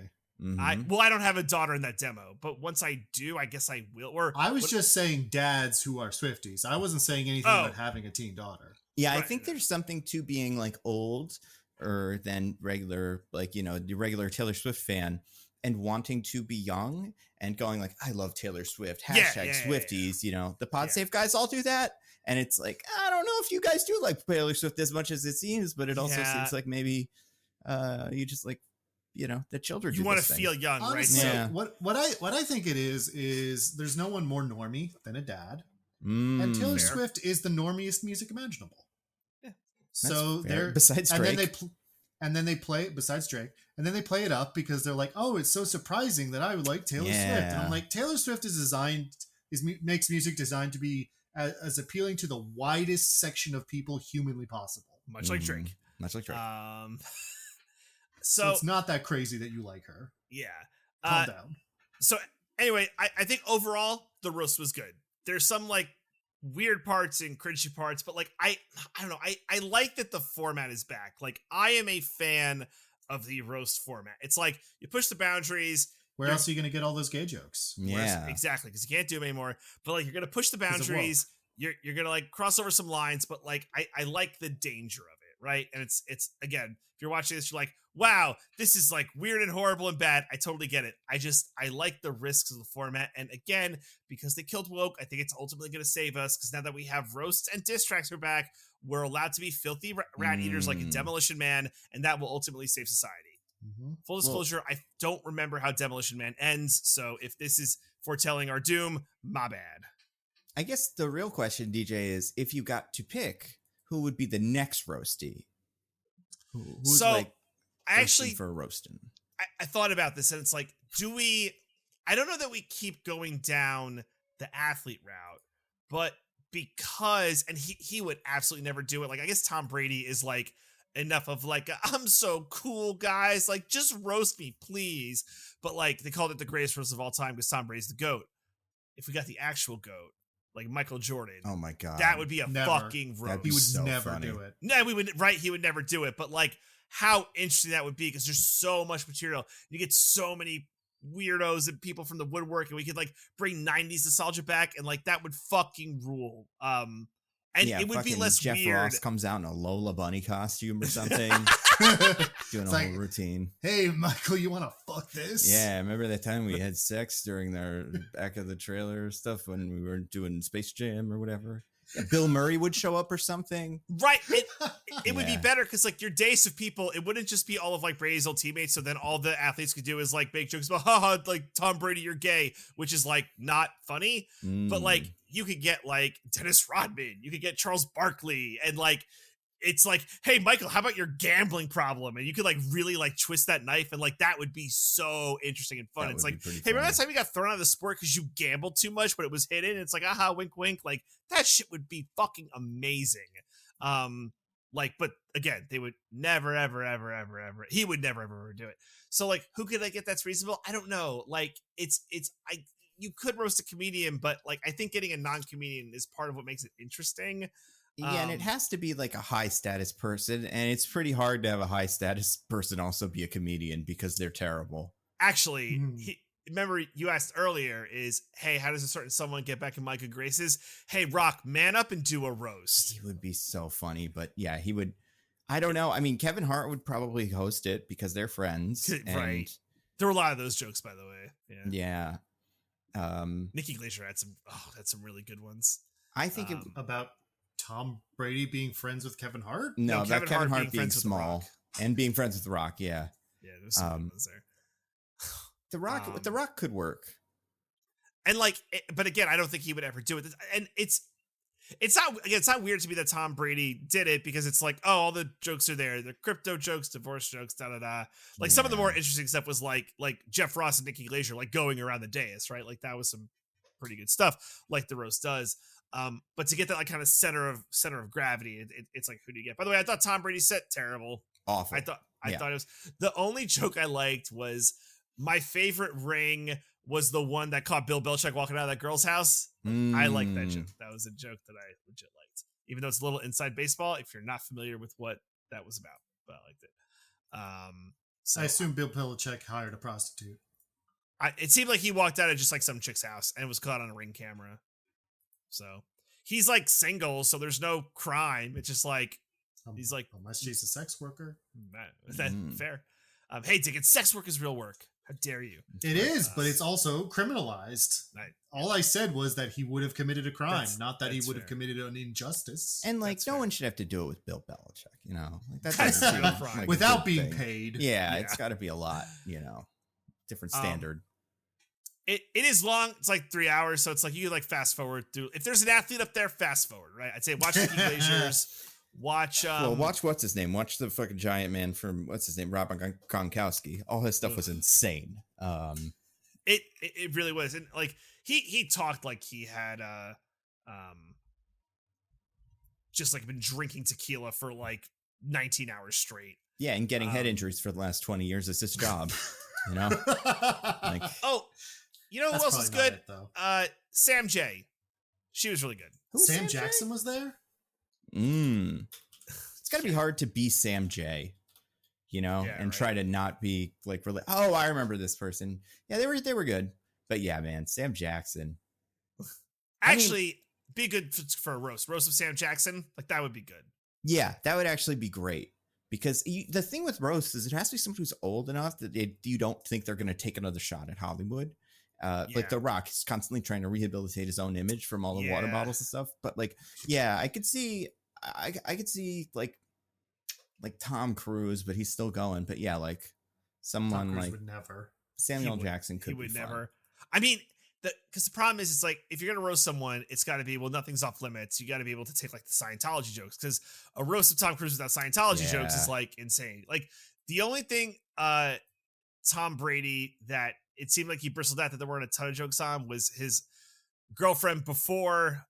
[SPEAKER 2] I don't have a daughter in that demo, but once I do, I guess I will. Or
[SPEAKER 3] I was just saying dads who are Swifties. I wasn't saying anything about having a teen daughter.
[SPEAKER 1] Yeah, I think there's something to being like old or than regular, like, you know, the regular Taylor Swift fan, and wanting to be young and going like, I love Taylor Swift, hashtag Swifties, you know, the Pod Safe guys all do that. And it's like, I don't know if you guys do like Taylor Swift as much as it seems, but it also seems like maybe you just like, you know, the children.
[SPEAKER 2] You want to feel young,
[SPEAKER 3] honestly,
[SPEAKER 2] right?
[SPEAKER 3] Yeah. What I think it is there's no one more normie than a dad. And Taylor Swift is the normiest music imaginable. Yeah. So they're
[SPEAKER 1] besides Drake.
[SPEAKER 3] And then they play besides Drake, and then they play it up because they're like, "Oh, it's so surprising that I would like Taylor Swift." And I'm like, Taylor Swift makes music designed to be as appealing to the widest section of people humanly possible.
[SPEAKER 2] Much like Drake.
[SPEAKER 3] So it's not that crazy that you like her.
[SPEAKER 2] Yeah.
[SPEAKER 3] Calm down.
[SPEAKER 2] So anyway, I think overall the roast was good. there's some like weird parts and cringy parts, but like I don't know. I like that the format is back. Like I am a fan of the roast format. It's like you push the boundaries.
[SPEAKER 3] Where else are you going to get all those gay jokes?
[SPEAKER 1] Yeah,
[SPEAKER 2] Exactly, because you can't do them anymore. But like you're gonna push the boundaries. You're gonna like cross over some lines, but like I like the danger of it, right? And it's again, if you're watching this, you're like, wow, this is like weird and horrible and bad. I totally get it. I like the risks of the format. And again, because they killed woke, I think it's ultimately gonna save us, because now that we have roasts and diss tracks are back, we're allowed to be filthy rat eaters like a Demolition Man, and that will ultimately save society. Full disclosure, I don't remember how Demolition Man ends, so if this is foretelling our doom, my bad.
[SPEAKER 1] I guess the real question, DJ, is if you got to pick, who would be the next roasty? Who's
[SPEAKER 2] so
[SPEAKER 1] like
[SPEAKER 2] I actually
[SPEAKER 1] for roasting?
[SPEAKER 2] I thought about this, and it's like, I don't know that we keep going down the athlete route, but because, and he would absolutely never do it. Like, I guess Tom Brady is like enough of like, I'm so cool, guys. Like, just roast me, please. But like, they called it the greatest roast of all time because Tom Brady's the GOAT. If we got the actual GOAT, like Michael Jordan,
[SPEAKER 1] Oh my god,
[SPEAKER 2] that would be a fucking roast.
[SPEAKER 3] He would
[SPEAKER 1] so
[SPEAKER 3] never
[SPEAKER 1] funny.
[SPEAKER 3] do it.
[SPEAKER 2] No, he would never do it. But like, how interesting that would be, because there's so much material. You get so many weirdos and people from the woodwork, and we could like bring 90s nostalgia back, and like that would fucking rule. And
[SPEAKER 1] yeah,
[SPEAKER 2] it would be less
[SPEAKER 1] Jeff
[SPEAKER 2] weird.
[SPEAKER 1] Ross comes out in a Lola Bunny costume or something, doing a
[SPEAKER 3] like,
[SPEAKER 1] whole routine.
[SPEAKER 3] Hey, Michael, you want to fuck this?
[SPEAKER 1] Yeah, remember that time we had sex during the back of the trailer stuff when we were doing Space Jam or whatever? Bill Murray would show up or something.
[SPEAKER 2] Right. It would be
[SPEAKER 1] Yeah.
[SPEAKER 2] better because like your days of people, it wouldn't just be all of like Brady's old teammates. So then all the athletes could do is like make jokes about, haha, like Tom Brady, you're gay, which is like not funny. But like you could get like Dennis Rodman, you could get Charles Barkley, and like it's like, hey Michael, how about your gambling problem? And you could like really like twist that knife, and like that would be so interesting and fun.
[SPEAKER 1] That
[SPEAKER 2] It's
[SPEAKER 1] would
[SPEAKER 2] like,
[SPEAKER 1] be
[SPEAKER 2] hey,
[SPEAKER 1] pretty
[SPEAKER 2] remember that
[SPEAKER 1] funny.
[SPEAKER 2] time you got thrown out of the sport because you gambled too much, but it was hidden? It's like, aha, wink wink. Like that shit would be fucking amazing. Like, but again, they would never, ever, ever, ever, ever. He would never, ever do it. So, like, who could I get that's reasonable? I don't know. Like, you could roast a comedian, but like, I think getting a non-comedian is part of what makes it interesting.
[SPEAKER 1] Yeah, and it has to be like a high status person, and it's pretty hard to have a high status person also be a comedian because they're terrible.
[SPEAKER 2] Actually, remember you asked earlier is, hey, how does a certain someone get back in my good graces? Hey, Rock, man up and do a roast.
[SPEAKER 1] He would be so funny, but yeah, he would. I don't know. I mean, Kevin Hart would probably host it because they're friends,
[SPEAKER 2] Right.
[SPEAKER 1] and
[SPEAKER 2] There were a lot of those jokes, by the way. Yeah.
[SPEAKER 1] yeah.
[SPEAKER 2] Nikki Glaser had some really good ones.
[SPEAKER 1] I think it,
[SPEAKER 3] About Tom Brady being friends with Kevin Hart?
[SPEAKER 1] no,
[SPEAKER 2] Kevin
[SPEAKER 1] about Kevin
[SPEAKER 2] Hart
[SPEAKER 1] Hart
[SPEAKER 2] being
[SPEAKER 1] being
[SPEAKER 2] friends with The
[SPEAKER 1] small
[SPEAKER 2] Rock.
[SPEAKER 1] and being friends with The Rock. Yeah,
[SPEAKER 2] Yeah, there's some good ones there.
[SPEAKER 1] The Rock. The Rock could work.
[SPEAKER 2] And like, but again, I don't think he would ever do it. And it's not weird to me that Tom Brady did it, because it's like, oh, all the jokes are there. The crypto jokes, divorce jokes, da-da-da. Like some of the more interesting stuff was like Jeff Ross and Nikki Glaser, like going around the dais, right? Like that was some pretty good stuff, like the roast does. But to get that like kind of center of gravity, it's like, who do you get? By the way, I thought Tom Brady's set terrible.
[SPEAKER 1] Awful.
[SPEAKER 2] I thought it was, the only joke I liked was, my favorite ring was the one that caught Bill Belichick walking out of that girl's house. I like that joke. That was a joke that I legit liked, even though it's a little inside baseball if you're not familiar with what that was about. But I liked it. So
[SPEAKER 3] I assume Bill Belichick hired a prostitute.
[SPEAKER 2] it seemed like he walked out of just like some chick's house and was caught on a Ring camera. So he's like single, so there's no crime. It's just like he's like,
[SPEAKER 3] unless she's a sex worker.
[SPEAKER 2] That's fair. Hey, Diggins, sex work is real work. How dare you?
[SPEAKER 3] It is, but it's also criminalized.
[SPEAKER 2] Right.
[SPEAKER 3] All I said was that he would have committed a crime, not that he
[SPEAKER 2] that's
[SPEAKER 3] would have
[SPEAKER 2] fair.
[SPEAKER 3] committed an injustice.
[SPEAKER 1] And like,
[SPEAKER 2] That's
[SPEAKER 1] no
[SPEAKER 2] fair.
[SPEAKER 1] one should have to do it with Bill Belichick. You know, like that
[SPEAKER 2] That's
[SPEAKER 1] doesn't
[SPEAKER 2] no
[SPEAKER 1] seem
[SPEAKER 2] crime.
[SPEAKER 1] like a
[SPEAKER 3] Without
[SPEAKER 1] good
[SPEAKER 3] being
[SPEAKER 1] thing.
[SPEAKER 3] paid.
[SPEAKER 1] Yeah,
[SPEAKER 2] Yeah.
[SPEAKER 1] it's got to be a lot. You know, different standard.
[SPEAKER 2] It is long. It's like 3 hours, so it's like you could like fast forward through. If there's an athlete up there, fast forward, right? I'd say watch Nikki Glazer's. Watch.
[SPEAKER 1] Well, watch what's his name. Watch the fucking giant man from what's his name, Rob Gronkowski. All his stuff was insane.
[SPEAKER 2] It really was, and like he talked like he had just like been drinking tequila for like 19 hours straight.
[SPEAKER 1] Yeah, and getting head injuries for the last 20 years is his job. You know, like
[SPEAKER 2] Oh, you know who
[SPEAKER 3] That's
[SPEAKER 2] else is
[SPEAKER 3] probably
[SPEAKER 2] good?
[SPEAKER 3] not it, though.
[SPEAKER 2] Sam J. She was really good.
[SPEAKER 1] Who was
[SPEAKER 3] Sam Jackson was there?
[SPEAKER 1] It's got to be hard to be Sam J, and try to not be like really. Oh, I remember this person. Yeah, they were good. But yeah, man, Sam Jackson.
[SPEAKER 2] Actually, be good for a roast of Sam Jackson. Like that would be good.
[SPEAKER 1] Yeah, that would actually be great. Because the thing with roasts is it has to be someone who's old enough that you don't think they're going to take another shot at Hollywood. Like The Rock is constantly trying to rehabilitate his own image from all the water bottles and stuff. But like, yeah, I could see like Tom Cruise, but he's still going. But yeah, like someone like
[SPEAKER 3] would never.
[SPEAKER 1] Samuel Jackson could. He would
[SPEAKER 2] never. I mean, because the problem is, it's like if you're gonna roast someone, it's got to be nothing's off limits. You got to be able to take like the Scientology jokes, because a roast of Tom Cruise without Scientology jokes is like insane. Like the only thing Tom Brady that it seemed like he bristled at that there weren't a ton of jokes on was his girlfriend before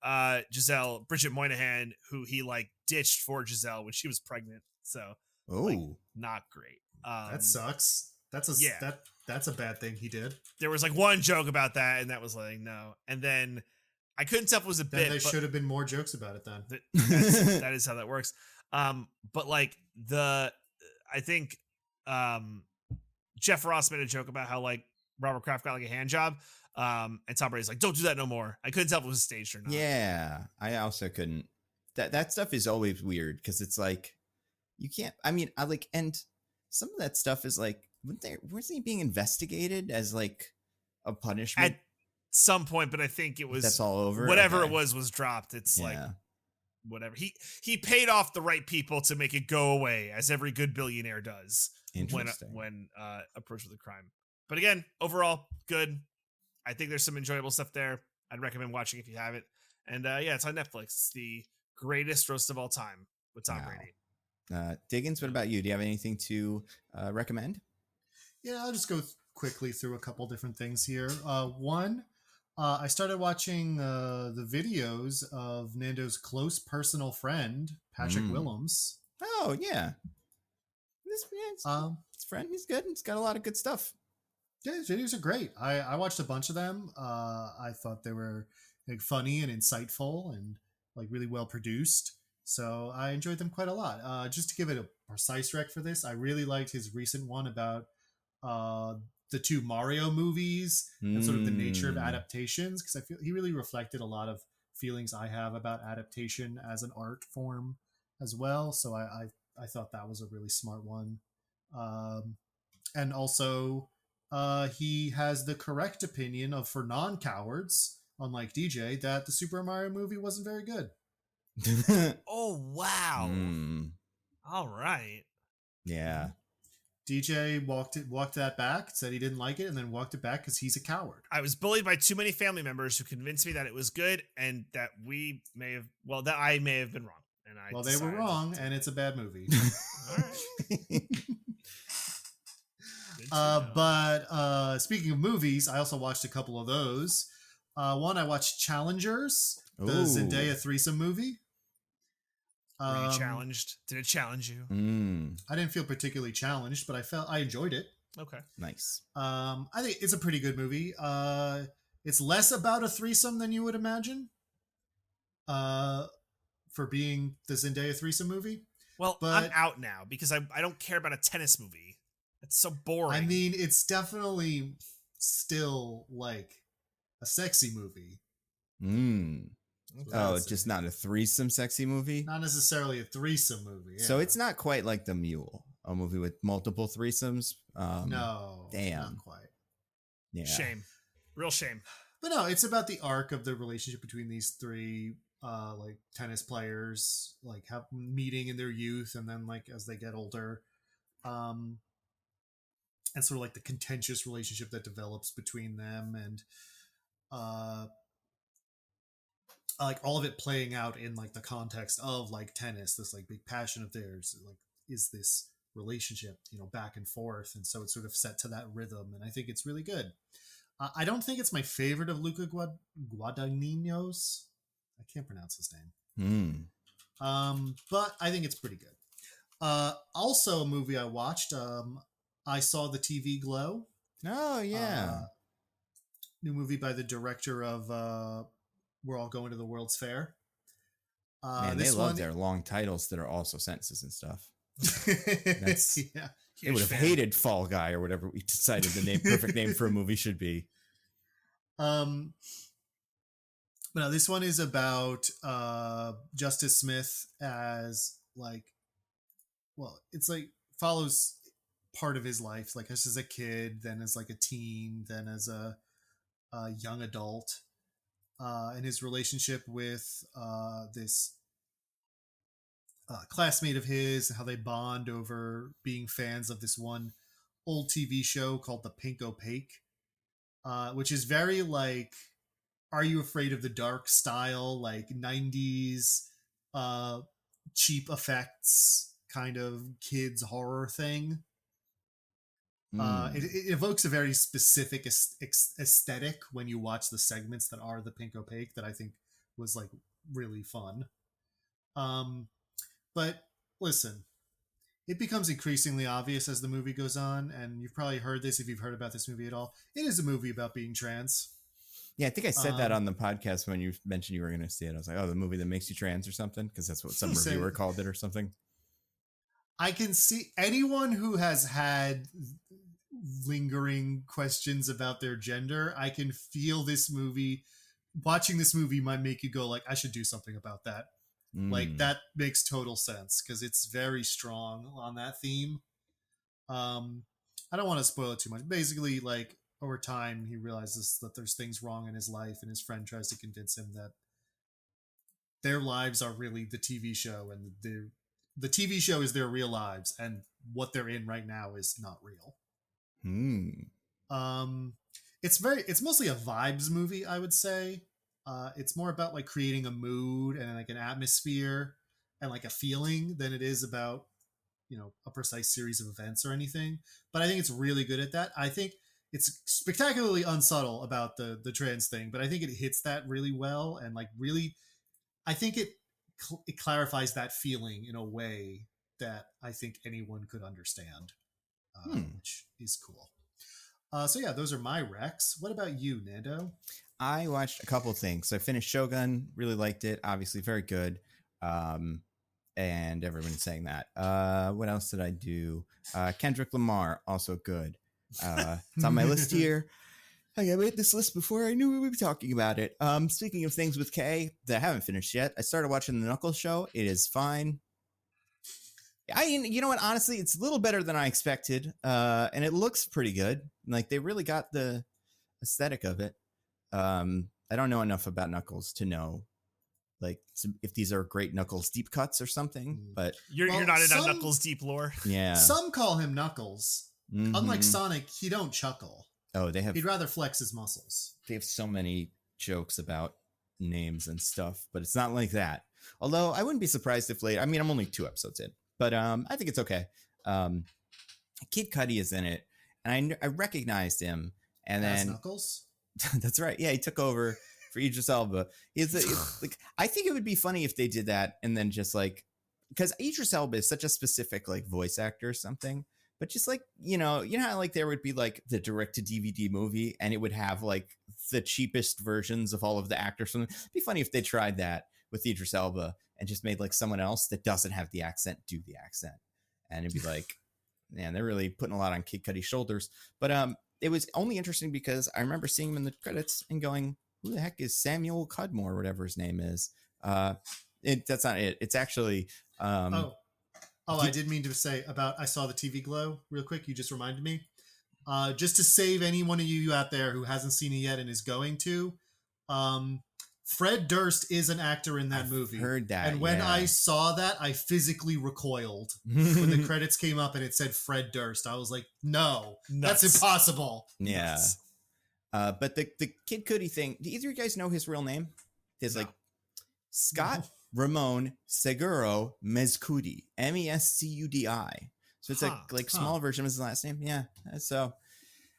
[SPEAKER 2] Giselle, Bridget Moynihan, who he like ditched for Giselle when she was pregnant. So like, not great.
[SPEAKER 3] That sucks. That's a bad thing he did.
[SPEAKER 2] There was like one joke about that, and that was like no. And then I couldn't tell if it was a bit.
[SPEAKER 3] There should have been more jokes about it then.
[SPEAKER 2] That is how that works. But like I think Jeff Ross made a joke about how like Robert Kraft got like a hand job. And Tom Brady's like, don't do that no more. I couldn't tell if it was staged or not.
[SPEAKER 1] Yeah, I also couldn't. That stuff is always weird because it's like you can't. I mean, and some of that stuff is like, wasn't he being investigated as like a punishment
[SPEAKER 2] at some point? But I think it was
[SPEAKER 1] that's all over.
[SPEAKER 2] Whatever it was dropped. It's like whatever. He paid off the right people to make it go away, as every good billionaire does when approached with a crime. But again, overall, good. I think there's some enjoyable stuff there. I'd recommend watching if you haven't. And it's on Netflix. It's the greatest roast of all time with Tom Brady.
[SPEAKER 1] Diggins, what about you? Do you have anything to recommend?
[SPEAKER 3] Yeah, I'll just go quickly through a couple different things here. One, I started watching the videos of Nando's close personal friend, Patrick Willems.
[SPEAKER 1] Oh, yeah. His friend, he's good. He's got a lot of good stuff.
[SPEAKER 3] Yeah, his videos are great. I watched a bunch of them. I thought they were like funny and insightful and like really well produced. So I enjoyed them quite a lot. Just to give it a precise rec for this, I really liked his recent one about the two Mario movies and sort of the nature of adaptations, because I feel he really reflected a lot of feelings I have about adaptation as an art form as well. So I thought that was a really smart one. And also he has the correct opinion of, for non-cowards, unlike DJ, that the Super Mario movie wasn't very good.
[SPEAKER 2] Oh, wow. All right.
[SPEAKER 1] Yeah.
[SPEAKER 3] DJ walked that back, said he didn't like it, and then walked it back because he's a coward.
[SPEAKER 2] I was bullied by too many family members who convinced me that it was good and that that I may have been wrong. And
[SPEAKER 3] they were wrong, and it's a bad movie.
[SPEAKER 2] All right.
[SPEAKER 3] But speaking of movies, I also watched a couple of those. One, I watched Challengers, the Zendaya threesome movie.
[SPEAKER 2] Were you challenged? Did it challenge you?
[SPEAKER 3] I didn't feel particularly challenged, but I enjoyed it.
[SPEAKER 2] Okay.
[SPEAKER 1] Nice.
[SPEAKER 3] I think it's a pretty good movie. It's less about a threesome than you would imagine. For being the Zendaya threesome movie.
[SPEAKER 2] Well, but I'm out now because I don't care about a tennis movie. It's so boring.
[SPEAKER 3] I mean, it's definitely still like a sexy movie.
[SPEAKER 1] Oh, just not a threesome sexy movie?
[SPEAKER 3] Not necessarily a threesome movie. Yeah.
[SPEAKER 1] So it's not quite like The Mule, a movie with multiple threesomes.
[SPEAKER 3] No.
[SPEAKER 1] Damn.
[SPEAKER 3] Not quite.
[SPEAKER 1] Yeah.
[SPEAKER 2] Shame. Real shame.
[SPEAKER 3] But no, it's about the arc of the relationship between these three like tennis players, like meeting in their youth and then like as they get older. And sort of like the contentious relationship that develops between them, and like all of it playing out in like the context of like tennis, this like big passion of theirs, like is this relationship, back and forth. And so it's sort of set to that rhythm. And I think it's really good. I don't think it's my favorite of Luca Guadagnino's. I can't pronounce his name. But I think it's pretty good. Also a movie I watched, I saw The TV Glow.
[SPEAKER 1] Oh, yeah.
[SPEAKER 3] New movie by the director of we're all going to the World's Fair.
[SPEAKER 1] Man, they love their long titles that are also sentences and stuff. That's
[SPEAKER 3] yeah.
[SPEAKER 1] They would have hated Fall Guy or whatever we decided the perfect name for a movie should be.
[SPEAKER 3] But no, this one is about Justice Smith as it's like follows part of his life, like as a kid, then as like a teen, then as a young adult, and his relationship with this classmate of his, how they bond over being fans of this one old TV show called The Pink Opaque, which is very like Are You Afraid of the Dark style, like 90s cheap effects kind of kids horror thing. It evokes a very specific aesthetic when you watch the segments that are The Pink Opaque that I think was like really fun. But listen, it becomes increasingly obvious as the movie goes on, and you've probably heard this if you've heard about this movie at all. It is a movie about being trans.
[SPEAKER 1] Yeah, I think I said that on the podcast when you mentioned you were going to see it. I was like, oh, the movie that makes you trans or something, because that's what some reviewer called it or something.
[SPEAKER 3] I can see anyone who has had lingering questions about their gender. I can feel this movie. Watching this movie might make you go like, I should do something about that. Like that makes total sense because it's very strong on that theme. I don't want to spoil it too much. Basically, like over time, he realizes that there's things wrong in his life, and his friend tries to convince him that their lives are really the TV show, and the TV show is their real lives, and what they're in right now is not real. It's mostly a vibes movie, I would say. It's more about like creating a mood and like an atmosphere and like a feeling than it is about, a precise series of events or anything. But I think it's really good at that. I think it's spectacularly unsubtle about the trans thing, but I think it hits that really well. And like really, I think it clarifies that feeling in a way that I think anyone could understand, which is cool. So yeah, those are my recs. What about you, Nando?
[SPEAKER 1] I watched a couple of things. So I finished Shogun, really liked it. Obviously, very good. And everyone's saying that. What else did I do? Kendrick Lamar, also good. It's on my list here. I made this list before I knew we would be talking about it. Speaking of things with K that I haven't finished yet, I started watching The Knuckles Show. It is fine. You know what? Honestly, it's a little better than I expected. And it looks pretty good. Like they really got the aesthetic of it. I don't know enough about Knuckles to know like if these are great Knuckles deep cuts or something, but
[SPEAKER 2] you're not in Knuckles deep lore.
[SPEAKER 1] Yeah.
[SPEAKER 3] Some call him Knuckles. Mm-hmm. Unlike Sonic, he don't chuckle.
[SPEAKER 1] Oh, he'd
[SPEAKER 3] rather flex his muscles.
[SPEAKER 1] They have so many jokes about names and stuff, but it's not like that. Although I wouldn't be surprised if later, I'm only 2 episodes in, but I think it's okay. Kid Cudi is in it, and I recognized him, and then
[SPEAKER 3] Knuckles.
[SPEAKER 1] That's right. Yeah, he took over for Idris Elba. Like I think it would be funny if they did that, and then just like because Idris Elba is such a specific like voice actor or something. But just like you know how like there would be like the direct to DVD movie, and it would have like the cheapest versions of all of the actors. It'd be funny if they tried that with Idris Elba and just made like someone else that doesn't have the accent do the accent, and it'd be like, man, they're really putting a lot on Kid Cudi's shoulders. But it was only interesting because I remember seeing him in the credits and going, "Who the heck is Samuel Cudmore, or whatever his name is?" That's not it. It's actually.
[SPEAKER 3] I did mean to say I saw the TV Glow real quick. You just reminded me. Just to save any one of you out there who hasn't seen it yet and is going to, Fred Durst is an actor in that movie.
[SPEAKER 1] Heard that.
[SPEAKER 3] And when I saw that, I physically recoiled when the credits came up and it said Fred Durst. I was like, no, that's impossible.
[SPEAKER 1] Yeah.
[SPEAKER 3] Nuts.
[SPEAKER 1] But the Kid Cudi thing, do either of you guys know his real name? It's like Scott Ramon Seguro Mescudi, Mescudi. So it's like small version of his last name. Yeah. So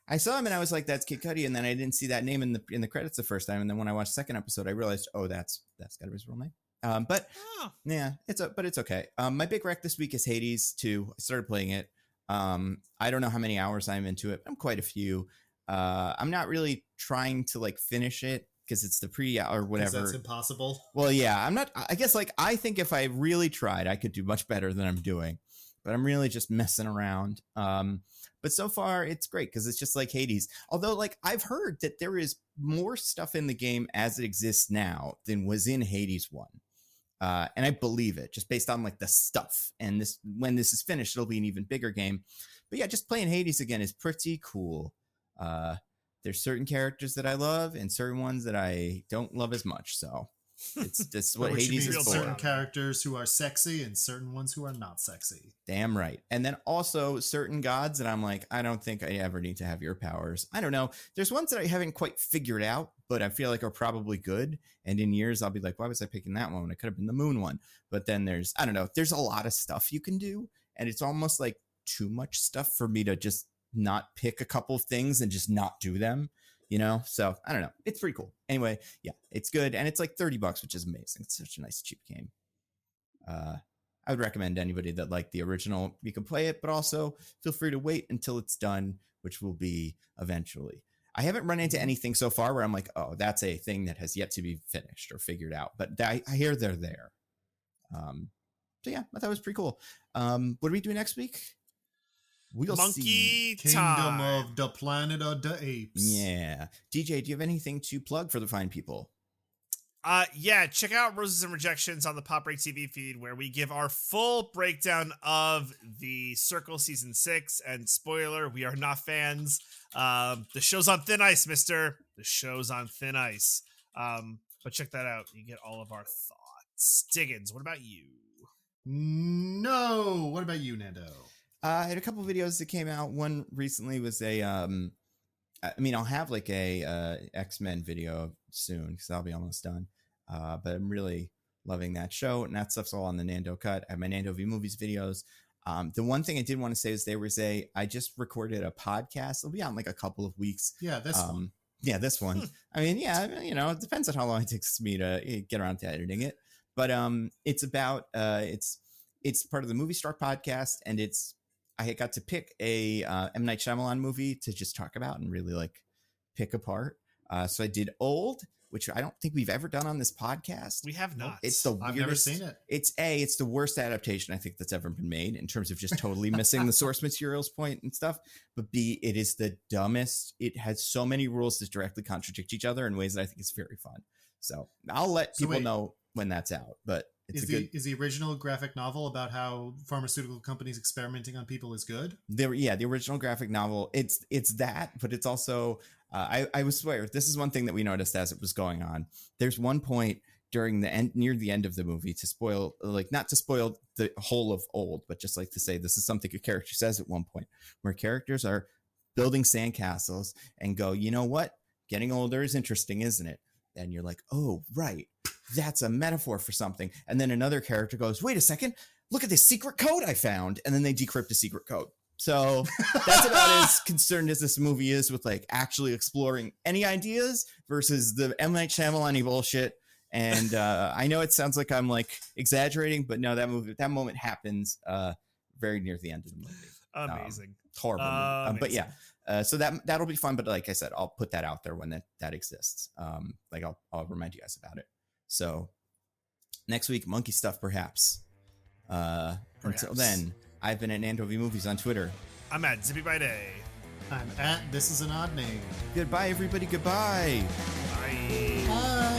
[SPEAKER 1] I saw him and I was like, that's Kid Cudi. And then I didn't see that name in the credits the first time. And then when I watched the second episode, I realized, oh, that's got to be his real name. Yeah, it's okay. My big rec this week is Hades 2. I started playing it. I don't know how many hours I'm into it. I'm quite a few. I'm not really trying to like finish it. because it's the pre or whatever.
[SPEAKER 3] That's impossible.
[SPEAKER 1] Well, yeah, I'm not. I guess like I think if I really tried, I could do much better than I'm doing. But I'm really just messing around. But so far, it's great because it's just like Hades. Although, like I've heard that there is more stuff in the game as it exists now than was in Hades 1. And I believe it just based on like the stuff. And this, when this is finished, it'll be an even bigger game. But yeah, just playing Hades again is pretty cool. There's certain characters that I love and certain ones that I don't love as much. So it's what Hades is for.
[SPEAKER 3] Certain characters who are sexy and certain ones who are not sexy.
[SPEAKER 1] Damn right. And then also certain gods that I'm like, I don't think I ever need to have your powers. I don't know. There's ones that I haven't quite figured out, but I feel like are probably good. And in years, I'll be like, why was I picking that one? It could have been the moon one. But then there's, I don't know, there's a lot of stuff you can do. And it's almost like too much stuff for me to just not pick a couple of things and just not do them. You know, so I don't know. It's pretty cool. Anyway, yeah, it's good. And it's like $30, which is amazing. It's such a nice, cheap game. I would recommend anybody that liked the original, you can play it, but also feel free to wait until it's done, which will be eventually. I haven't run into anything so far where I'm like, oh, that's a thing that has yet to be finished or figured out. But I hear they're there. So yeah, I thought it was pretty cool. What do we do next week? We'll
[SPEAKER 2] Monkey
[SPEAKER 1] see.
[SPEAKER 3] Kingdom
[SPEAKER 2] time.
[SPEAKER 3] of the Planet of the Apes.
[SPEAKER 1] Yeah. DJ, do you have anything to plug for the fine people?
[SPEAKER 2] Yeah, check out Roses and Rejections on the Pop Break TV feed, where we give our full breakdown of the Circle Season 6. And spoiler, we are not fans. The show's on thin ice, mister. The show's on thin ice. But check that out. You get all of our thoughts. Diggins, what about you?
[SPEAKER 3] No. What about you, Nando?
[SPEAKER 1] I had a couple videos that came out. One recently was a, I mean, I'll have like a X-Men video soon because I'll be almost done. But I'm really loving that show, and that stuff's all on the Nando cut. I have my Nando V Movies videos. The one thing I did want to say is I just recorded a podcast. It'll be out in like a couple of weeks.
[SPEAKER 3] Yeah, this one.
[SPEAKER 1] Yeah, this one. I mean, yeah, you know, it depends on how long it takes me to get around to editing it. But it's about it's part of the Movie Star podcast, and I got to pick a M. Night Shyamalan movie to just talk about and really like pick apart. So I did Old, which I don't think we've ever done on this podcast.
[SPEAKER 2] We have not.
[SPEAKER 1] It's the weirdest.
[SPEAKER 3] I've never seen it.
[SPEAKER 1] It's the worst adaptation I think that's ever been made in terms of just totally missing the source materials point and stuff. But B, it is the dumbest. It has so many rules that directly contradict each other in ways that I think is very fun. So I'll let people know when that's out. But it's
[SPEAKER 3] is the original graphic novel about how pharmaceutical companies experimenting on people is good?
[SPEAKER 1] The original graphic novel. It's that, but it's also I would swear this is one thing that we noticed as it was going on. There's one point during the end, near the end of the movie, to spoil, like not to spoil the whole of Old, but just like to say this is something a character says at one point, where characters are building sandcastles and go, you know what? Getting older is interesting, isn't it? And you're like, oh, right. That's a metaphor for something. And then another character goes, wait a second, look at this secret code I found. And then they decrypt a secret code. So that's about as concerned as this movie is with like actually exploring any ideas versus the M. Night Shyamalan bullshit. And I know it sounds like I'm like exaggerating, but no, that moment happens very near the end of the movie.
[SPEAKER 2] Amazing.
[SPEAKER 1] Horrible. But yeah. So that'll be fun. But like I said, I'll put that out there when that exists. Like I'll remind you guys about it. So next week, monkey stuff, perhaps. Until then, I've been at Nando V Movies on Twitter.
[SPEAKER 2] I'm at Zippy by Day.
[SPEAKER 3] I'm at This Is an Odd Name.
[SPEAKER 1] Goodbye, everybody. Goodbye.
[SPEAKER 2] Bye.
[SPEAKER 3] Bye.